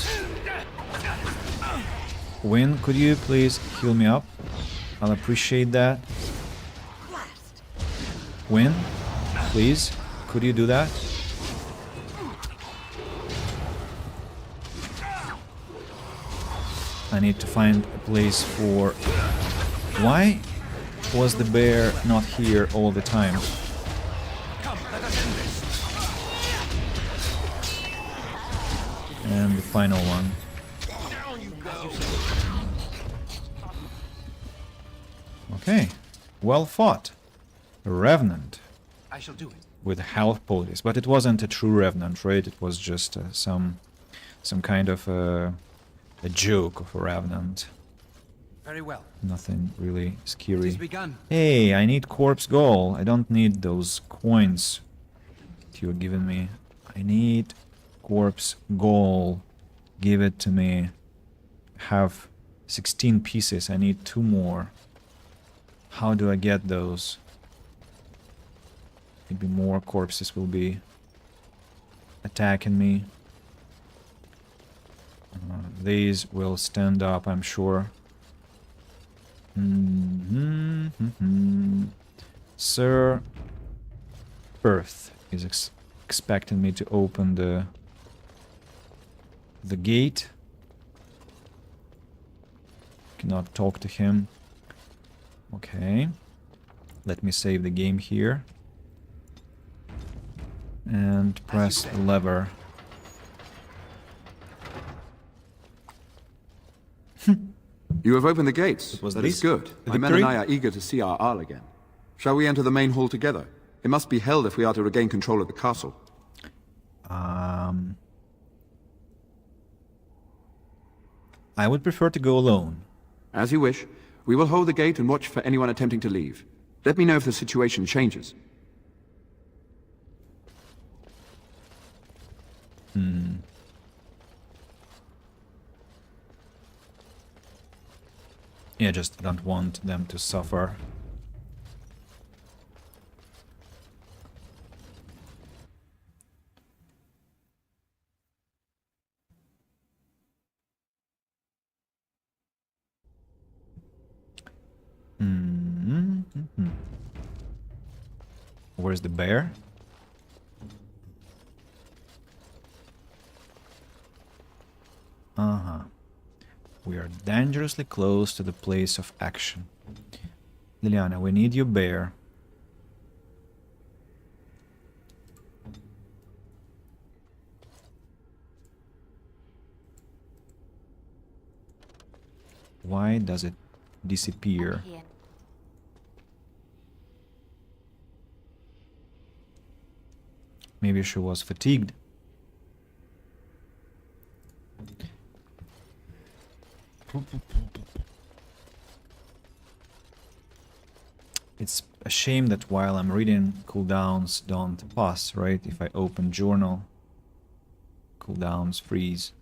Win, could you please heal me up? I'll appreciate that. Win, please, could you do that? I need to find a place for... Why was the bear not here all the time? And the final one. Okay, well fought. A revenant. I shall do it. With health poties, but it wasn't a true revenant, right? It was just some kind of a joke of a revenant. Very well. Nothing really scary. It is begun. Hey, I need corpse gold. I don't need those coins that you're giving me. I need corpse gold. Give it to me. Have 16 pieces. I need 2 more. How do I get those? Maybe more corpses will be attacking me. These will stand up, I'm sure. Sir Earth is expecting me to open the gate. Cannot talk to him. Okay. Let me save the game here. And press the lever. You have opened the gates. That is good. My men and I are eager to see our Arl again. Shall we enter the main hall together? It must be held if we are to regain control of the castle. I would prefer to go alone. As you wish. We will hold the gate and watch for anyone attempting to leave. Let me know if the situation changes. Yeah, just don't want them to suffer. Where's the bear? We are dangerously close to the place of action. Liliana, we need your bear. Why does it disappear? Maybe she was fatigued. It's a shame that while I'm reading, cooldowns don't pass, right? If I open journal, cooldowns freeze.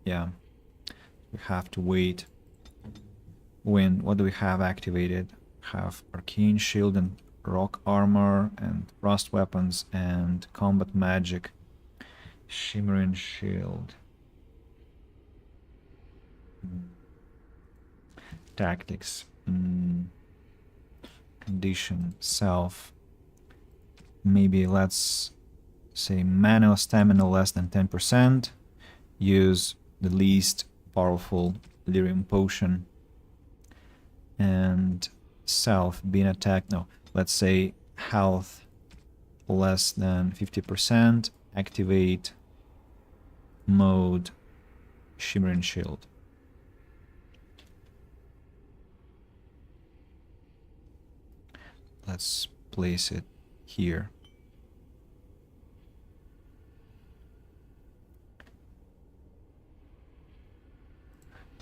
Yeah, we have to wait. What do we have activated? Have arcane shield and rock armor and frost weapons and combat magic. Shimmering shield. Tactics. Condition. Self. Maybe let's say mana or stamina less than 10%. Use the least powerful lyrium potion. And self being attacked. No, let's say health less than 50%. Activate mode Shimmering Shield. Let's place it here.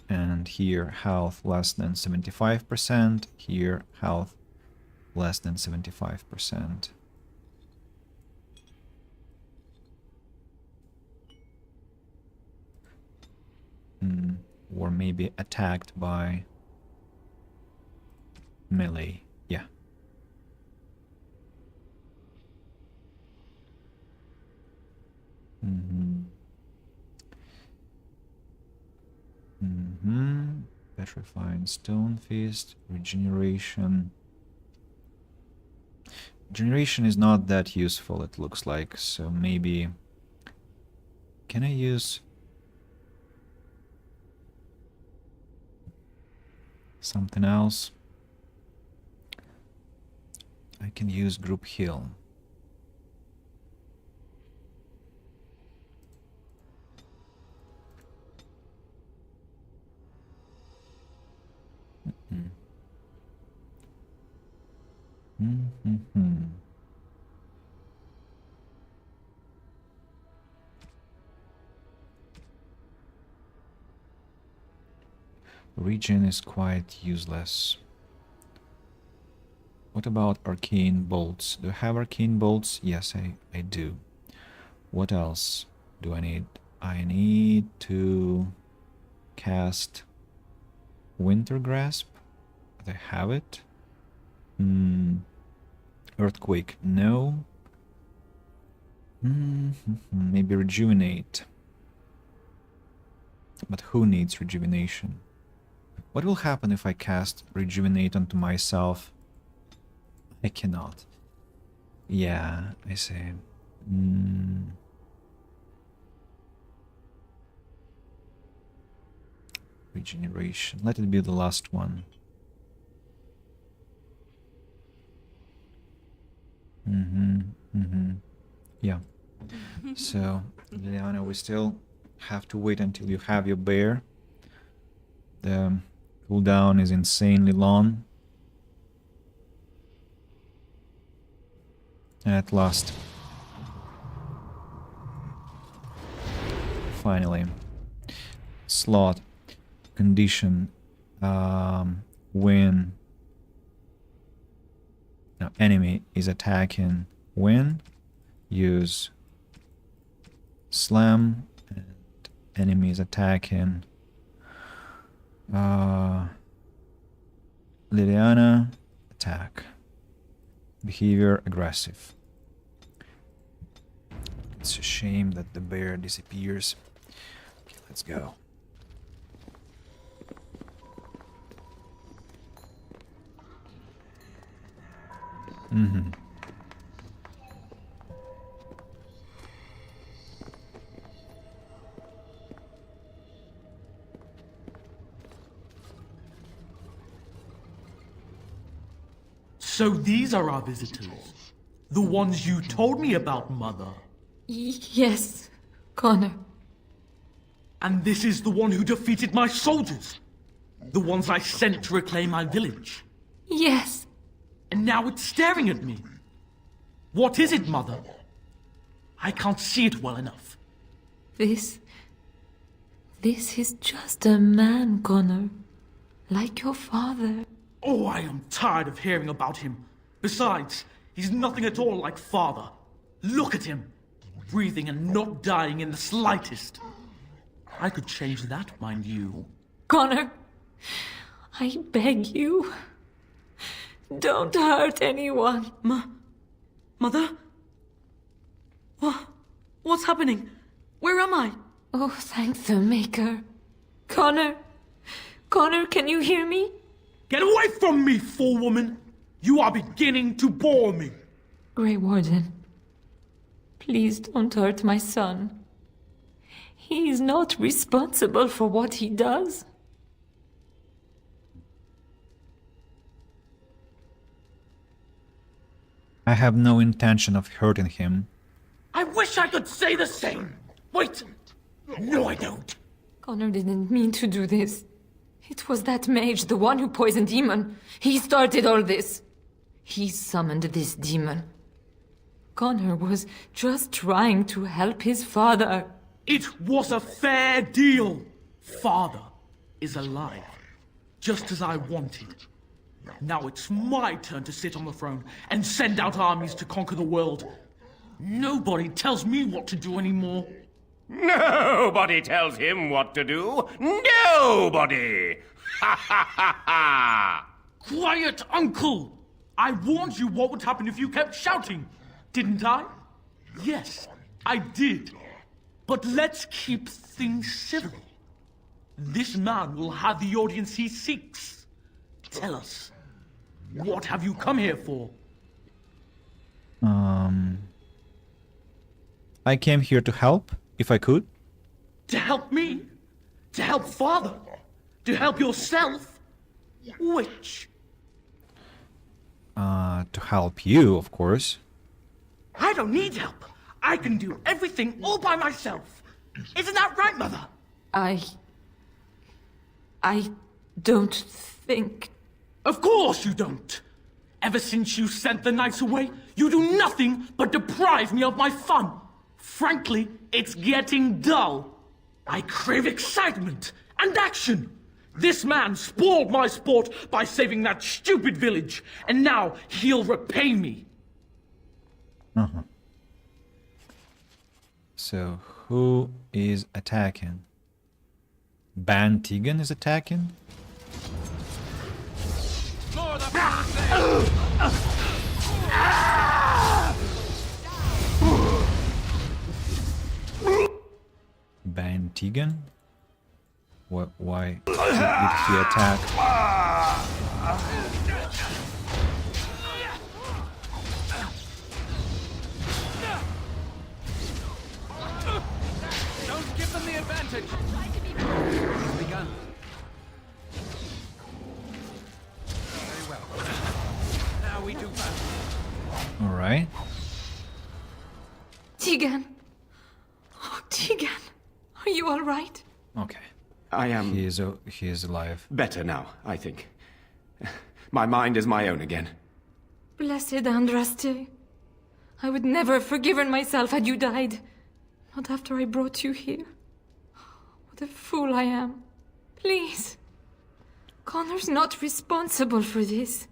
And here health less than 75%, here health less than 75%. Or maybe attacked by melee, yeah. Petrifying Stone Fist, Regeneration. Regeneration is not that useful, it looks like, so maybe... Can I use... something else? I can use Group Heal. Regen is quite useless. What about arcane bolts? Do I have arcane bolts? Yes, I do. What else do I need? I need to cast Winter Grasp. Do I have it? Earthquake, no. Maybe Rejuvenate. But who needs Rejuvenation? What will happen if I cast Rejuvenate onto myself? I cannot. Yeah, I see. Regeneration. Let it be the last one. Yeah. So, Liliana, we still have to wait until you have your bear. The cooldown is insanely long. At last. Finally. Slot. Condition. When enemy is attacking, when use Slam. And enemies attacking. Liliana, attack. Behavior, aggressive. It's a shame that the bear disappears. Okay, let's go. Mm-hmm. So these are our visitors. The ones you told me about, Mother. Yes, Connor. And this is the one who defeated my soldiers. The ones I sent to reclaim my village. Yes. And now it's staring at me. What is it, Mother? I can't see it well enough. This is just a man, Connor. Like your father. Oh, I am tired of hearing about him. Besides, he's nothing at all like Father. Look at him. Breathing and not dying in the slightest. I could change that, mind you. Connor, I beg you. Don't hurt anyone. Mother? What's happening? Where am I? Oh, thank the Maker. Connor, can you hear me? Get away from me, fool woman! You are beginning to bore me. Grey Warden, please don't hurt my son. He is not responsible for what he does. I have no intention of hurting him. I wish I could say the same. Wait. No, I don't. Connor didn't mean to do this. It was that mage, the one who poisoned Demon. He started all this. He summoned this demon. Connor was just trying to help his father. It was a fair deal. Father is alive, just as I wanted. Now it's my turn to sit on the throne and send out armies to conquer the world. Nobody tells me what to do anymore. Nobody tells him what to do. Nobody! Ha ha ha ha! Quiet, Uncle! I warned you what would happen if you kept shouting, didn't I? Yes, I did. But let's keep things civil. This man will have the audience he seeks. Tell us, what have you come here for? I came here to help, if I could. To help me? To help Father? To help yourself? Which? To help you, of course. I don't need help. I can do everything all by myself. Isn't that right, Mother? I don't think... Of course you don't. Ever since you sent the knights away, you do nothing but deprive me of my fun. Frankly, it's getting dull. I crave excitement and action. This man spoiled my sport by saving that stupid village, and now he'll repay me. So, who is attacking? Ban Tegan is attacking? Ban Tegan? What? Why did he attack? Don't give them the advantage. It's begun. Very well. Now we do battle. All right. Tegan. Oh, Tegan. Are you all right? Okay. I am... He is alive. Better now, I think. My mind is my own again. Blessed Andraste. I would never have forgiven myself had you died. Not after I brought you here. What a fool I am. Please. Connor's not responsible for this.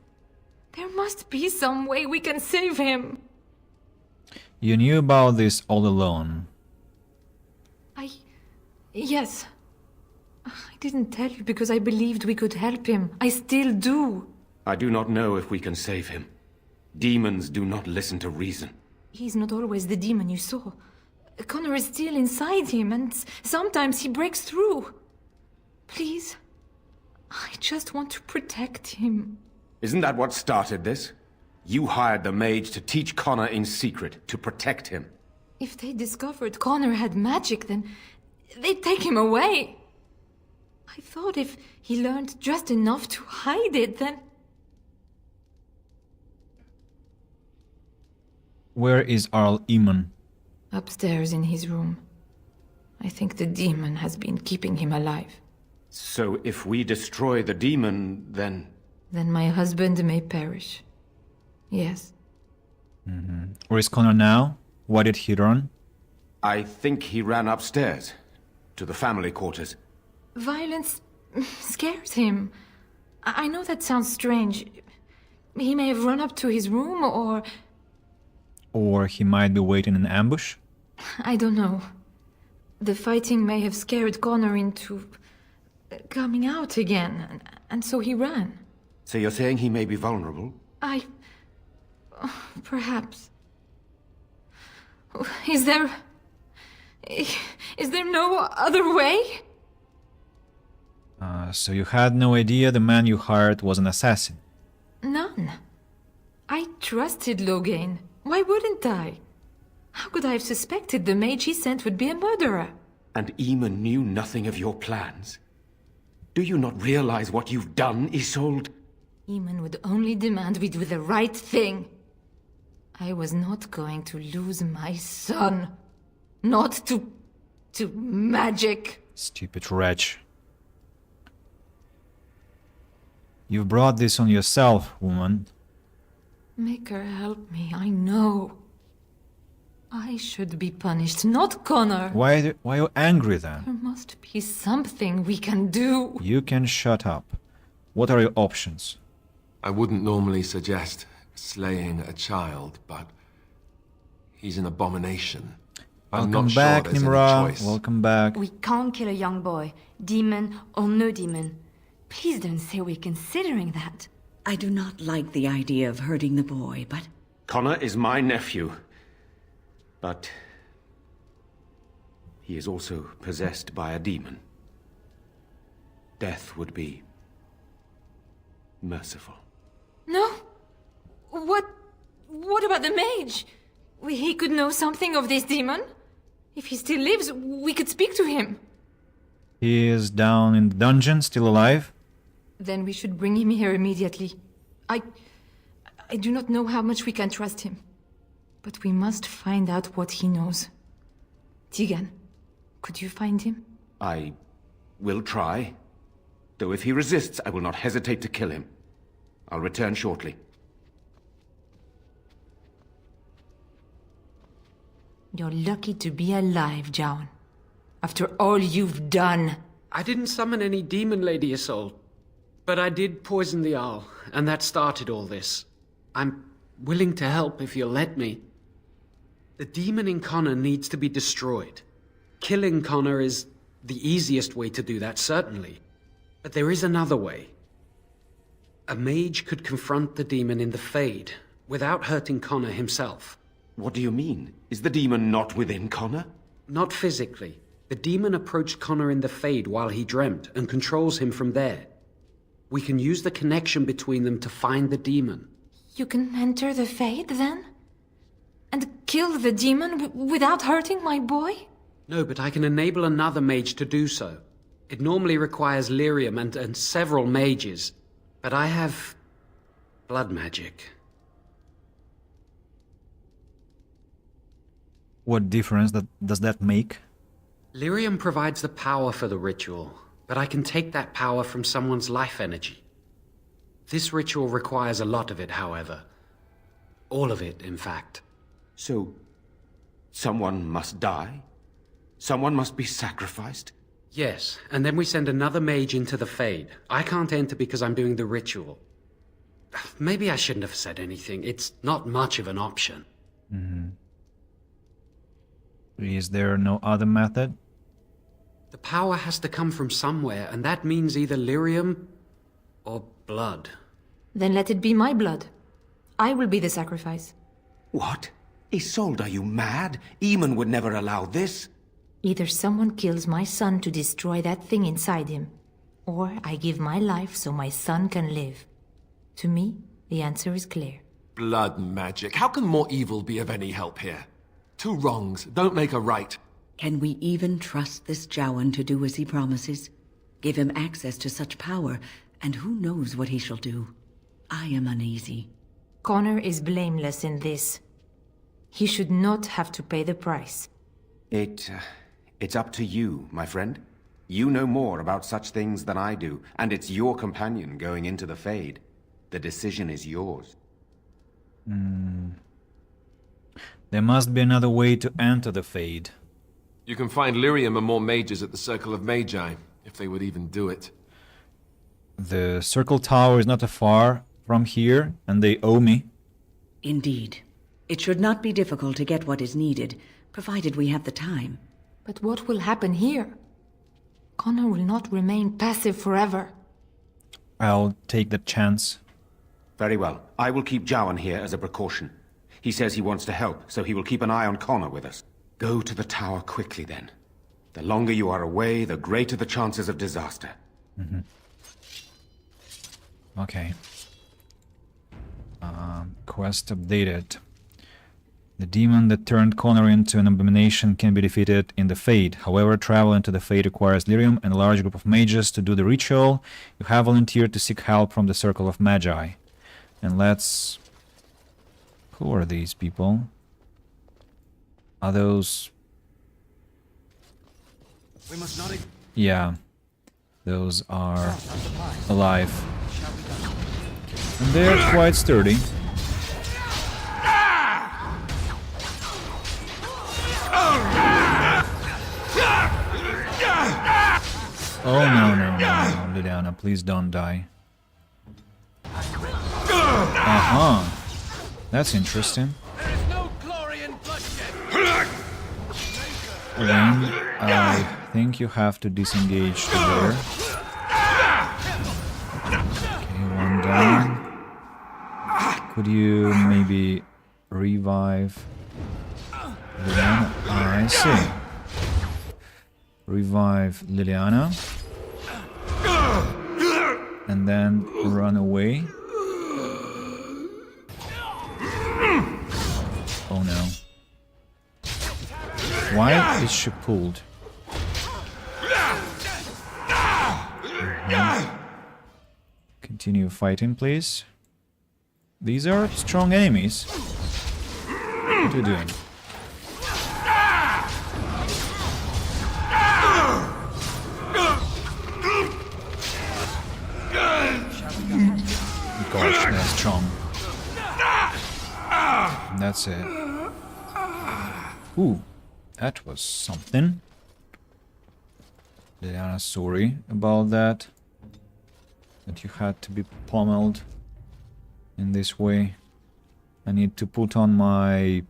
There must be some way we can save him. You knew about this all alone. Yes. I didn't tell you because I believed we could help him. I still do. I do not know if we can save him. Demons do not listen to reason. He's not always the demon you saw. Connor is still inside him, and sometimes he breaks through. Please. I just want to protect him. Isn't that what started this? You hired the mage to teach Connor in secret, to protect him. If they discovered Connor had magic, then they'd take him away. I thought if he learned just enough to hide it, then... Where is Arl Eamon? Upstairs in his room. I think the demon has been keeping him alive. So if we destroy the demon, then... Then my husband may perish. Yes. Where is Connor now? Why did he run? I think he ran upstairs, to the family quarters. Violence scares him. I know that sounds strange. He may have run up to his room, or... Or he might be waiting in ambush? I don't know. The fighting may have scared Connor into... coming out again, and so he ran. So you're saying he may be vulnerable? Perhaps. Is there no other way? So you had no idea the man you hired was an assassin? None. I trusted Logain. Why wouldn't I? How could I have suspected the mage he sent would be a murderer? And Eamon knew nothing of your plans? Do you not realize what you've done, Isolde? Eamon would only demand we do the right thing. I was not going to lose my son. Not to magic. Stupid wretch. You've brought this on yourself, woman. Make her help me, I know. I should be punished, not Connor. Why are you angry then? There must be something we can do. You can shut up. What are your options? I wouldn't normally suggest slaying a child, but he's an abomination. I'm Welcome not back, sure there's Nimra. any choice. Welcome back. We can't kill a young boy, demon or no demon. Please don't say we're considering that. I do not like the idea of hurting the boy, but... Connor is my nephew. But... he is also possessed by a demon. Death would be... merciful. No? What about the mage? He could know something of this demon? If he still lives, we could speak to him. He is down in the dungeon, still alive? Then we should bring him here immediately. I do not know how much we can trust him. But we must find out what he knows. Tegan, could you find him? I will try. Though if he resists, I will not hesitate to kill him. I'll return shortly. You're lucky to be alive, Jown. After all you've done. I didn't summon any demon, Lady Isolde. But I did poison the Arl, and that started all this. I'm willing to help if you'll let me. The demon in Connor needs to be destroyed. Killing Connor is the easiest way to do that, certainly. But there is another way. A mage could confront the demon in the Fade, without hurting Connor himself. What do you mean? Is the demon not within Connor? Not physically. The demon approached Connor in the Fade while he dreamt, and controls him from there. We can use the connection between them to find the demon. You can enter the Fade, then? And kill the demon without hurting my boy? No, but I can enable another mage to do so. It normally requires lyrium and several mages. But I have... blood magic. What difference does that make? Lyrium provides the power for the ritual, but I can take that power from someone's life energy. This ritual requires a lot of it, however. All of it, in fact. So, someone must die? Someone must be sacrificed? Yes, and then we send another mage into the Fade. I can't enter because I'm doing the ritual. Maybe I shouldn't have said anything. It's not much of an option. Is there no other method? The power has to come from somewhere, and that means either lyrium or blood. Then let it be my blood. I will be the sacrifice. What? Isolde, are you mad? Eamon would never allow this. Either someone kills my son to destroy that thing inside him, or I give my life so my son can live. To me, the answer is clear. Blood magic. How can more evil be of any help here? Two wrongs don't make a right. Can we even trust this Jowan to do as he promises? Give him access to such power, and who knows what he shall do? I am uneasy. Connor is blameless in this. He should not have to pay the price. It's up to you, my friend. You know more about such things than I do, and it's your companion going into the Fade. The decision is yours. There must be another way to enter the Fade. You can find lyrium and more mages at the Circle of Magi, if they would even do it. The Circle Tower is not far from here, and they owe me. Indeed. It should not be difficult to get what is needed, provided we have the time. But what will happen here? Connor will not remain passive forever. I'll take the chance. Very well. I will keep Jowan here as a precaution. He says he wants to help, so he will keep an eye on Connor with us. Go to the tower quickly, then. The longer you are away, the greater the chances of disaster. Okay. Quest updated. The demon that turned Connor into an abomination can be defeated in the Fade. However, travel into the Fade requires lyrium and a large group of mages to do the ritual. You have volunteered to seek help from the Circle of Magi. And let's... Who are these people? Are those... We must not... Yeah. Those are alive. And they're quite sturdy. Oh no, Liliana, please don't die. That's interesting. Then I think you have to disengage to there. Okay, one down. Could you maybe revive Liliana? I see. Revive Liliana. And then run away. Oh no. Why is she pulled? Continue fighting, please. These are strong enemies. What are you doing? Gosh, they're strong. And that's it. Ooh, that was something. Liliana, sorry about that. That you had to be pummeled in this way. I need to put on my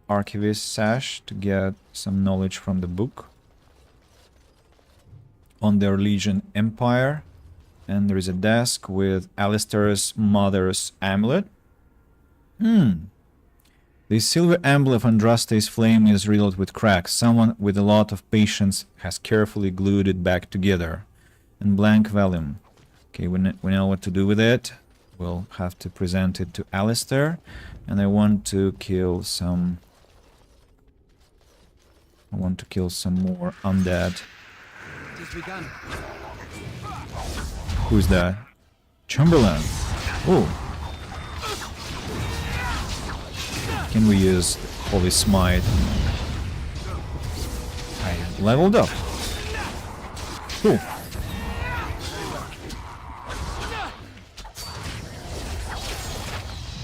archivist sash to get some knowledge from the book on their Legion Empire. And there is a desk with Alistair's mother's amulet. The silver amulet of Andraste's flame is riddled with cracks. Someone with a lot of patience has carefully glued it back together. And blank volume. Okay, we know what to do with it. We'll have to present it to Alistair. And I want to kill some... more undead. It is begun. Who's that? Chamberlain. Oh. Can we use Holy Smite? I leveled up. Cool.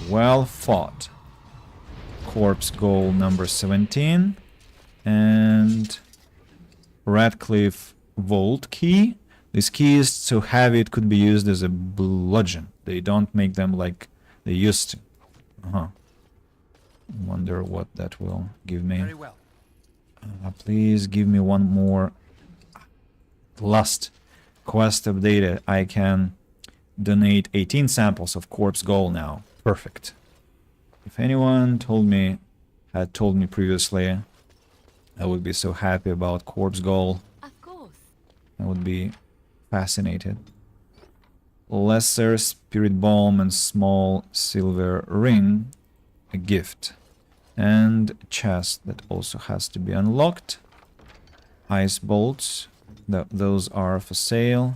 Well fought. Corpse goal number 17. And Radcliffe Vault key. This key is so heavy it could be used as a bludgeon. They don't make them like they used to. Wonder what that will give me. Very well. Please give me one more last quest updated. I can donate 18 samples of corpse gold now. Perfect. If anyone had told me previously, I would be so happy about corpse gold. Of course. I would be fascinated. Lesser spirit balm and small silver ring, a gift. And a chest that also has to be unlocked. Ice bolts, those are for sale.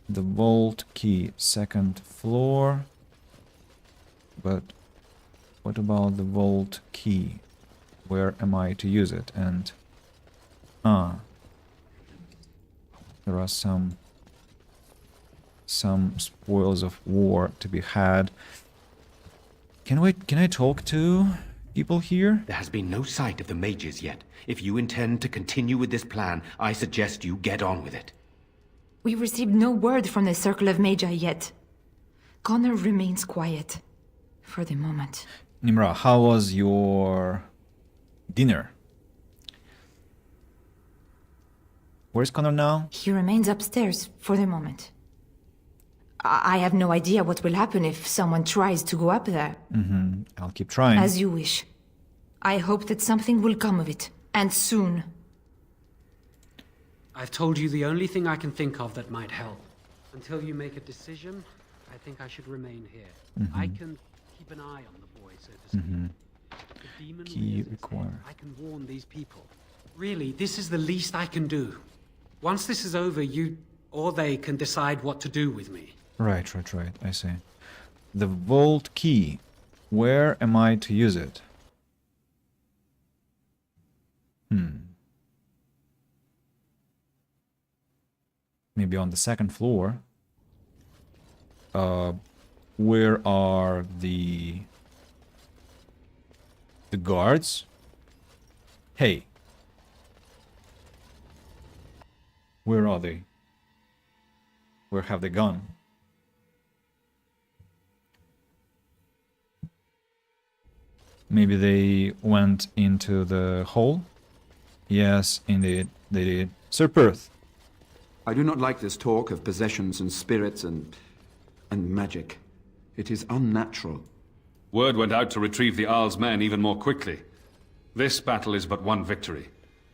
The vault key, 2nd floor. But what about the vault key? Where am I to use it? And there are some spoils of war to be had. Can I talk to people here? There has been no sight of the mages yet. If you intend to continue with this plan, I suggest you get on with it. We received no word from the Circle of Magi yet. Connor remains quiet. For the moment. Nimra, how was your dinner? Where's Connor now? He remains upstairs for the moment. I have no idea what will happen if someone tries to go up there. I'll keep trying. As you wish. I hope that something will come of it. And soon. I've told you the only thing I can think of that might help. Until you make a decision, I think I should remain here. I can keep an eye on the boy, so to speak. The demon Key required. I can warn these people. Really, this is the least I can do. Once this is over, you or they can decide what to do with me. Right. I see. The vault key. Where am I to use it? Maybe on the 2nd floor. Where are the guards? Hey. Where are they? Where have they gone? Maybe they went into the hole? Yes, indeed, they did. Sir Perth. I do not like this talk of possessions and spirits and magic. It is unnatural. Word went out to retrieve the Arl's men even more quickly. This battle is but one victory.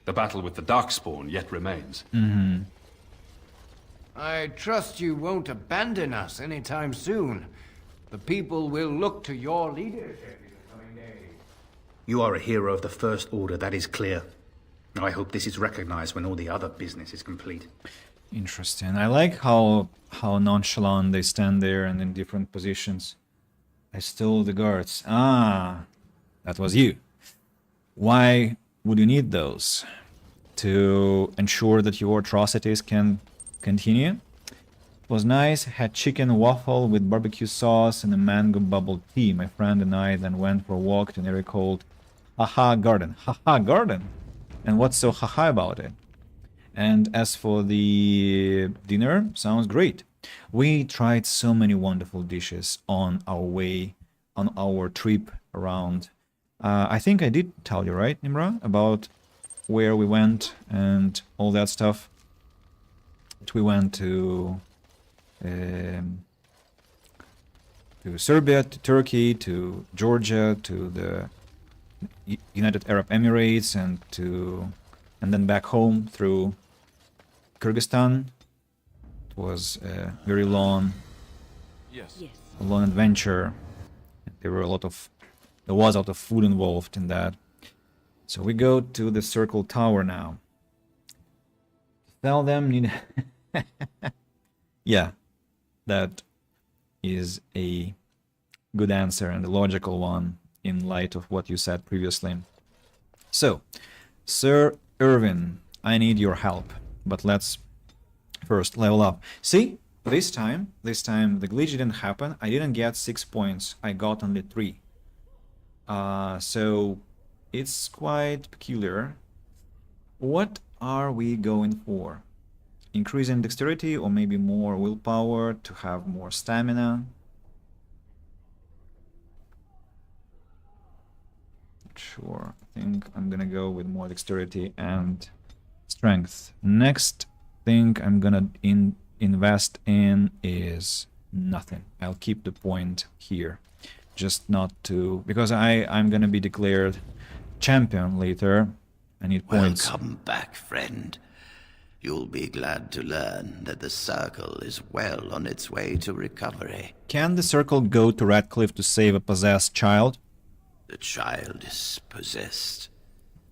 The battle with the Darkspawn yet remains. I trust you won't abandon us anytime soon. The people will look to your leadership in the coming days. You are a hero of the First Order, that is clear. I hope this is recognized when all the other business is complete. Interesting. I like how nonchalant they stand there and in different positions. I stole the guards. Ah, that was you. Why would you need those? To ensure that your atrocities can continue? It was nice. Had chicken waffle with barbecue sauce and a mango bubble tea. My friend and I then went for a walk to an area called Haha Garden. Haha Garden? And what's so haha about it? And as for the dinner, sounds great. We tried so many wonderful dishes on our trip around. I think I did tell you, right, Nimra, about where we went and all that stuff. We went to Serbia, to Turkey, to Georgia, to the United Arab Emirates, and then back home through Kyrgyzstan. It was a very long adventure. There was a lot of food involved in that. So we go to the Circle Tower now. Tell them yeah, that is a good answer and a logical one in light of what you said previously. So, Sir Irvin, I need your help, but let's first level up. See, this time the glitch didn't happen. I didn't get 6 points. I got only 3. So it's quite peculiar. What are we going for? Increasing dexterity or maybe more willpower to have more stamina? Sure, I think I'm gonna go with more dexterity and Strength. Next thing I'm gonna invest in is nothing. I'll keep the point here. Just not to... because I'm gonna be declared champion later. I need points. Welcome back, friend. You'll be glad to learn that the Circle is well on its way to recovery. Can the Circle go to Radcliffe to save a possessed child? The child is possessed.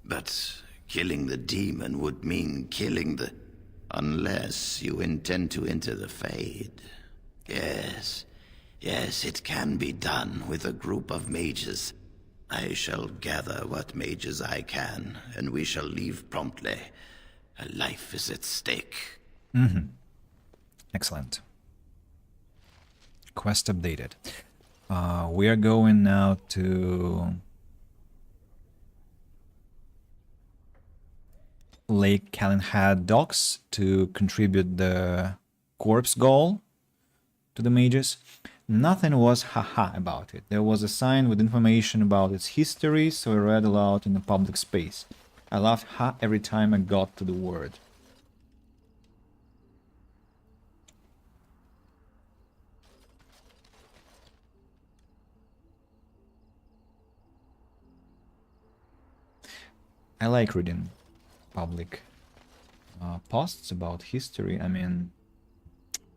But killing the demon would mean killing the... unless you intend to enter the Fade. Yes, it can be done with a group of mages. I shall gather what mages I can, and we shall leave promptly. A life is at stake. Excellent. Quest updated. We are going now to Lake Calenhad docks to contribute the corpse goal to the mages. Nothing was haha about it. There was a sign with information about its history, so I read aloud in a public space. I laughed ha every time I got to the word. I like reading public posts about history. I mean,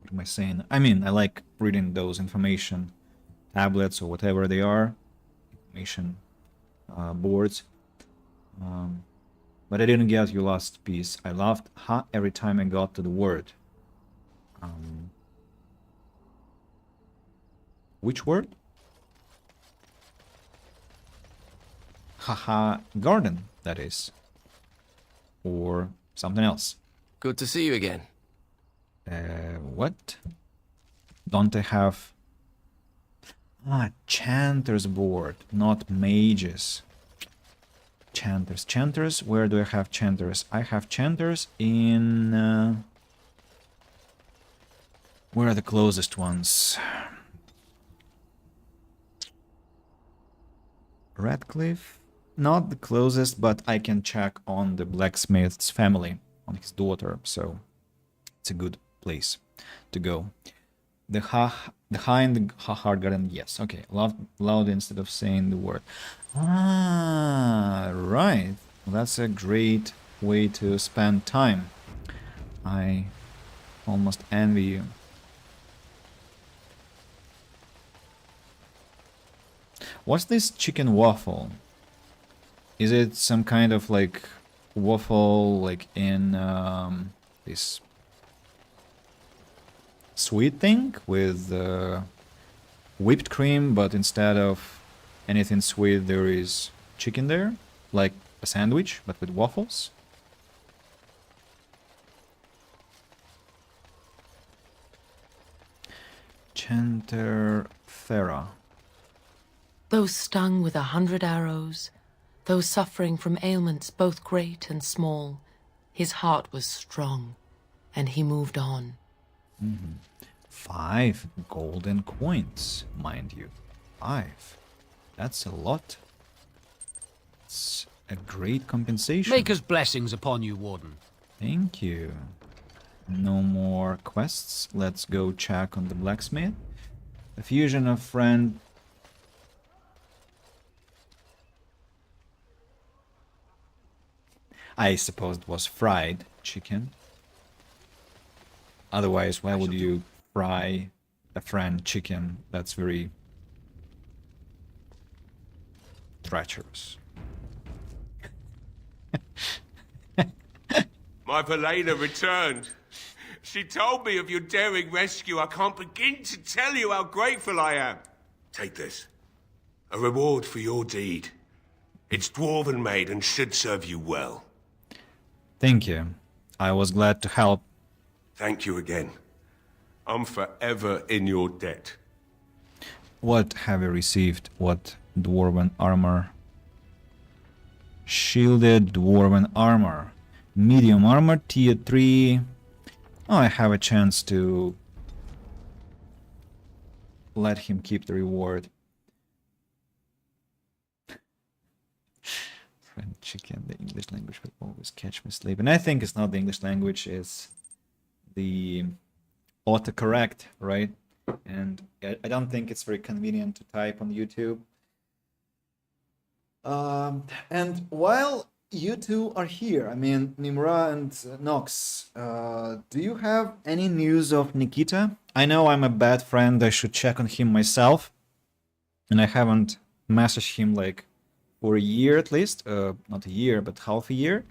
what am I saying? I mean, I like reading those information tablets or whatever they are, information boards. But I didn't get your last piece. I laughed ha every time I got to the word. Which word? Haha garden, that is. Or something else. Good to see you again. What? Don't I have... Chanter's board, not mages. Chanters. Where do I have chanters? I have chanters in... Where are the closest ones? Radcliffe? Not the closest, but I can check on the blacksmith's family, on his daughter, so it's a good place to go. The ha in the hard garden, yes, okay. Loud instead of saying the word. Right. That's a great way to spend time. I almost envy you. What's this chicken waffle? Is it some kind of like waffle like in this sweet thing with whipped cream, but instead of anything sweet there is chicken there? Like a sandwich, but with waffles? Chanterthera. Those stung with 100 arrows, those suffering from ailments both great and small, his heart was strong, and he moved on. 5 golden coins, mind you. 5. That's a lot. It's a great compensation. Maker's blessings upon you, Warden. Thank you. No more quests. Let's go check on the blacksmith. A fusion of friend... I suppose it was fried chicken. Otherwise, why would you fry a friend chicken? That's very treacherous. My Velena returned. She told me of your daring rescue. I can't begin to tell you how grateful I am. Take this. A reward for your deed. It's dwarven made and should serve you well. Thank you. I was glad to help. Thank you again. I'm forever in your debt. What have you received? What dwarven armor? Shielded dwarven armor. Medium armor, tier 3. Oh, I have a chance to let him keep the reward. Friend chicken, the English language will always catch me sleeping. I think it's not the English language, it's the autocorrect, right? And I don't think it's very convenient to type on YouTube. And while you two are here, I mean, Nimra and Nox, do you have any news of Nikita? I know I'm a bad friend, I should check on him myself. And I haven't messaged him like for a year at least. Not a year, but half a year.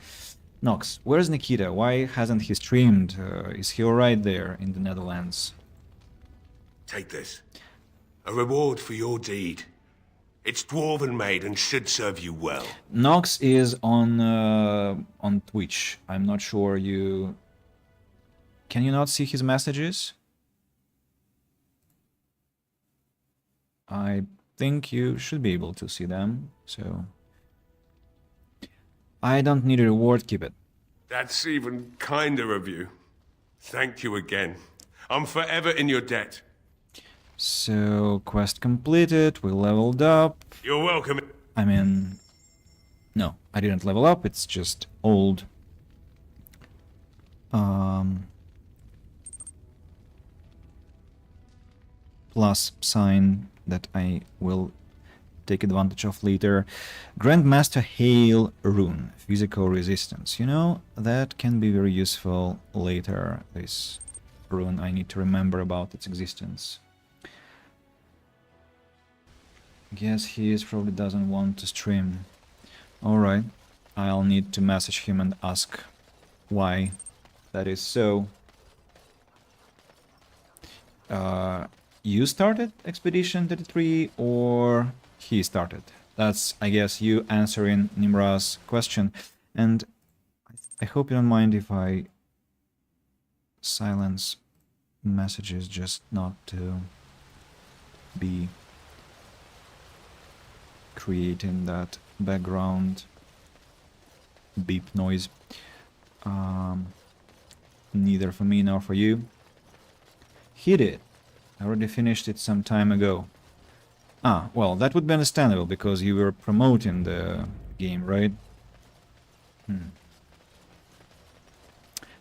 Nox, where's Nikita? Why hasn't he streamed? Is he alright there in the Netherlands? Take this. A reward for your deed. It's dwarven made and should serve you well. Nox is on Twitch. I'm not sure you... Can you not see his messages? I think you should be able to see them, so... I don't need a reward, keep it. That's even kinder of you. Thank you again. I'm forever in your debt. So, quest completed, we leveled up. You're welcome. I mean... No, I didn't level up, it's just old. Plus sign that I will take advantage of later. Grandmaster Hail Rune, physical resistance. You know, that can be very useful later. This rune, I need to remember about its existence. Guess he probably doesn't want to stream. Alright, I'll need to message him and ask why that is so. You started Expedition 33 or he started? That's, I guess, you answering Nimra's question. And I hope you don't mind if I silence messages just not to be creating that background beep noise. Neither for me nor for you. He did. I already finished it some time ago. Ah, well, that would be understandable because you were promoting the game, right?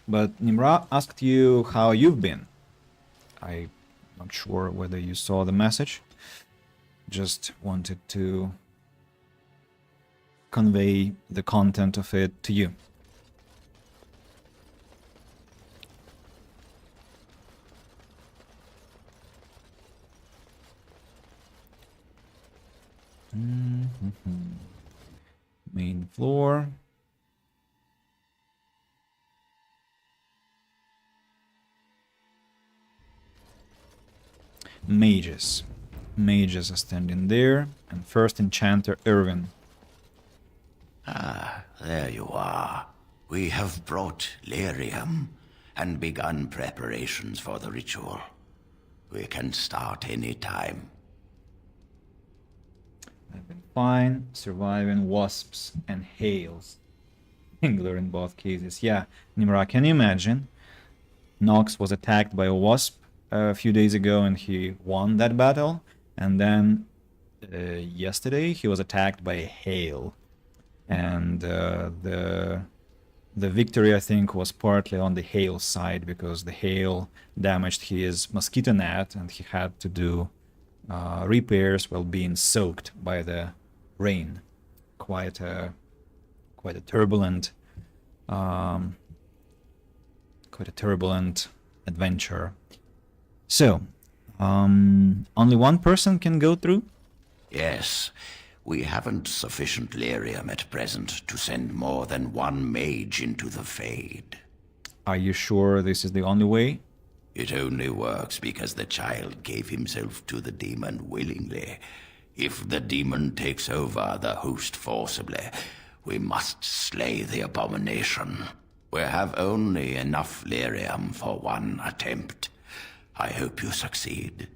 But Nimra asked you how you've been. I'm not sure whether you saw the message. Just wanted to convey the content of it to you. Main floor. Mages. Mages are standing there, and first enchanter Irvin. Ah, there you are. We have brought lyrium and begun preparations for the ritual. We can start any time. I've been fine, surviving wasps and hails. Singular in both cases. Yeah, Nimra, can you imagine? Nox was attacked by a wasp a few days ago and he won that battle. And then yesterday he was attacked by a hail. And the victory, I think, was partly on the hail side because the hail damaged his mosquito net and he had to do repairs while being soaked by the rain. Quite a turbulent adventure. So, only one person can go through? Yes, we haven't sufficient lyrium at present to send more than one mage into the Fade. Are you sure this is the only way? It only works because the child gave himself to the demon willingly. If the demon takes over the host forcibly, we must slay the abomination. We have only enough lyrium for one attempt. I hope you succeed.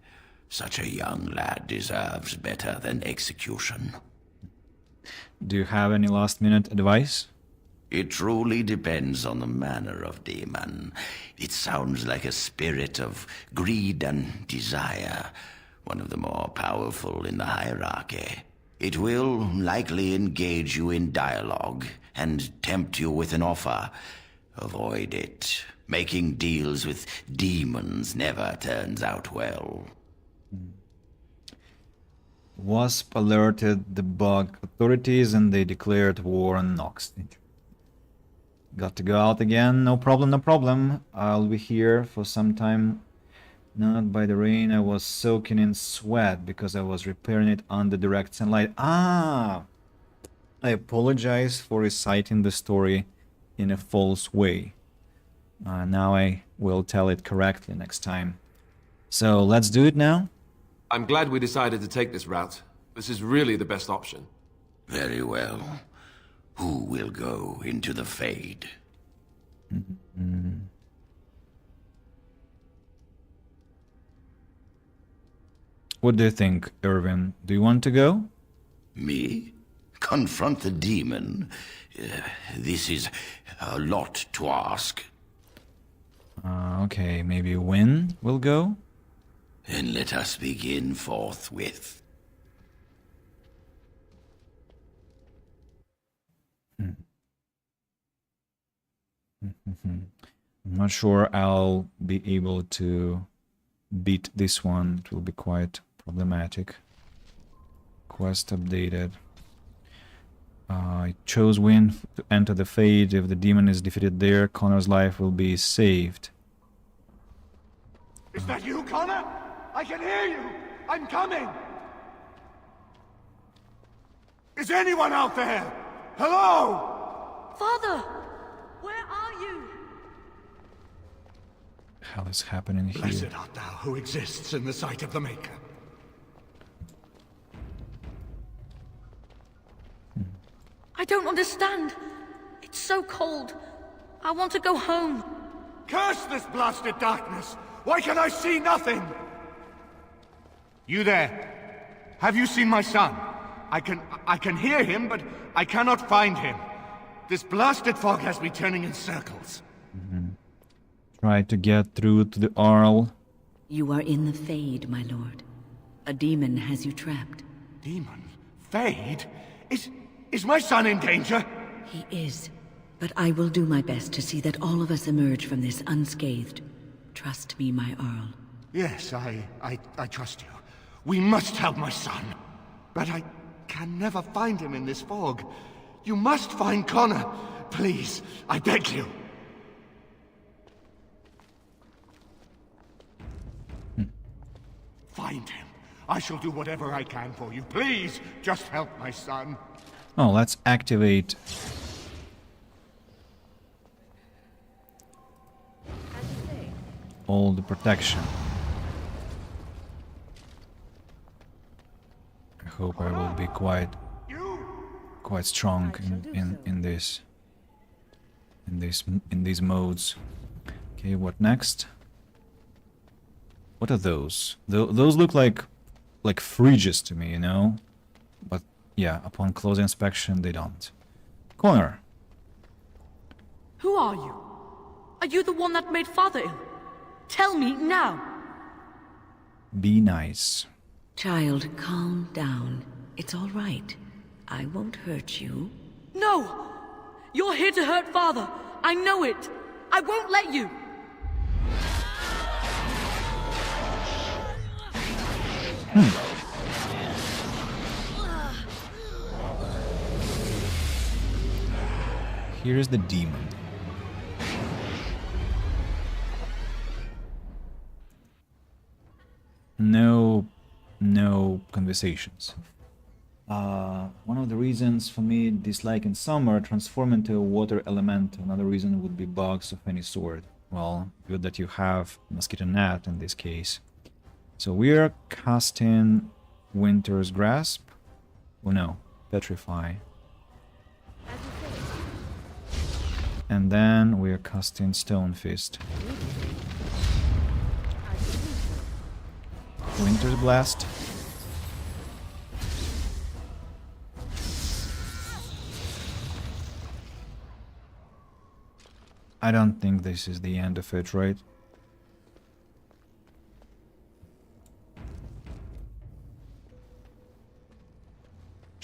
Such a young lad deserves better than execution. Do you have any last-minute advice? It truly depends on the manner of demon. It sounds like a spirit of greed and desire, one of the more powerful in the hierarchy. It will likely engage you in dialogue and tempt you with an offer. Avoid it. Making deals with demons never turns out well. Wasp alerted the bug authorities and they declared war on Nox. Got to go out again. No problem, no problem. I'll be here for some time. Not by the rain. I was soaking in sweat because I was repairing it under direct sunlight. Ah! I apologize for reciting the story in a false way. Now I will tell it correctly next time. So let's do it now. I'm glad we decided to take this route. This is really the best option. Very well. Who will go into the Fade? What do you think, Irvin? Do you want to go? Me? Confront the demon? This is a lot to ask. Okay, maybe Wynne will go? Then let us begin forthwith. I'm not sure I'll be able to beat this one. It will be quite problematic. Quest updated. I chose Wynne to enter the Fade. If the demon is defeated there, Connor's life will be saved. Is that you, Connor? I can hear you! I'm coming! Is anyone out there? Hello? Father! Where are you? Hell is happening here? Blessed art thou who exists in the sight of the Maker. I don't understand. It's so cold. I want to go home. Curse this blasted darkness! Why can I see nothing? You there? Have you seen my son? I can hear him, but I cannot find him. This blasted fog has me turning in circles. Try to get through to the Arl. You are in the Fade, my lord. A demon has you trapped. Demon? Fade? Is my son in danger? He is. But I will do my best to see that all of us emerge from this unscathed. Trust me, my Earl. Yes, I trust you. We must help my son. But I can never find him in this fog. You must find Connor. Please, I beg you. Find him. I shall do whatever I can for you. Please, just help my son. Oh, let's activate all the protection. I hope I will be quite strong in these modes. Okay, what next? What are those? Those look like fridges to me, you know? But yeah, upon closer inspection, they don't. Connor. Who are you? Are you the one that made Father ill? Tell me now. Be nice. Child, calm down. It's all right. I won't hurt you. No! You're here to hurt Father. I know it. I won't let you. Here's the demon. No conversations. One of the reasons for me disliking summer transform into a water element. Another reason would be bugs of any sort. Well, good that you have mosquito net in this case. So we're casting Winter's Grasp. Oh no, Petrify. And then we're casting Stone Fist. Winter's Blast. I don't think this is the end of it, right?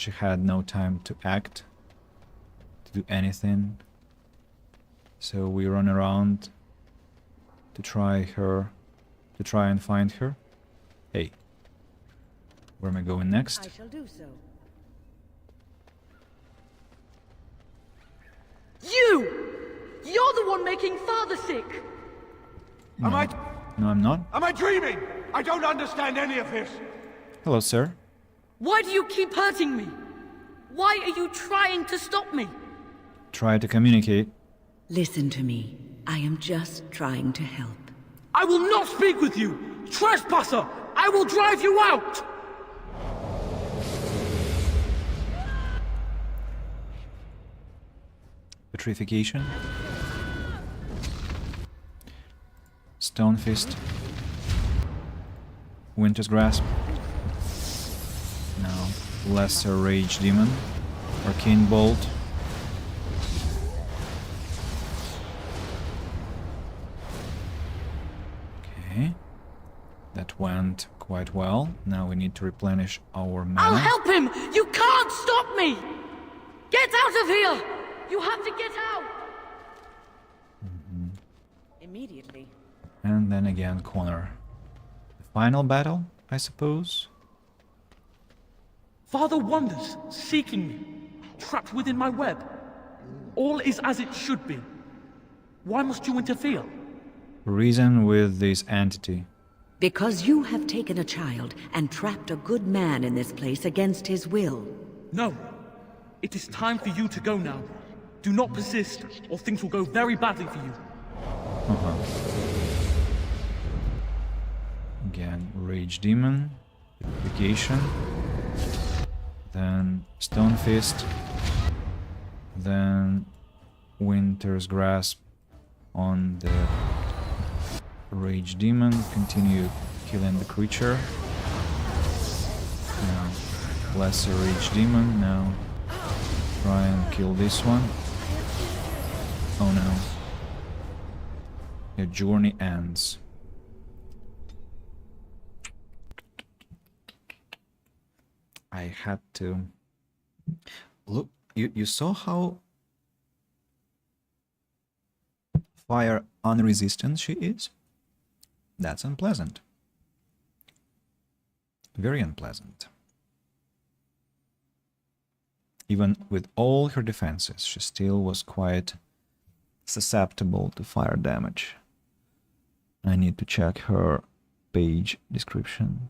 she had no time to act, to do anything. So we run around to try and find her. Hey, where am I going next? I shall do so. You're the one making Father sick! No. No, I'm not. Am I dreaming? I don't understand any of this. Hello, sir. Why do you keep hurting me? Why are you trying to stop me? Try to communicate. Listen to me. I am just trying to help. I will not speak with you! Trespasser! I will drive you out! Petrification. Stone Fist. Winter's Grasp. Now, Lesser Rage Demon. Arcane Bolt. Okay. That went quite well. Now we need to replenish our mana. I'll help him! You can't stop me! Get out of here! You have to get out! Immediately. And then again, Connor. The final battle, I suppose? Father wanders, seeking me, trapped within my web. All is as it should be. Why must you interfere? Reason with this entity. Because you have taken a child and trapped a good man in this place against his will. No. It is time for you to go now. Do not persist, or things will go very badly for you. Again, Rage Demon, Petrification, then Stone Fist, then Winter's Grasp on the Rage Demon, continue killing the creature. Now, Lesser Rage Demon, now try and kill this one. Oh no. Your journey ends. I had to look. You saw how fire unresistant she is? That's unpleasant. Very unpleasant. Even with all her defenses, she still was quite susceptible to fire damage. I need to check her page description.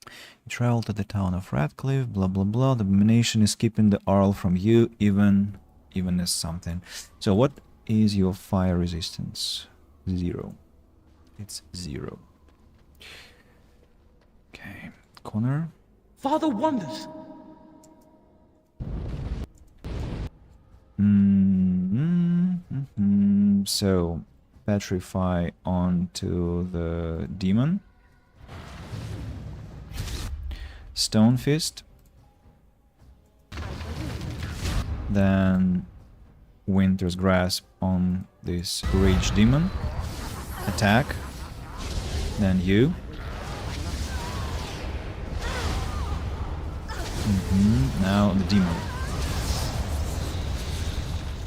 You travel to the town of Radcliffe, blah blah blah. The abomination is keeping the Arl from you, even as something. So what is your fire resistance? 0. It's 0. Okay, Connor. Father wanders. So, petrify onto the demon. Stone Fist. Then Winter's Grasp on this Rage Demon. Attack. Then you. Now the demon.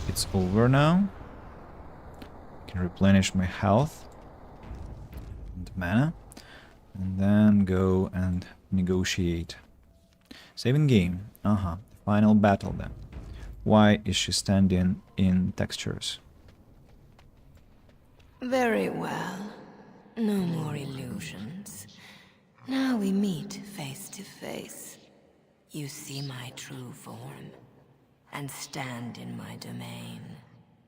It's over now. I can replenish my health and mana. And then go and negotiate. Saving game. Final battle then. Why is she standing in textures? Very well. No more illusions. Now we meet face to face. You see my true form, and stand in my domain.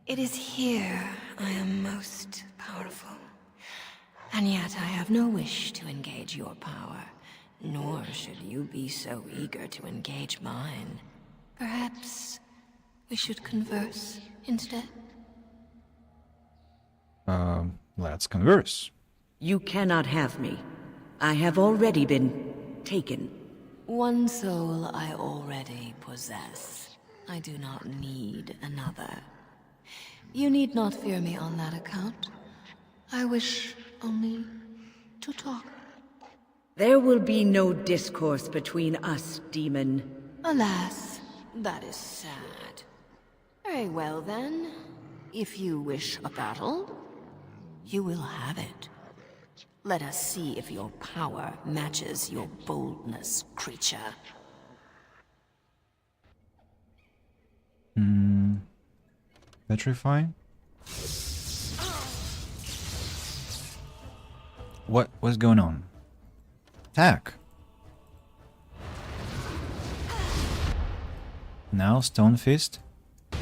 It is here I am most powerful. And yet I have no wish to engage your power, nor should you be so eager to engage mine. Perhaps we should converse instead? Let's converse. You cannot have me. I have already been taken. One soul I already possess. I do not need another. You need not fear me on that account. I wish only to talk. There will be no discourse between us, demon. Alas, that is sad. Very well then. If you wish a battle, you will have it. Let us see if your power matches your boldness, creature. Petrify? What's going on? Attack! Now Stone Fist. I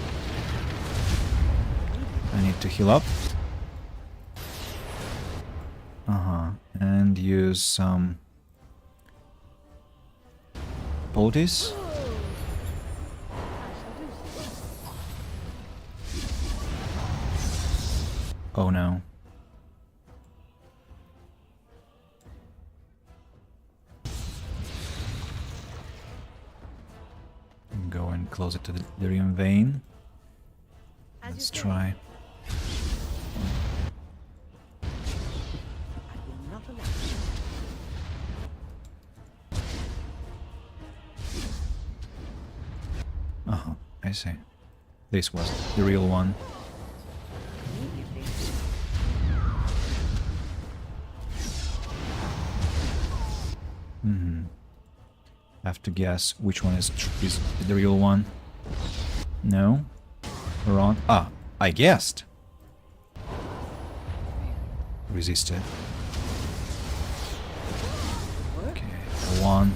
need to heal up. And use some poultice. Oh no. Go and close it to the delirium vein. Let's try. I see. This was the real one. Have to guess which one is the real one. No? Wrong. Ah, I guessed. Resisted. Okay, I won.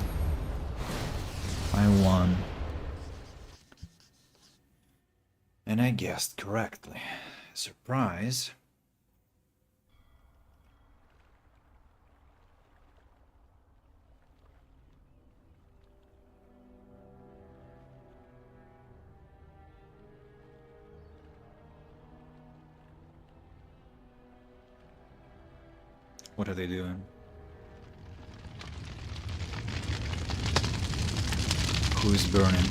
I won. And I guessed correctly. Surprise. What are they doing? Who is burning?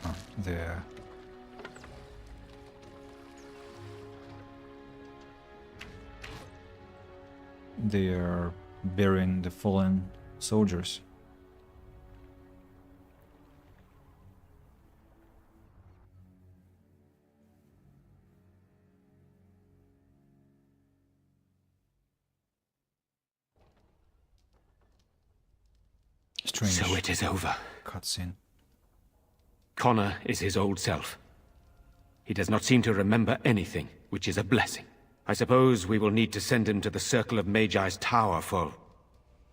Oh, there. They are burying the fallen soldiers. Strange. So it is over. Cutscene. Connor is his old self. He does not seem to remember anything, which is a blessing. I suppose we will need to send him to the Circle of Magi's tower for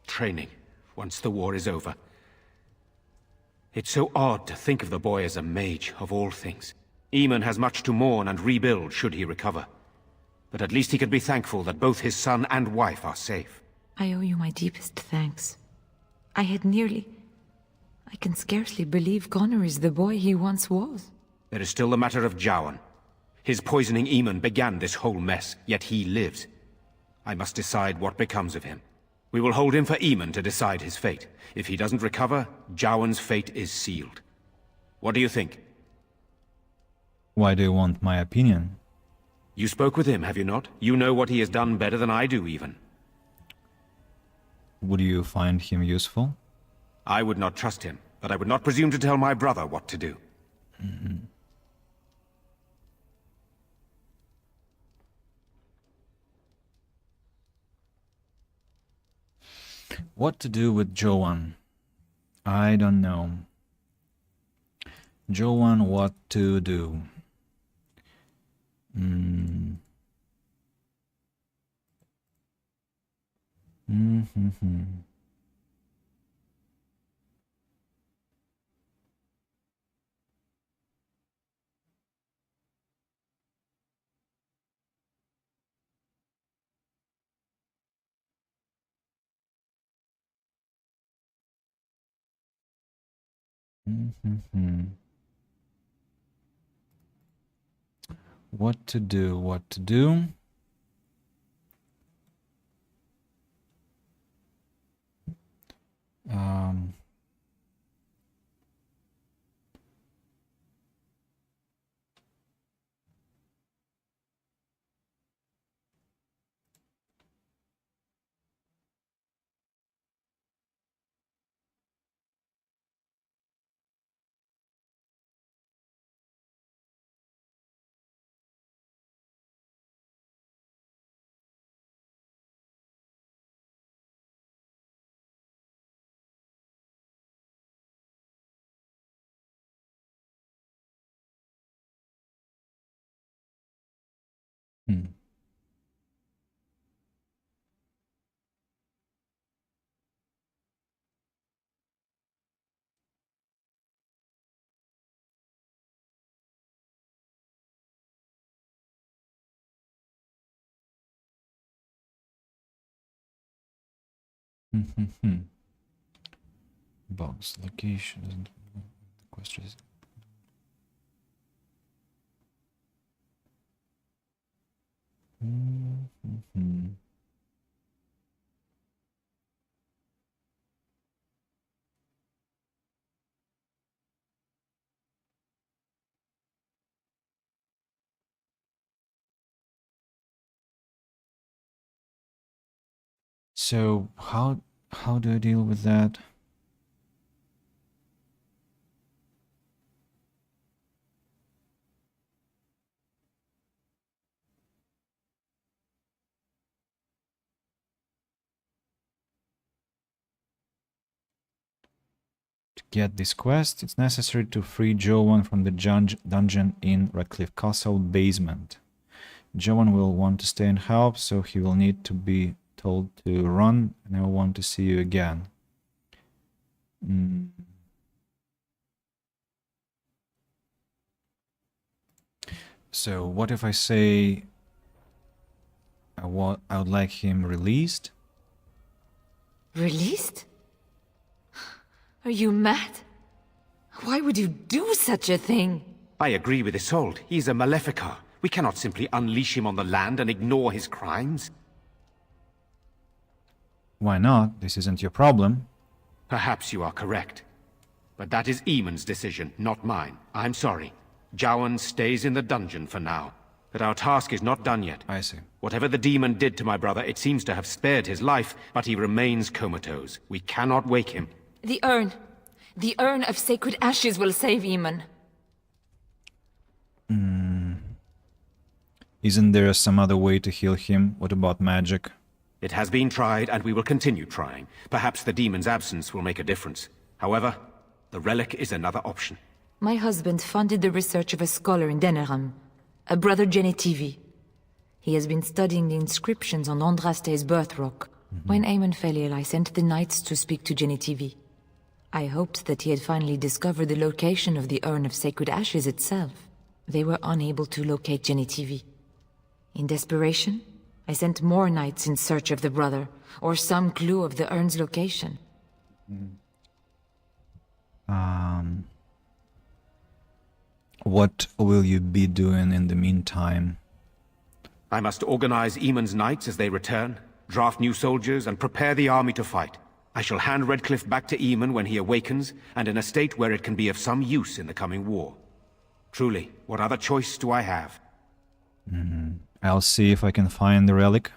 training, once the war is over. It's so odd to think of the boy as a mage, of all things. Eamon has much to mourn and rebuild should he recover. But at least he can be thankful that both his son and wife are safe. I owe you my deepest thanks. I can scarcely believe Connor is the boy he once was. There is still the matter of Jowan. His poisoning Eamon began this whole mess, yet he lives. I must decide what becomes of him. We will hold him for Eamon to decide his fate. If he doesn't recover, Jowan's fate is sealed. What do you think? Why do you want my opinion? You spoke with him, have you not? You know what he has done better than I do, even. Would you find him useful? I would not trust him, but I would not presume to tell my brother what to do. What to do with Jowan? I don't know. Jowan, what to do? What to do? What to do? Hmm. Box location doesn't. The question is. So how do I deal with that? To get this quest, it's necessary to free Joan from the dungeon in Redcliffe Castle basement. Joan will want to stay and help, so he will need to be told to run, and I will want to see you again. So what if I say I would like him released? Released? Are you mad? Why would you do such a thing? I agree with Isolde. He's a Maleficar. We cannot simply unleash him on the land and ignore his crimes. Why not? This isn't your problem. Perhaps you are correct. But that is Eamon's decision, not mine. I'm sorry. Jowan stays in the dungeon for now. But our task is not done yet. I see. Whatever the demon did to my brother, it seems to have spared his life, but he remains comatose. We cannot wake him. The urn. The urn of sacred ashes will save Eamon. Isn't there some other way to heal him? What about magic? It has been tried, and we will continue trying. Perhaps the demon's absence will make a difference. However, the relic is another option. My husband funded the research of a scholar in Denerim, a brother Genetivi. He has been studying the inscriptions on Andraste's birth rock. When Eamon fell ill, I sent the knights to speak to Genetivi. I hoped that he had finally discovered the location of the urn of sacred ashes itself. They were unable to locate Genetivi. In desperation, I sent more knights in search of the brother, or some clue of the urn's location. What will you be doing in the meantime? I must organize Eamon's knights as they return, draft new soldiers, and prepare the army to fight. I shall hand Redcliffe back to Eamon when he awakens, and in a state where it can be of some use in the coming war. Truly, what other choice do I have? I'll see if I can find the relic.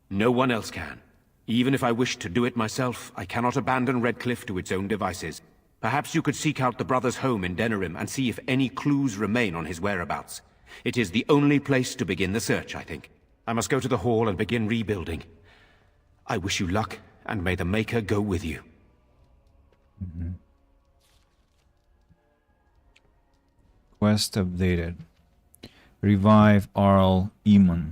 No one else can. Even if I wished to do it myself, I cannot abandon Redcliffe to its own devices. Perhaps you could seek out the brother's home in Denerim and see if any clues remain on his whereabouts. It is the only place to begin the search, I think. I must go to the hall and begin rebuilding. I wish you luck, and may the Maker go with you. Quest updated. Revive Arl Eamon.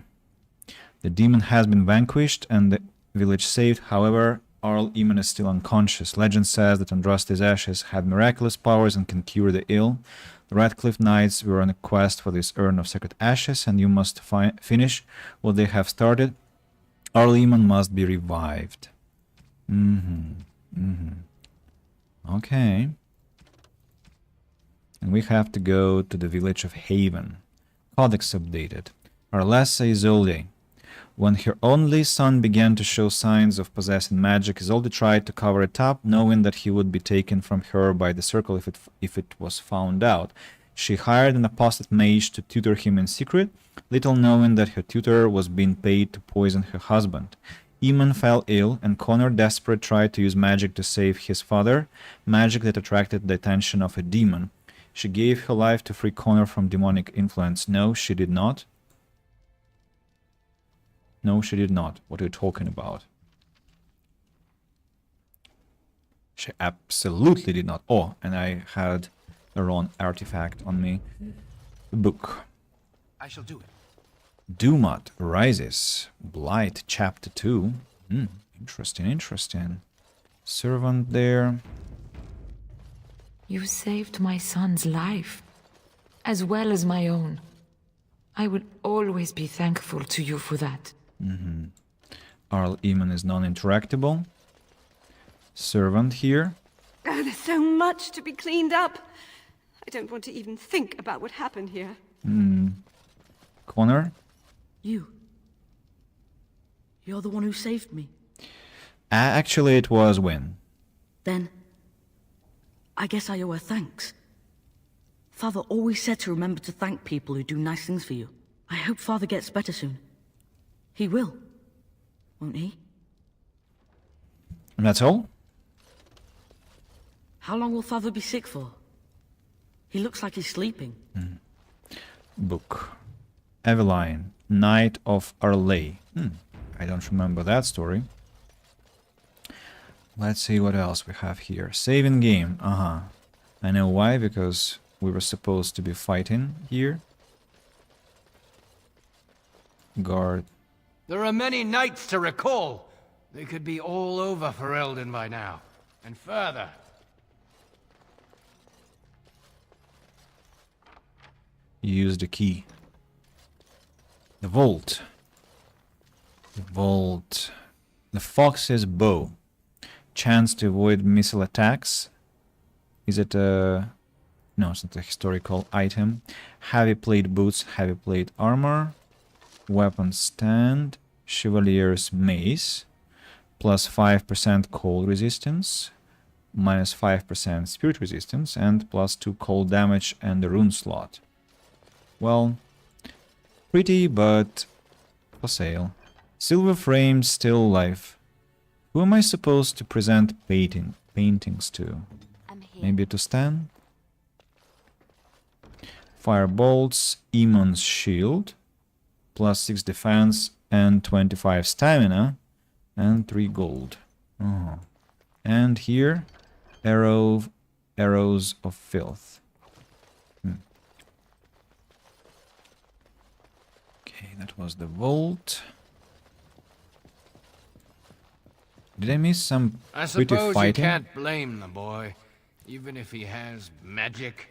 The demon has been vanquished and the village saved. However, Arl Eamon is still unconscious. Legend says that Andraste's ashes had miraculous powers and can cure the ill. The Redcliffe Knights were on a quest for this urn of sacred ashes, and you must finish what they have started. Arl Eamon must be revived. Okay. And we have to go to the village of Haven. Codex updated. Arlessa Isolde. When her only son began to show signs of possessing magic, Isolde tried to cover it up, knowing that he would be taken from her by the circle if it was found out. She hired an apostate mage to tutor him in secret, little knowing that her tutor was being paid to poison her husband. Eamon fell ill, and Connor, desperate, tried to use magic to save his father, magic that attracted the attention of a demon. She gave her life to free Connor from demonic influence. No, she did not. No, she did not. What are you talking about? She absolutely did not. Oh, and I had the wrong artifact on me. The book. I shall do it. Dumat arises. Blight, chapter 2. Interesting. Servant there. You saved my son's life, as well as my own. I will always be thankful to you for that. Arl Eamon is non-interactable. Servant here. Oh, there's so much to be cleaned up. I don't want to even think about what happened here. Connor. You're the one who saved me. Actually, it was Win. Then, I guess I owe her thanks. Father always said to remember to thank people who do nice things for you. I hope Father gets better soon. He will, won't he? And that's all? How long will Father be sick for? He looks like he's sleeping. Book. Eveline, Knight of Arlay. I don't remember that story. Let's see what else we have here. Saving game. I know why, because we were supposed to be fighting here. Guard. There are many knights to recall. They could be all over Ferelden by now. And further. Use the key. The vault. The vault. The Fox's bow. Chance to avoid missile attacks. Is it a... No, it's not a historical item. Heavy plate boots, heavy plate armor. Weapon stand. Chevalier's mace. Plus 5% cold resistance. Minus 5% spirit resistance. And plus 2 cold damage and a rune slot. Well, pretty, but for sale. Silver frame, still life. Who am I supposed to present paintings to? Maybe to Stan? Firebolts, Eamon's shield, plus 6 defense and 25 stamina, and 3 gold. And here, arrows of filth. Okay, that was the vault. Did I miss some I pretty suppose fighting? you can't blame the boy. Even if he has magic.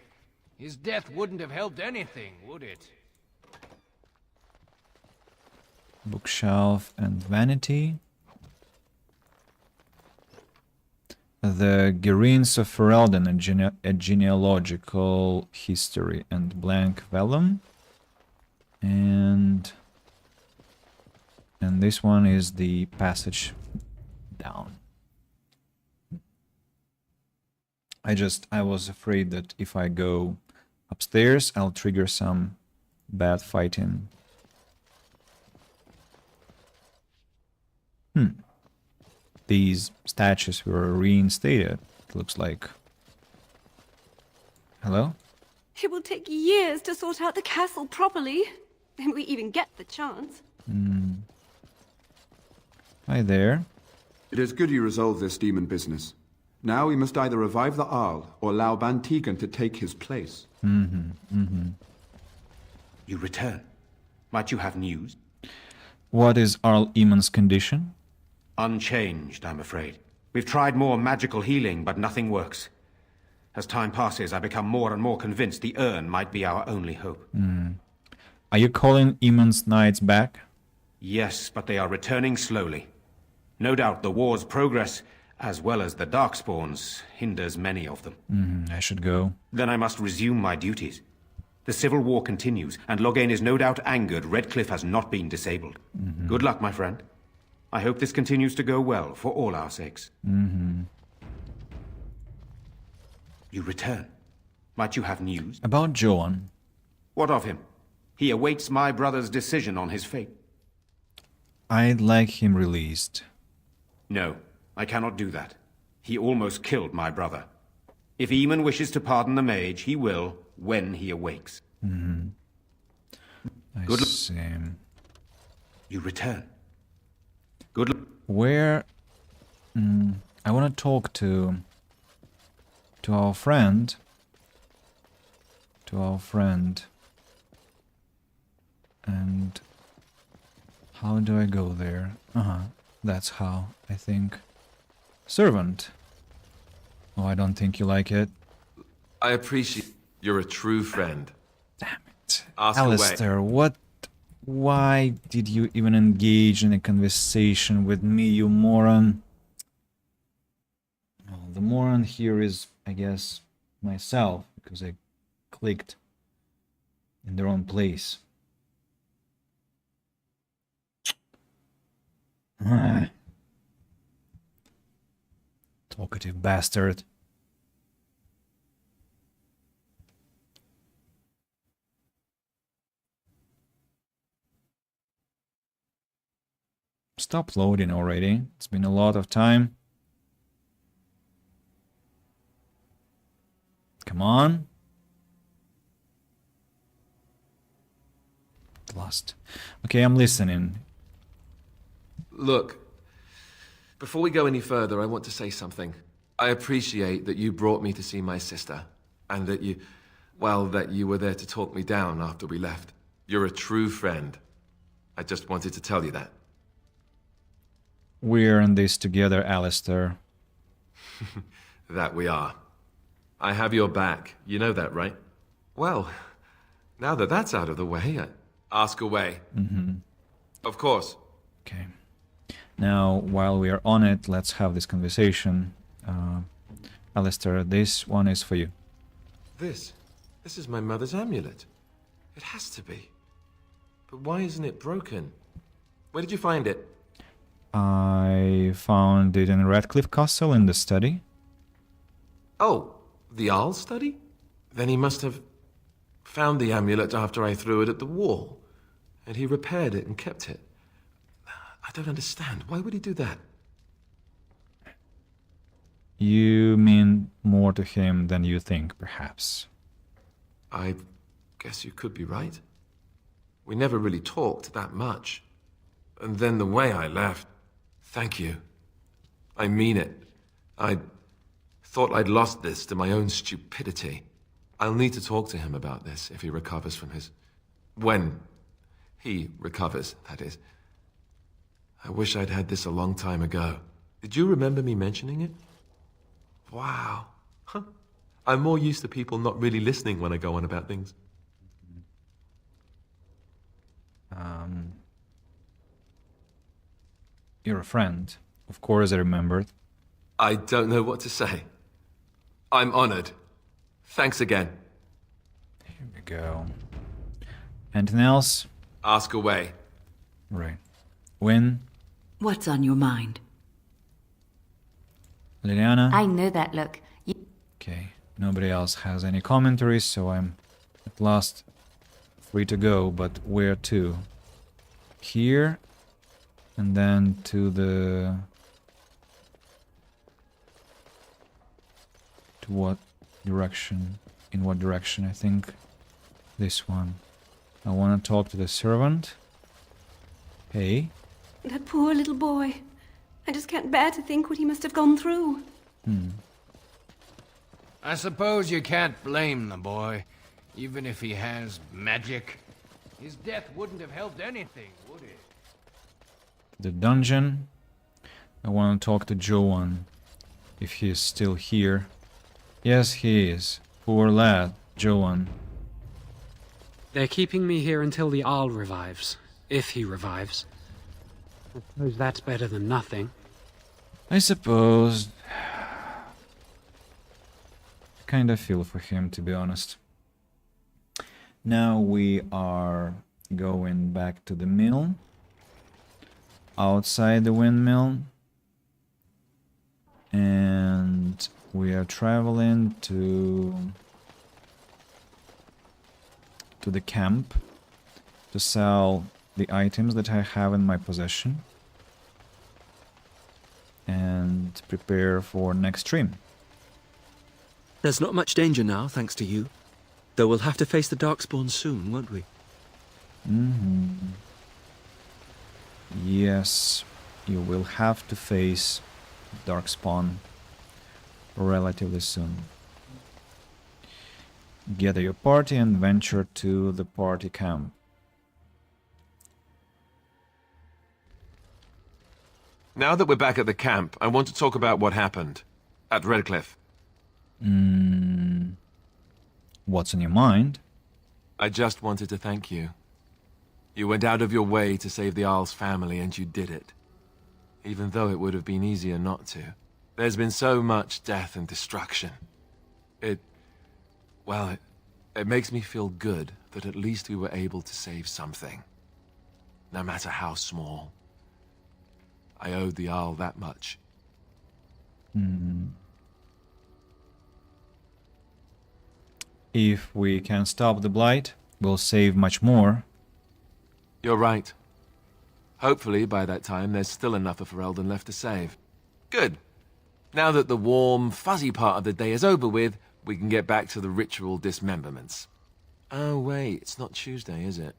His death wouldn't have helped anything, would it? Bookshelf and vanity. The Gerines of Ferelden, a genealogical history, and blank vellum. And this one is the passage down. I was afraid that if I go upstairs, I'll trigger some bad fighting. These statues were reinstated, it looks like. Hello? It will take years to sort out the castle properly. If we even get the chance. Hi there. It is good you resolved this demon business. Now we must either revive the Arl or allow Ban Tegan to take his place. You return. Might you have news? What is Arl Eamon's condition? Unchanged, I'm afraid. We've tried more magical healing, but nothing works. As time passes, I become more and more convinced the urn might be our only hope. Are you calling Eamon's knights back? Yes, but they are returning slowly. No doubt the war's progress, as well as the Darkspawns, hinders many of them. I should go. Then I must resume my duties. The civil war continues, and Loghain is no doubt angered Redcliffe has not been disabled. Good luck, my friend. I hope this continues to go well, for all our sakes. You return. Might you have news? About Joan. What of him? He awaits my brother's decision on his fate. I'd like him released. No, I cannot do that. He almost killed my brother. If Eamon wishes to pardon the mage, he will, when he awakes. I see. You return. Good luck. Where... I want to talk to our friend. And How do I go there? That's how, I think. Servant. Oh, I don't think you like it. I appreciate you're a true friend. Damn it. Ask Alistair, why did you even engage in a conversation with me, you moron? Well, the moron here is, I guess, myself, because I clicked in the wrong place. Talkative bastard. Stop loading already. It's been a lot of time. Come on. Lost. Okay, I'm listening. Look, before we go any further, I want to say something. I appreciate that you brought me to see my sister, and that you were there to talk me down after we left. You're a true friend. I just wanted to tell you that. We're in this together, Alistair. That we are. I have your back. You know that, right? Well, now that that's out of the way, ask away. Of course. Okay. Now, while we are on it, let's have this conversation. Alistair, this one is for you. This is my mother's amulet. It has to be. But why isn't it broken? Where did you find it? I found it in Redcliffe Castle in the study. Oh, the Arl study? Then he must have found the amulet after I threw it at the wall. And he repaired it and kept it. I don't understand. Why would he do that? You mean more to him than you think, perhaps. I guess you could be right. We never really talked that much. And then the way I left... Thank you. I mean it. I thought I'd lost this to my own stupidity. I'll need to talk to him about this if he recovers from his... When he recovers, that is. I wish I'd had this a long time ago. Did you remember me mentioning it? Wow. Huh. I'm more used to people not really listening when I go on about things. You're a friend. Of course I remembered. I don't know what to say. I'm honored. Thanks again. Here we go. Anything else? Ask away. Right. Win? What's on your mind? Liliana? I know that look. Okay. Nobody else has any commentary, so I'm at last free to go, but where to? Here? And then to the... To what direction? In what direction? I think this one. I want to talk to the servant. Hey? That poor little boy. I just can't bear to think what he must have gone through. I suppose you can't blame the boy, even if he has magic. His death wouldn't have helped anything, would it? The dungeon. I want to talk to Joan, if he is still here. Yes, he is. Poor lad, Joan. They're keeping me here until the Arl revives. If he revives. I suppose that's better than nothing. I suppose. I kind of feel for him, to be honest. Now we are going back to the mill. Outside the windmill. And we are traveling to the camp to sell the items that I have in my possession and prepare for next stream. There's not much danger now, thanks to you. Though we'll have to face the Darkspawn soon, won't we? Yes, you will have to face Darkspawn relatively soon. Gather your party and venture to the party camp. Now that we're back at the camp, I want to talk about what happened at Redcliffe. What's on your mind? I just wanted to thank you. You went out of your way to save the Arl's family, and you did it. Even though it would have been easier not to. There's been so much death and destruction. It makes me feel good that at least we were able to save something. No matter how small. I owed the Arl that much. If we can stop the blight, we'll save much more. You're right. Hopefully, by that time, there's still enough of Ferelden left to save. Good. Now that the warm, fuzzy part of the day is over with, we can get back to the ritual dismemberments. Oh, wait, it's not Tuesday, is it?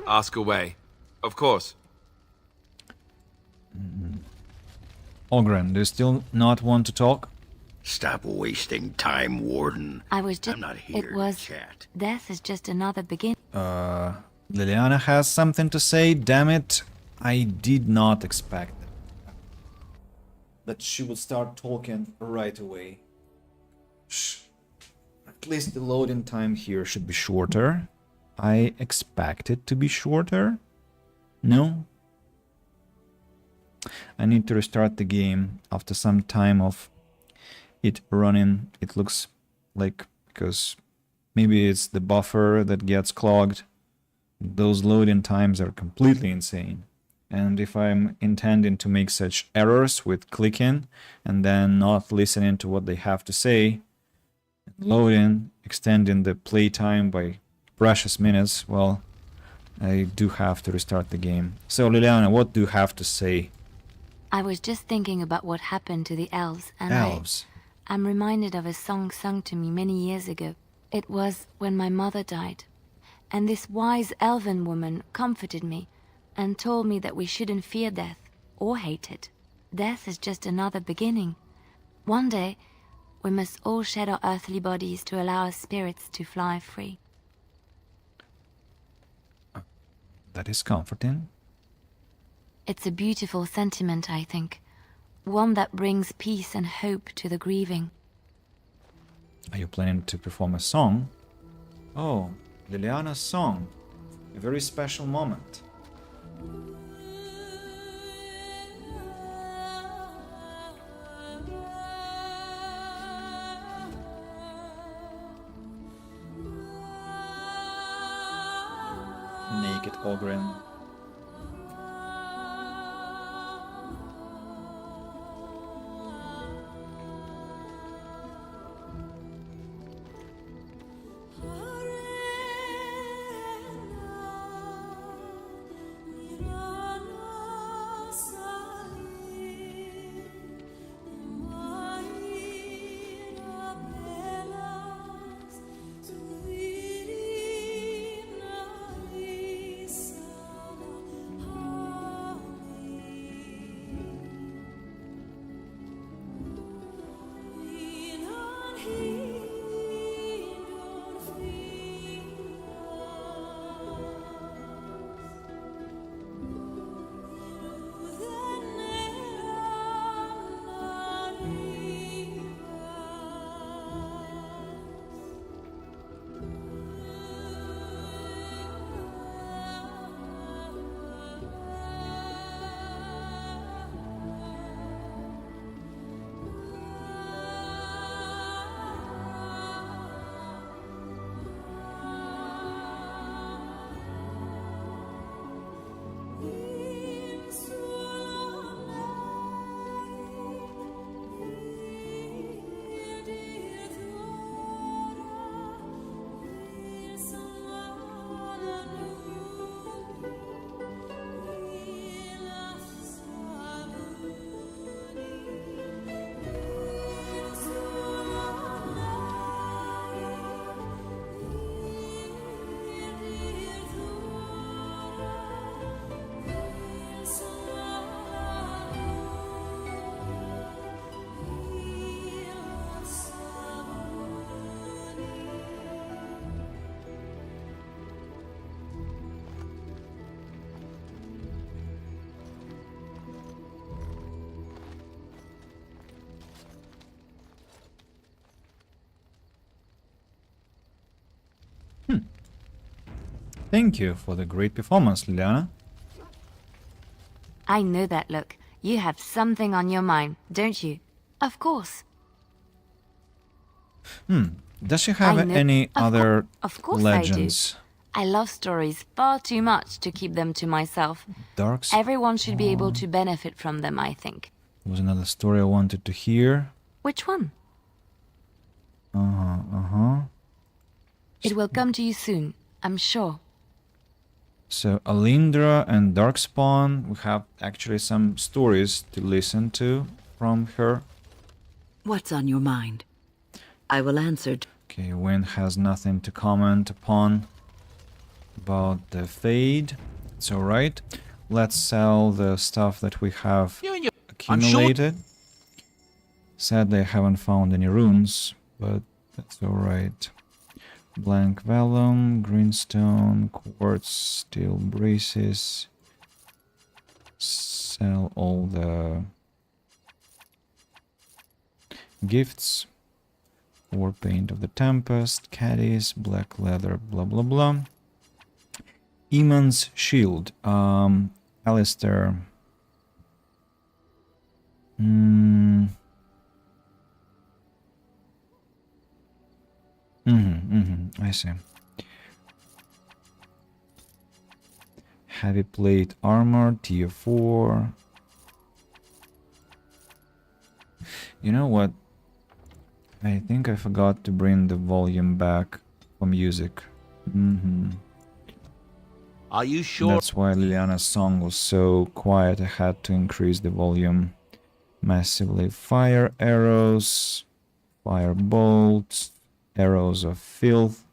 Ask away. Of course. Ogren, do you still not want to talk? Stop wasting time, Warden. I was just... I'm not here to chat. Death is just another beginning. Leliana has something to say, damn it. I did not expect that she would start talking right away. At least the loading time here should be shorter. I expect it to be shorter. No? I need to restart the game after some time of it running. It looks like, because maybe it's the buffer that gets clogged. Those loading times are completely insane. And if I'm intending to make such errors with clicking and then not listening to what they have to say, loading, extending the playtime by precious minutes, well, I do have to restart the game. So Leliana, what do you have to say? I was just thinking about what happened to the elves, and Elves? I'm reminded of a song sung to me many years ago. It was when my mother died, and this wise elven woman comforted me and told me that we shouldn't fear death or hate it. Death is just another beginning. One day, we must all shed our earthly bodies to allow our spirits to fly free. That is comforting. It's a beautiful sentiment, I think. One that brings peace and hope to the grieving. Are you planning to perform a song? Oh, Leliana's song. A very special moment. Naked Ogren. Thank you for the great performance, Liliana. I know that look. You have something on your mind, don't you? Of course. Does she have I know- any of other Of course legends? I love stories far too much to keep them to myself. Dark Everyone should be able to benefit from them, I think. was another story I wanted to hear. Which one? Uh-huh. It will come to you soon, I'm sure. So Alindra and Darkspawn, we have actually some stories to listen to from her. What's on your mind? I will answer. Okay, Wynn has nothing to comment upon about the Fade. It's alright. Let's sell the stuff that we have accumulated. Sadly, I haven't found any runes, but that's alright. Blank vellum, greenstone, quartz, steel braces. Sell all the gifts. War paint of the Tempest, caddies, black leather, blah blah blah. Eamon's shield. Alistair. I see. Heavy plate armor, tier 4. You know what? I think I forgot to bring the volume back for music. Are you sure? That's why Liliana's song was so quiet. I had to increase the volume massively. Fire arrows, fire bolts, arrows of filth.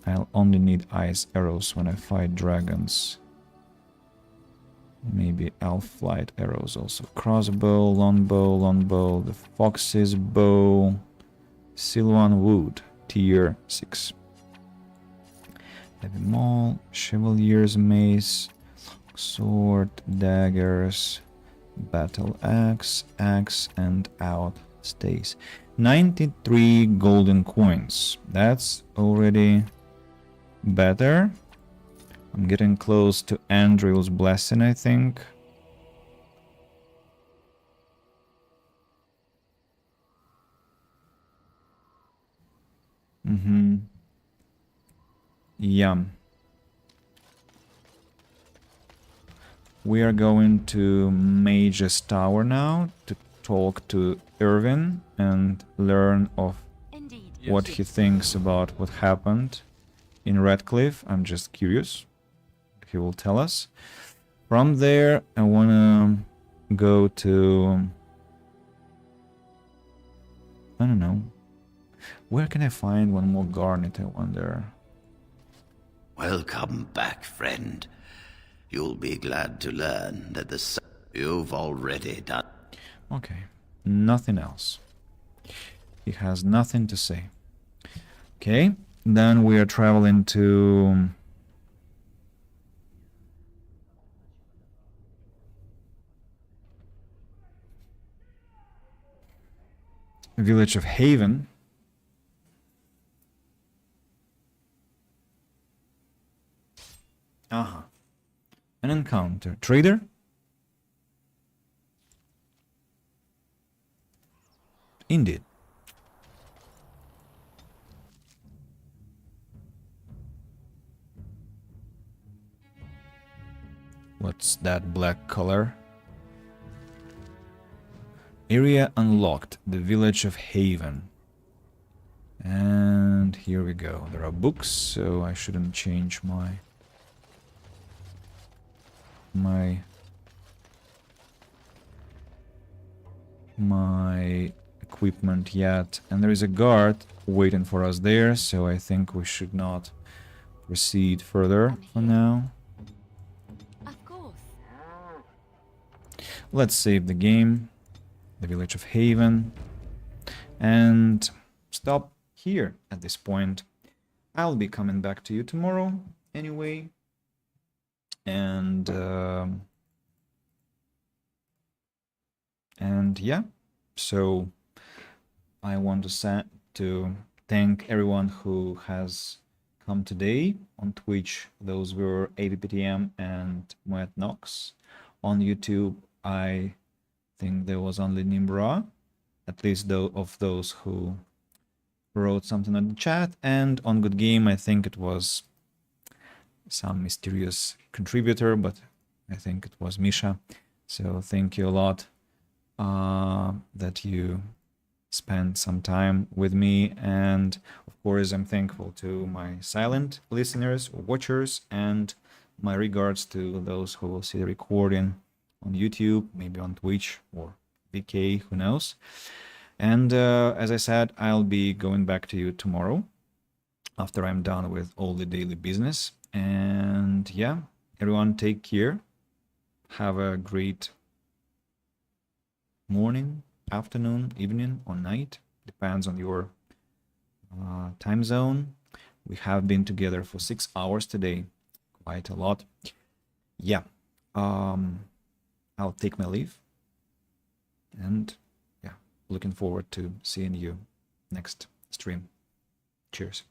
I'll only need ice arrows when I fight dragons. Maybe elf flight arrows also. Crossbow, longbow, the fox's bow. Silvan wood, tier 6. Heavy maul, chevalier's mace, sword, daggers, battle axe, axe, and out stays. 93 golden coins. That's already better. I'm getting close to Andrew's blessing, I think. Yeah. We are going to Mage's Tower now to talk to Irvin and learn of what he thinks about what happened in Redcliffe. I'm just curious. He will tell us. From there, I want to go to... I don't know. Where can I find one more garnet, I wonder? Welcome back, friend. You'll be glad to learn that you've already done. Okay, nothing else. He has nothing to say. Okay, then we are traveling to... Village of Haven. An encounter. Trader? Indeed. What's that black color? Area unlocked. The village of Haven. And here we go. There are books, so I shouldn't change my equipment yet. And there is a guard waiting for us there, so I think we should not proceed further for now. Of course. Let's save the game, the village of Haven, and stop here at this point. I'll be coming back to you tomorrow anyway. And yeah, so I want to thank everyone who has come today on Twitch. Those were AVPTM and Moet Nox. On YouTube, I think there was only Nimbra, at least though of those who wrote something on the chat. And on Good Game, I think it was some mysterious contributor, but I think it was Misha. So thank you a lot that you spent some time with me. And of course, I'm thankful to my silent listeners or watchers, and my regards to those who will see the recording on YouTube, maybe on Twitch or VK, who knows. And as I said, I'll be going back to you tomorrow after I'm done with all the daily business. And yeah, everyone take care. Have a great morning, afternoon, evening, or night. Depends on your time zone. We have been together for 6 hours today. Quite a lot. Yeah. I'll take my leave. And yeah, looking forward to seeing you next stream. Cheers.